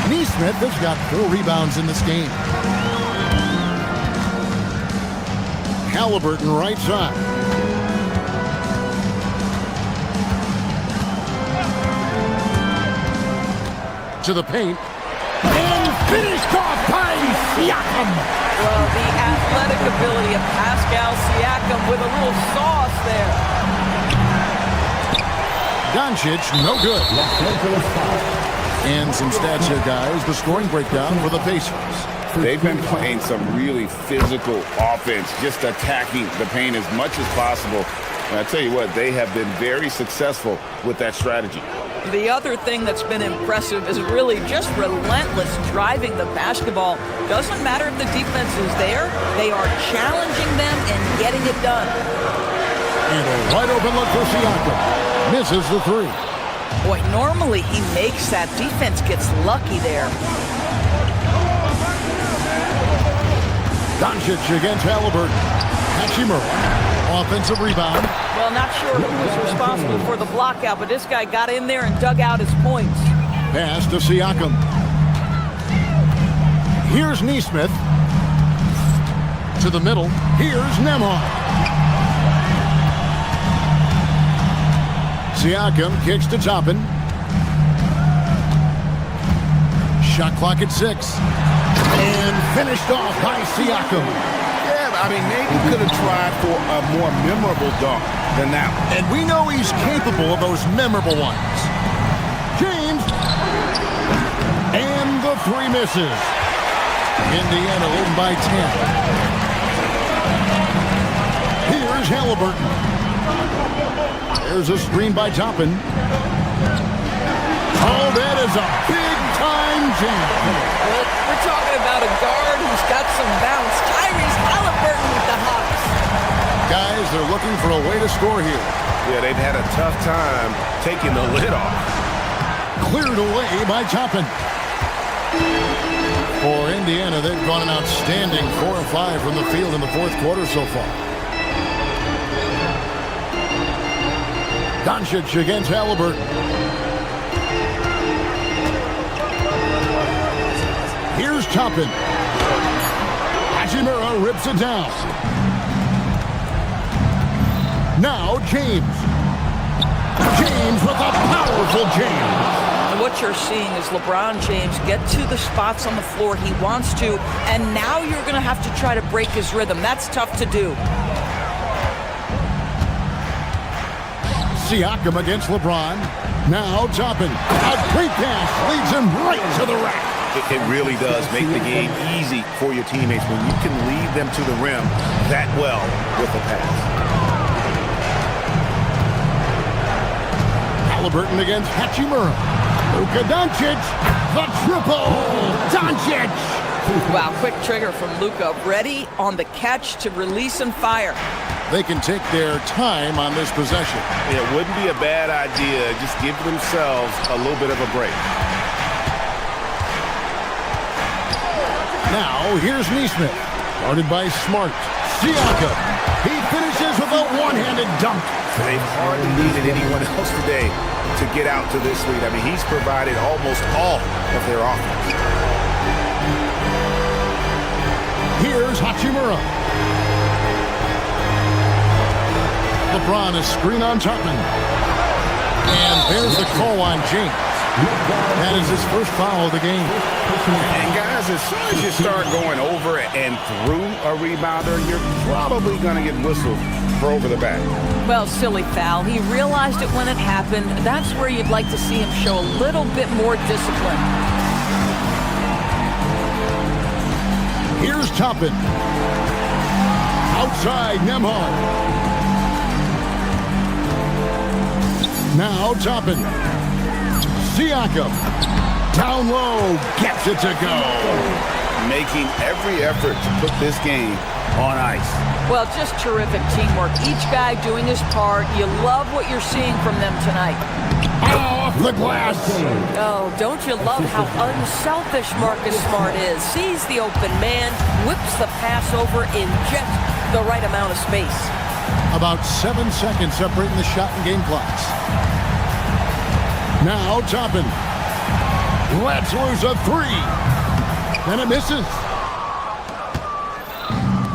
Neesmith has got 4 rebounds in this game. Halliburton right side. To the paint. And finished off by Siakam. Well, the athletic ability of Pascal Siakam with a little sauce there. Doncic, no good. And some stats here, guys. The scoring breakdown for the Pacers. They've been playing some really physical offense, just attacking the paint as much as possible. And I tell you what, they have been very successful with that strategy. The other thing that's been impressive is really just relentless driving the basketball. Doesn't matter if the defense is there, they are challenging them and getting it done. And a wide open look for Siakam. Misses the 3. Boy, normally he makes that. Defense gets lucky there. Doncic against Halliburton. Hachimura, offensive rebound. Well, not sure who was responsible for the block out, but this guy got in there and dug out his points. Pass to Siakam. Here's Neesmith. To the middle. Here's Nembhard. Siakam kicks to Toppin. Shot clock at 6. And finished off by Siakam. Yeah, I mean, maybe could have tried for a more memorable dunk than that one. And we know he's capable of those memorable ones. James. And the 3 misses. Indiana leading by 10. Here's Halliburton. There's a screen by Toppin. Oh, that is a big-time jam. Well, we're talking about a guard who's got some bounce. Tyrese Halliburton with the Hawks. Guys, they're looking for a way to score here. Yeah, they've had a tough time taking the lid off. Cleared away by Toppin. For Indiana, they've gone an outstanding 4 of 5 from the field in the 4th quarter so far. Doncic against Halliburton. Here's Toppin. Hachimura rips it down. Now James. James with a powerful jam. And what you're seeing is LeBron James get to the spots on the floor he wants to, and now you're going to have to try to break his rhythm. That's tough to do. Siakam against LeBron. Now Toppin. A great pass leads him right to the rack. It really does make the game easy for your teammates when you can lead them to the rim that well with the pass. Halliburton against Hachimura. Luka Doncic. The triple. Doncic. Wow, quick trigger from Luka. Ready on the catch to release and fire. They can take their time on this possession. It wouldn't be a bad idea. Just give themselves a little bit of a break. Now, here's Neesmith. Guarded by Smart. Siakam. He finishes with a one-handed dunk. They've hardly needed anyone else today to get out to this lead. I mean, he's provided almost all of their offense. Here's Hachimura. LeBron is screen on Toppin. And there's the call on James. That is his first foul of the game. And guys, as soon as you start going over and through a rebounder, you're probably going to get whistled for over the back. Well, silly foul. He realized it when it happened. That's where you'd like to see him show a little bit more discipline. Here's Toppin. Outside, Nembhard. Now Toppin. Siakam. Down low. Gets it to go. Making every effort to put this game on ice. Well, just terrific teamwork. Each guy doing his part. You love what you're seeing from them tonight. Off the glass. Oh, don't you love how unselfish Marcus Smart is? Sees the open man, whips the pass over in just the right amount of space. About 7 seconds separating the shot and game clocks. Now Toppin. Lets loose a three. And it misses.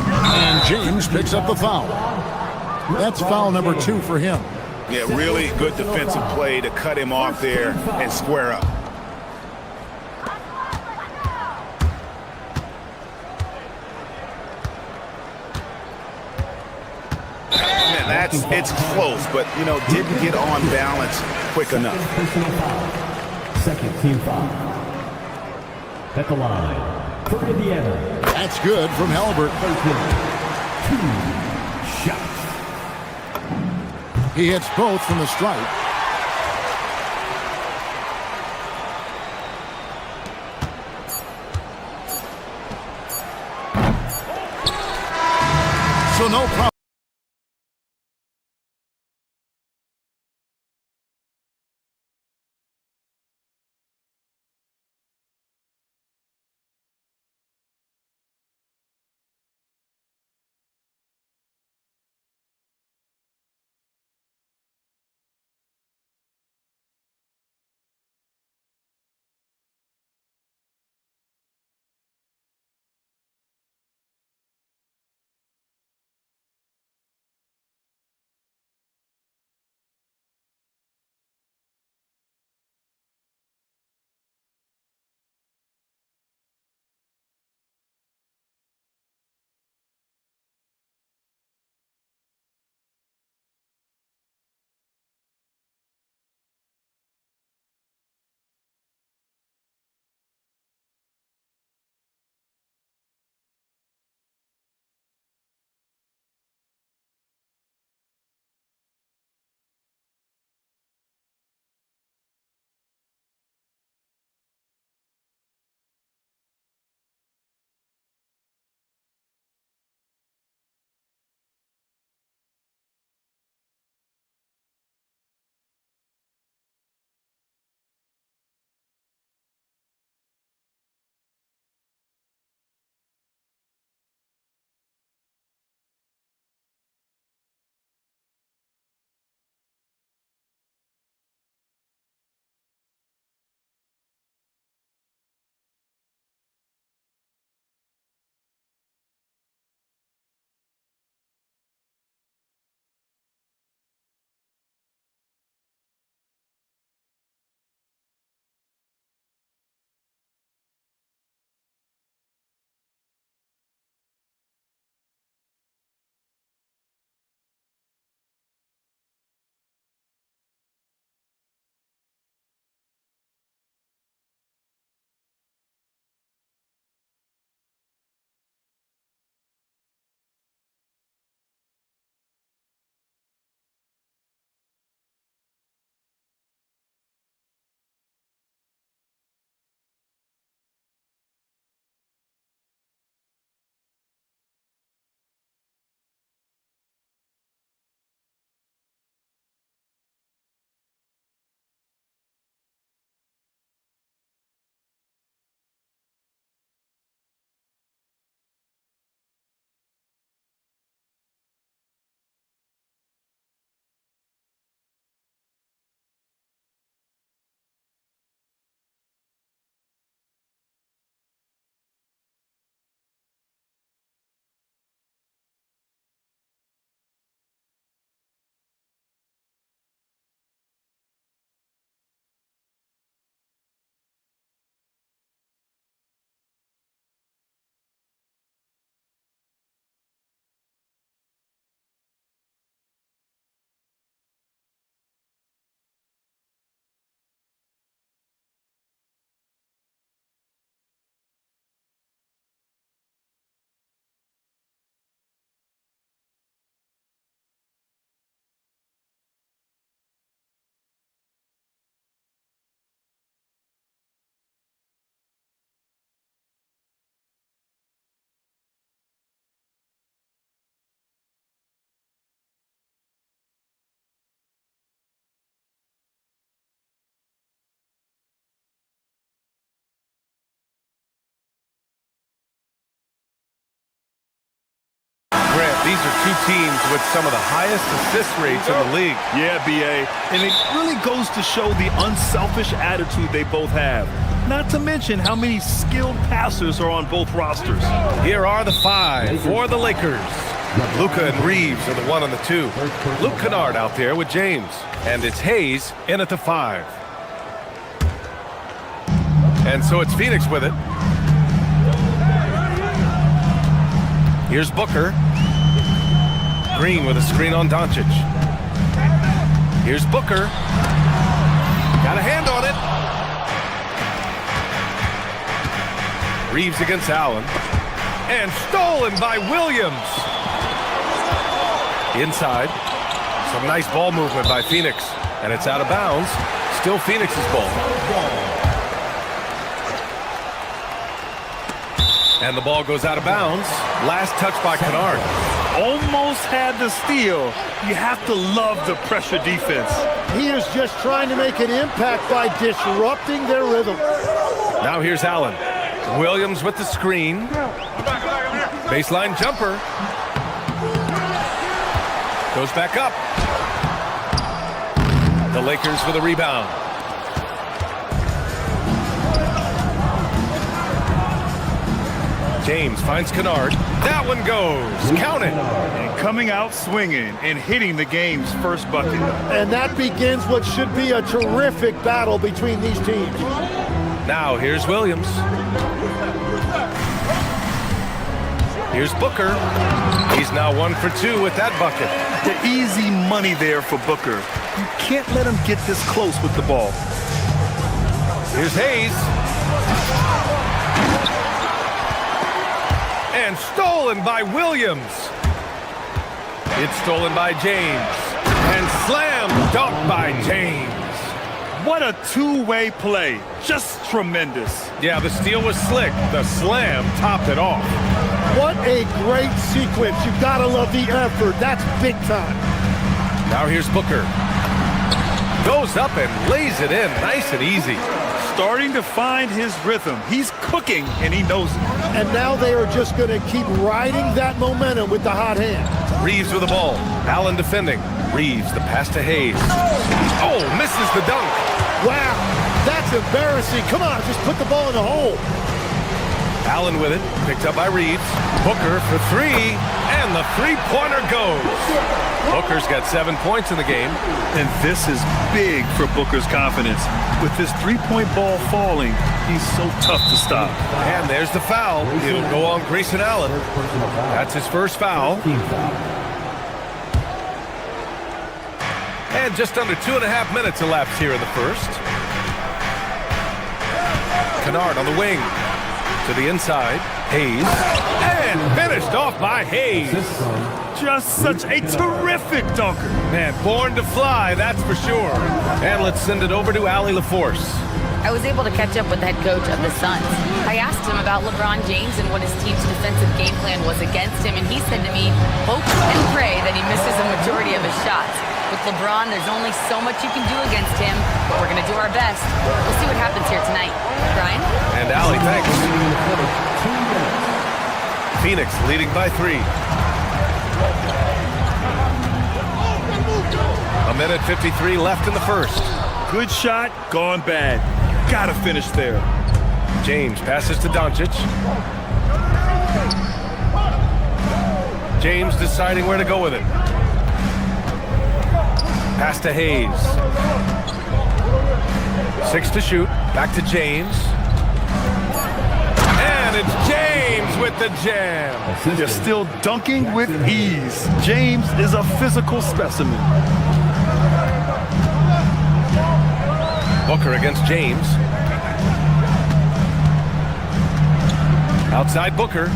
And James picks up the foul. That's foul number 2 for him. Yeah, really good defensive play to cut him off there and square up. Man, it's close, but, didn't get on balance quick enough. Second team foul. At the line for Indiana. That's good from Halbert. 2 shots. He hits both from the stripe. So no problem. These are two teams with some of the highest assist rates in the league. Yeah, B.A. And it really goes to show the unselfish attitude they both have. Not to mention how many skilled passers are on both rosters. Here are the 5 for the Lakers. Luka and Reeves are the 1 and the 2. Luke Kennard out there with James. And it's Hayes in at the 5. And so it's Phoenix with it. Here's Booker. Green with a screen on Doncic. Here's Booker. Got a hand on it. Reeves against Allen. And stolen by Williams. Inside. Some nice ball movement by Phoenix. And it's out of bounds. Still Phoenix's ball. And the ball goes out of bounds. Last touch by Kennard. Almost had the steal. You have to love the pressure defense. He is just trying to make an impact by disrupting their rhythm. Now here's Allen. Williams with the screen. Baseline jumper. Goes back up. The Lakers with a rebound. James finds Kennard. That one goes. Count it. And coming out swinging and hitting the game's first bucket. And that begins what should be a terrific battle between these teams. Now here's Williams. Here's Booker. He's now 1 for 2 with that bucket. The easy money there for Booker. You can't let him get this close with the ball. Here's Hayes. And stolen by Williams. It's stolen by James. And slam dunked by James. What a two-way play. Just tremendous. Yeah, the steal was slick. The slam topped it off. What a great sequence. You've got to love the effort. That's big time. Now here's Booker. Goes up and lays it in nice and easy. Starting to find his rhythm. He's cooking, and he knows it. And now they are just going to keep riding that momentum with the hot hand. Reeves with the ball. Allen defending. Reeves, the pass to Hayes. Oh, misses the dunk. Wow, that's embarrassing. Come on, just put the ball in the hole. Allen with it. Picked up by Reeves. Booker for 3. And the three-pointer goes. Booker's got 7 points in the game. And this is big for Booker's confidence. With this three-point ball falling, he's so tough to stop. And there's the foul. It'll go on Grayson Allen. That's his first foul. And just under 2.5 minutes elapsed here in the first. Kennard on the wing. To the inside. Hayes. And finished off by Hayes. Just such a terrific dunker. Man, born to fly, that's for sure. And let's send it over to Allie LaForce. I was able to catch up with the head coach of the Suns. I asked him about LeBron James and what his team's defensive game plan was against him, and he said to me, hope and pray that he misses a majority of his shots. With LeBron, there's only so much you can do against him, but we're going to do our best. We'll see what happens here tonight. Brian? And Allie, thanks. Phoenix leading by 3. A minute 53 left in the first. Good shot, gone bad. Gotta finish there. James passes to Doncic. James deciding where to go with it. Pass to Hayes. 6 to shoot. Back to James. And it's James with the jam. They're still dunking with ease. James is a physical specimen. Booker against James. Outside Booker.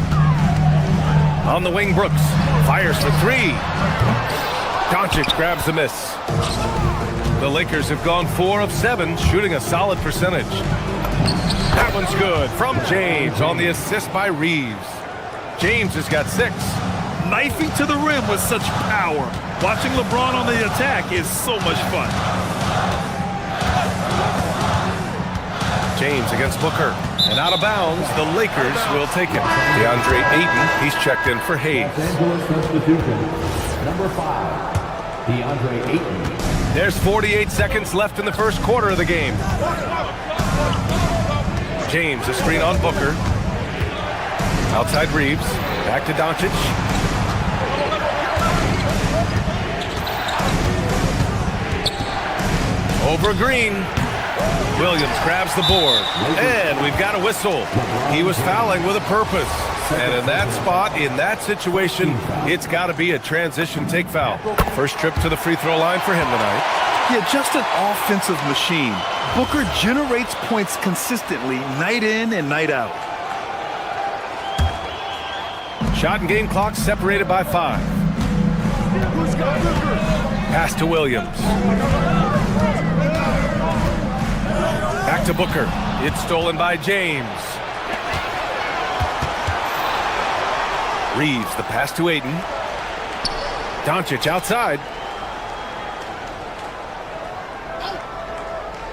On the wing, Brooks. Fires for 3. Doncic grabs the miss. The Lakers have gone 4 of 7, shooting a solid percentage. That one's good from James on the assist by Reeves. James has got 6. Knifing to the rim with such power. Watching LeBron on the attack is so much fun. James against Booker. And out of bounds, the Lakers will take it. DeAndre Ayton, he's checked in for Hayes. Los Angeles substitution. Number 5, DeAndre Ayton. There's 48 seconds left in the first quarter of the game. James, a screen on Booker. Outside Reeves. Back to Doncic. Over Green. Williams grabs the board. And we've got a whistle. He was fouling with a purpose. And in that spot, in that situation, it's got to be a transition take foul. First trip to the free throw line for him tonight. Yeah, just an offensive machine. Booker generates points consistently, night in and night out. Shot and game clock separated by 5. Pass to Williams. Back to Booker. It's stolen by James. Reeves, the pass to Ayton. Doncic outside.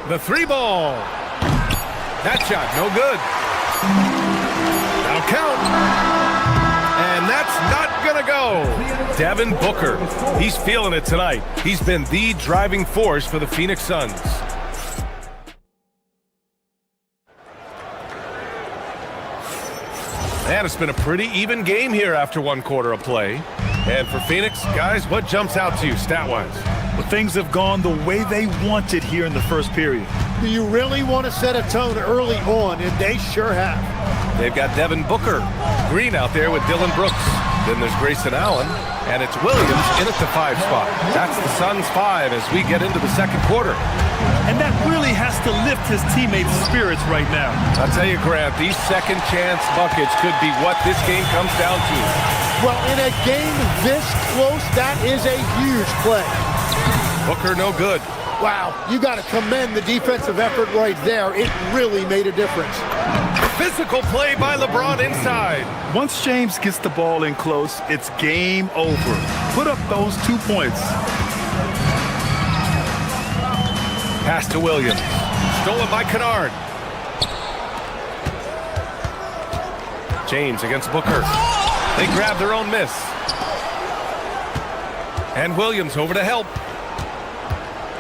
The 3-ball. That shot, no good. That'll count. And that's not going to go. Devin Booker. He's feeling it tonight. He's been the driving force for the Phoenix Suns. And it's been a pretty even game here after one quarter of play. And for Phoenix, guys, what jumps out to you stat-wise? Well, things have gone the way they wanted here in the first period. Do you really want to set a tone early on? And they sure have. They've got Devin Booker. Green out there with Dylan Brooks. Then there's Grayson Allen. And it's Williams in at the 5 spot. That's the Suns' 5 as we get into the second quarter. And that really has to lift his teammates' spirits right now. I'll tell you, Grant, these second chance buckets could be what this game comes down to. Well, in a game this close, that is a huge play. Booker no good. Wow, you got to commend the defensive effort right there. It really made a difference. Physical play by LeBron inside. Once James gets the ball in close, it's game over. Put up those 2 points. Pass to Williams. Stolen by Kennard. James against Booker. They grab their own miss. And Williams over to help.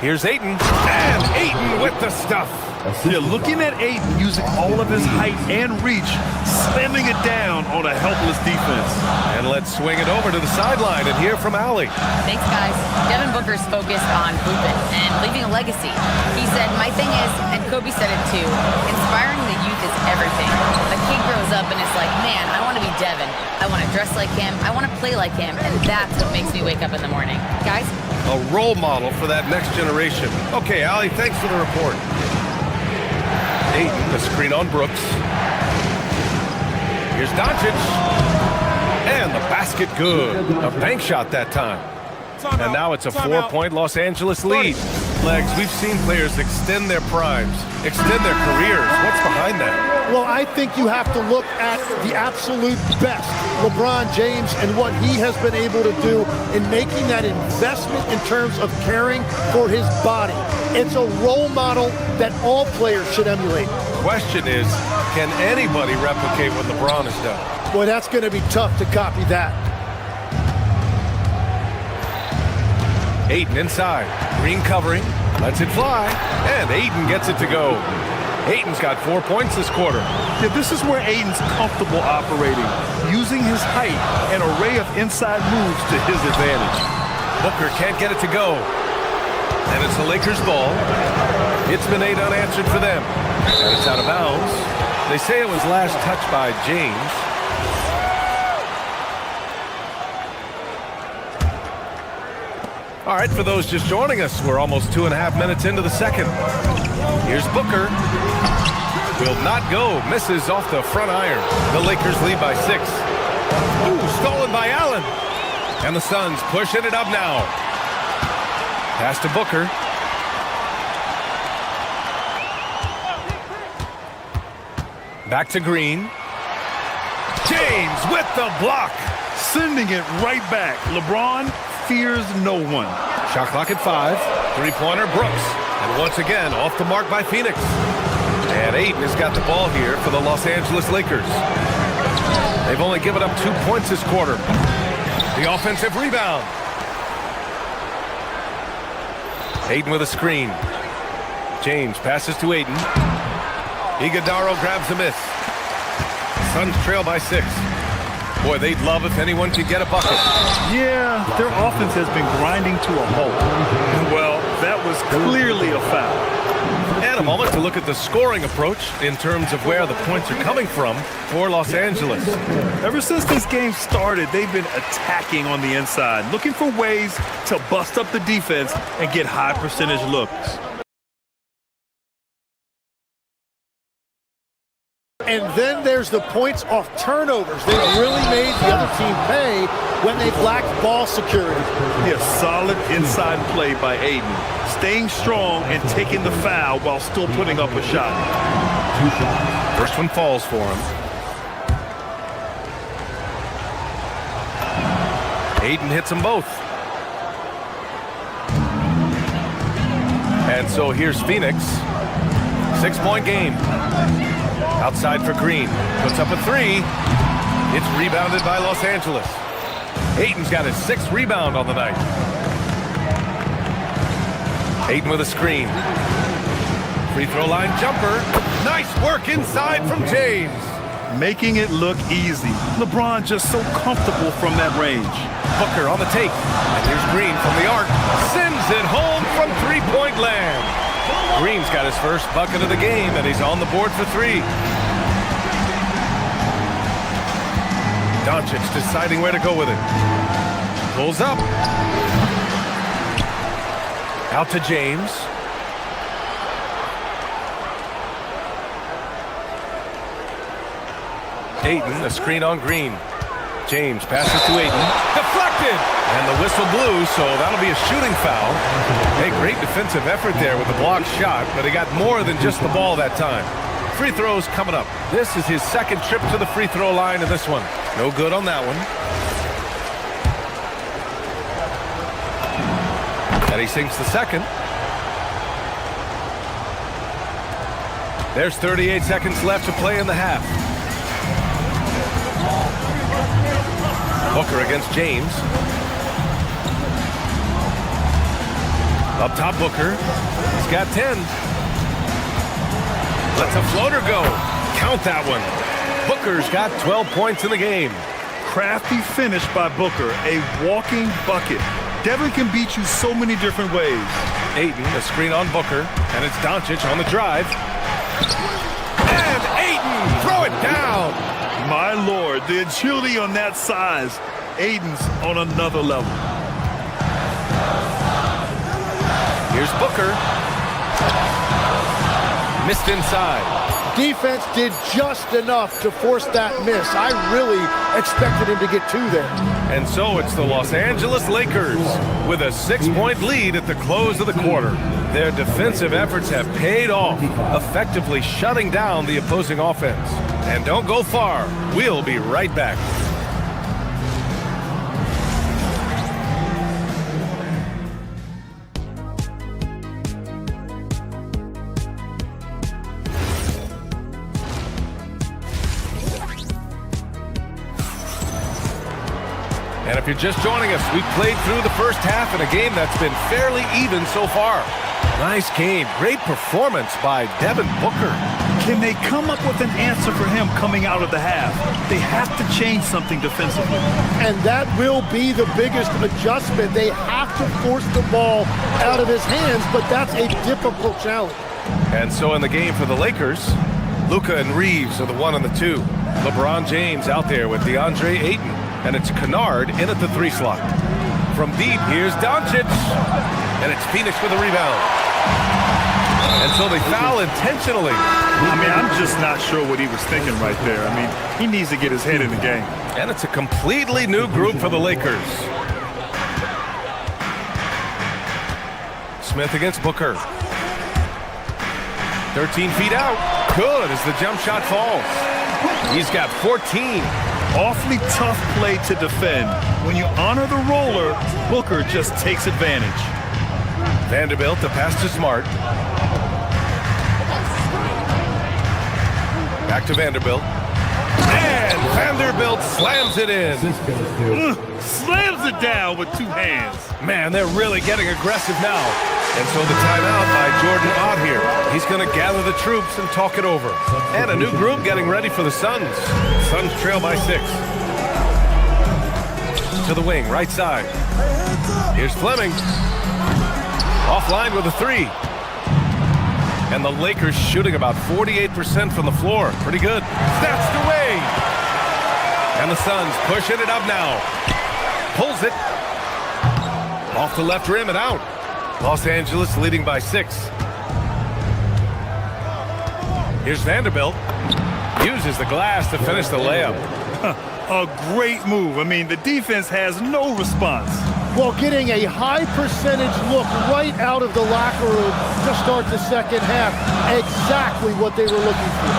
Here's Ayton. And Ayton with the stuff. Yeah, looking at Ayton using all of his height and reach, slamming it down on a helpless defense. And let's swing it over to the sideline and hear from Allie. Thanks, guys. Devin Booker's focused on hooping and leaving a legacy. He said, my thing is, and Kobe said it too, inspiring the youth is everything. A kid grows up and is like, man, I want to be Devin. I want to dress like him. I want to play like him. And that's what makes me wake up in the morning. Guys? A role model for that next generation. Okay, Allie, thanks for the report. Ayton, the screen on Brooks. Here's Doncic. And the basket good. A bank shot that time. And now it's a 4-point Los Angeles lead. Legs, we've seen players extend their primes, extend their careers. What's behind that? Well, I think you have to look at the absolute best, LeBron James, and what he has been able to do in making that investment in terms of caring for his body. It's a role model that all players should emulate. Question is, can anybody replicate what LeBron has done? Boy, that's going to be tough to copy that. Ayton inside. Green covering. Lets it fly. And Ayton gets it to go. Ayton's got 4 points this quarter. Yeah, this is where Ayton's comfortable operating, using his height and array of inside moves to his advantage. Booker can't get it to go. And it's the Lakers' ball. It's been 8 unanswered for them. And it's out of bounds. They say it was last touched by James. All right, for those just joining us, we're almost 2.5 minutes into the second. Here's Booker. Will not go. Misses off the front iron. The Lakers lead by 6. Ooh, stolen by Allen. And the Suns pushing it up now. Pass to Booker. Back to Green. James with the block. Sending it right back. LeBron fears no one. Shot clock at 5. 3-pointer Brooks. And once again, off the mark by Phoenix. And Ayton has got the ball here for the Los Angeles Lakers. They've only given up 2 points this quarter. The offensive rebound. Ayton with a screen. James passes to Ayton. Iguodala grabs the miss. Suns trail by 6. Boy, they'd love if anyone could get a bucket. Yeah, their offense has been grinding to a halt. Well, that was clearly a foul. And a moment to look at the scoring approach in terms of where the points are coming from for Los Angeles. Ever since this game started, they've been attacking on the inside, looking for ways to bust up the defense and get high percentage looks. And then there's the points off turnovers. They've really made the other team pay when they've lacked ball security. Yeah, solid inside play by Ayton. Staying strong and taking the foul while still putting up a shot. First one falls for him. Ayton hits them both. And so here's Phoenix. 6-point game. Outside for Green. Puts up a 3. It's rebounded by Los Angeles. Ayton's got his 6th rebound on the night. Ayton with a screen. Free throw line jumper. Nice work inside from James. Making it look easy. LeBron just so comfortable from that range. Booker on the take. And here's Green from the arc. Sends it home from three-point land. Green's got his first bucket of the game, and he's on the board for 3. Doncic deciding where to go with it. Pulls up. Out to James. Ayton, a screen on Green. James passes to Ayton. Deflected! And the whistle blew, so that'll be a shooting foul. A great defensive effort there with the blocked shot, but he got more than just the ball that time. Free throws coming up. This is his 2nd trip to the free throw line in this one. No good on that one. And he sinks the 2nd. There's 38 seconds left to play in the half. Booker against James. Up top, Booker. He's got 10. Lets a floater go. Count that one. Booker's got 12 points in the game. Crafty finish by Booker. A walking bucket. Devin can beat you so many different ways. Ayton, a screen on Booker. And it's Doncic on the drive. And Ayton, throw it down. My Lord, the agility on that size. Ayton's on another level. Here's Booker. Missed inside. Defense did just enough to force that miss. I really expected him to get 2 there. And so it's the Los Angeles Lakers with a 6-point lead at the close of the quarter. Their defensive efforts have paid off, effectively shutting down the opposing offense. And don't go far. We'll be right back. And if you're just joining us, we've played through the first half in a game that's been fairly even so far. Nice game. Great performance by Devin Booker. Can they come up with an answer for him coming out of the half? They have to change something defensively. And that will be the biggest adjustment. They have to force the ball out of his hands, but that's a difficult challenge. And so in the game for the Lakers, Luka and Reeves are the 1 and the 2. LeBron James out there with DeAndre Ayton. And it's Kennard in at the 3 slot. From deep, here's Doncic. And it's Phoenix with a rebound. And so they foul intentionally. I mean, I'm just not sure what he was thinking right there. I mean, he needs to get his head in the game. And it's a completely new group for the Lakers. Smith against Booker. 13 feet out. Good as the jump shot falls. He's got 14. Awfully tough play to defend. When you honor the roller, Booker just takes advantage. Vanderbilt, the pass to Smart. Back to Vanderbilt. And Vanderbilt slams it in. Slams it down with two hands. Man, they're really getting aggressive now. And so the timeout by Jordan Ott here. He's going to gather the troops and talk it over. And a new group getting ready for the Suns. Suns trail by 6. To the wing, right side. Here's Fleming. Offline with a 3. And the Lakers shooting about 48% from the floor. Pretty good. Snatched away. And the Suns pushing it up now. Pulls it. Off the left rim and out. Los Angeles leading by 6. Here's Vanderbilt. Uses the glass to finish the layup. A great move. I mean, the defense has no response. Well, getting a high percentage look right out of the locker room to start the second half. Exactly what they were looking for.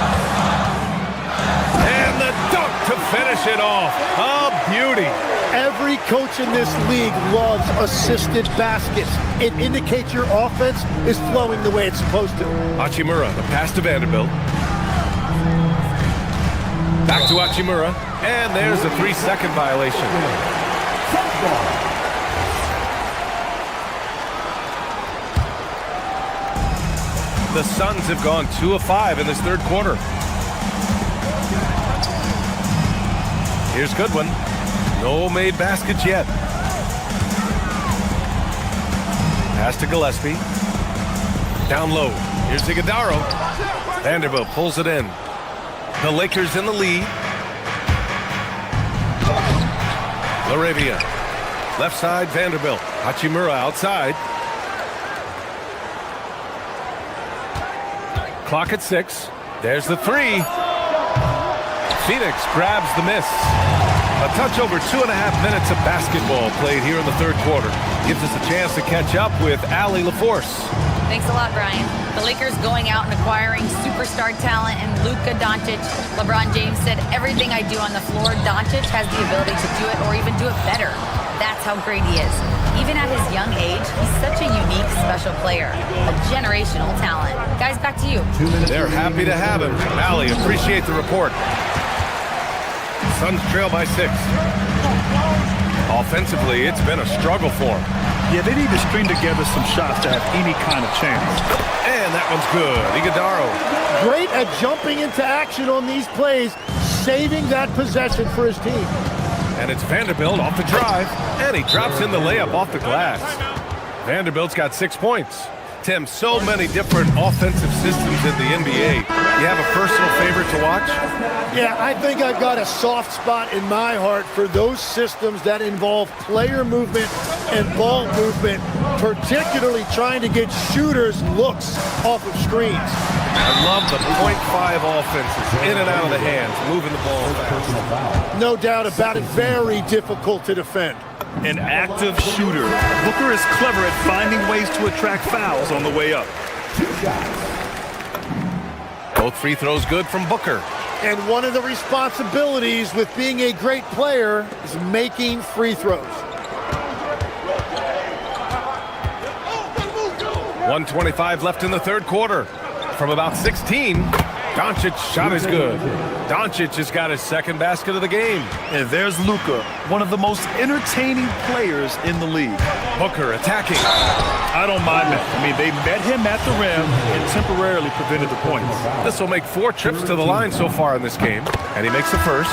And the dunk to finish it off. A beauty. Every coach in this league loves assisted baskets. It indicates your offense is flowing the way it's supposed to. Hachimura, the pass to Vanderbilt. Back to Hachimura. And there's a 3-second violation. The Suns have gone 2 of 5 in this third quarter. Here's Goodwin. No made baskets yet. Pass to Gillespie. Down low. Here's Iguodala. Vanderbilt pulls it in. The Lakers in the lead. Laravia. Left side, Vanderbilt. Hachimura outside. Clock at 6. There's the 3. Phoenix grabs the miss. A touch over 2.5 minutes of basketball played here in the third quarter. Gives us a chance to catch up with Allie LaForce. Thanks a lot, Brian. The Lakers going out and acquiring superstar talent and Luka Doncic. LeBron James said, everything I do on the floor, Doncic has the ability to do it or even do it better. That's how great he is. Even at his young age, he's such a unique, special player. A generational talent. Guys, back to you. They're happy to have him. Allie, appreciate the report. Suns trail by 6. Offensively, it's been a struggle for them. Yeah, they need to string together some shots to have any kind of chance. And that one's good. Iguodala. Great at jumping into action on these plays, saving that possession for his team. And it's Vanderbilt off the drive. And he drops in the layup off the glass. Vanderbilt's got 6 points. Tim, so many different offensive systems in the NBA. You have a personal favorite to watch? Yeah, I think I've got a soft spot in my heart for those systems that involve player movement and ball movement, particularly trying to get shooters looks off of screens. I love the .5 offenses, in and out of the hands, moving the ball fast. No doubt about it, very difficult to defend. An active shooter. Booker is clever at finding ways to attract fouls on the way up. Both free throws good from Booker. And one of the responsibilities with being a great player is making free throws. 1:25 left in the third quarter. From about 16, Doncic's shot is good. Doncic has got his second basket of the game. And there's Luka, one of the most entertaining players in the league. Booker attacking. I don't mind that. I mean, they met him at the rim and temporarily prevented the points. This will make 4 trips to the line so far in this game. And he makes the first.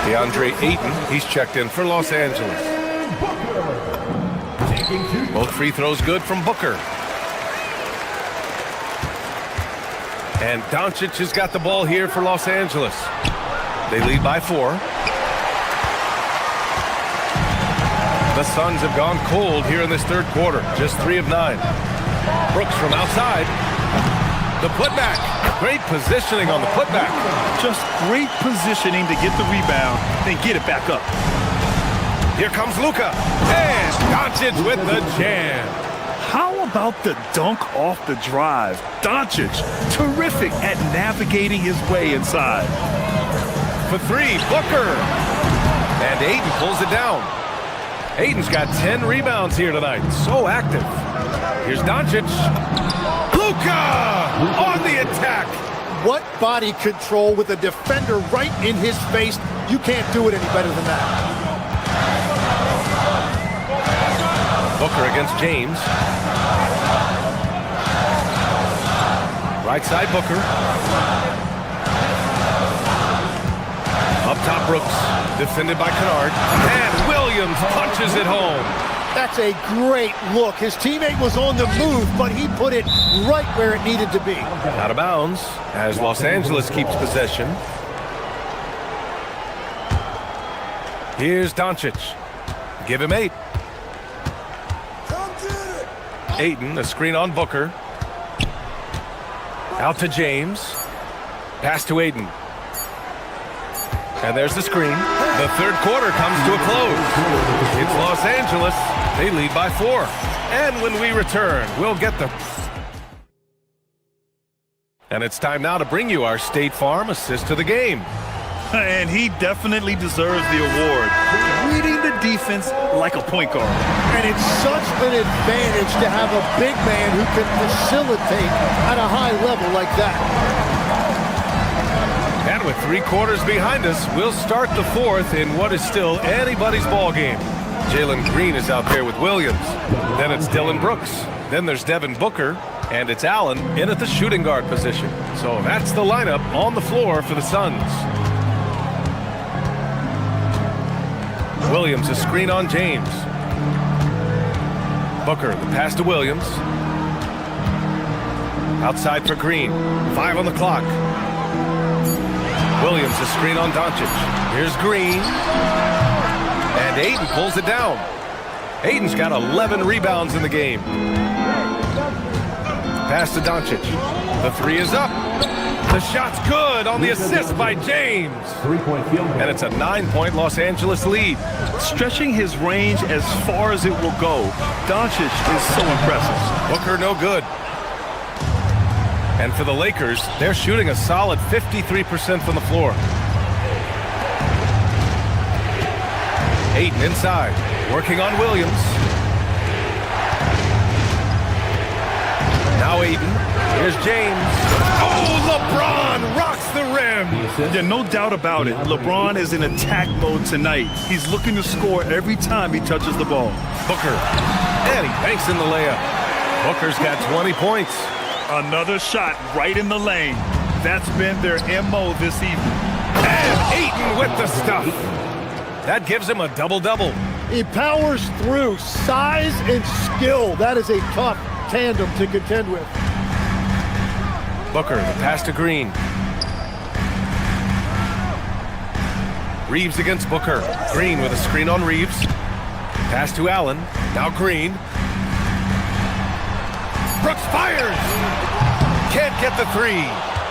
DeAndre Ayton, he's checked in for Los Angeles. Both free throws good from Booker. And Doncic has got the ball here for Los Angeles. They lead by 4. The Suns have gone cold here in this third quarter. Just 3 of 9. Brooks from outside. The putback. Great positioning on the putback. Just great positioning to get the rebound, then get it back up. Here comes Luka. And Doncic with the jam. How about the dunk off the drive? Doncic, terrific at navigating his way inside. For 3, Booker. And Ayton pulls it down. Ayton's got 10 rebounds here tonight. So active. Here's Doncic. Luka on the attack. what body control with a defender right in his face. You can't do it any better than that. Booker against James. Right side Booker. Up top Brooks. Defended by Kennard. And Williams punches it home. That's a great look. His teammate was on the move, but he put it right where it needed to be. Out of bounds as Los Angeles keeps possession. Here's Doncic. Give him 8. Ayton, a screen on Booker. Out to James. Pass to Ayton. And there's the screen. The third quarter comes to a close. It's Los Angeles. They lead by 4. And when we return, we'll get them. And it's time now to bring you our State Farm assist to the game. And he definitely deserves the award. Reading the defense like a point guard. And it's such an advantage to have a big man who can facilitate at a high level like that. And with 3 quarters behind us, we'll start the 4th in what is still anybody's ball game. Jalen Green is out there with Williams. Then it's Dylan Brooks. Then there's Devin Booker. And it's Allen in at the shooting guard position. So that's the lineup on the floor for the Suns. Williams, a screen on James. Booker, the pass to Williams. Outside for Green. 5 on the clock. Williams, a screen on Doncic. Here's Green. And Ayton pulls it down. Ayton's got 11 rebounds in the game. Pass to Doncic. The 3 is up. The shot's good on the assist by James. And it's a 9-point Los Angeles lead. Stretching his range as far as it will go. Doncic is so impressive. Booker no good. And for the Lakers, they're shooting a solid 53% from the floor. Ayton inside, working on Williams. Now Ayton. Here's James. Oh, LeBron rocks the rim. Yeah, no doubt about it. LeBron is in attack mode tonight. He's looking to score every time he touches the ball. Booker. And he banks in the layup. Booker's got 20 points. Another shot right in the lane. That's been their MO this evening. And Ayton with the stuff. That gives him a double-double. He powers through size and skill. That is a tough tandem to contend with. Booker, the pass to Green. Reeves against Booker. Green with a screen on Reeves. Pass to Allen. Now Green. Brooks fires! Can't get the 3.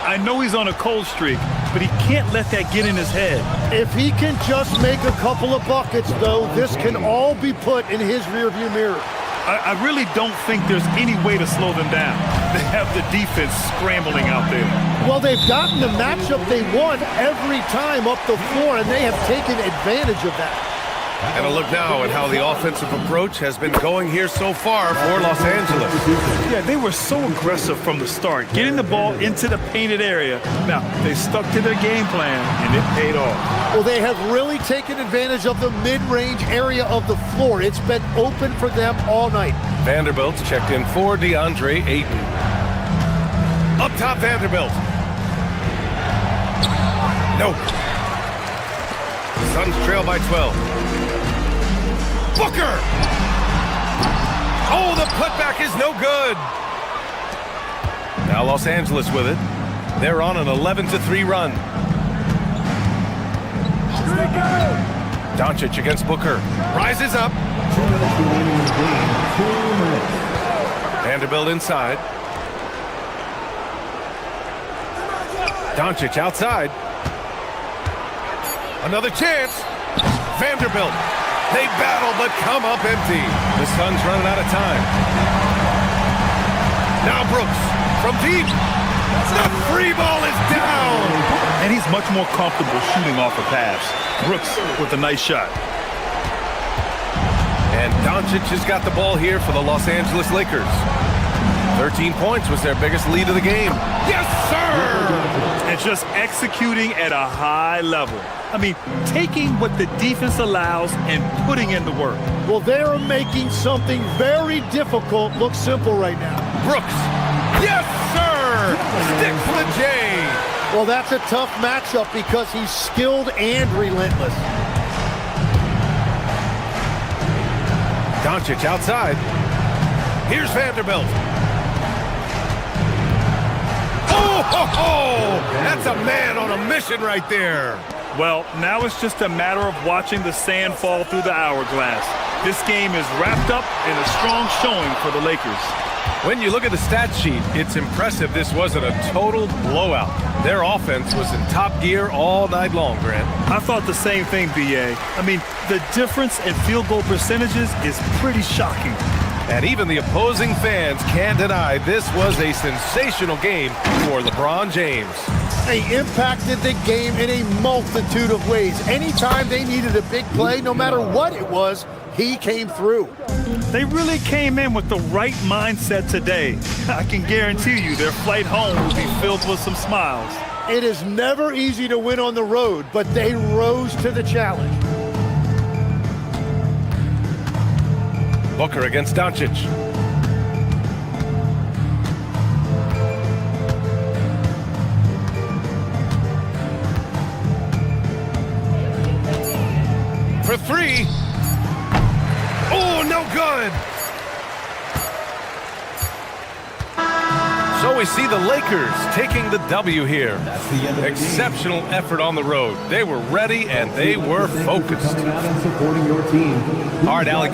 I know he's on a cold streak, but he can't let that get in his head. If he can just make a couple of buckets, though, this can all be put in his rearview mirror. I really don't think there's any way to slow them down. They have the defense scrambling out there. Well, they've gotten the matchup they want every time up the floor, and they have taken advantage of that. And a look now at how the offensive approach has been going here so far for Los Angeles. Yeah, they were so aggressive from the start, getting the ball into the painted area. Now, they stuck to their game plan, and it paid off. Well, they have really taken advantage of the mid-range area of the floor. It's been open for them all night. Vanderbilt's checked in for DeAndre Ayton. Up top, Vanderbilt. Nope. The Suns trail by 12. Booker! Oh, the putback is no good. Now Los Angeles with it. They're on an 11-3 run. Doncic against Booker. Rises up. Vanderbilt inside. Doncic outside. Another chance. Vanderbilt. They battle but come up empty. The Suns running out of time. Now Brooks from deep. The free ball is down. And he's much more comfortable shooting off a pass. Brooks with a nice shot. And Doncic has got the ball here for the Los Angeles Lakers. 13 points was their biggest lead of the game. Yes, sir! And just executing at a high level. I mean, taking what the defense allows and putting in the work. Well, they're making something very difficult look simple right now. Brooks. Yes, sir! Sticks the J. Well, that's a tough matchup because he's skilled and relentless. Doncic outside. Here's Vanderbilt. Oh, that's a man on a mission right there. Well, now it's just a matter of watching the sand fall through the hourglass. This game is wrapped up in a strong showing for the Lakers. When you look at the stat sheet, it's impressive this wasn't a total blowout. Their offense was in top gear all night long, Grant. I thought the same thing, B.A. I mean, the difference in field goal percentages is pretty shocking. And even the opposing fans can't deny this was a sensational game for LeBron James. He impacted the game in a multitude of ways. Anytime they needed a big play, no matter what it was, he came through. They really came in with the right mindset today. I can guarantee you their flight home will be filled with some smiles. It is never easy to win on the road, but they rose to the challenge. Booker against Doncic. For three. Oh, no good. So we see the Lakers taking the W here. Exceptional effort on the road. They were ready and they were focused. All right, Alec.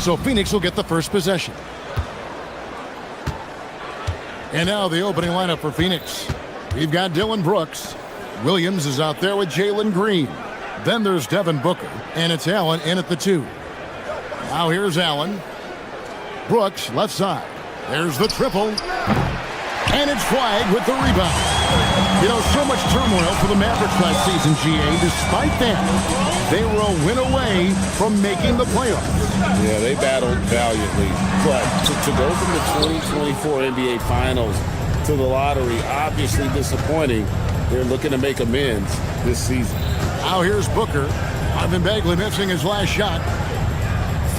So Phoenix will get the first possession. And now the opening lineup for Phoenix. We've got Dillon Brooks. Williams is out there with Jalen Green. Then there's Devin Booker, and it's Allen in at the 2. Now here's Allen. Brooks, left side. There's the triple. And it's flagged with the rebound. You know, so much turmoil for the Mavericks last season, GA. Despite that, they were a win away from making the playoffs. Yeah, they battled valiantly. But to go from the 2024 NBA Finals to the lottery, obviously disappointing. They're looking to make amends this season. Now here's Booker. Ivan Bagley missing his last shot.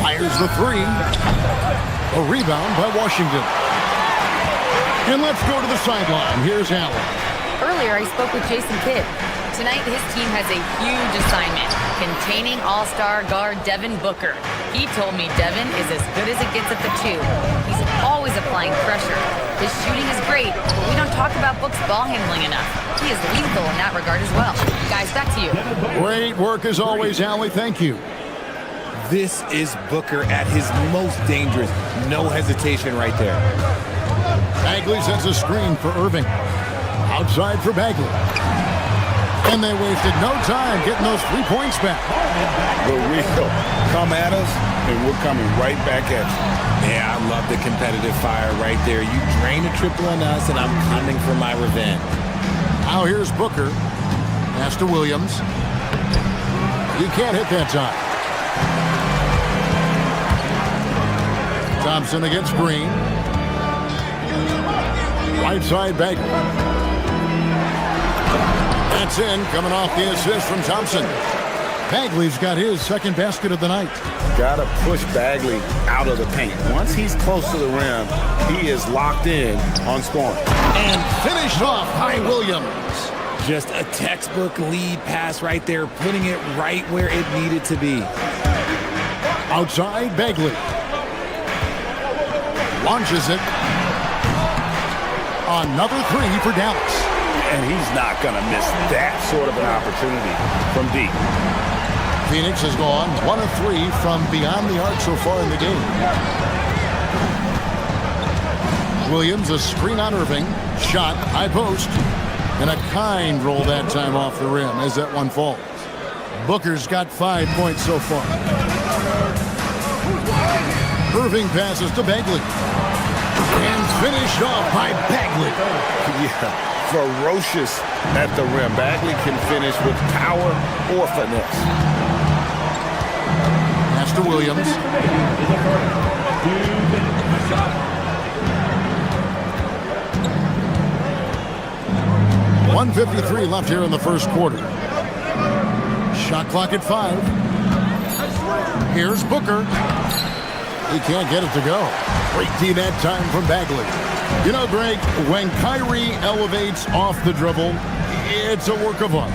Fires the 3. A rebound by Washington. And let's go to the sideline. Here's Allen. Earlier, I spoke with Jason Kidd. Tonight, his team has a huge assignment, containing all-star guard Devin Booker. He told me Devin is as good as it gets at the 2. He's always applying pressure. His shooting is great, but we don't talk about Book's ball handling enough. He is lethal in that regard as well. Guys, back to you. Great work as always, Allie. Thank you. This is Booker at his most dangerous. No hesitation right there. Bagley sets a screen for Irving. Outside for Bagley. And they wasted no time getting those 3 points back. The real come at us, and we're coming right back at you. Yeah, I love the competitive fire right there. You drain a triple on us, and I'm coming for my revenge. Now here's Booker. Pass to Williams. He can't hit that time. Thompson against Green. Right side Bagley. That's in, coming off the assist from Thompson. Bagley's got his second basket of the night. Got to push Bagley out of the paint. Once he's close to the rim, he is locked in on scoring. And finished off by Williams. Just a textbook lead pass right there, putting it right where it needed to be. Outside Bagley. Launches it. Another 3 for Dallas. And he's not going to miss that sort of an opportunity from deep. Phoenix has gone 1 of 3 from beyond the arc so far in the game. Williams, a screen on Irving. Shot, high post. And a kind roll that time off the rim as that one falls. Booker's got 5 points so far. Irving passes to Bagley. And finished off by Bagley. Yeah. Ferocious at the rim. Bagley can finish with power or finesse. Pass to Williams. 1:53 left here in the first quarter. Shot clock at 5. Here's Booker. He can't get it to go. Great D that time from Bagley. You know, Greg, when Kyrie elevates off the dribble, it's a work of art.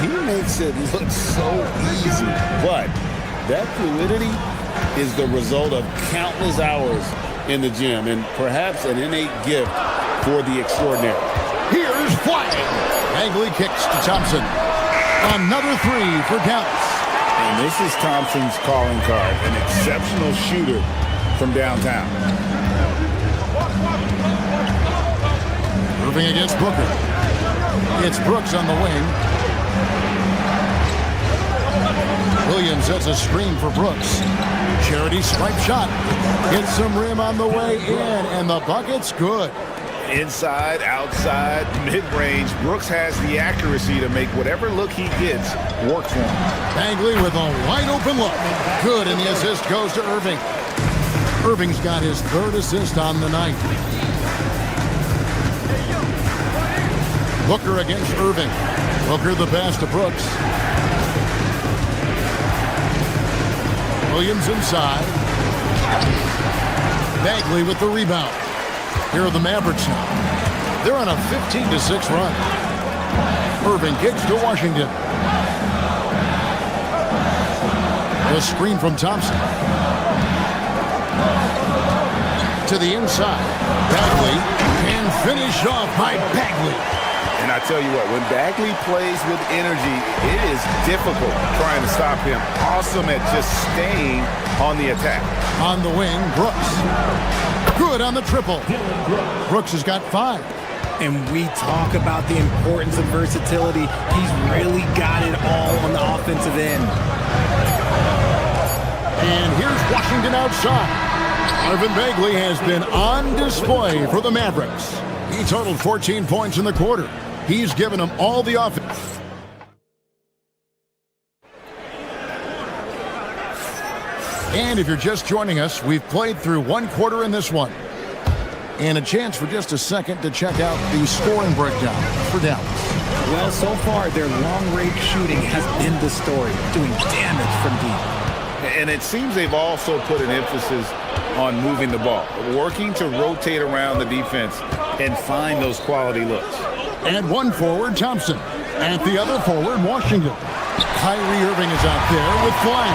He makes it look so easy. But that fluidity is the result of countless hours in the gym and perhaps an innate gift for the extraordinary. Here's flag. Bagley kicks to Thompson. Another 3 for Dallas. And this is Thompson's calling card, an exceptional shooter from downtown. Moving against Booker. It's Brooks on the wing. Williams sets a screen for Brooks. Charity stripe shot. Gets some rim on the way in, and the bucket's good. Inside, outside, mid-range, Brooks has the accuracy to make whatever look he gets work for him. Bagley with a wide-open look. Good, and the assist goes to Irving. Irving's got his 3rd assist on the night. Booker against Irving. Booker the pass to Brooks. Williams inside. Bagley with the rebound. Here are the Mavericks now. They're on a 15-6 run. Irving kicks to Washington. The screen from Thompson. To the inside. Bagley. And finished off by Bagley. And I tell you what, when Bagley plays with energy, it is difficult trying to stop him. Awesome at just staying on the attack. On the wing, Brooks. Good on the triple. Brooks has got 5. And we talk about the importance of versatility. He's really got it all on the offensive end. And here's Washington outside. Marvin Bagley has been on display for the Mavericks. He totaled 14 points in the quarter. He's given them all the offense. And if you're just joining us, we've played through 1 quarter in this one. And a chance for just a second to check out the scoring breakdown for Dallas. Well, so far, their long-range shooting has been the story, doing damage from deep. And it seems they've also put an emphasis on moving the ball, working to rotate around the defense and find those quality looks. And one forward, Thompson. At the other forward, Washington. Kyrie Irving is out there with flying.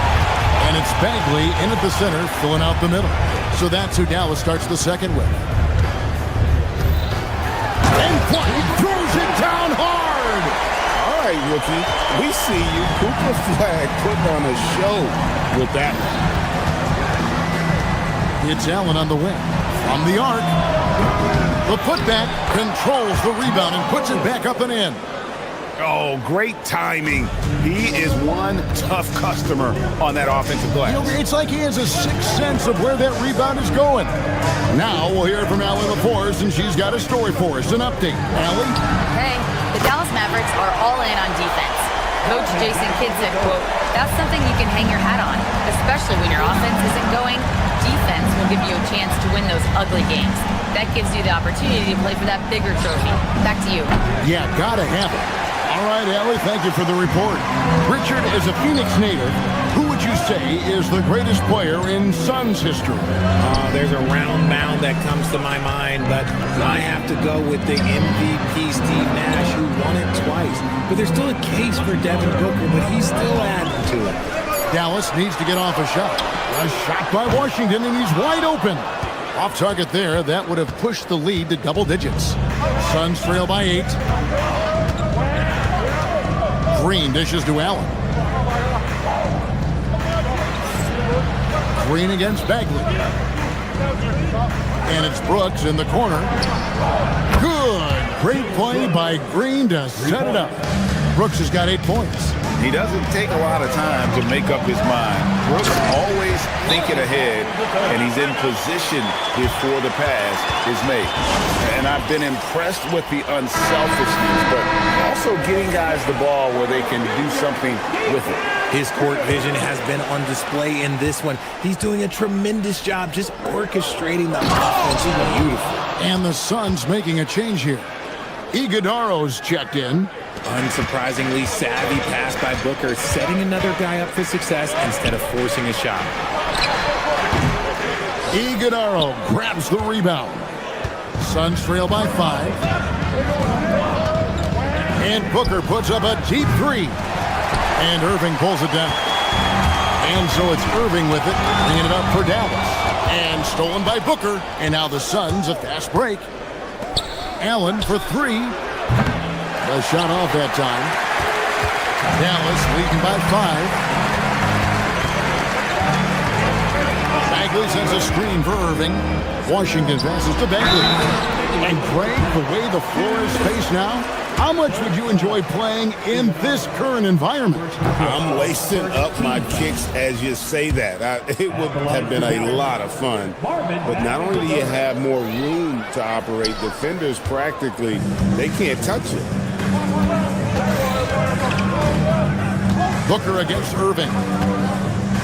And it's Bagley in at the center, filling out the middle. So that's who Dallas starts the second with. And White throws it down hard. All right, rookie, we see you. Cooper Flag putting on a show with that one. It's Allen on the wing. From the arc. The putback controls the rebound and puts it back up and in. Oh, great timing. He is one tough customer on that offensive glass. You know, it's like he has a sixth sense of where that rebound is going. Now we'll hear from Allie LaForce, and she's got a story for us. An update. Allie? Hey, the Dallas Mavericks are all in on defense. Coach Jason Kidd said, quote, "That's something you can hang your hat on, especially when your offense isn't going. Defense will give you a chance to win those ugly games. That gives you the opportunity to play for that bigger trophy." Back to you. Yeah, gotta have it. All right, Allie, thank you for the report. Richard, as a Phoenix native, who would you say is the greatest player in Suns history? There's a round mound that comes to my mind, but I have to go with the MVP Steve Nash, who won it twice. But there's still a case for Devin Booker, but he's still adding to it. Dallas needs to get off a shot. A shot by Washington, and he's wide open. Off target there, that would have pushed the lead to double digits. Suns trail by 8. Green dishes to Allen. Green against Bagley. And it's Brooks in the corner. Good. Great play by Green to set it up. Brooks has got 8 points. He doesn't take a lot of time to make up his mind. Brooks always thinking ahead, and he's in position before the pass is made. And I've been impressed with the unselfishness, but also getting guys the ball where they can do something with it. His court vision has been on display in this one. He's doing a tremendous job just orchestrating the offense. Beautiful. And the Suns making a change here. Iguodaro's checked in. Unsurprisingly savvy pass by Booker, setting another guy up for success instead of forcing a shot. Iguodaro grabs the rebound. Suns trail by 5. And Booker puts up a deep 3. And Irving pulls it down. And so it's Irving with it, bringing it up for Dallas. And stolen by Booker. And now the Suns a fast break. Allen for 3. A shot off that time. Dallas leading by 5. Bagley sends a screen for Irving. Washington passes to Bagley. And Greg, the way the floor is spaced now, how much would you enjoy playing in this current environment? I'm wasting up my kicks as you say that. It would have been a lot of fun. But not only do you have more room to operate, defenders practically, they can't touch it. Booker against Irving.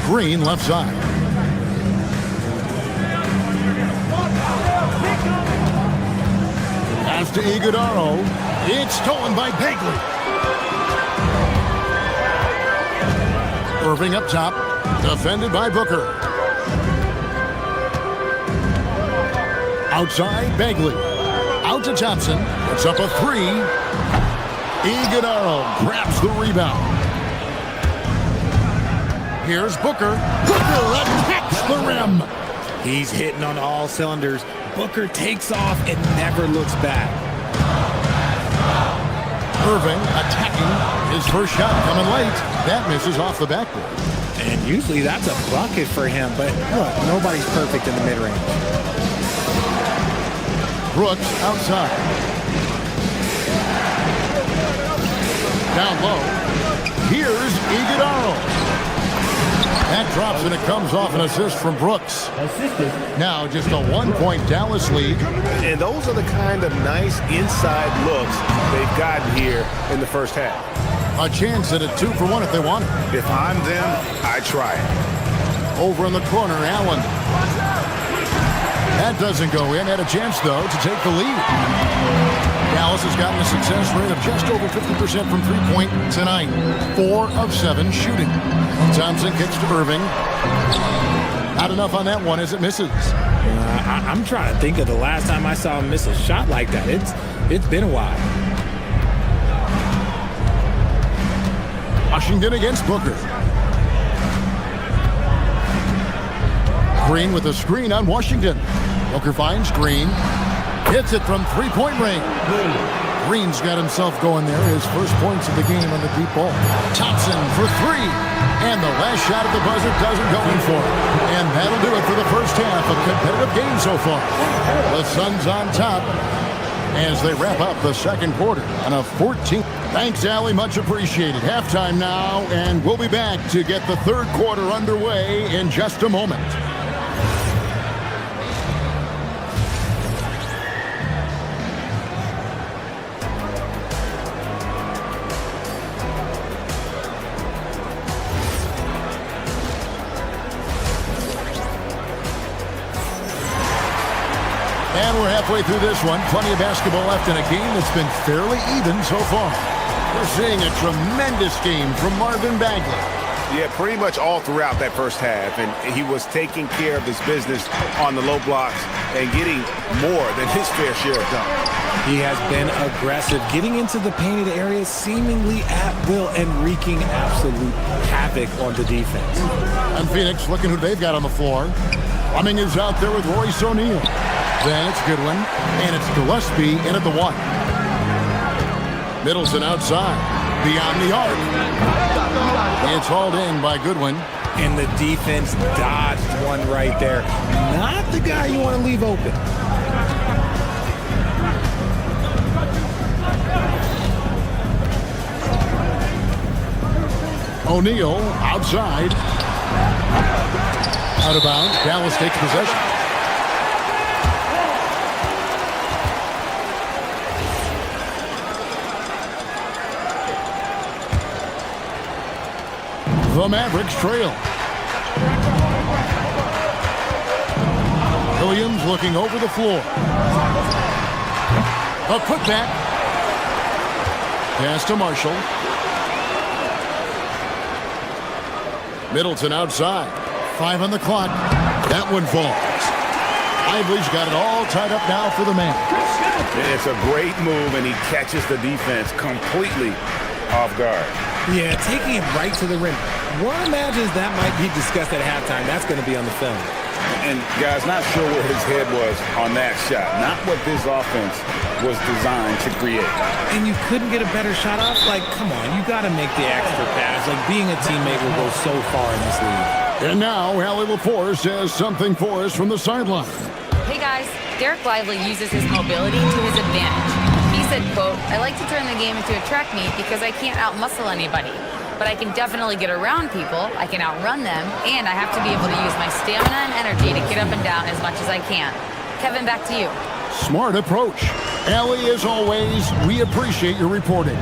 Green left side. Pass to Iguodaro. It's stolen by Bagley. Irving up top. Defended by Booker. Outside, Bagley. Out to Thompson. It's up a 3. Iguodaro grabs the rebound. Here's Booker. Booker attacks the rim. He's hitting on all cylinders. Booker takes off and never looks back. Irving attacking. His first shot coming late. That misses off the backboard. And usually that's a bucket for him, but look, nobody's perfect in the mid-range. Brooks outside. Down low. Here's Iguodala. That drops and it comes off an assist from Brooks. Now just a 1-point Dallas lead. And those are the kind of nice inside looks they've gotten here in the first half. A chance at a 2-for-1 if they want it. If I'm them, I try it. Over in the corner, Allen. That doesn't go in. Had a chance, though, to take the lead. Dallas has gotten a success rate of just over 50% from three-point tonight. 4 of 7 shooting. Thompson kicks to Irving. Not enough on that one as it misses. I'm trying to think of the last time I saw him miss a shot like that. It's been a while. Washington against Booker. Green with a screen on Washington. Booker finds Green. Hits it from three-point range. Green's got himself going there. His first points of the game on the deep ball. Thompson for 3. And the last shot at the buzzer doesn't go in for it. And that'll do it for the first half. A competitive game so far. The Suns on top as they wrap up the second quarter on a 14th. Thanks, Allie. Much appreciated. Halftime now, and we'll be back to get the third quarter underway in just a moment. And we're halfway through this one. Plenty of basketball left in a game that's been fairly even so far. We're seeing a tremendous game from Marvin Bagley. Yeah, pretty much all throughout that first half. And he was taking care of his business on the low blocks and getting more than his fair share of dunks. He has been aggressive, getting into the painted areas seemingly at will and wreaking absolute havoc on the defense. And Phoenix looking who they've got on the floor. Fleming is out there with Royce O'Neal. Then it's Goodwin, and it's Gillespie in at the 1. Middleton outside, beyond the arc. It's hauled in by Goodwin. And the defense dodged one right there. Not the guy you want to leave open. O'Neal outside. Out of bounds. Dallas takes possession. The Mavericks trail. Williams looking over the floor. A putback. Pass to Marshall. Middleton outside. 5 on the clock. That one falls. Lively's got it all tied up now for the man. It's a great move, and he catches the defense completely off guard. Yeah, taking it right to the rim. One imagines that might be discussed at halftime. That's going to be on the film. And, guys, not sure where his head was on that shot. Not what this offense was designed to create. And you couldn't get a better shot off? Like, come on, you got to make the extra pass. Like, being a teammate will go so far in this league. And now, Allie LaForce has something for us from the sideline. Hey, guys. Dereck Lively uses his mobility to his advantage. He said, quote, "I like to turn the game into a track meet because I can't out-muscle anybody. But I can definitely get around people, I can outrun them, and I have to be able to use my stamina and energy to get up and down as much as I can." Kevin, back to you. Smart approach. Allie, as always, we appreciate your reporting.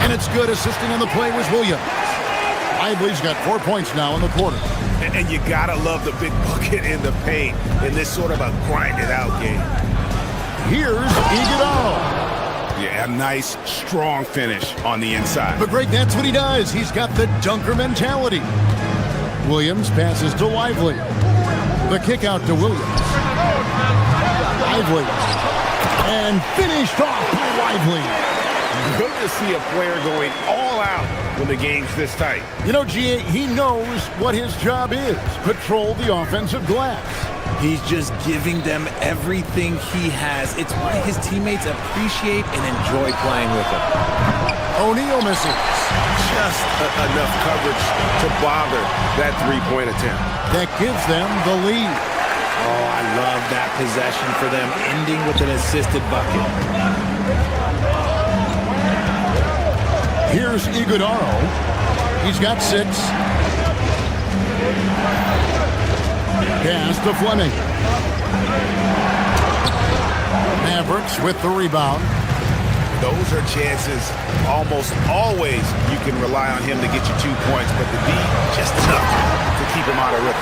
And it's good. Assisting on the play was Williams. Lively's got 4 points now in the quarter. And you gotta love the big bucket in the paint in this sort of a grinded-out game. Here's Iguodala. Yeah, a nice, strong finish on the inside. But Greg, that's what he does. He's got the dunker mentality. Williams passes to Lively. The kick out to Williams. Lively. And finished off by Lively. Good to see a player going all out when the game's this tight. You know, G.A., he knows what his job is. Control the offensive glass. He's just giving them everything he has. It's why his teammates appreciate and enjoy playing with him. O'Neal misses. Just enough coverage to bother that three-point attempt. That gives them the lead. Oh, I love that possession for them, ending with an assisted bucket. Here's Iguodaro. He's got 6. Pass to Fleming. Mavericks with the rebound. Those are chances almost always you can rely on him to get you 2 points, but the D just enough to keep him out of rhythm.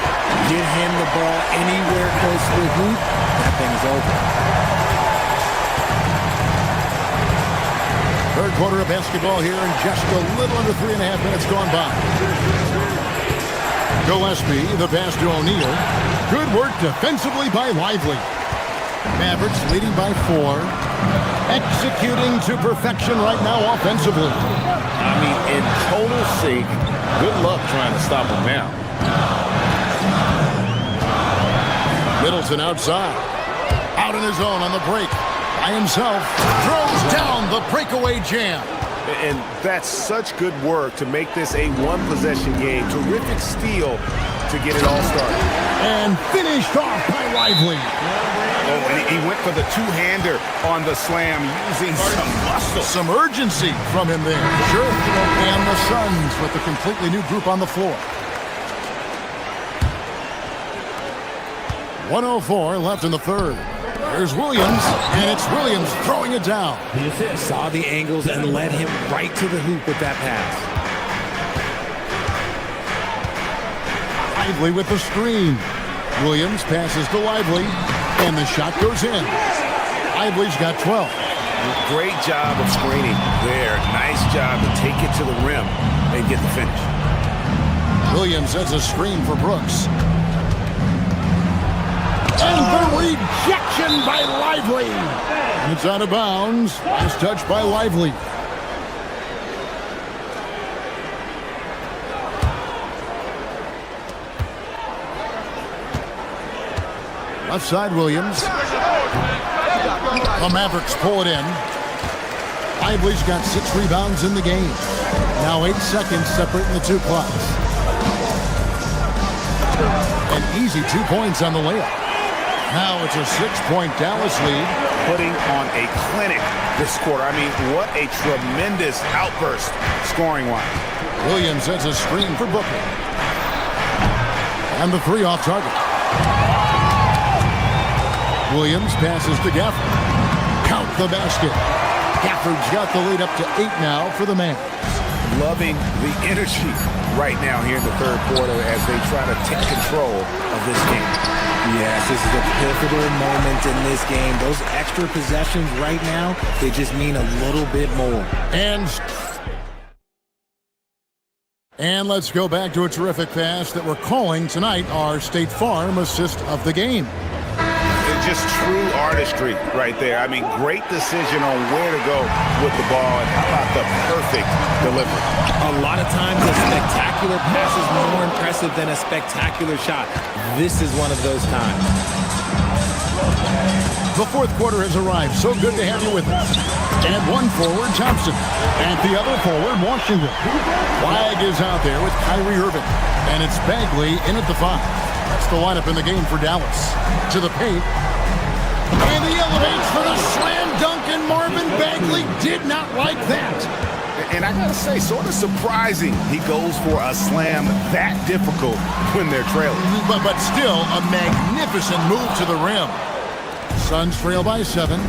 Get him the ball anywhere close to the hoop, that thing's over. Third quarter of basketball here, and just a little under 3.5 minutes gone by. Gillespie, the pass to O'Neal. Good work defensively by Lively. Mavericks leading by 4. Executing to perfection right now offensively. I mean, in total sync. Good luck trying to stop him now. Middleton outside. Out in his own on the break. By himself. Throws down the breakaway jam. And that's such good work to make this a one-possession game. Terrific steal to get it all started. And finished off by Lively. Oh, and he went for the two-hander on the slam using some muscle. Some urgency from him there. Sure. And the Suns with a completely new group on the floor. 1:04 left in the third. There's Williams, and it's Williams throwing it down. Saw the angles and led him right to the hoop with that pass. Lively with the screen. Williams passes to Lively, and the shot goes in. Lively's got 12. Great job of screening there. Nice job to take it to the rim and get the finish. Williams has a screen for Brooks. And the rejection by Lively. It's out of bounds. Nice touch by Lively. Left side, Williams. The Mavericks pull it in. Lively's got 6 rebounds in the game. Now 8 seconds separating the two clocks. An easy 2 points on the layup. Now it's a 6-point Dallas lead. Putting on a clinic this quarter. I mean, what a tremendous outburst scoring-wise. Williams has a screen for Booker. And the 3 off target. Williams passes to Gafford. Count the basket. Gafford's got the lead up to 8 now for the Mavs. Loving the energy right now here in the third quarter as they try to take control of this game. Yes, this is a pivotal moment in this game. Those extra possessions right now, they just mean a little bit more. And let's go back to a terrific pass that we're calling tonight our State Farm assist of the game. Just true artistry right there. I mean, great decision on where to go with the ball, and how about the perfect delivery? A lot of times a spectacular pass is more impressive than a spectacular shot. This is one of those times. The fourth quarter has arrived. So good to have you with us. And one forward, Thompson. And the other forward, Washington. Flag is out there with Kyrie Irving. And it's Bagley in at the 5. That's the lineup in the game for Dallas. To the paint. And he elevates for the slam dunk, and Marvin Bagley did not like that. And I gotta say, sort of surprising he goes for a slam that difficult when they're trailing. But still, a magnificent move to the rim. Suns trail by 7.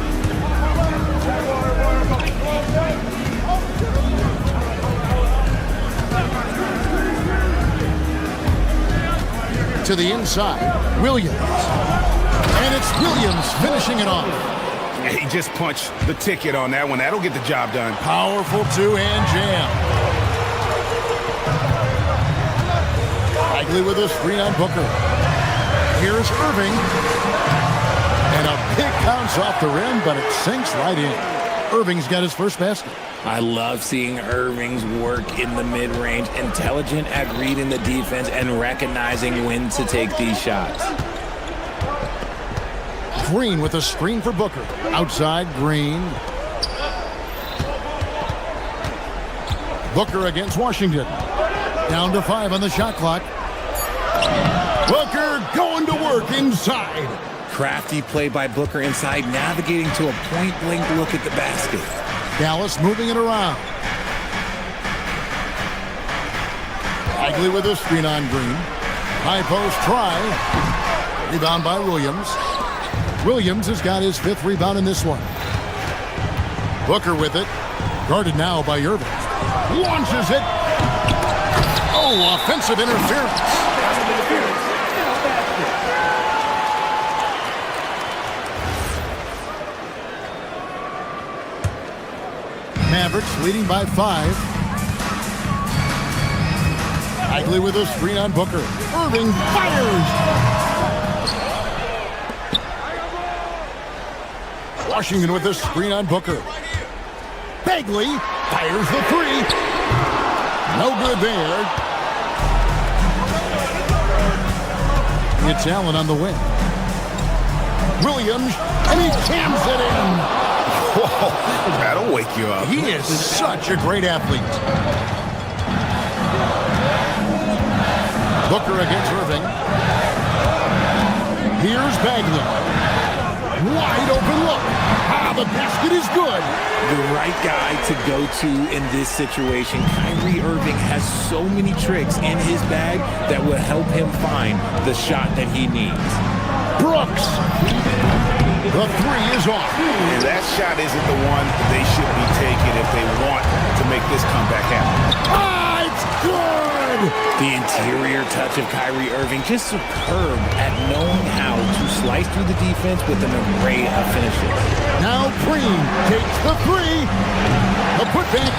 To the inside, Williams. And it's Williams finishing it off. He just punched the ticket on that one. That'll get the job done. Powerful two-hand jam. Bagley with a screen on Booker. Here's Irving. And a big bounce off the rim, but it sinks right in. Irving's got his first basket. I love seeing Irving's work in the mid-range, intelligent at reading the defense and recognizing when to take these shots. Green with a screen for Booker. Outside, Green. Booker against Washington. Down to 5 on the shot clock. Booker going to work inside. Crafty play by Booker inside, navigating to a point-blank look at the basket. Dallas moving it around. Bagley with a screen on Green. High post try. Rebound by Williams. Williams has got his 5th rebound in this one. Booker with it. Guarded now by Irving. Launches it. Oh, offensive interference. Mavericks leading by 5. Bagley with a screen on Booker. Irving fires. Washington with a screen on Booker. Bagley fires the 3. No good there. It's Allen on the wing. Williams, and he jams it in. Whoa, that'll wake you up. He is such a great athlete. Booker against Irving. Here's Bagley. Wide open look. Ah, the basket is good. The right guy to go to in this situation. Kyrie Irving has so many tricks in his bag that will help him find the shot that he needs. Brooks. The 3 is off. And that shot isn't the one they should be taking if they want to make this comeback happen. Ah, it's good. The interior touch of Kyrie Irving, just superb at knowing how to slice through the defense with an array of finishes. Now Green takes the 3. The putback.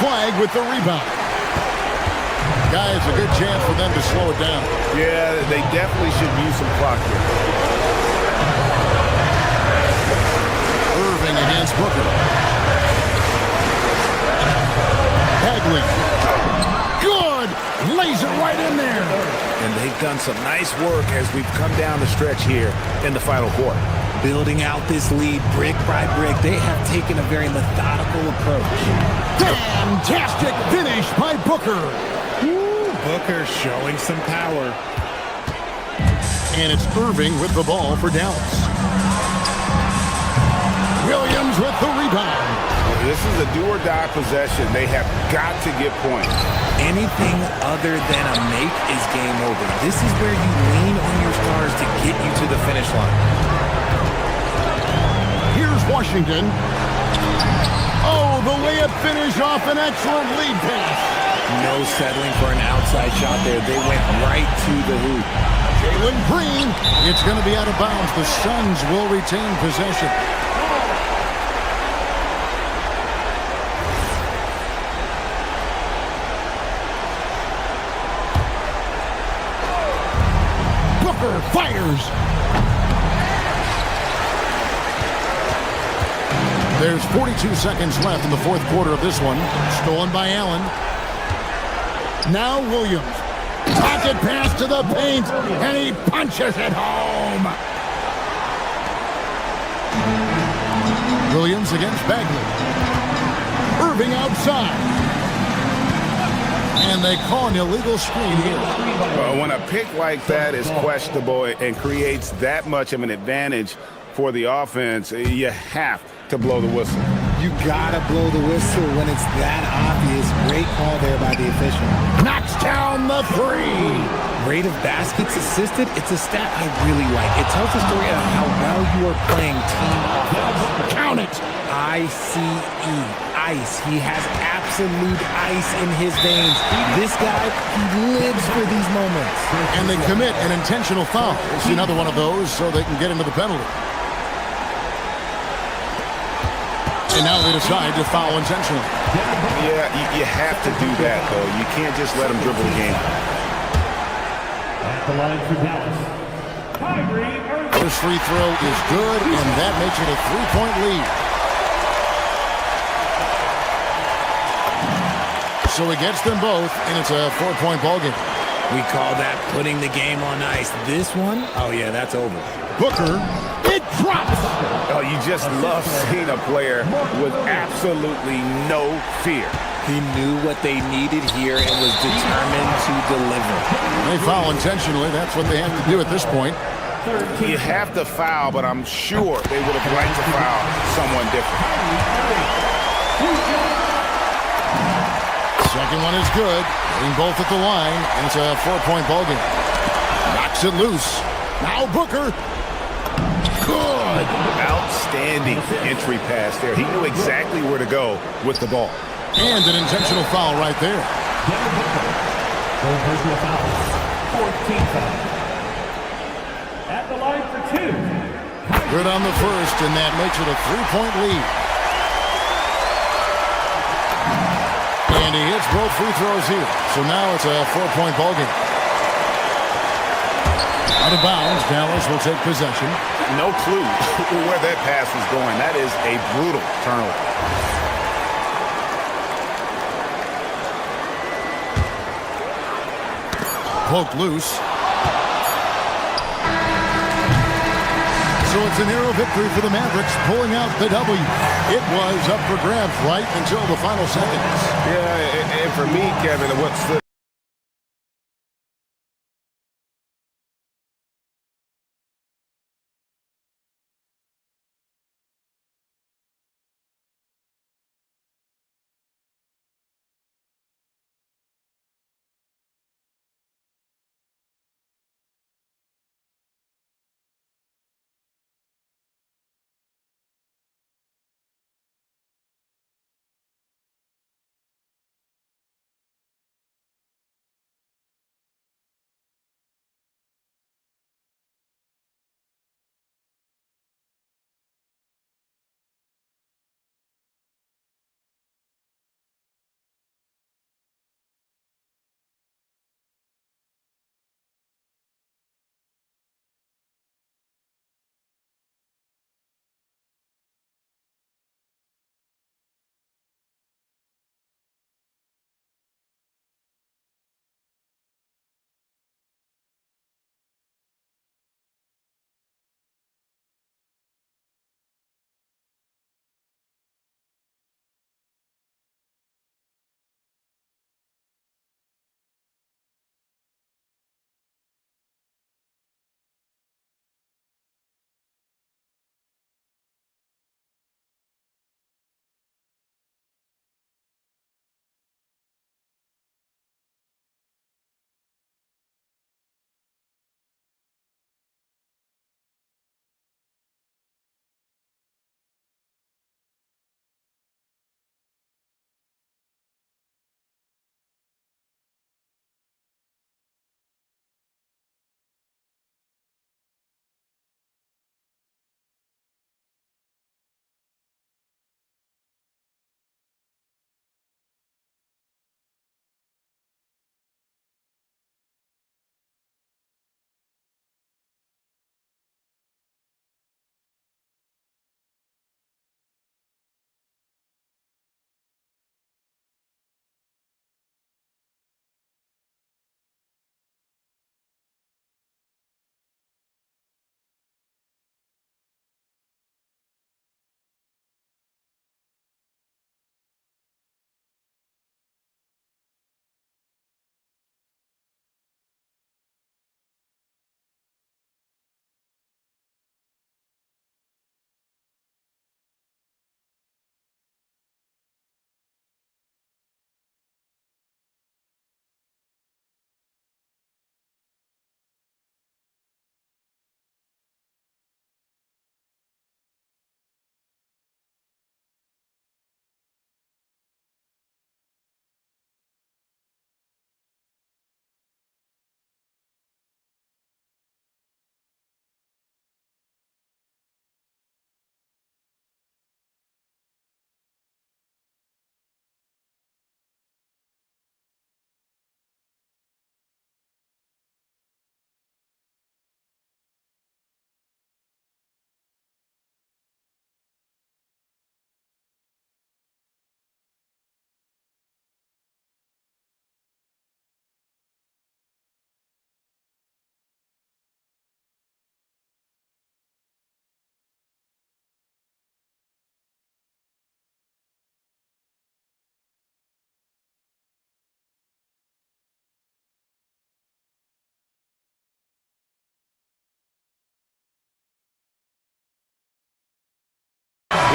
Flag with the rebound. Guys, a good chance for them to slow it down. Yeah, they definitely should use some clock here. Irving against Booker. Bagley. Good. Lays it right in there. And they've done some nice work as we've come down the stretch here in the final quarter. Building out this lead brick by brick, they have taken a very methodical approach. Fantastic finish by Booker. Ooh, Booker showing some power. And it's Irving with the ball for Dallas. Williams with the rebound. This is a do-or-die possession. They have got to get points. Anything other than a make is game over. This is where you lean on your stars to get you to the finish line. Here's Washington. Oh, the layup finish off an excellent lead pass. No settling for an outside shot there. They went right to the hoop. Jalen Green. It's going to be out of bounds. The Suns will retain possession. Booker fires. There's 42 seconds left in the 4th quarter of this one. Stolen by Allen. Now Williams. Pocket pass to the paint, and he punches it home. Williams against Bagley. Irving outside. And they call an illegal screen here. When a pick like that is questionable and creates that much of an advantage for the offense, you have to blow the whistle. You gotta blow the whistle when it's that obvious. Great call there by the official. Knocks down the 3. Rate of baskets assisted, it's a stat I really like. It tells the story of how well you are playing team offense. Count it. I-C-E, ice. He has absolute ice in his veins. This guy, he lives for these moments. And they commit an intentional foul. See another one of those so they can get into the penalty. And now they decide to foul intentionally. Yeah, you have to do that, though. You can't just let them dribble the game. At the line for Dallas, Kyrie Irving. First free throw is good, and that makes it a 3-point lead. So he gets them both, and it's a 4-point ball game. We call that putting the game on ice. This one, oh yeah, that's over. Booker, it Mic drops. Oh, you just love seeing a player with absolutely no fear. He knew what they needed here and was determined to deliver. They foul intentionally. That's what they have to do at this point. You have to foul, but I'm sure they would have liked to foul someone different. Second one is good. Getting both at the line, and it's a 4-point ball game. Knocks it loose. Now Booker. Good. Outstanding entry pass there. He knew exactly where to go with the ball. And an intentional foul right there. At the line for 2. Good on the first, and that makes it a 3-point lead. And he hits both free throws here. So now it's a 4-point ball game. Out of bounds, Dallas will take possession. No clue where that pass was going. That is a brutal turnover. Poked loose. So it's a narrow victory for the Mavericks, pulling out the W. It was up for grabs right until the final seconds. Yeah, and for me, Kevin, what stood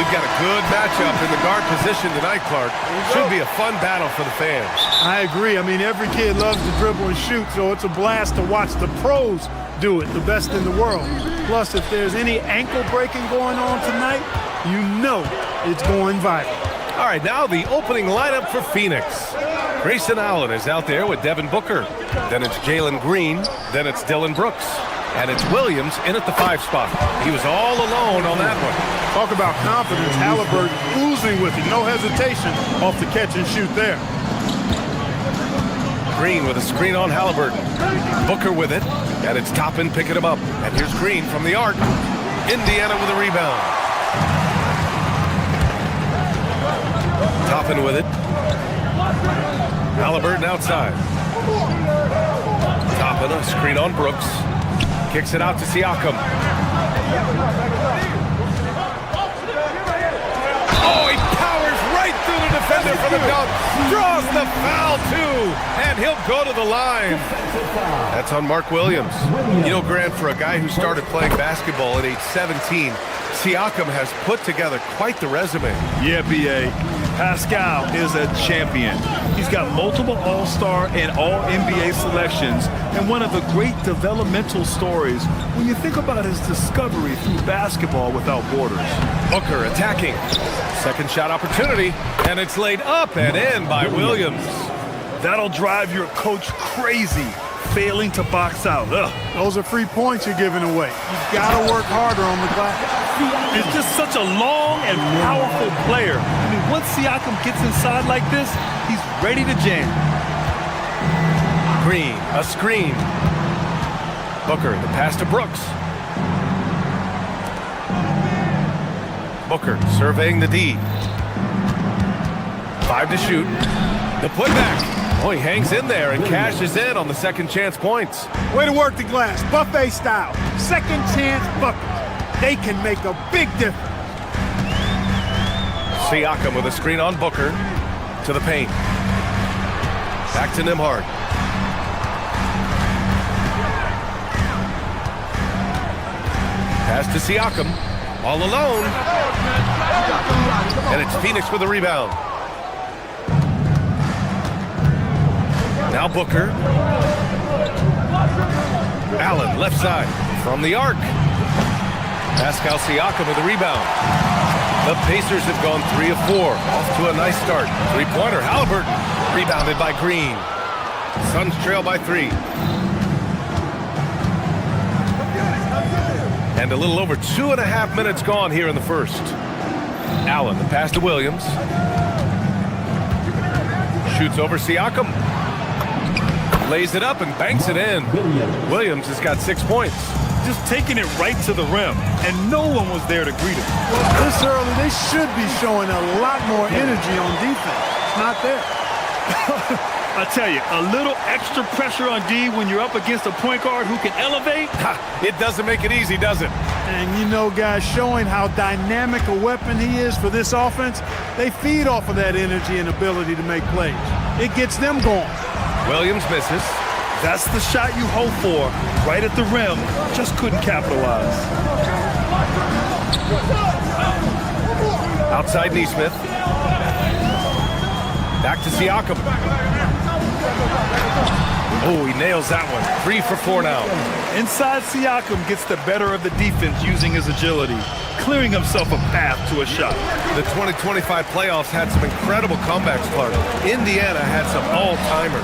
we've got a good matchup in the guard position tonight, Clark. Should be a fun battle for the fans. I agree. I mean, every kid loves to dribble and shoot, so it's a blast to watch the pros do it, the best in the world. Plus, if there's any ankle breaking going on tonight, you know it's going viral. All right, now the opening lineup for Phoenix. Grayson Allen is out there with Devin Booker. Then it's Jalen Green. Then it's Dylan Brooks. And it's Williams in at the 5 spot. He was all alone on that one. Talk about confidence. Halliburton oozing with it. No hesitation off the catch and shoot there. Green with a screen on Halliburton. Booker with it. And it's Toppin picking him up. And here's Green from the arc. Indiana with a rebound. Toppin with it. Halliburton outside. Toppin, a screen on Brooks. Kicks it out to Siakam. Oh, he powers right through the defender for the dunk. Draws the foul, too. And he'll go to the line. That's on Mark Williams. You know, Grant, for a guy who started playing basketball at age 17, Siakam has put together quite the resume. Yeah, B.A. Pascal is a champion. He's got multiple All-Star and All-NBA selections, and one of the great developmental stories when you think about his discovery through basketball without borders. Booker attacking. Second shot opportunity, and it's laid up and in by Williams. That'll drive your coach crazy, failing to box out. Ugh. Those are free points you're giving away. You've got to work harder on the glass. He's just such a long and powerful player. I mean, once Siakam gets inside like this, he's ready to jam. Green, a screen. Booker, the pass to Brooks. Booker surveying the D. 5 to shoot. The putback. Oh, he hangs in there and cashes in on the second chance points. Way to work the glass, buffet style. Second chance buckets. They can make a big difference. Siakam with a screen on Booker to the paint. Back to Nembhard. Pass to Siakam. All alone. And it's Phoenix with a rebound. Now Booker. Allen, left side. From the arc. Pascal Siakam with a rebound. The Pacers have gone 3 of 4. Off to a nice start. Three-pointer, Halliburton. Rebounded by Green. Suns trail by 3. And a little over 2.5 minutes gone here in the first. Allen, the pass to Williams. Shoots over Siakam. Lays it up and banks it in. Williams has got 6 points. Just taking it right to the rim, and no one was there to greet him. Well, this early, they should be showing a lot more energy on defense. It's not there. I tell you, a little extra pressure on D when you're up against a point guard who can elevate. It doesn't make it easy, does it? And you know, guys, showing how dynamic a weapon he is for this offense, they feed off of that energy and ability to make plays. It gets them going. Williams misses. That's the shot you hope for, right at the rim. Just couldn't capitalize. Outside Nesmith. Back to Siakam. Oh, he nails that one. 3 for 4 now. Inside, Siakam gets the better of the defense using his agility, clearing himself a path to a shot. The 2025 playoffs had some incredible comebacks, Clark. Indiana had some all-timers.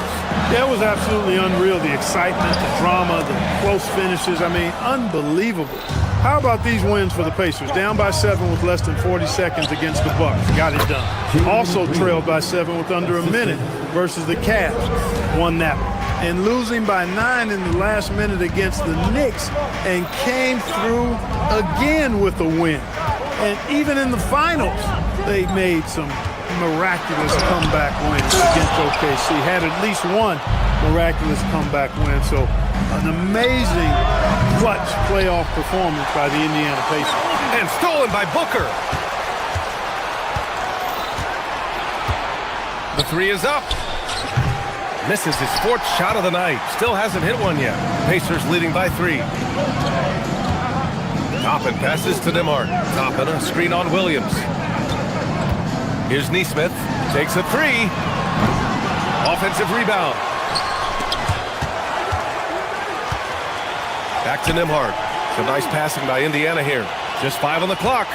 That was absolutely unreal. The excitement, the drama, the close finishes. I mean, unbelievable. How about these wins for the Pacers? Down by 7 with less than 40 seconds against the Bucks. Got it done. Also trailed by 7 with under a minute versus the Cavs. Won that one. And losing by 9 in the last minute against the Knicks and came through again with a win. And even in the finals, they made some miraculous comeback wins against OKC. Had at least one miraculous comeback win. So an amazing clutch playoff performance by the Indiana Pacers. And stolen by Booker. The 3 is up. Misses his 4th shot of the night. Still hasn't hit one yet. Pacers leading by 3. Toppin passes to Nembhard. Toppin, a screen on Williams. Here's Neesmith. Takes a three. Offensive rebound. Back to Nembhard. Some nice passing by Indiana here. Just 5 on the clock.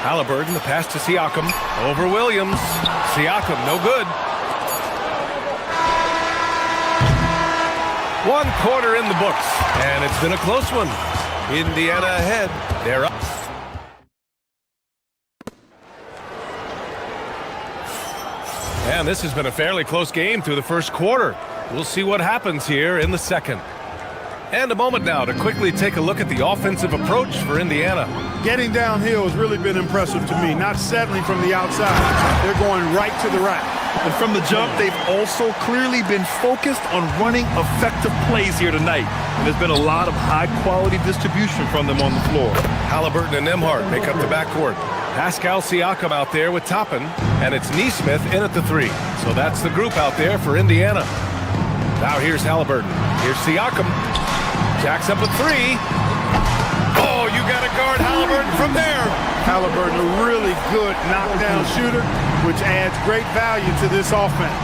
Halliburton, the pass to Siakam. Over Williams. Siakam, no good. 1 quarter in the books. And it's been a close one. Indiana ahead. They're up. And this has been a fairly close game through the first quarter. We'll see what happens here in the second. And a moment now to quickly take a look at the offensive approach for Indiana. Getting downhill has really been impressive to me, not settling from the outside. They're going right to the rack. And from the jump, they've also clearly been focused on running effective plays here tonight. And there's been a lot of high-quality distribution from them on the floor. Halliburton and Nembhard make up the backcourt. Pascal Siakam out there with Toppin, and it's Neesmith in at the 3. So that's the group out there for Indiana. Now here's Halliburton. Here's Siakam. Jacks up a 3. Oh, you got to guard Halliburton from there. Halliburton, a really good knockdown shooter, which adds great value to this offense.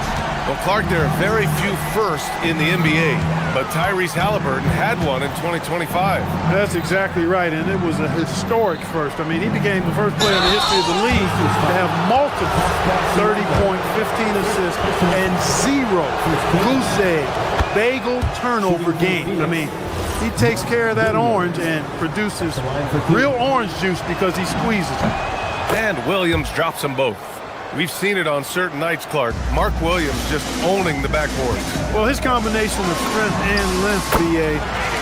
Well, Clark, there are very few firsts in the NBA, but Tyrese Halliburton had one in 2025. That's exactly right, and it was a historic first. I mean, he became the first player in the history of the league to have multiple 30-point, 15 assists, and 0 goose egg, bagel turnover games. I mean, he takes care of that orange and produces real orange juice because he squeezes it. And Williams drops them both. We've seen it on certain nights, Clark. Mark Williams just owning the backboard. Well, his combination of strength and length, BA,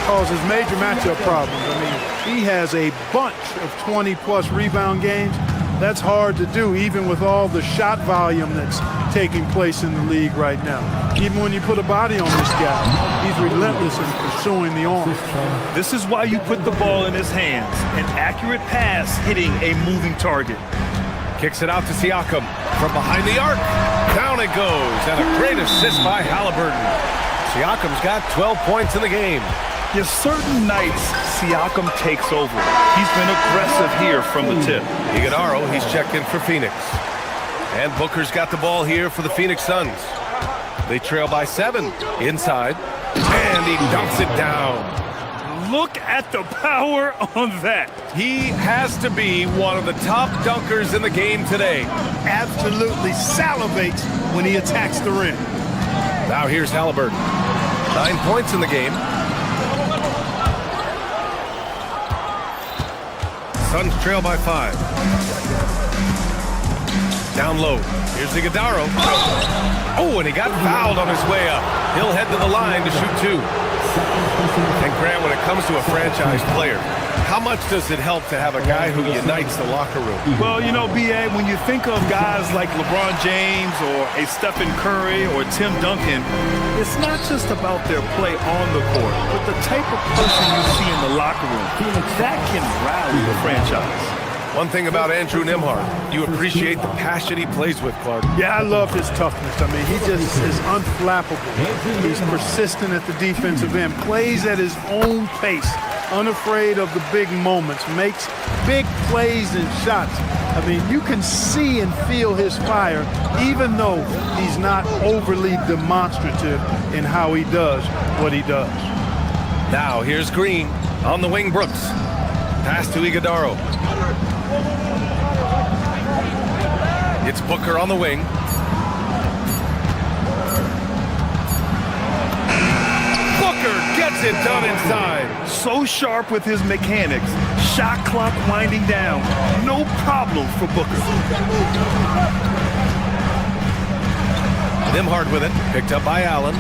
causes major matchup problems. I mean, he has a bunch of 20-plus rebound games. That's hard to do, even with all the shot volume that's taking place in the league right now. Even when you put a body on this guy, he's relentless in pursuing the arm. This is why you put the ball in his hands. An accurate pass hitting a moving target. Kicks it out to Siakam from behind the arc. Down it goes, and a great assist by Halliburton. Siakam's got 12 points in the game. Yes, certain nights, Siakam takes over. He's been aggressive here from the tip. Iguodaro, he's checked in for Phoenix. And Booker's got the ball here for the Phoenix Suns. They trail by 7. Inside. And he dumps it down. Look at the power on that. He has to be one of the top dunkers in the game today. Absolutely salivates when he attacks the rim. Now here's Halliburton. 9 points in the game. Suns trail by 5. Down low. Here's Iguodaro. Oh, and he got fouled on his way up. He'll head to the line to shoot 2. And Grant, when it comes to a franchise player, how much does it help to have a guy who unites the locker room? Well, you know, B.A., when you think of guys like LeBron James or a Stephen Curry or Tim Duncan, it's not just about their play on the court, but the type of person you see in the locker room. That can rally the franchise. One thing about Andrew Nembhard, you appreciate the passion he plays with, Clark. Yeah, I love his toughness. I mean, he just is unflappable. He's persistent at the defensive end, plays at his own pace, unafraid of the big moments, makes big plays and shots. I mean, you can see and feel his fire, even though he's not overly demonstrative in how he does what he does. Now, here's Green on the wing, Brooks. Pass to Iguodaro. It's Booker on the wing. Booker gets it done inside. So sharp with his mechanics. Shot clock winding down. No problem for Booker. Nembhard with it. Picked up by Allen.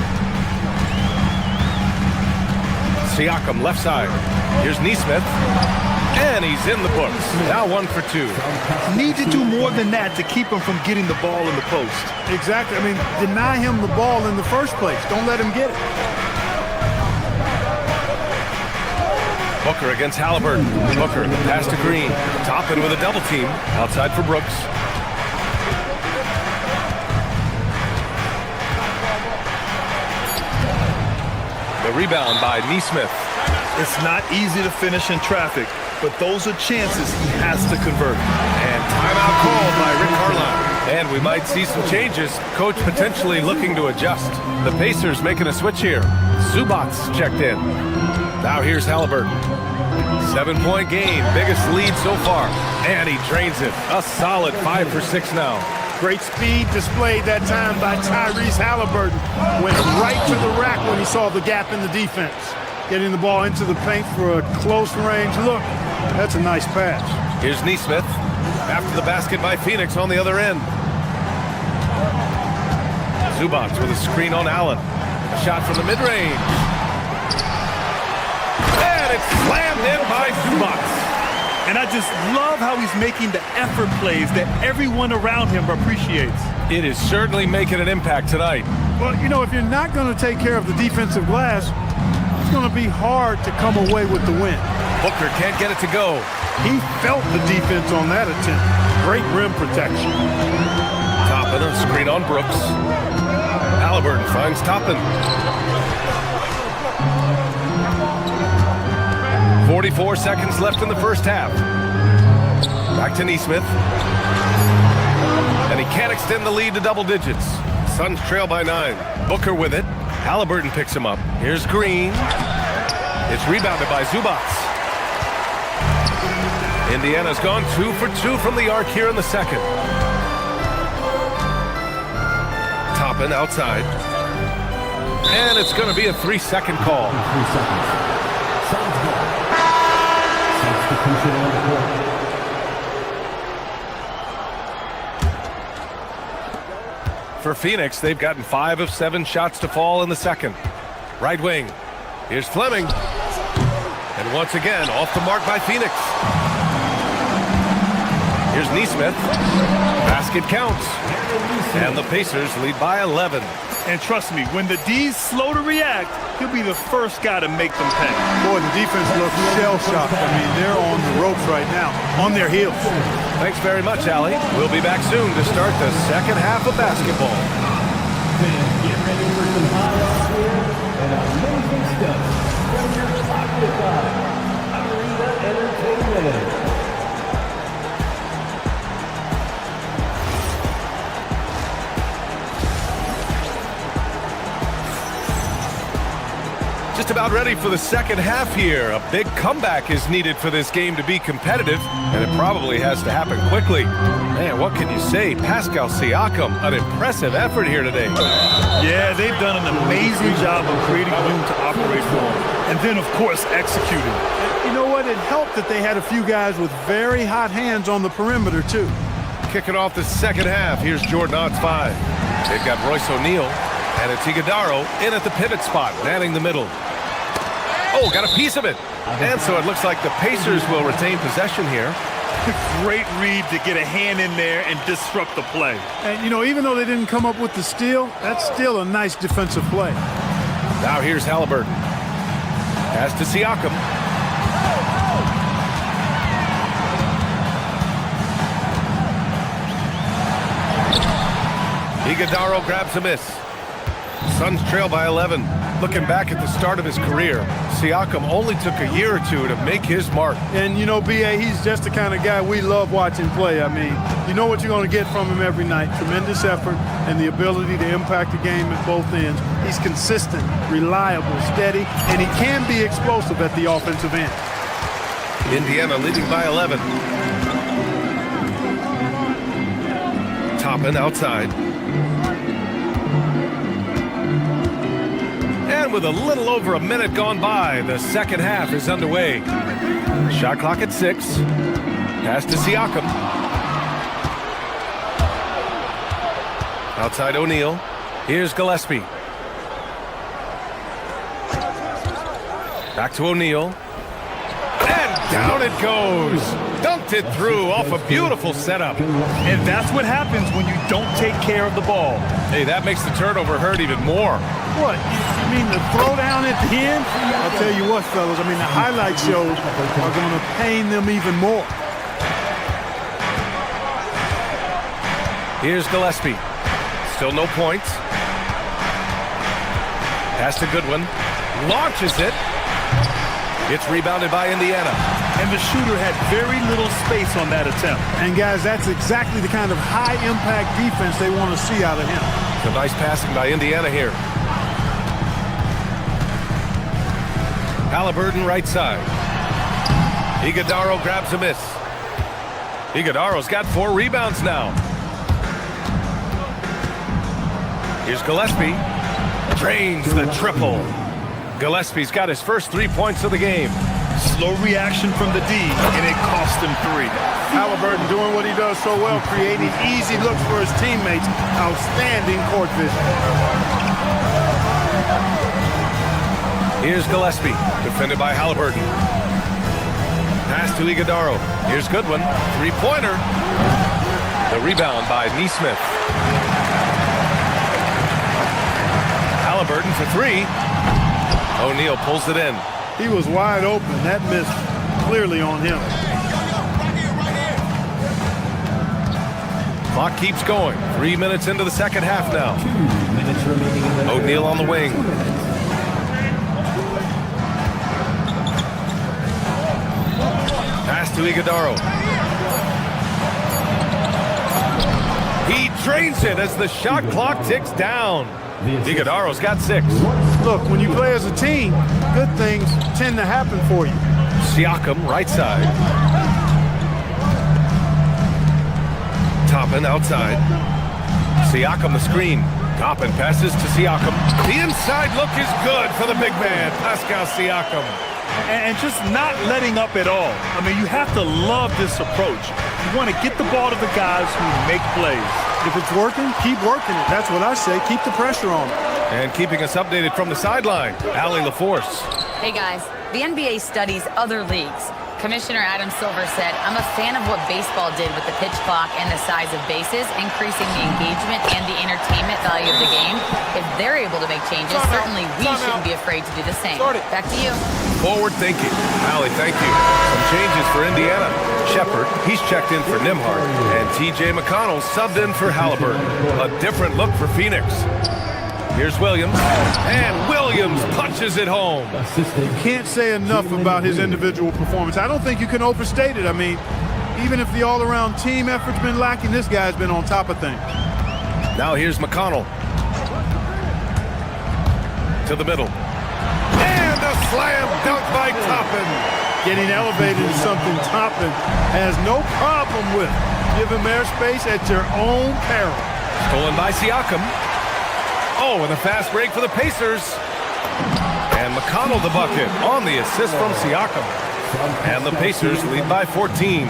Siakam left side. Here's Neesmith. And he's in the books. Now 1 for 2. Need to do more than that to keep him from getting the ball in the post. Exactly. I mean, deny him the ball in the first place. Don't let him get it. Booker against Halliburton. Booker, the pass to Green. Toppin with a double team. Outside for Brooks. The rebound by Neesmith. It's not easy to finish in traffic, but those are chances he has to convert. And timeout called by Rick Carlisle. And we might see some changes. Coach potentially looking to adjust. The Pacers making a switch here. Zubac's checked in. Now here's Halliburton. 7-point game, biggest lead so far. And he drains it. A solid 5 for 6 now. Great speed displayed that time by Tyrese Halliburton. Went right to the rack when he saw the gap in the defense. Getting the ball into the paint for a close range look. That's a nice pass. Here's Nesmith. After the basket by Phoenix on the other end. Zubac with a screen on Allen. A shot from the mid-range. And it's slammed in by Zubac. And I just love how he's making the effort plays that everyone around him appreciates. It is certainly making an impact tonight. Well, you know, if you're not going to take care of the defensive glass, it's going to be hard to come away with the win. Booker can't get it to go. He felt the defense on that attempt. Great rim protection. Toppin, a screen on Brooks. Halliburton finds Toppin. 44 seconds left in the first half. Back to Nesmith. And he can't extend the lead to double digits. Suns trail by 9. Booker with it. Halliburton picks him up. Here's Green. It's rebounded by Zubac. Indiana's gone 2 for 2 from the arc here in the second. Toppin outside. And it's going to be a 3-second call. 3 seconds. Suns ball. Substitution on the court. For Phoenix, they've gotten 5 of 7 shots to fall in the second. Right wing. Here's Fleming. And once again, off the mark by Phoenix. Here's Nesmith. Basket counts. And the Pacers lead by 11. And trust me, when the D's slow to react, he'll be the first guy to make them pay. Boy, the defense looks shell-shocked. I mean, they're on the ropes right now, on their heels. Thanks very much, Allie. We'll be back soon to start the second half of basketball. Get ready for some highlights here and amazing stuff from your occupied Arena Entertainment. Just about ready for the second half here. A big comeback is needed for this game to be competitive, and it probably has to happen quickly. Man, what can you say? Pascal Siakam, an impressive effort here today. Yeah, they've done an amazing job of creating room to operate for him. And then, of course, executing. You know what? It helped that they had a few guys with very hot hands on the perimeter, too. Kicking off the second half, here's Jordan Ott's 5. They've got Royce O'Neal, and it's Iguodaro in at the pivot spot, manning the middle. Oh, got a piece of it. And so it looks like the Pacers will retain possession here. Great read to get a hand in there and disrupt the play. And, you know, even though they didn't come up with the steal, that's still a nice defensive play. Now here's Halliburton. Pass to Siakam. Iguodaro grabs a miss. Suns trail by 11. Looking back at the start of his career, Siakam only took a year or two to make his mark. And, you know, B.A., he's just the kind of guy we love watching play. I mean, you know what you're going to get from him every night. Tremendous effort and the ability to impact the game at both ends. He's consistent, reliable, steady, and he can be explosive at the offensive end. Indiana leading by 11. Toppin outside. And with a little over a minute gone by, the second half is underway. Shot clock at 6. Pass to Siakam. Outside O'Neal. Here's Gillespie. Back to O'Neal. And down it goes. Dunked it through off a beautiful setup. And that's what happens when you don't take care of the ball. Hey, that makes the turnover hurt even more. What? I mean, the throwdown at the end? I'll tell you what, fellas. I mean, the highlight shows are going to pain them even more. Here's Gillespie. Still no points. Pass to Goodwin. Launches it. It's rebounded by Indiana. And the shooter had very little space on that attempt. And, guys, that's exactly the kind of high-impact defense they want to see out of him. Some nice passing by Indiana here. Halliburton right side. Iguodaro grabs a miss. Iguodaro's got 4 rebounds now. Here's Gillespie. Drains the triple. Gillespie's got his first 3 points of the game. Slow reaction from the D, and it cost him 3. Halliburton doing what he does so well, creating easy looks for his teammates. Outstanding court vision. Here's Gillespie, defended by Halliburton. Pass to Iguodaro. Here's Goodwin. 3-pointer. The rebound by Nesmith. Halliburton for 3. O'Neal pulls it in. He was wide open. That missed clearly on him. Clock keeps going. 3 minutes into the second half now. O'Neal on the wing. Pass to Iguodaro. He drains it as the shot clock ticks down. Iguodaro's got 6. Look, when you play as a team, good things tend to happen for you. Siakam, right side. Toppin outside. Siakam the screen. Toppin passes to Siakam. The inside look is good for the big man, Pascal Siakam. And just not letting up at all. I mean, you have to love this approach. You want to get the ball to the guys who make plays. If it's working, keep working it. That's what I say. Keep the pressure on them. And keeping us updated from the sideline, Allie LaForce. Hey guys, the NBA studies other leagues. Commissioner Adam Silver said, I'm a fan of what baseball did with the pitch clock and the size of bases, increasing the engagement and the entertainment value of the game. If they're able to make changes, certainly we shouldn't be afraid to do the same. Back to you. Forward thinking. Allie, thank you. Some changes for Indiana. Shepard, he's checked in for Nimhart. And T.J. McConnell subbed in for Halliburton. A different look for Phoenix. Here's Williams, and Williams punches it home. Can't say enough about his individual performance. I don't think you can overstate it. I mean, even if the all-around team effort's been lacking, this guy's been on top of things. Now here's McConnell. To the middle. And a slam dunk by Toppin. Getting elevated is something Toppin has no problem with. Give him airspace at your own peril. Stolen by Siakam. Oh, and a fast break for the Pacers. And McConnell the bucket on the assist from Siakam. And the Pacers lead by 14.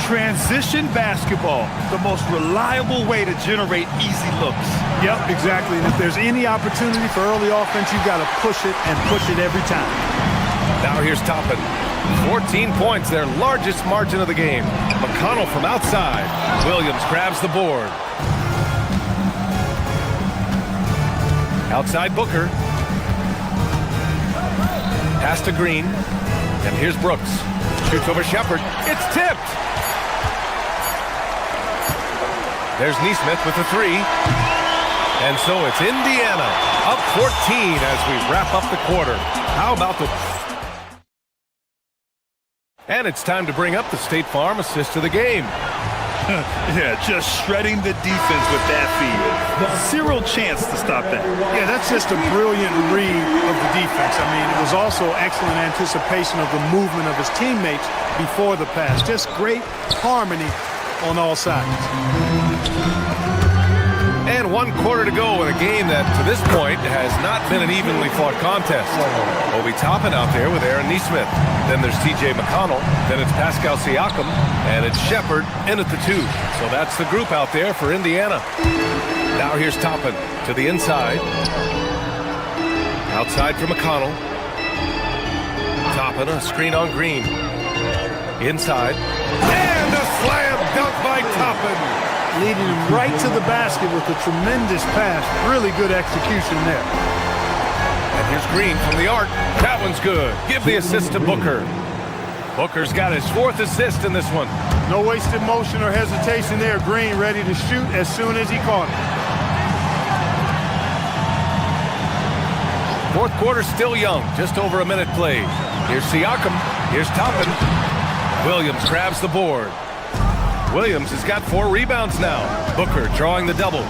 Transition basketball, the most reliable way to generate easy looks. Yep, exactly. And if there's any opportunity for early offense, you've got to push it and push it every time. Now here's Toppin. 14 points, their largest margin of the game. McConnell from outside. Williams grabs the board. Outside Booker. Pass to Green. And here's Brooks. Shoots over Shepard. It's tipped. There's Nesmith with the 3. And so it's Indiana up 14 as we wrap up the quarter. How about the... And it's time to bring up the State Farm assist of the game. Yeah, just shredding the defense with that feed. Zero chance to stop that. Yeah, that's just a brilliant read of the defense. I mean, it was also excellent anticipation of the movement of his teammates before the pass. Just great harmony on all sides. And 1 quarter to go in a game that, to this point, has not been an evenly fought contest. Obi Toppin out there with Aaron Nesmith. Then there's T.J. McConnell. Then it's Pascal Siakam. And it's Shepard in at the 2. So that's the group out there for Indiana. Now here's Toppin to the inside. Outside for McConnell. Toppin, a screen on Green. Inside. And a slam dunk by Toppin. Leading him right to the basket with a tremendous pass. Really good execution there. And here's Green from the arc. That one's good. Give the assist to Booker. Booker's got his 4th assist in this one. No wasted motion or hesitation there. Green ready to shoot as soon as he caught it. 4th quarter still young. Just over a minute played. Here's Siakam. Here's Toppin. Williams grabs the board. Williams has got 4 rebounds now. Booker drawing the double.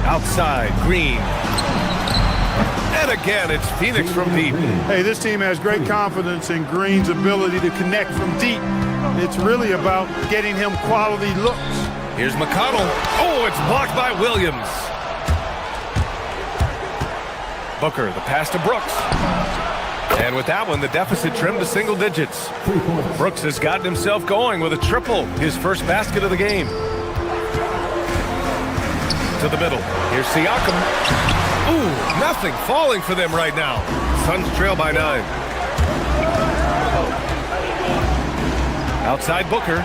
Outside, Green. And again, it's Phoenix from deep. Hey, this team has great confidence in Green's ability to connect from deep. It's really about getting him quality looks. Here's McConnell. Oh, it's blocked by Williams. Booker, the pass to Brooks. And with that one, the deficit trimmed to single digits. Brooks has gotten himself going with a triple, his first basket of the game. To the middle. Here's Siakam. Ooh, nothing falling for them right now. Suns trail by 9. Outside Booker.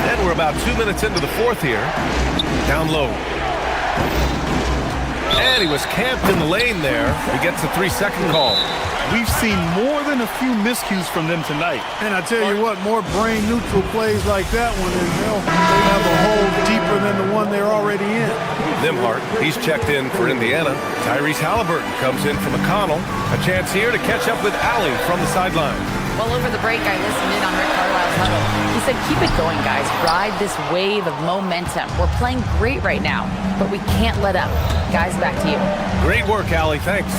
And we're about 2 minutes into the fourth here. Down low. And he was camped in the lane there. He gets a 3-second call. We've seen more than a few miscues from them tonight. And I tell you what, more brain-neutral plays like that one, and they'll have a hole deeper than the one they're already in. Nimhart, he's checked in for Indiana. Tyrese Halliburton comes in for McConnell. A chance here to catch up with Allie from the sideline. Well, over the break, I listened in on Rick Carlisle's huddle. He said, keep it going, guys. Ride this wave of momentum. We're playing great right now, but we can't let up. Guys, back to you. Great work, Allie. Thanks.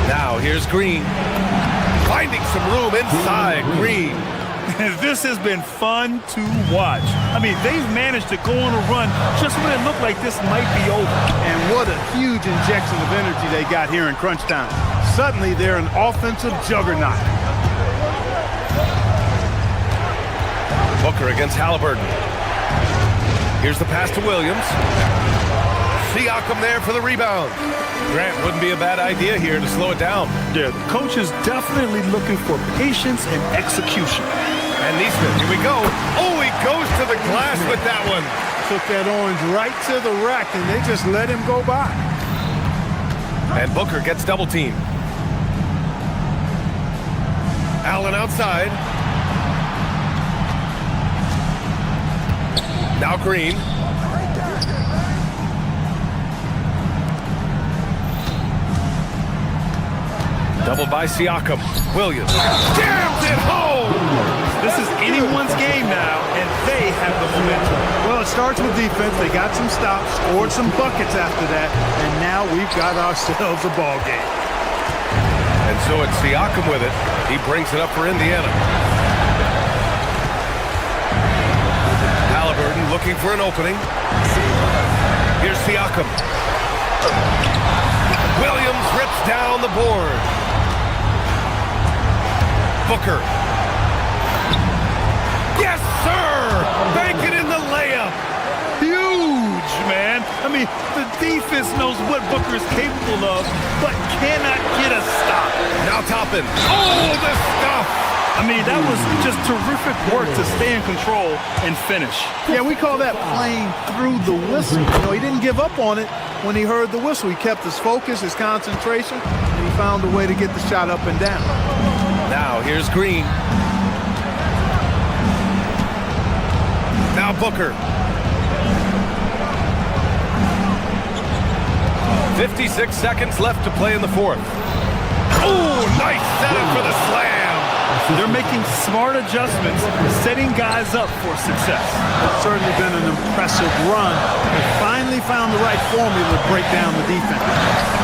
Now, here's Green. Finding some room inside. Green. This has been fun to watch. I mean, they've managed to go on a run just when it looked like this might be over. And what a huge injection of energy they got here in crunch time. Suddenly, they're an offensive juggernaut. Booker against Halliburton. Here's the pass to Williams. Siakam there for the rebound. Grant, wouldn't be a bad idea here to slow it down. Yeah, the coach is definitely looking for patience and execution. And Neesmith, here we go. Oh, he goes to the glass with that one. Took that orange right to the rack, and they just let him go by. And Booker gets double teamed. Allen outside. Now Green. Doubled by Siakam. Williams jams it home. This is anyone's game now, and they have the momentum. Well, it starts with defense. They got some stops, scored some buckets after that, and now we've got ourselves a ball game. And so it's Siakam with it. He brings it up for Indiana. Halliburton looking for an opening. Here's Siakam. Williams rips down the board. Booker. Yes, sir! Bank it in the layup. Huge, man. I mean, the defense knows what Booker is capable of, but cannot get a stop. Now Toppin. Oh, the stuff! I mean, that was just terrific work to stay in control and finish. Yeah, we call that playing through the whistle. You know, he didn't give up on it when he heard the whistle. He kept his focus, his concentration, and he found a way to get the shot up and down. Now, here's Green. Now Booker. 56 seconds left to play in the fourth. Oh, nice setup for the slam. They're making smart adjustments, setting guys up for success. It's certainly been an impressive run. They finally found the right formula to break down the defense.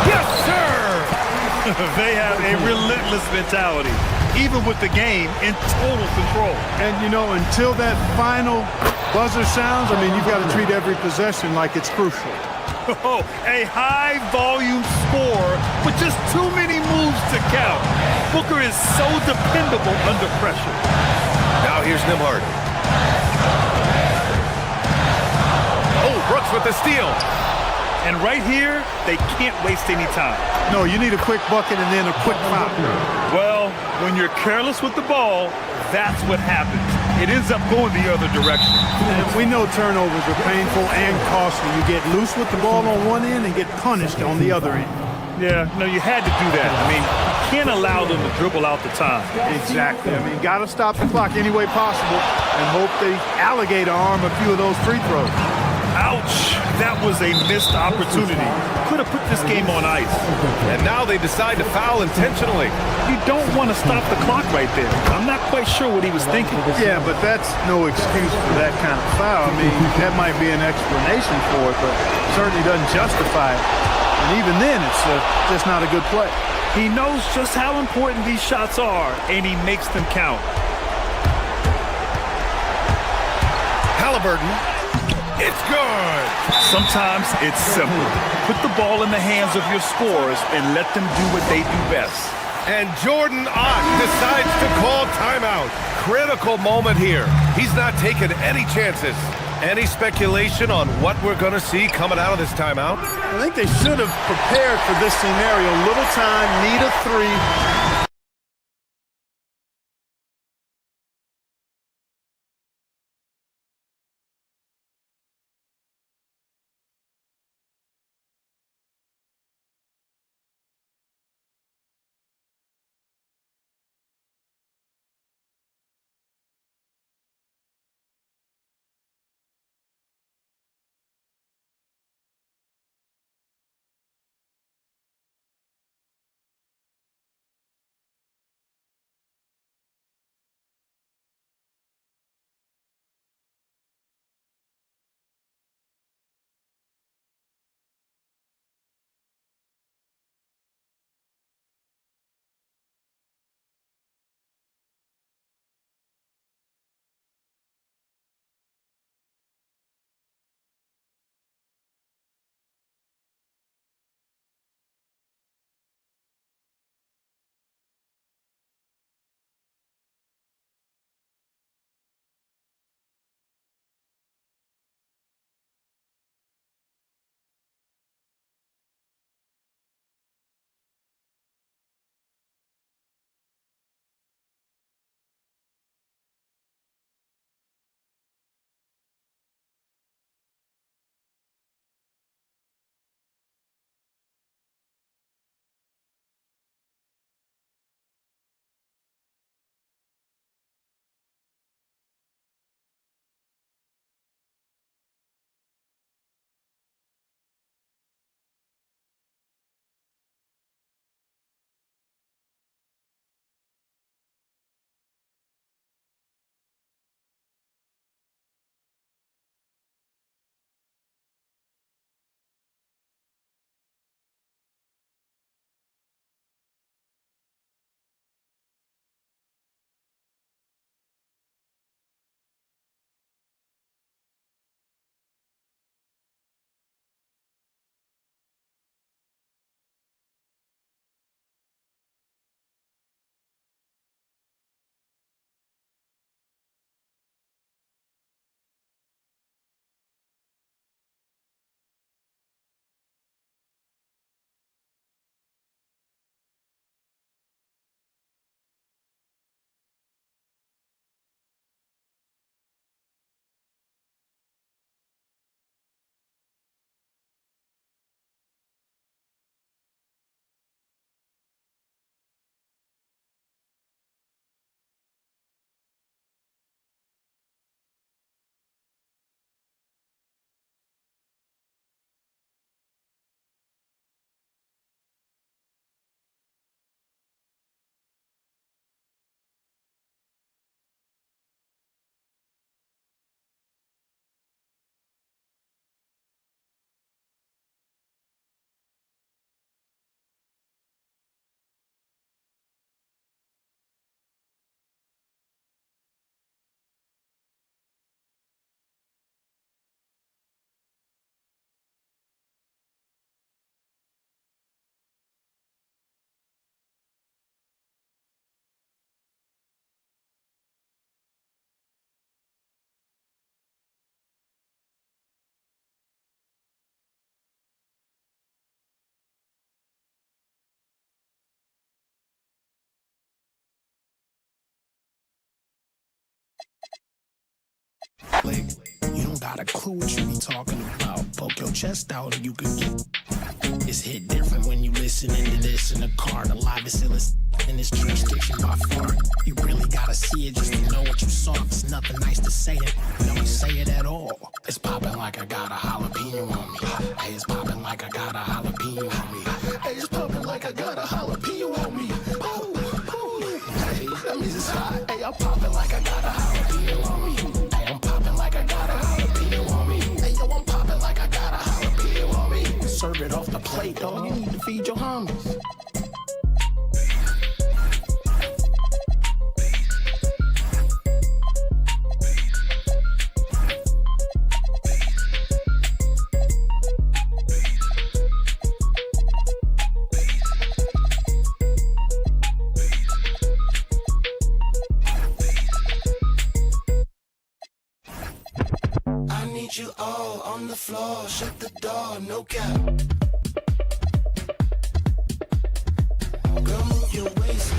Yes, sir! They have a relentless mentality, even with the game in total control. And, you know, until that final buzzer sounds, I mean, you've got to treat every possession like it's crucial. Oh, a high-volume score with just too many moves to count. Booker is so dependable under pressure. Now here's Nimhart. Oh, Brooks with the steal. And right here, they can't waste any time. No, you need a quick bucket and then a quick foul. Well, when you're careless with the ball, that's what happens. It ends up going the other direction. And we know turnovers are painful and costly. You get loose with the ball on one end and get punished on the other end. Yeah, no, you had to do that. I mean, you can't allow them to dribble out the time. Exactly. I mean, got to stop the clock any way possible and hope they alligator arm a few of those free throws. Ouch! That was a missed opportunity. Could have put this game on ice. And now they decide to foul intentionally. You don't want to stop the clock right there. I'm not quite sure what he was thinking. Yeah, but that's no excuse for that kind of foul. I mean, that might be an explanation for it, but certainly doesn't justify it. And even then, it's just not a good play. He knows just how important these shots are, and he makes them count. Halliburton. It's good. Sometimes it's simple. Put the ball in the hands of your scorers and let them do what they do best. And Jordan Ott decides to call timeout. Critical moment here. He's not taking any chances. Any speculation on what we're going to see coming out of this timeout? I think they should have prepared for this scenario. Little time, need a three. You don't got a clue what you be talking about. Poke your chest out and you can get. It's hit different when you listening to this in the car. The live is still in this jurisdiction by far. You really gotta see it just to know what you saw. If it's nothing nice to say it, don't say it at all. It's popping like I got a holler. dog. You need to feed your homies. You all on the floor, shut the door, no cap. Girl, move your waist.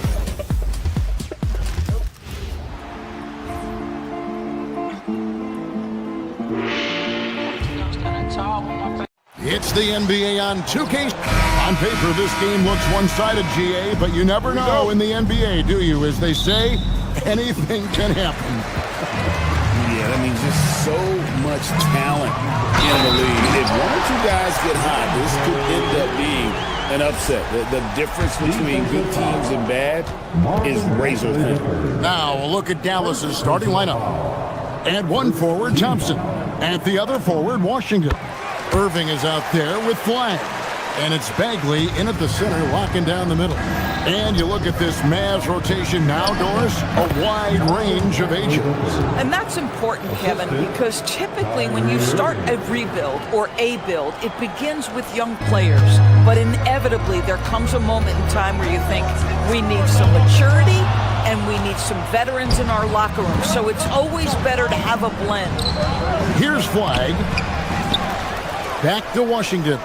It's the NBA on 2K. On paper, this game looks one-sided, GA, but you never know in the NBA, do you? As they say, anything can happen. Yeah, that means just so much talent in the league. If one or two guys get hot, this could end up being an upset. The difference between good teams and bad is razor thin. Now, a look at Dallas's starting lineup. At one forward, Thompson. At the other forward, Washington. Irving is out there with Flag. And it's Bagley in at the center, locking down the middle. And you look at this Mavs rotation now, Doris, a wide range of ages. And that's important, Kevin, because typically when you start a rebuild or a build, it begins with young players. But inevitably, there comes a moment in time where you think, we need some maturity and we need some veterans in our locker room. So it's always better to have a blend. Here's Flag. Back to Washington.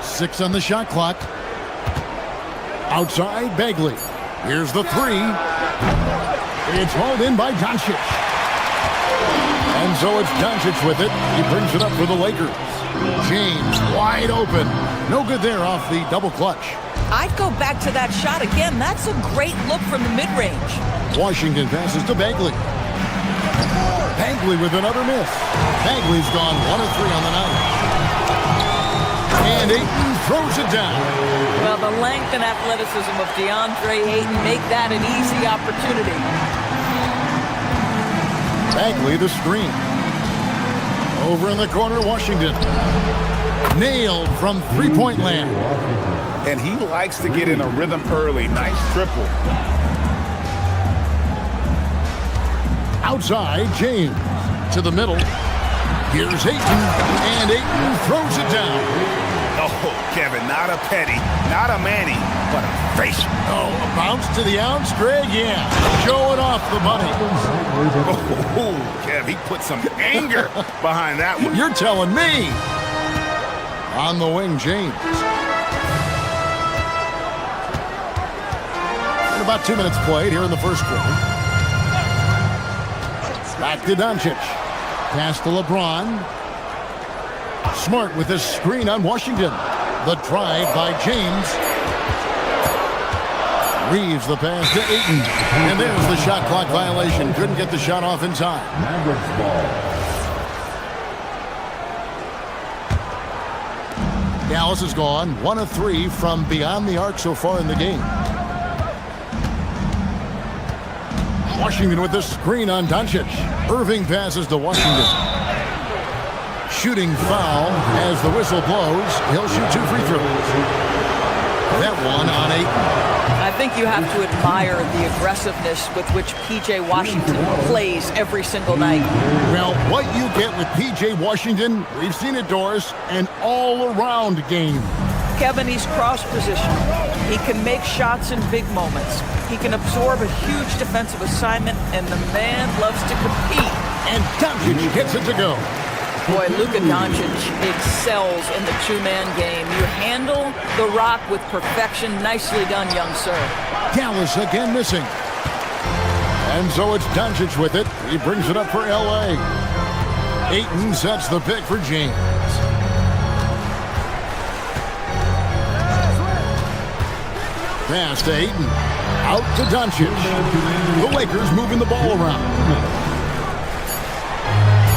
6 on the shot clock. Outside, Bagley. Here's the three. It's hauled in by Doncic. And so it's Doncic with it. He brings it up for the Lakers. James wide open. No good there off the double clutch. I'd go back to that shot again. That's a great look from the mid-range. Washington passes to Bagley. Bagley with another miss. Bagley's gone 1 of 3 on the night. And Ayton throws it down. Well, the length and athleticism of DeAndre Ayton make that an easy opportunity. Bagley the screen. Over in the corner, Washington. Nailed from three-point land. And he likes to get in a rhythm early. Nice triple. Outside, James. To the middle. Here's Ayton. And Ayton throws it down. Oh, Kevin, not a Petty, not a Manny, but a facial. Oh, a bounce to the ounce, Greg, yeah. Showing off the money. Oh, Kev, he put some anger behind that one. You're telling me. On the wing, James. And about 2 minutes played here in the first quarter. Back to Doncic. Pass to LeBron. Smart with this screen on Washington. The drive by James. Reeves the pass to Ayton. And there's the shot clock violation. Couldn't get the shot off in time. Mavericks ball. Dallas is gone 1 of 3 from beyond the arc so far in the game. Washington with the screen on Doncic. Irving passes to Washington. Shooting foul as the whistle blows. He'll shoot 2 free throws. That one on 8. I think you have to admire the aggressiveness with which P.J. Washington plays every single night. Well, what you get with P.J. Washington, we've seen it, Doris, an all-around game. Kevin, he's cross-positional. He can make shots in big moments. He can absorb a huge defensive assignment, and the man loves to compete. And Doncic gets it to go. Boy, Luka Doncic excels in the two-man game. You handle the rock with perfection. Nicely done, young sir. Dallas again missing. And so it's Doncic with it. He brings it up for L.A. Ayton sets the pick for James. Pass to Ayton. Out to Doncic. The Lakers moving the ball around.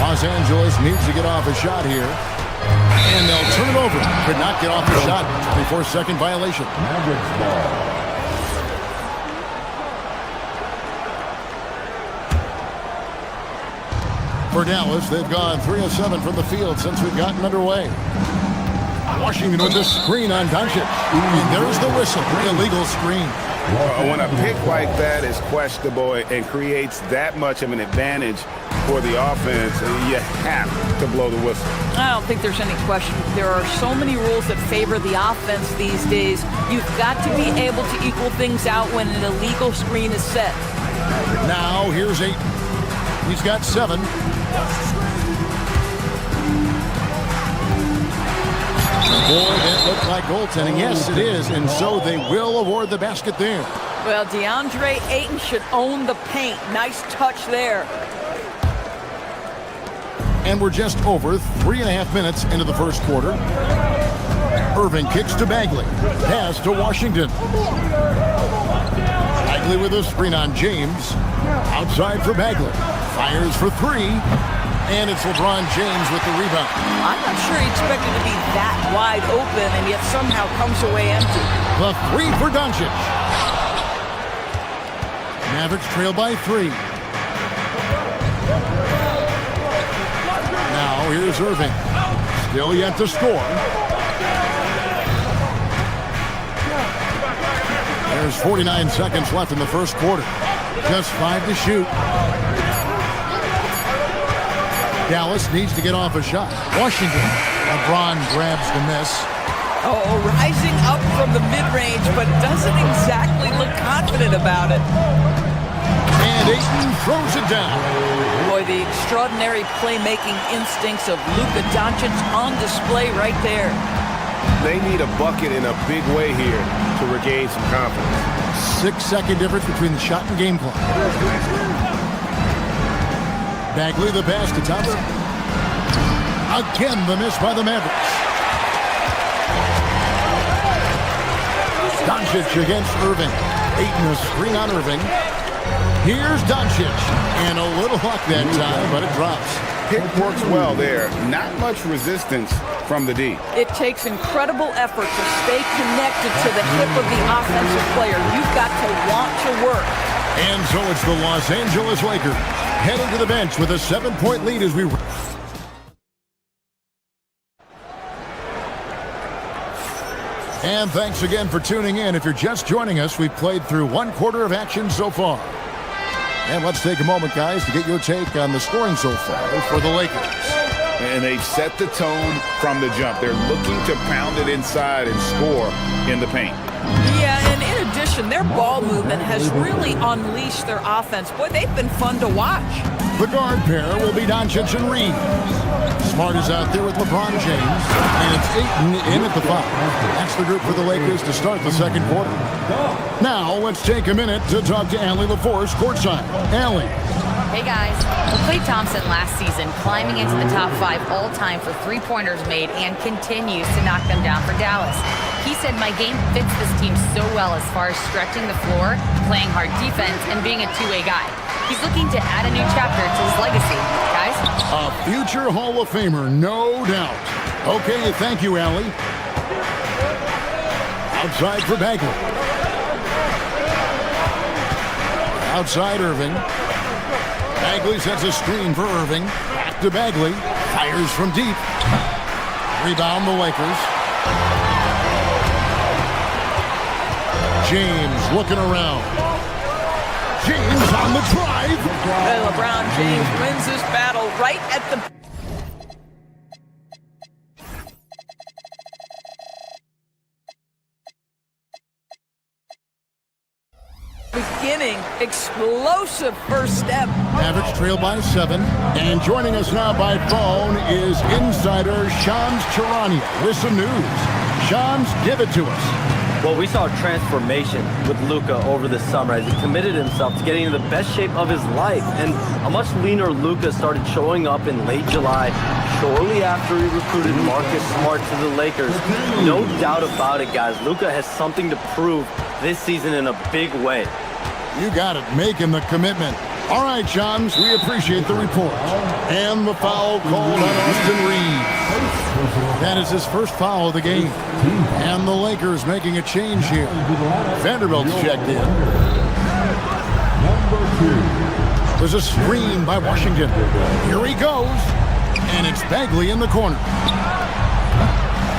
Los Angeles needs to get off a shot here. And they'll turn it over. Could not get off the shot before second violation. Mavericks ball. For Dallas, they've gone 3 of 7 from the field since we've gotten underway. Washington with the screen on Doncic. And there's the whistle. Illegal screen. When a pick like that is questionable and creates that much of an advantage for the offense, you have to blow the whistle. I don't think there's any question. There are so many rules that favor the offense these days. You've got to be able to equal things out when an illegal screen is set. Now here's 8. He's got 7. Boy, that looked like goaltending. Yes, it is. And so they will award the basket there. Well, DeAndre Ayton should own the paint. Nice touch there. And we're just over 3.5 minutes into the first quarter. Irving kicks to Bagley. Pass to Washington. Bagley with a screen on James. Outside for Bagley. Fires for 3. And it's LeBron James with the rebound. I'm not sure he expected to be that wide open and yet somehow comes away empty. The 3 for Doncic. Mavericks trail by 3. Now here's Irving. Still yet to score. There's 49 seconds left in the first quarter. Just 5 to shoot. Dallas needs to get off a shot. Washington. LeBron grabs the miss. Oh, rising up from the mid-range, but doesn't exactly look confident about it. And Ayton throws it down. Boy, the extraordinary playmaking instincts of Luka Doncic on display right there. They need a bucket in a big way here to regain some confidence. 6-second difference between the shot and game clock. Bagley the pass to Thompson. Again the miss by the Mavericks. Doncic against Irving. Ayton a screen on Irving. Here's Doncic. And a little luck that time, but it drops. Pick works well there. Not much resistance from the D. It takes incredible effort to stay connected to the hip of the offensive player. You've got to want to work. And so it's the Los Angeles Lakers heading to the bench with a 7-point lead as we... And thanks again for tuning in. If you're just joining us, we've played through 1 quarter of action so far. And let's take a moment, guys, to get your take on the scoring so far for the Lakers. And they've set the tone from the jump. They're looking to pound it inside and score in the paint. Yeah, and in addition, their ball movement has really unleashed their offense. Boy, they've been fun to watch. The guard pair will be Doncic and Reeves. Smart is out there with LeBron James. And it's Ayton in at the 5. That's the group for the Lakers to start the second quarter. Now, let's take a minute to talk to Allie LaForce courtside. Allie. Hey guys, Klay Thompson last season climbing into the top 5 all-time for three-pointers made and continues to knock them down for Dallas. He said, my game fits this team so well as far as stretching the floor, playing hard defense, and being a two-way guy. He's looking to add a new chapter to his legacy. Guys? A future Hall of Famer, no doubt. Okay, thank you, Allie. Outside for Bagley. Outside Irving. Bagley sets a screen for Irving. Back to Bagley. Fires from deep. Rebound the Lakers. James looking around. James on the drive. And LeBron James wins this battle right at the... beginning. Explosive first step. Mavericks trail by 7. And joining us now by phone is insider Shams Charania with some news. Shams, give it to us. Well, we saw a transformation with Luka over the summer as he committed himself to getting in the best shape of his life. And a much leaner Luka started showing up in late July, shortly after he recruited Marcus Smart to the Lakers. No doubt about it, guys. Luka has something to prove this season in a big way. You got it, making the commitment. All right, Shams, we appreciate the report. And the foul called on Austin Reeves. That is his first foul of the game. And the Lakers making a change here. Vanderbilt's checked in. The There's a screen by Washington. Here he goes. And it's Bagley in the corner.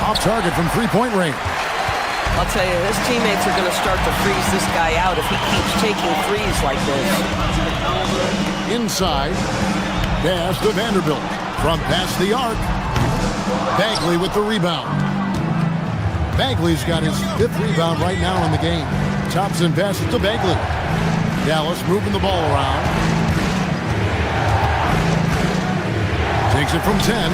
Off target from three-point range. I'll tell you, his teammates are going to start to freeze this guy out if he keeps taking threes like this. Inside. Pass to Vanderbilt. From past the arc. Bagley with the rebound. Bagley's got his 5th rebound right now in the game. Thompson passes to Bagley. Dallas moving the ball around. Takes it from 10.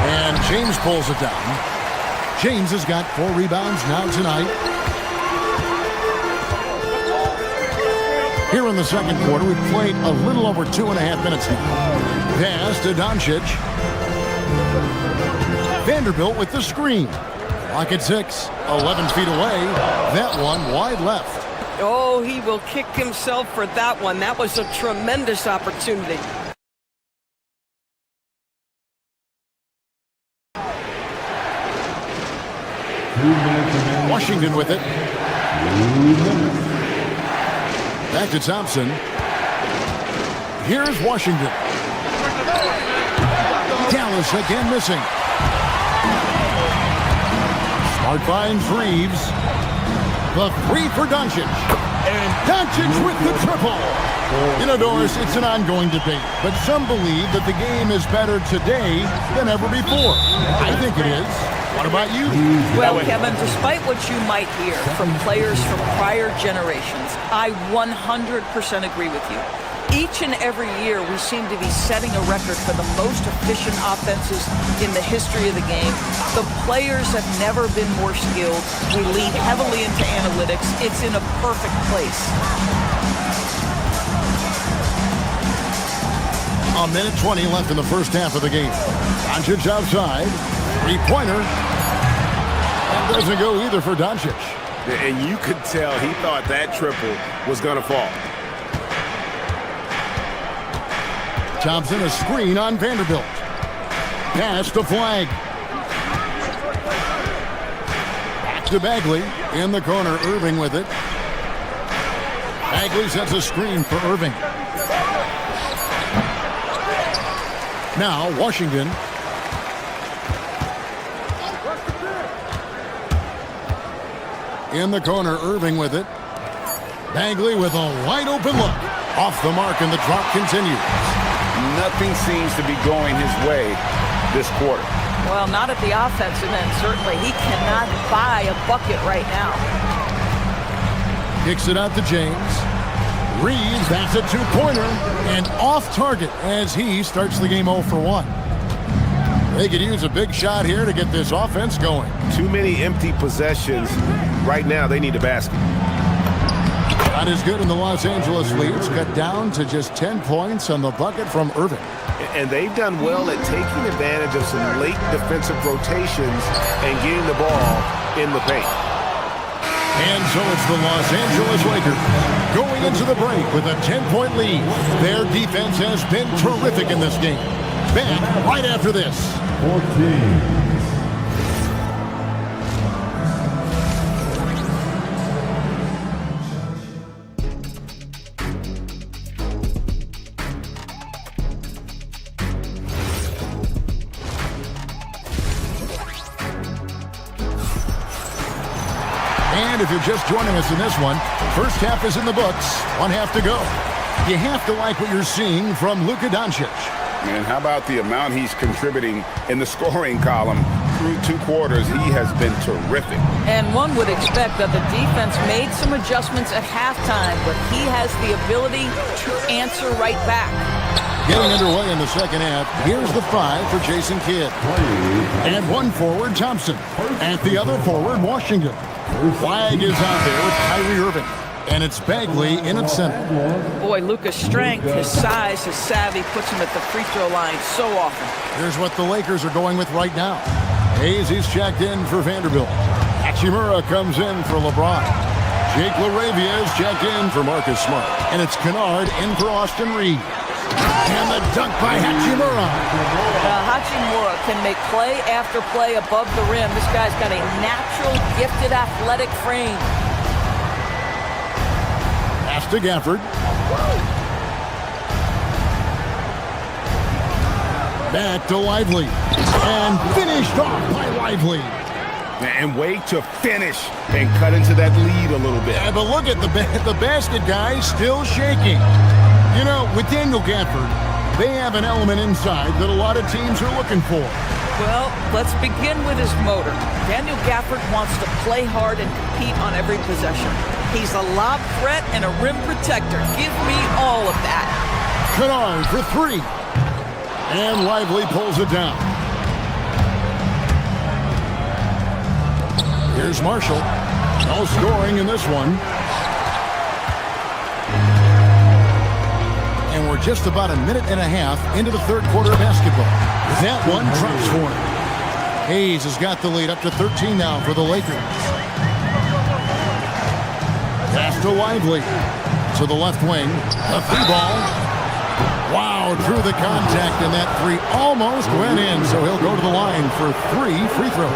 And James pulls it down. James has got 4 rebounds now tonight. Here in the second quarter, we've played a little over 2.5 minutes now. Pass to Doncic. Vanderbilt with the screen. Clock at 6, 11 feet away. That one wide left. Oh, he will kick himself for that one. That was a tremendous opportunity. Washington with it. Back to Thompson. Here's Washington. Dallas again missing. Smart finds Reeves. The 3 for Doncic. And Doncic with the triple. You know, Doris, it's an ongoing debate, but some believe that the game is better today than ever before. I think it is. What about you? Well, Kevin, despite what you might hear from players from prior generations, I 100% agree with you. Each and every year, we seem to be setting a record for the most efficient offenses in the history of the game. The players have never been more skilled. We lean heavily into analytics. It's in a perfect place. A minute 20 left in the first half of the game. Doncic outside. Three-pointer. That doesn't go either for Doncic. And you could tell he thought that triple was going to fall. Thompson a screen on Vanderbilt. Pass to Flag. Back to Bagley. In the corner, Irving with it. Bagley sets a screen for Irving. Now, Washington. In the corner, Irving with it. Bagley with a wide open look. Off the mark, and the drop continues. Nothing seems to be going his way this quarter. Well, not at the offensive end, certainly. He cannot buy a bucket right now. Kicks it out to James. Reeves, that's a 2-pointer. And off target as he starts the game 0 for 1. They could use a big shot here to get this offense going. Too many empty possessions. Right now, they need a basket. Not as good in the Los Angeles leads. Cut down to just 10 points on the bucket from Irving. And they've done well at taking advantage of some late defensive rotations and getting the ball in the paint. And so it's the Los Angeles Lakers going into the break with a 10-point lead. Their defense has been terrific in this game. Back right after this. 14. And if you're just joining us in this one, first half is in the books. 1 half to go. You have to like what you're seeing from Luka Doncic. And how about the amount he's contributing in the scoring column through 2 quarters? He has been terrific. And one would expect that the defense made some adjustments at halftime, but he has the ability to answer right back. Getting underway in the second half, here's the 5 for Jason Kidd. And 1 forward, Thompson. At the other forward, Washington. Flag is out there with Kyrie Irving. And it's Bagley in at center. Boy, Luka's strength, his size, his savvy puts him at the free throw line so often. Here's what the Lakers are going with right now. Hayes is checked in for Vanderbilt. Hachimura comes in for LeBron. Jake LaRavia is checked in for Marcus Smart. And it's Kennard in for Austin Reeves. And the dunk by Hachimura. Hachimura can make play after play above the rim. This guy's got a natural, gifted, athletic frame. Pass to Gafford. Back to Lively. And finished off by Lively. And way to finish and cut into that lead a little bit. Yeah, but look at the basket guy still shaking. You know, with Daniel Gafford, they have an element inside that a lot of teams are looking for. Well, let's begin with his motor. Daniel Gafford wants to play hard and compete on every possession. He's a lob threat and a rim protector. Give me all of that. Kennard for three. And Lively pulls it down. Here's Marshall. No scoring in this one. And we're just about a minute and a half into the third quarter of basketball. That one drops for him. Hayes has got the lead up to 13 now for the Lakers. Pass to Lively. To the left wing. A free ball. Wow, through the contact, and that three almost went in, so he'll go to the line for 3 free throws.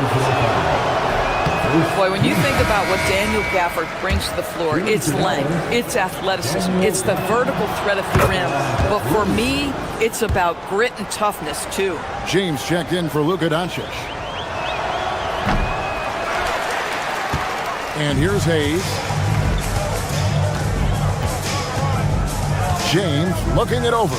Boy, when you think about what Daniel Gafford brings to the floor, it's length, it's athleticism, it's the vertical threat of the rim. But for me, it's about grit and toughness, too. James checked in for Luka Doncic. And here's Hayes. James looking it over.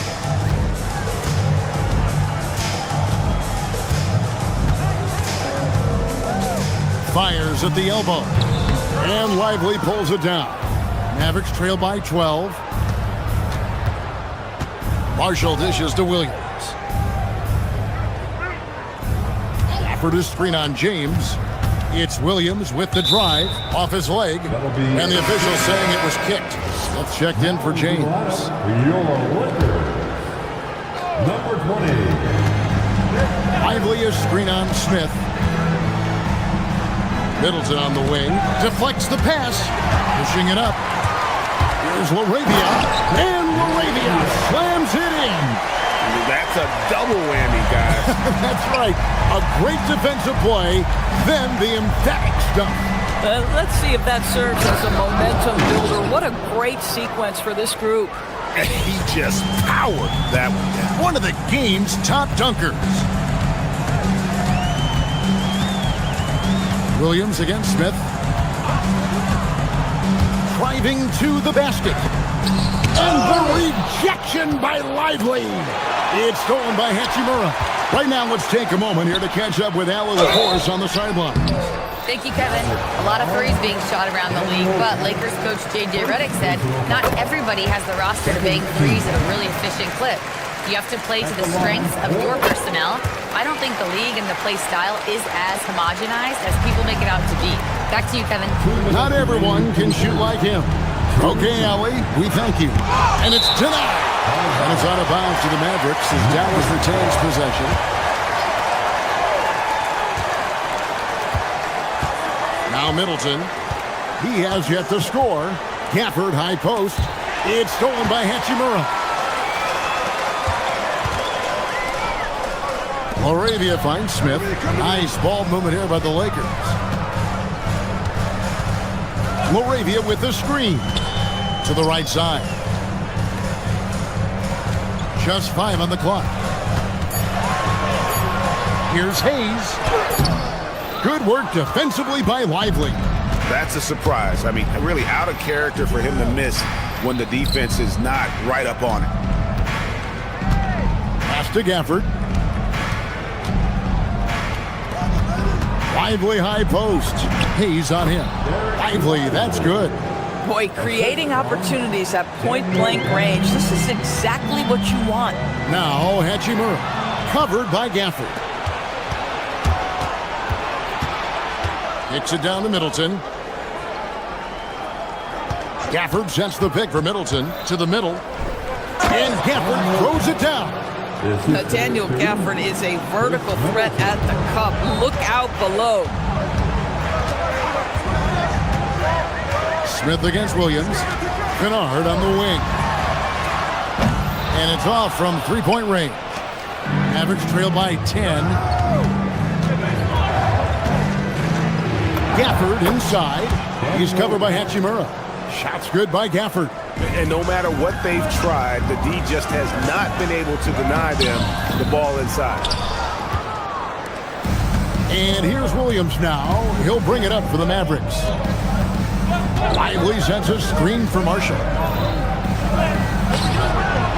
Fires at the elbow. And Lively pulls it down. Mavericks trail by 12. Marshall dishes to Williams. Gafford is screen on James. It's Williams with the drive off his leg. And the official saying it was kicked. That's checked in for James. Number 20. Lively is screen on Smith. Middleton on the wing. Deflects the pass. Pushing it up. Here's LaRavia. And LaRavia slams it in. That's a double whammy, guys. That's right. A great defensive play, then the emphatic stuff. Let's see if that serves as a momentum builder. What a great sequence for this group. And he just powered that one down. One of the game's top dunkers. Williams against Smith. Driving to the basket. And the rejection by Lively. It's stolen by Hachimura. Right now, let's take a moment here to catch up with Allie LaForce on the sideline. Thank you, Kevin. A lot of threes being shot around the league, but Lakers coach J.J. Redick said not everybody has the roster to bang threes at a really efficient clip. You have to play to the strengths of your personnel. I don't think the league and the play style is as homogenized as people make it out to be. Back to you, Kevin. Not everyone can shoot like him. Okay, Allie, we thank you. And it's denied. And it's out of bounds to the Mavericks as Dallas retains possession. Now Middleton. He has yet to score. Gafford, high post. It's stolen by Hachimura. LaRavia finds Smith. Nice ball movement here by the Lakers. LaRavia with the screen. To the right side. Just 5 on the clock. Here's Hayes. Good work defensively by Lively. That's a surprise. I mean, really out of character for him to miss when the defense is not right up on it. Pass to Gafford. Lively high post. Hayes on him. Lively, that's good. Boy, creating opportunities at point-blank range. This is exactly what you want. Now Hachimura. Covered by Gafford. Kicks it down to Middleton. Gafford sets the pick for Middleton to the middle. And Gafford throws it down. Daniel Gafford is a vertical threat at the cup. Look out below. Smith against Williams. Kennard on the wing. And it's off from three-point range. Mavericks trail by 10. Gafford inside. He's covered by Hachimura. Shots good by Gafford. And no matter what they've tried, the D just has not been able to deny them the ball inside. And here's Williams now. He'll bring it up for the Mavericks. Lively sends a screen for Marshall.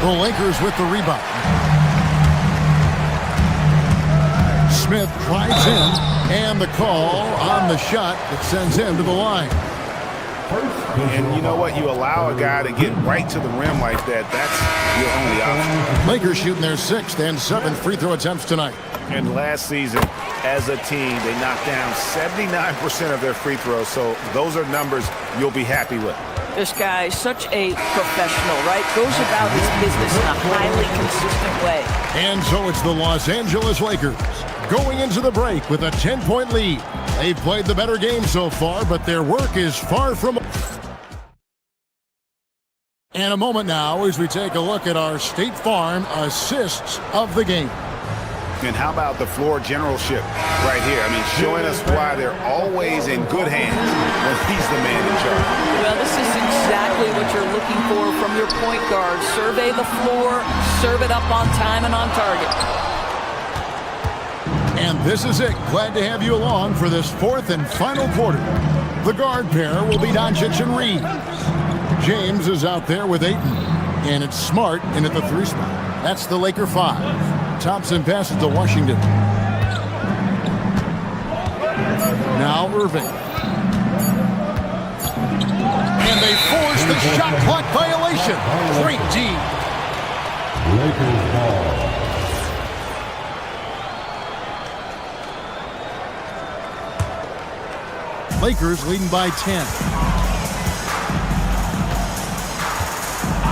The Lakers with the rebound. Smith drives in, and the call on the shot that sends him to the line. And you know what? You allow a guy to get right to the rim like that, that's your only option. Lakers shooting their 6th and 7th free throw attempts tonight. And last season, as a team, they knocked down 79% of their free throws, so those are numbers you'll be happy with. This guy is such a professional, right? Goes about his business in a highly consistent way. And so it's the Los Angeles Lakers going into the break with a 10-point lead. They've played the better game so far, but their work is far from... And a moment now as we take a look at our State Farm assists of the game. And how about the floor generalship right here? I mean, showing us why they're always in good hands when he's the man in charge. Well, this is exactly what you're looking for from your point guard. Survey the floor, serve it up on time and on target. And this is it. Glad to have you along for this 4th and final quarter. The guard pair will be Doncic and Reeves. James is out there with Ayton. And it's Smart in at the 3 spot. That's the Laker 5. Thompson passes to Washington. Now Irving. And they force the shot clock violation. Great D. Lakers ball. Lakers leading by 10.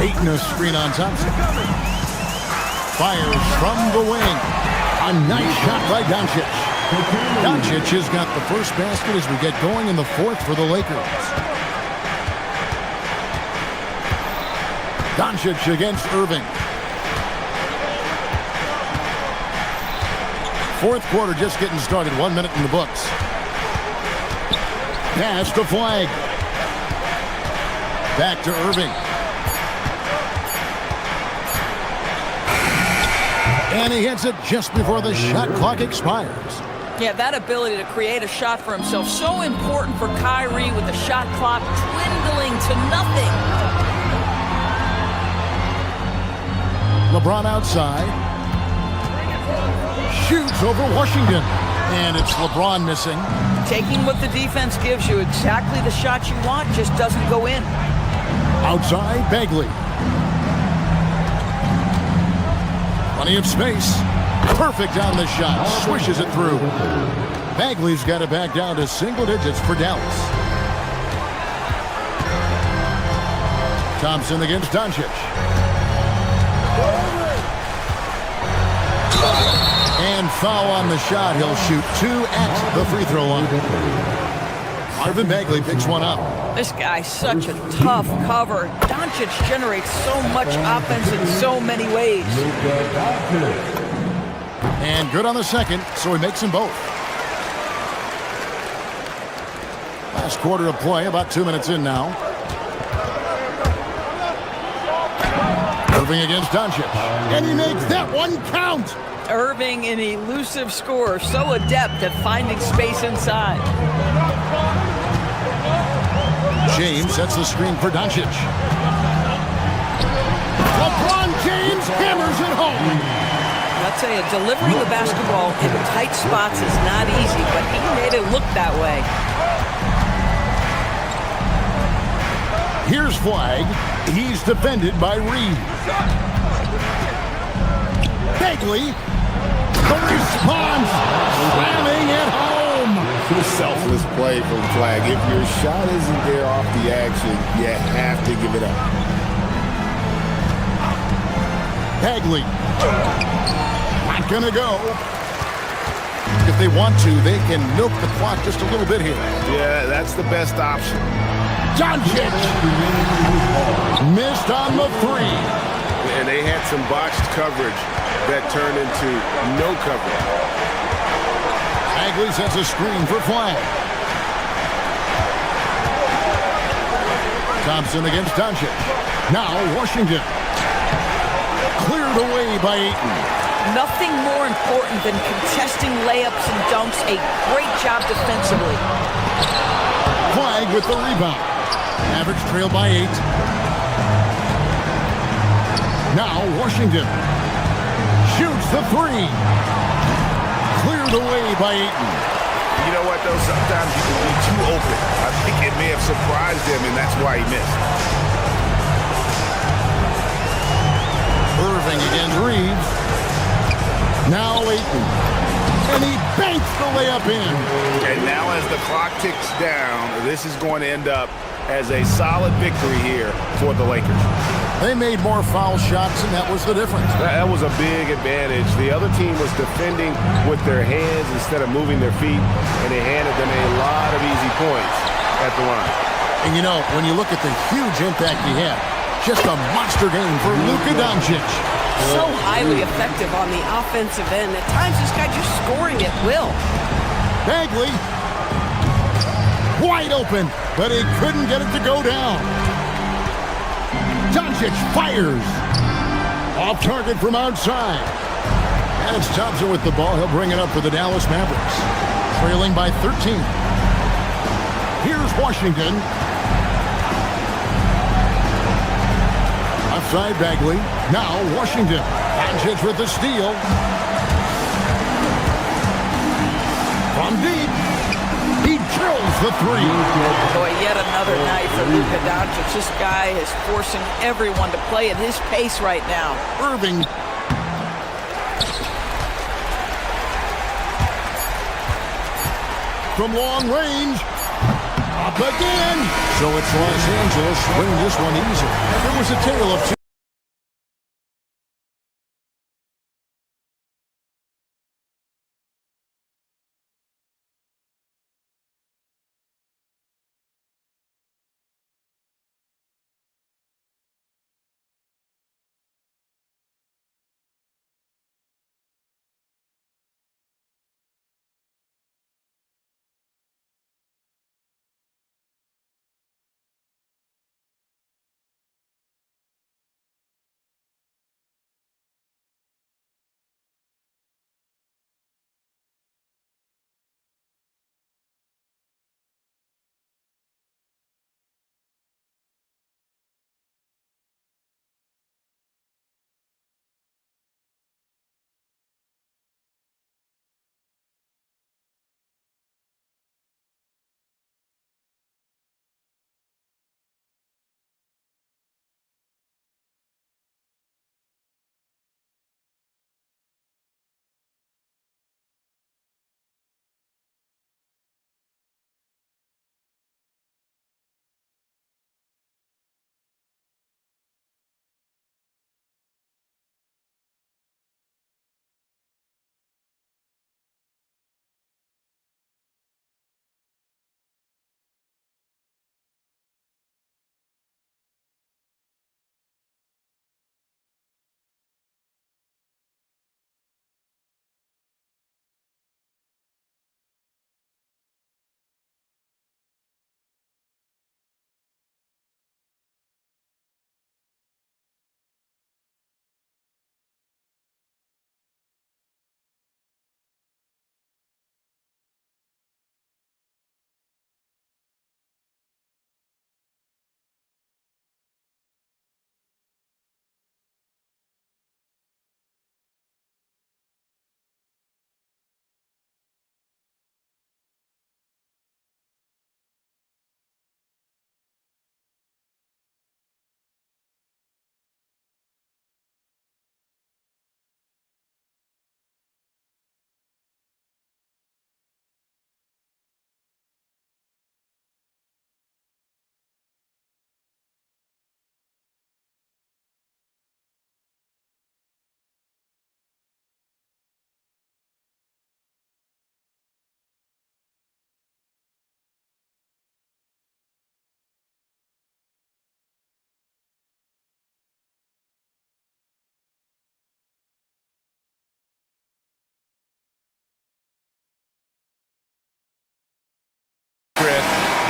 Ayton a screen on Thompson. Fires from the wing. A nice shot by Doncic. Doncic has got the first basket as we get going in the 4th for the Lakers. Doncic against Irving. 4th quarter just getting started. 1 minute in the books. Pass to Flag. Back to Irving. And he hits it just before the shot clock expires. Yeah, that ability to create a shot for himself, so important for Kyrie with the shot clock dwindling to nothing. LeBron outside. Shoots over Washington. And it's LeBron missing. Taking what the defense gives you, exactly the shot you want, just doesn't go in. Outside, Bagley. Plenty of space. Perfect on the shot. Swishes it through. Bagley's got it back down to single digits for Dallas. Thompson against Doncic. And foul on the shot. He'll shoot 2 at the free throw line. Marvin Bagley picks one up. This guy's such a tough cover. Doncic generates so much offense in so many ways. And good on the second, so he makes them both. Last quarter of play, about 2 minutes in now. Irving against Doncic. And he makes that one count. Irving, an elusive scorer, so adept at finding space inside. James sets the screen for Doncic. LeBron James hammers it home. I'll tell you, delivering the basketball in tight spots is not easy, but he made it look that way. Here's Flag. He's defended by Reeves. Bagley. The response. Slamming it home. Selfless play from Flag. If your shot isn't there off the action, you have to give it up. Bagley. Not gonna go. If they want to, they can milk the clock just a little bit here. Yeah, that's the best option. Doncic. Missed on the 3. And they had some botched coverage that turned into no coverage. Bagley sets a screen for Flag. Thompson against Doncic. Now Washington. Cleared away by Ayton. Nothing more important than contesting layups and dunks. A great job defensively. Flag with the rebound. Mavericks trail by 8. Now Washington shoots the 3. Cleared away by Ayton. You know what, though? Sometimes you can be too open. I think it may have surprised him, and that's why he missed. Irving against Reeves. Now Ayton. And he banks the layup in. And now as the clock ticks down, this is going to end up as a solid victory here for the Lakers. They made more foul shots, and that was the difference. That was a big advantage. The other team was defending with their hands instead of moving their feet, and they handed them a lot of easy points at the line. And you know, when you look at the huge impact he had, just a monster game for Luka Doncic. So highly effective on the offensive end. At times, this guy just scoring at will. Bagley. Wide open, but he couldn't get it to go down. Doncic fires. Off target from outside. And it's Thompson with the ball. He'll bring it up for the Dallas Mavericks. Trailing by 13. Here's Washington. Outside Bagley. Now Washington. Doncic with the steal. From deep. He drills the 3. Boy, yet another night for Luka Doncic. This guy is forcing everyone to play at his pace right now. Irving. From long range. Up again. So it's Los Angeles winning this one easy. It was a tale of two.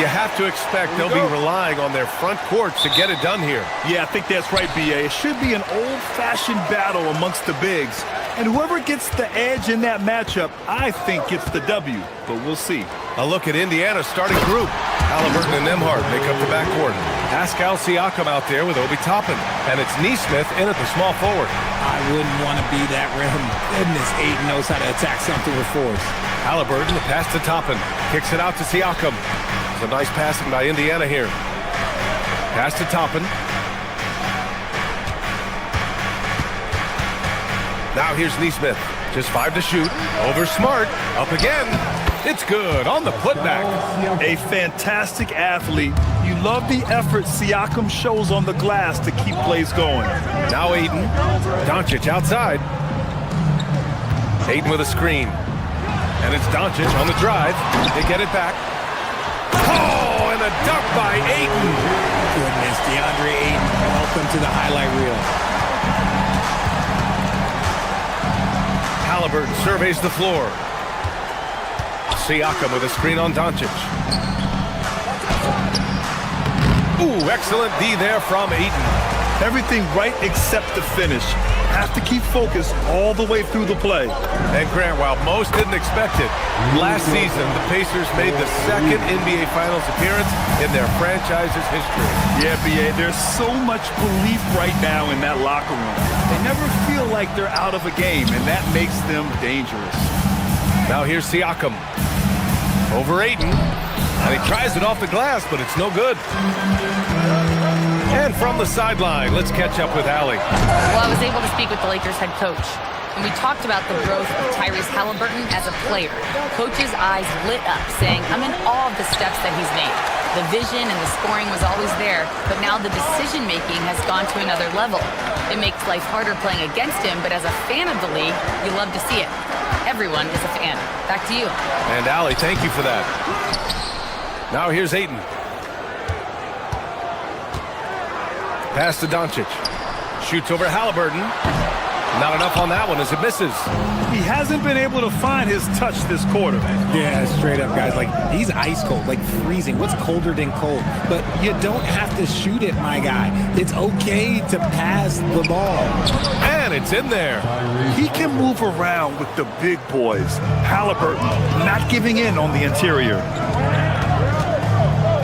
You have to expect they'll be relying on their front court to get it done here. Yeah, I think that's right, B.A. It should be an old-fashioned battle amongst the bigs. And whoever gets the edge in that matchup, I think gets the W. But we'll see. A look at Indiana's starting group. Halliburton and Nembhard make up the backcourt. Pascal Siakam out there with Obi Toppin. And it's Nesmith in at the small forward. I wouldn't want to be that rim. Goodness, Ayton knows how to attack something with force. Halliburton, the pass to Toppin. Kicks it out to Siakam. It's a nice passing by Indiana here. Pass to Toppin. Now here's Nesmith. Just 5 to shoot. Over Smart. Up again. It's good on the putback. A fantastic athlete. You love the effort Siakam shows on the glass to keep plays going. Now Ayton. Doncic outside. Ayton with a screen. And it's Doncic on the drive. They get it back. Oh, and a dunk by Ayton. Goodness, DeAndre Ayton. Welcome to the highlight reel. Halliburton surveys the floor. Siakam with a screen on Doncic. Ooh, excellent D there from Ayton. Everything right except the finish. Have to keep focused all the way through the play. And Grant, while most didn't expect it, last season the Pacers made the second NBA Finals appearance in their franchise's history. Yeah, B.A., there's so much belief right now in that locker room. They never feel like they're out of a game, and that makes them dangerous. Now here's Siakam. Over Ayton. And he tries it off the glass, but it's no good. And from the sideline, let's catch up with Allie. Well, I was able to speak with the Lakers head coach, and we talked about the growth of Tyrese Halliburton as a player. Coach's eyes lit up, saying, I'm in awe of the steps that he's made. The vision and the scoring was always there, but now the decision-making has gone to another level. It makes life harder playing against him, but as a fan of the league, you love to see it. Everyone is a fan. Back to you. And Allie, thank you for that. Now here's Ayton. Pass to Doncic. Shoots over Halliburton. Not enough on that one as it misses. He hasn't been able to find his touch this quarter. Yeah, straight up, guys. Like, he's ice cold, like freezing. What's colder than cold? But you don't have to shoot it, my guy. It's okay to pass the ball. And it's in there. He can move around with the big boys. Halliburton not giving in on the interior.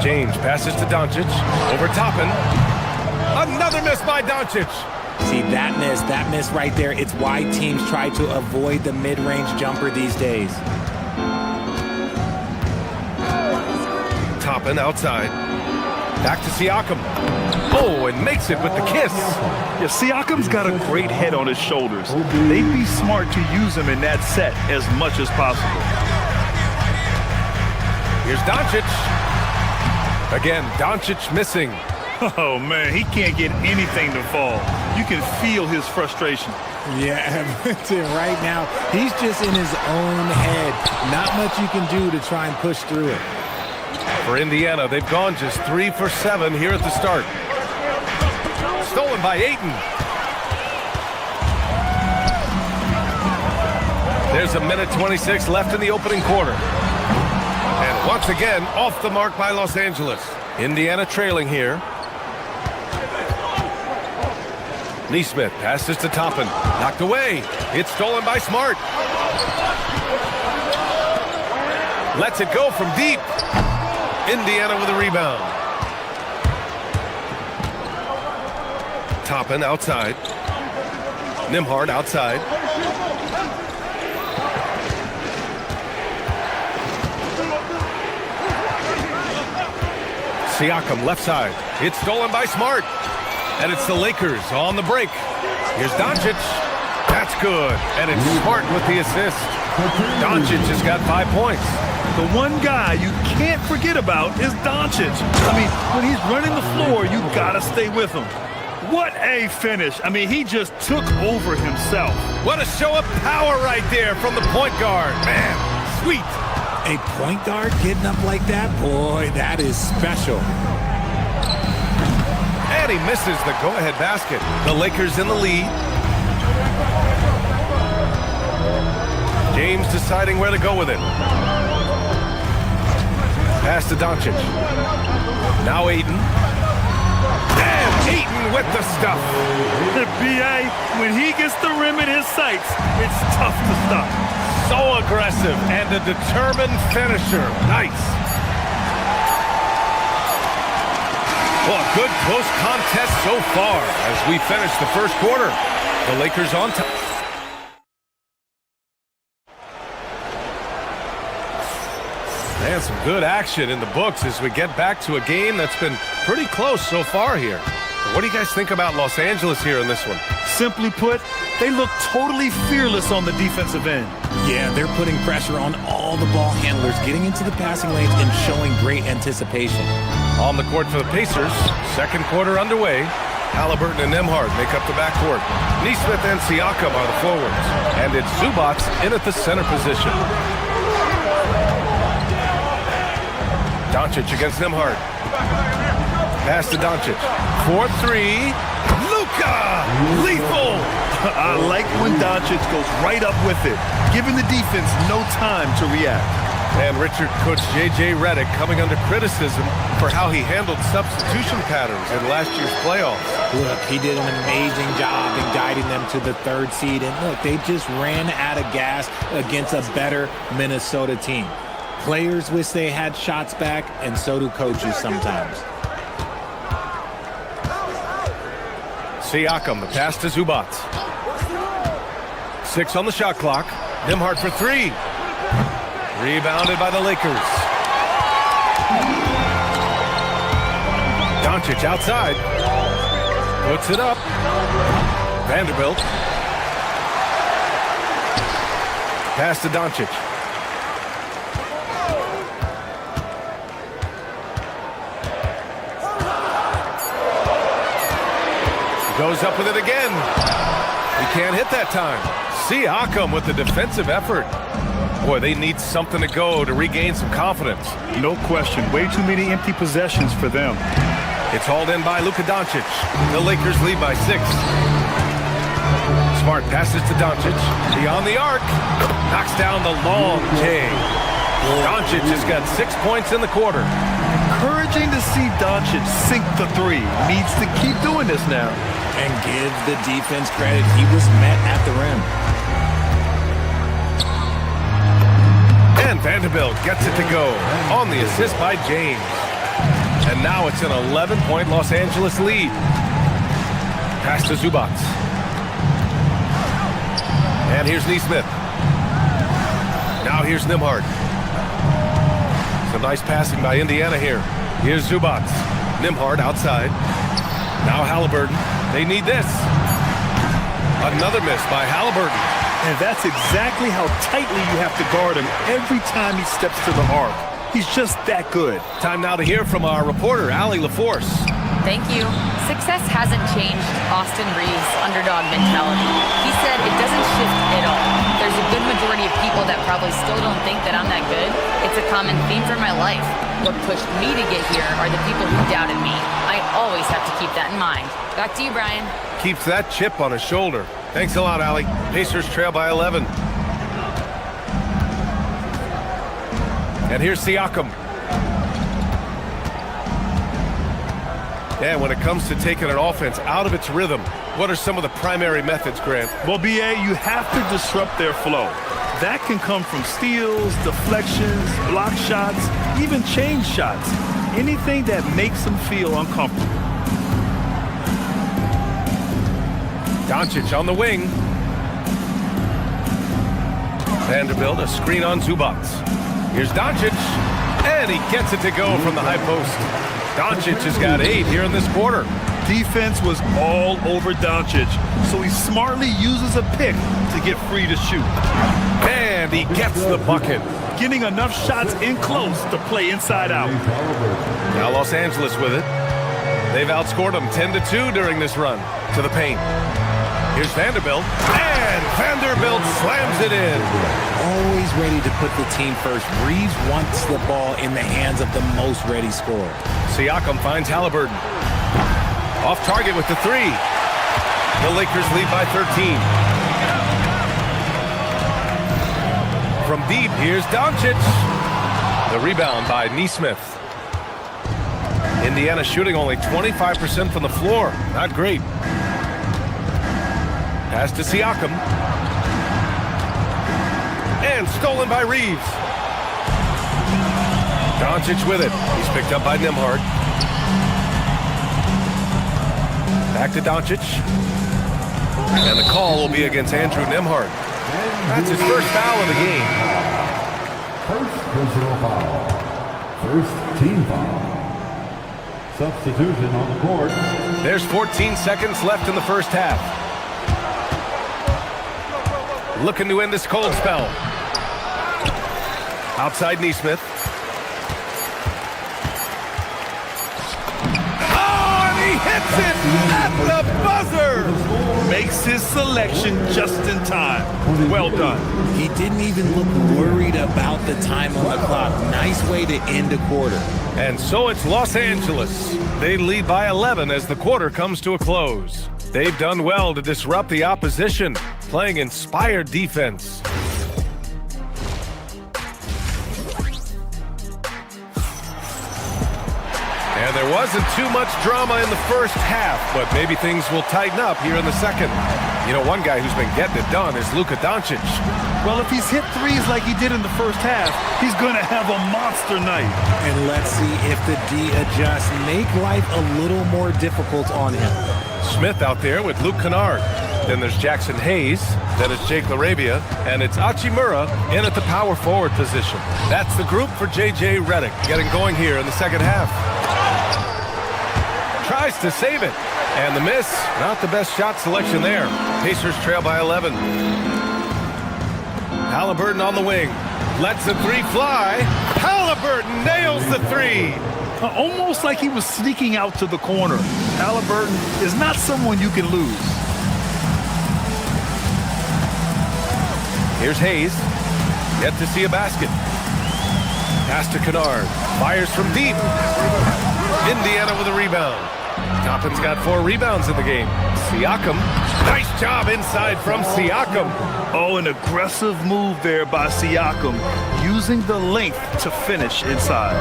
James passes to Doncic. Over Toppin. Another miss by Doncic. See, that miss right there, it's why teams try to avoid the mid-range jumper these days. Toppin outside. Back to Siakam. Oh, and makes it with the kiss. Yeah, Siakam's got a great head on his shoulders. They'd be smart to use him in that set as much as possible. Here's Doncic. Again, Doncic missing. Oh, man, he can't get anything to fall. You can feel his frustration. Yeah, right now, he's just in his own head. Not much you can do to try and push through it. For Indiana, they've gone just 3 for 7 here at the start. Stolen by Ayton. There's a minute 26 left in the opening quarter. And once again, off the mark by Los Angeles. Indiana trailing here. Nesmith passes to Toppin. Knocked away. It's stolen by Smart. Lets it go from deep. Indiana with a rebound. Toppin outside. Nembhard outside. Siakam left side. It's stolen by Smart. And it's the Lakers on the break. Here's Doncic. That's good. And it's Smart with the assist. Doncic has got 5 points. The one guy you can't forget about is Doncic. I mean, when he's running the floor, you gotta stay with him. What a finish. I mean, he just took over himself. What a show of power right there from the point guard. Man, sweet. A point guard getting up like that? Boy, that is special. And he misses the go-ahead basket. The Lakers in the lead. James deciding where to go with it. Pass to Doncic. Now Ayton. And Ayton with the stuff. B.A., when he gets the rim in his sights, it's tough to stop. So aggressive and a determined finisher. Nice. Well, a good close contest so far as we finish the first quarter. The Lakers on top. And some good action in the books as we get back to a game that's been pretty close so far here. What do you guys think about Los Angeles here in this one? Simply put, they look totally fearless on the defensive end. Yeah, they're putting pressure on all the ball handlers, getting into the passing lanes and showing great anticipation. On the court for the Pacers, second quarter underway. Halliburton and Nembhard make up the backcourt. Nesmith and Siakam are the forwards. And it's Zubac in at the center position. Doncic against Nembhard. Pass to Doncic. 4-3. Luka! Lethal! I like when Doncic goes right up with it, giving the defense no time to react. And Richard coach J.J. Redick coming under criticism for how he handled substitution patterns in last year's playoffs. Look, he did an amazing job in guiding them to the third seed. And look, they just ran out of gas against a better Minnesota team. Players wish they had shots back, and so do coaches sometimes. Siakam, the pass to Zubac. 6 on the shot clock. Nembhard for 3. Rebounded by the Lakers. Doncic outside. Puts it up. Vanderbilt. Pass to Doncic. Goes up with it again. He can't hit that time. Siakam with the defensive effort. Boy, they need something to go to regain some confidence. No question. Way too many empty possessions for them. It's hauled in by Luka Doncic. The Lakers lead by 6. Smart passes to Doncic. Beyond the arc. Knocks down the long J. Doncic has got 6 points in the quarter. Encouraging to see Doncic sink the 3. Needs to keep doing this now. And give the defense credit. He was met at the rim. And Vanderbilt gets it to go on the assist by James. And now it's an 11-point Los Angeles lead. Pass to Zubac. And here's Nesmith. Now here's Nembhard. Some nice passing by Indiana here. Here's Zubac. Nembhard outside. Now Halliburton. They need this. Another miss by Halliburton. And that's exactly how tightly you have to guard him every time he steps to the arc. He's just that good. Time now to hear from our reporter, Allie LaForce. Thank you. Success hasn't changed Austin Reeves' underdog mentality. He said it doesn't shift at all. There's a good majority of people that probably still don't think that I'm that good. It's a common theme for my life. What pushed me to get here are the people who doubted me. I always have to keep that in mind. Back to you, Brian. Keeps that chip on his shoulder. Thanks a lot, Allie. Pacers trail by 11. And here's Siakam. And when it comes to taking an offense out of its rhythm, what are some of the primary methods, Grant? Well, B.A., you have to disrupt their flow. That can come from steals, deflections, block shots, even change shots. Anything that makes them feel uncomfortable. Doncic on the wing. Vanderbilt, a screen on Zubac. Here's Doncic, and he gets it to go from the high post. Doncic has got 8 here in this quarter. Defense was all over Doncic, so he smartly uses a pick to get free to shoot. And he gets the bucket. Getting enough shots in close to play inside out. Now Los Angeles with it. They've outscored them 10-2 during this run to the paint. Here's Vanderbilt, and Vanderbilt slams it in. Always ready to put the team first. Reeves wants the ball in the hands of the most ready scorer. Siakam finds Halliburton. Off target with the 3. The Lakers lead by 13. From deep, here's Doncic. The rebound by Nesmith. Indiana shooting only 25% from the floor. Not great. Pass to Siakam. And stolen by Reeves. Doncic with it. He's picked up by Nembhard. Back to Doncic. And the call will be against Andrew Nembhard. That's his first foul of the game. First personal foul. First team foul. Substitution on the court. There's 14 seconds left in the first half. Looking to end this cold spell. Outside Nesmith. Oh, and he hits it at the buzzer. Makes his selection just in time. Well done. He didn't even look worried about the time on the clock. Nice way to end a quarter. And so it's Los Angeles. They lead by 11 as the quarter comes to a close. They've done well to disrupt the opposition, playing inspired defense. And there wasn't too much drama in the first half, but maybe things will tighten up here in the second. You know, one guy who's been getting it done is Luka Doncic. Well, if he's hit threes like he did in the first half, he's going to have a monster night. And let's see if the D adjusts, make life a little more difficult on him. Smith out there with Luke Kennard. Then there's Jackson Hayes. Then it's Jake LaRavia. And it's Hachimura in at the power forward position. That's the group for J.J. Redick getting going here in the second half. Tries to save it. And the miss. Not the best shot selection there. Pacers trail by 11. Halliburton on the wing. Lets the three fly. Halliburton nails the three. Almost like he was sneaking out to the corner. Halliburton is not someone you can lose. Here's Hayes. Yet to see a basket. Pass to Kennard. Fires from deep. Indiana with a rebound. Toppin's got 4 rebounds in the game. Siakam. Nice job inside from Siakam. Oh, an aggressive move there by Siakam, using the length to finish inside.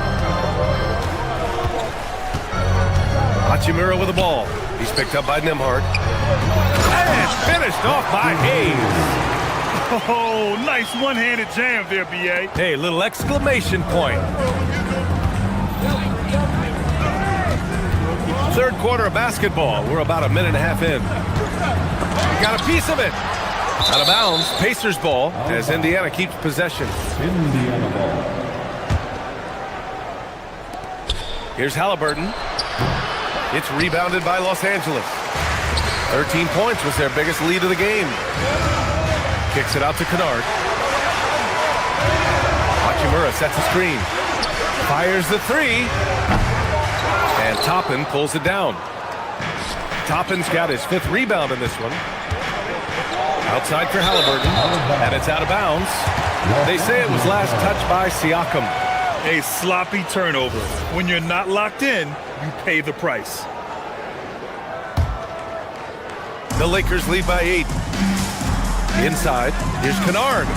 Hachimura with the ball. He's picked up by Nembhard. And finished off by Hayes. Oh, nice one-handed jam there, B.A. Hey, little exclamation point. Third quarter of basketball. We're about a minute and a half in. We got a piece of it. Out of bounds. Pacers ball as Indiana keeps possession. Indiana ball. Here's Halliburton. It's rebounded by Los Angeles. 13 points was their biggest lead of the game. Kicks it out to Kennard. Hachimura sets a screen. Fires the three. And Toppin pulls it down. Toppin's got his 5th rebound in this one. Outside for Halliburton. And it's out of bounds. They say it was last touched by Siakam. A sloppy turnover. When you're not locked in, you pay the price. The Lakers lead by 8. Inside, here's Kennard.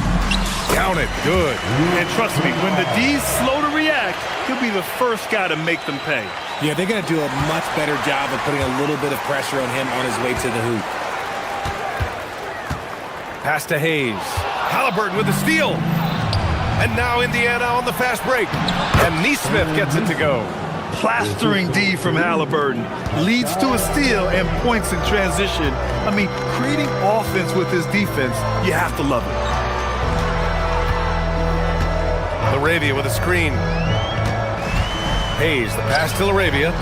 Down it, good. And trust me, when the D's slow to react, he'll be the first guy to make them pay. Yeah, they're going to do a much better job of putting a little bit of pressure on him on his way to the hoop. Pass to Hayes. Halliburton with the steal. And now Indiana on the fast break. And Nesmith gets it to go. Plastering D from Halliburton. Leads to a steal and points in transition. I mean, creating offense with his defense, you have to love it. LaRavia with a screen. Hayes, the pass to LaRavia.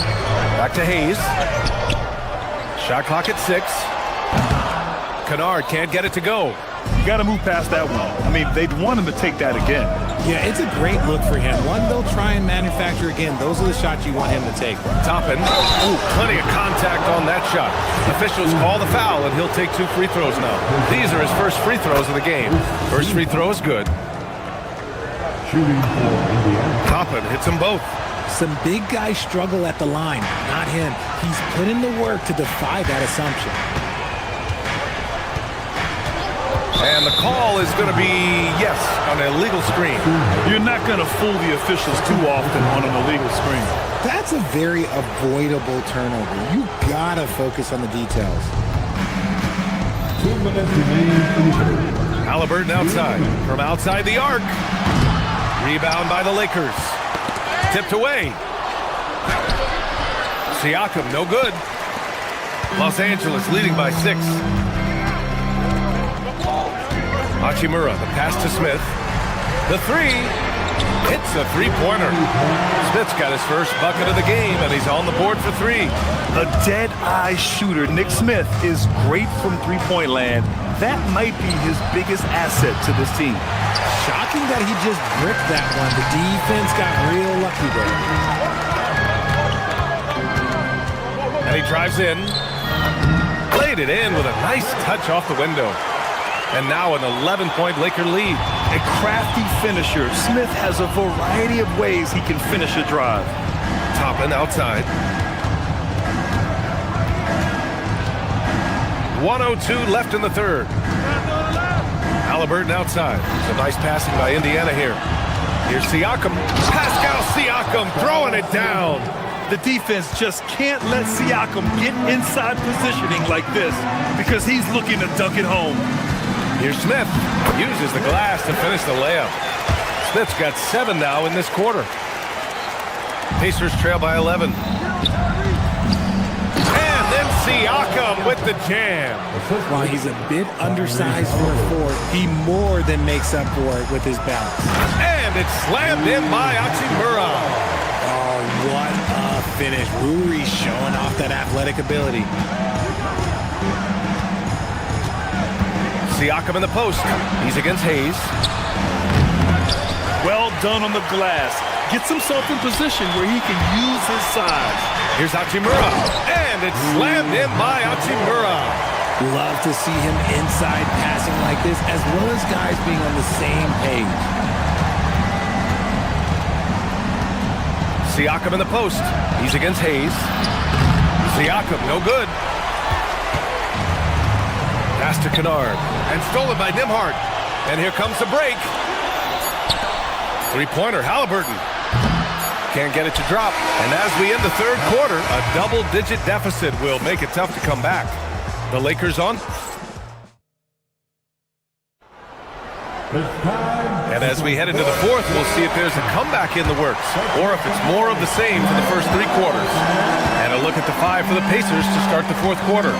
Back to Hayes. Shot clock at 6. Kennard can't get it to go. You got to move past that one. I mean, they'd want him to take that again. Yeah, it's a great look for him. One they'll try and manufacture again. Those are the shots you want him to take. Toppin. Ooh, plenty of contact on that shot. Officials call the foul, and he'll take 2 free throws now. These are his first free throws of the game. First free throw is good. Shooting for Indiana. Toppin hits them both. Some big guys struggle at the line. Not him. He's put in the work to defy that assumption. And the call is going to be, yes, on an illegal screen. You're not going to fool the officials too often on an illegal screen. That's a very avoidable turnover. You gotta focus on the details. 2 minutes remaining. Halliburton outside. From outside the arc. Rebound by the Lakers. Tipped away. Siakam, no good. Los Angeles leading by 6. Hachimura, the pass to Smith. The three. Hits a three-pointer. Smith's got his first bucket of the game, and he's on the board for 3. A dead-eye shooter. Nick Smith is great from three-point land. That might be his biggest asset to this team. Shocking that he just bricked that one. The defense got real lucky there. And he drives in. Played it in with a nice touch off the window. And now an 11-point Laker lead. A crafty finisher. Smith has a variety of ways he can finish a drive. Toppin outside. 1:02 left in the third. Halliburton outside. Some nice passing by Indiana here. Here's Siakam. Pascal Siakam throwing it down. The defense just can't let Siakam get inside positioning like this because he's looking to dunk it home. Here's Smith. Uses the glass to finish the layup. Smith's got 7 now in this quarter. Pacers trail by 11. And then Siakam with the jam. While he's a bit undersized for a forward, he more than makes up for it with his balance. And it's slammed in by Hachimura. Oh, what a finish. Ruri's showing off that athletic ability. Siakam in the post. He's against Hayes. Well done on the glass. Gets himself in position where he can use his size. Here's Hachimura. And it's slammed in by Hachimura. Love to see him inside passing like this, as well as guys being on the same page. Siakam in the post. He's against Hayes. Siakam, no good. Pass to Kennard. And stolen by Nembhard. And here comes the break. Three-pointer, Halliburton. Can't get it to drop. And as we end the third quarter, a double-digit deficit will make it tough to come back. The Lakers on. And as we head into the fourth, we'll see if there's a comeback in the works or if it's more of the same for the first 3 quarters. And a look at the 5 for the Pacers to start the fourth quarter.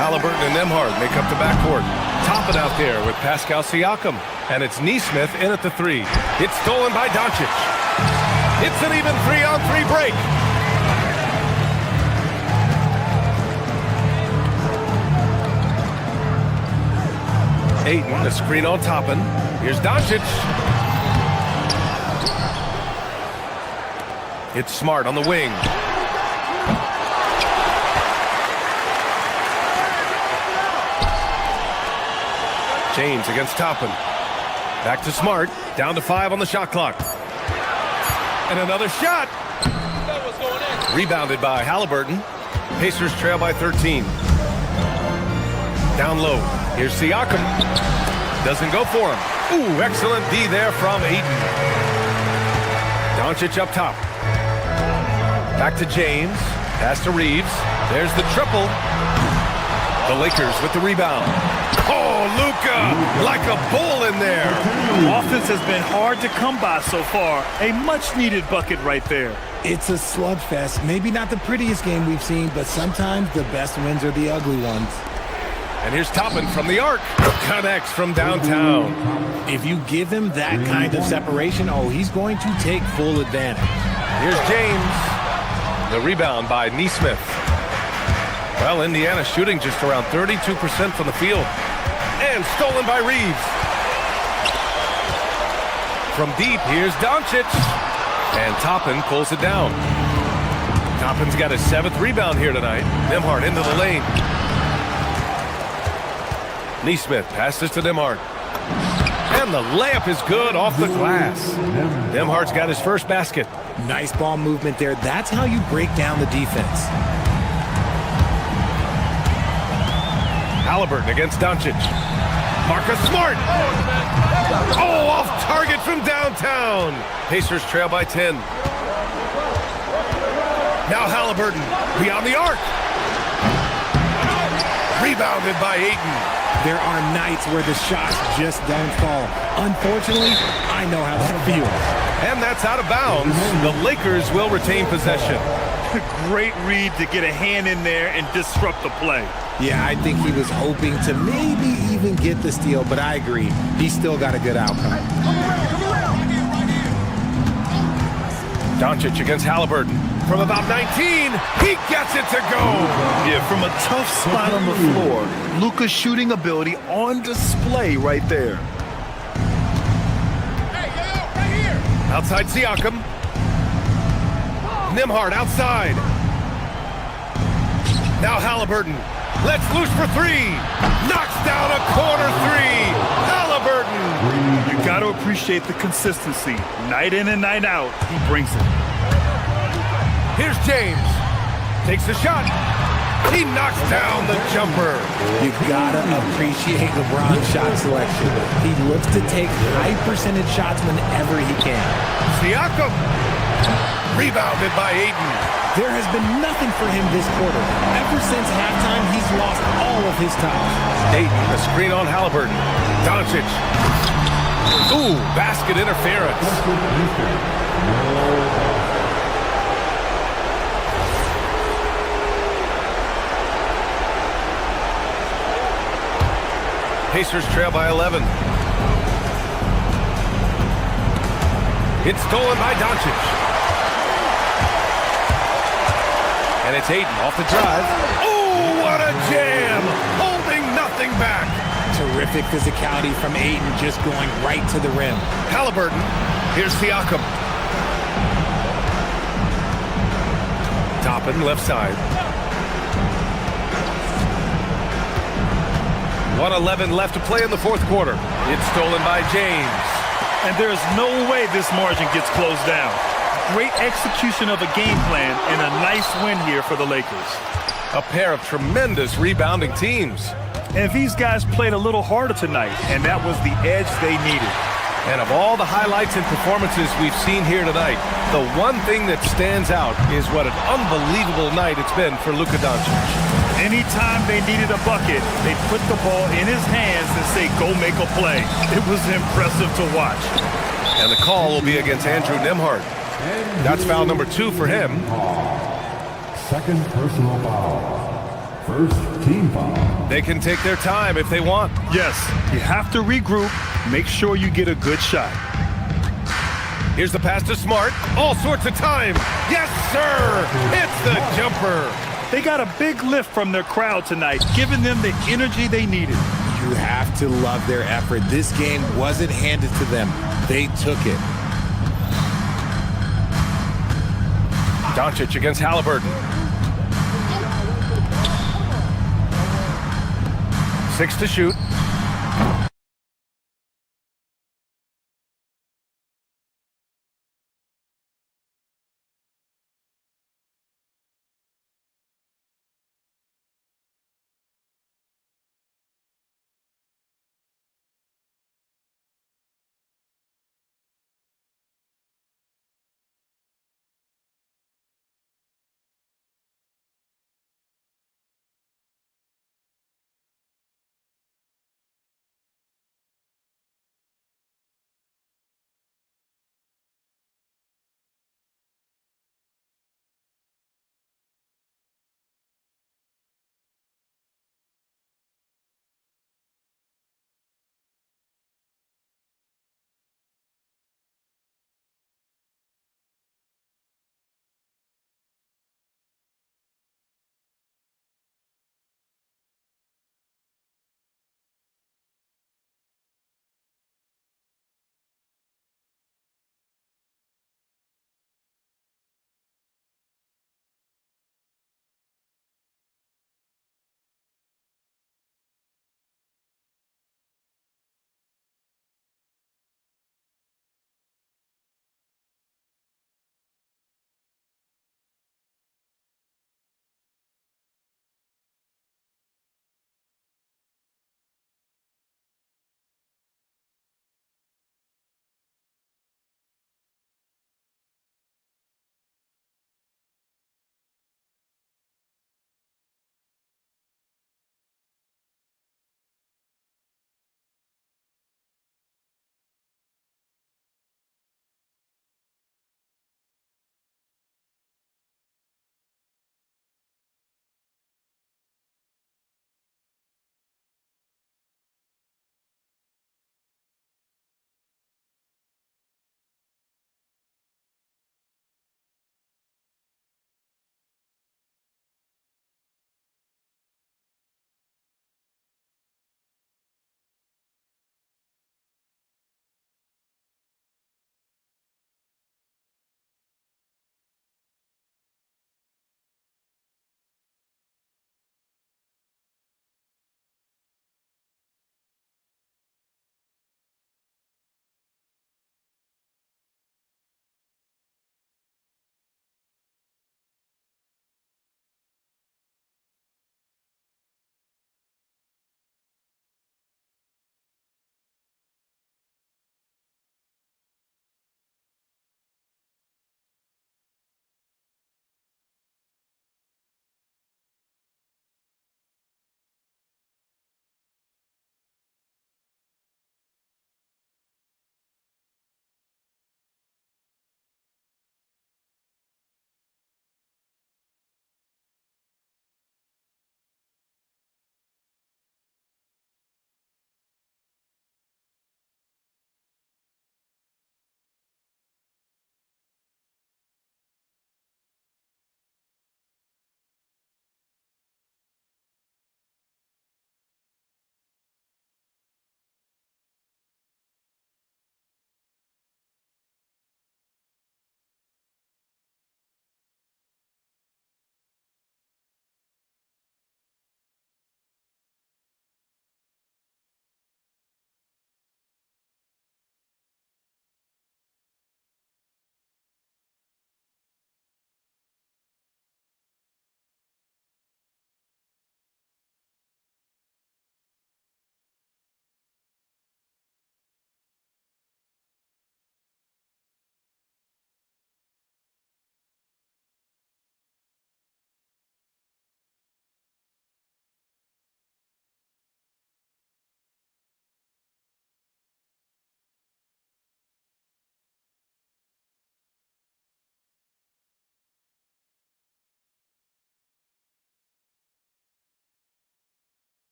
Halliburton and Nembhard make up the backcourt. Toppin out there with Pascal Siakam. And it's Nesmith in at the 3. It's stolen by Doncic. It's an even 3-on-3 break. Ayton, the screen on Toppin. Here's Doncic. It's Smart on the wing. James against Toppin. Back to Smart. Down to 5 on the shot clock. And another shot. Rebounded by Halliburton. Pacers trail by 13. Down low. Here's Siakam. Doesn't go for him. Ooh, excellent D there from Ayton. Doncic up top. Back to James. Pass to Reeves. There's the triple. The Lakers with the rebound. Oh, Luka, like a bull in there. Offense has been hard to come by so far. A much-needed bucket right there. It's a slugfest. Maybe not the prettiest game we've seen, but sometimes the best wins are the ugly ones. And here's Toppin from the arc. Connects from downtown. If you give him that kind of separation, oh, he's going to take full advantage. Here's James. The rebound by Nesmith. Well, Indiana shooting just around 32% from the field. And stolen by Reeves. From deep, here's Doncic. And Toppin pulls it down. Toppin's got his 7th rebound here tonight. Nembhard into the lane. Nesmith passes to Nembhard. And the layup is good off the glass. Nembhard's got his first basket. Nice ball movement there. That's how you break down the defense. Halliburton against Doncic. Marcus Smart. Oh, off target from downtown. Pacers trail by 10. Now Halliburton beyond the arc. Rebounded by Ayton. There are nights where the shots just don't fall. Unfortunately, I know how that feels. And that's out of bounds. The Lakers will retain possession. Great read to get a hand in there and disrupt the play. Yeah, I think he was hoping to maybe even get the steal, but I agree. He still got a good outcome. Doncic against Halliburton. From about 19, he gets it to go. Yeah, from a tough spot on the floor. Luka's shooting ability on display right there. Outside Siakam. Nembhard outside. Now Halliburton. Let's loose for three. Knocks down a corner three. Halliburton. You got to appreciate the consistency. Night in and night out, he brings it. Here's James. Takes the shot. He knocks down the jumper. You gotta appreciate LeBron's shot selection. He looks to take high percentage shots whenever he can. Siakam. Rebounded by Ayton. There has been nothing for him this quarter. Ever since halftime, he's lost all of his touch. Ayton, a screen on Halliburton. Doncic. Ooh, basket interference. Pacers trail by 11. It's stolen by Doncic. And it's Ayton off the drive. Oh, what a jam! Holding nothing back. Terrific physicality from Ayton, just going right to the rim. Halliburton. Here's Siakam. Toppin, left side. 1:11 left to play in the fourth quarter. It's stolen by James. And there's no way this margin gets closed down. Great execution of a game plan and a nice win here for the Lakers. A pair of tremendous rebounding teams. And these guys played a little harder tonight, and that was the edge they needed. And of all the highlights and performances we've seen here tonight, the one thing that stands out is what an unbelievable night it's been for Luka Doncic. Anytime they needed a bucket, they put the ball in his hands and say, go make a play. It was impressive to watch. And the call will be against Andrew Nembhard. That's foul number 2 for him. Second personal foul. First team foul. They can take their time if they want. Yes, you have to regroup. Make sure you get a good shot. Here's the pass to Smart. All sorts of time. Yes, sir. It's the jumper. They got a big lift from their crowd tonight, giving them the energy they needed. You have to love their effort. This game wasn't handed to them. They took it. Doncic against Halliburton. 6 to shoot.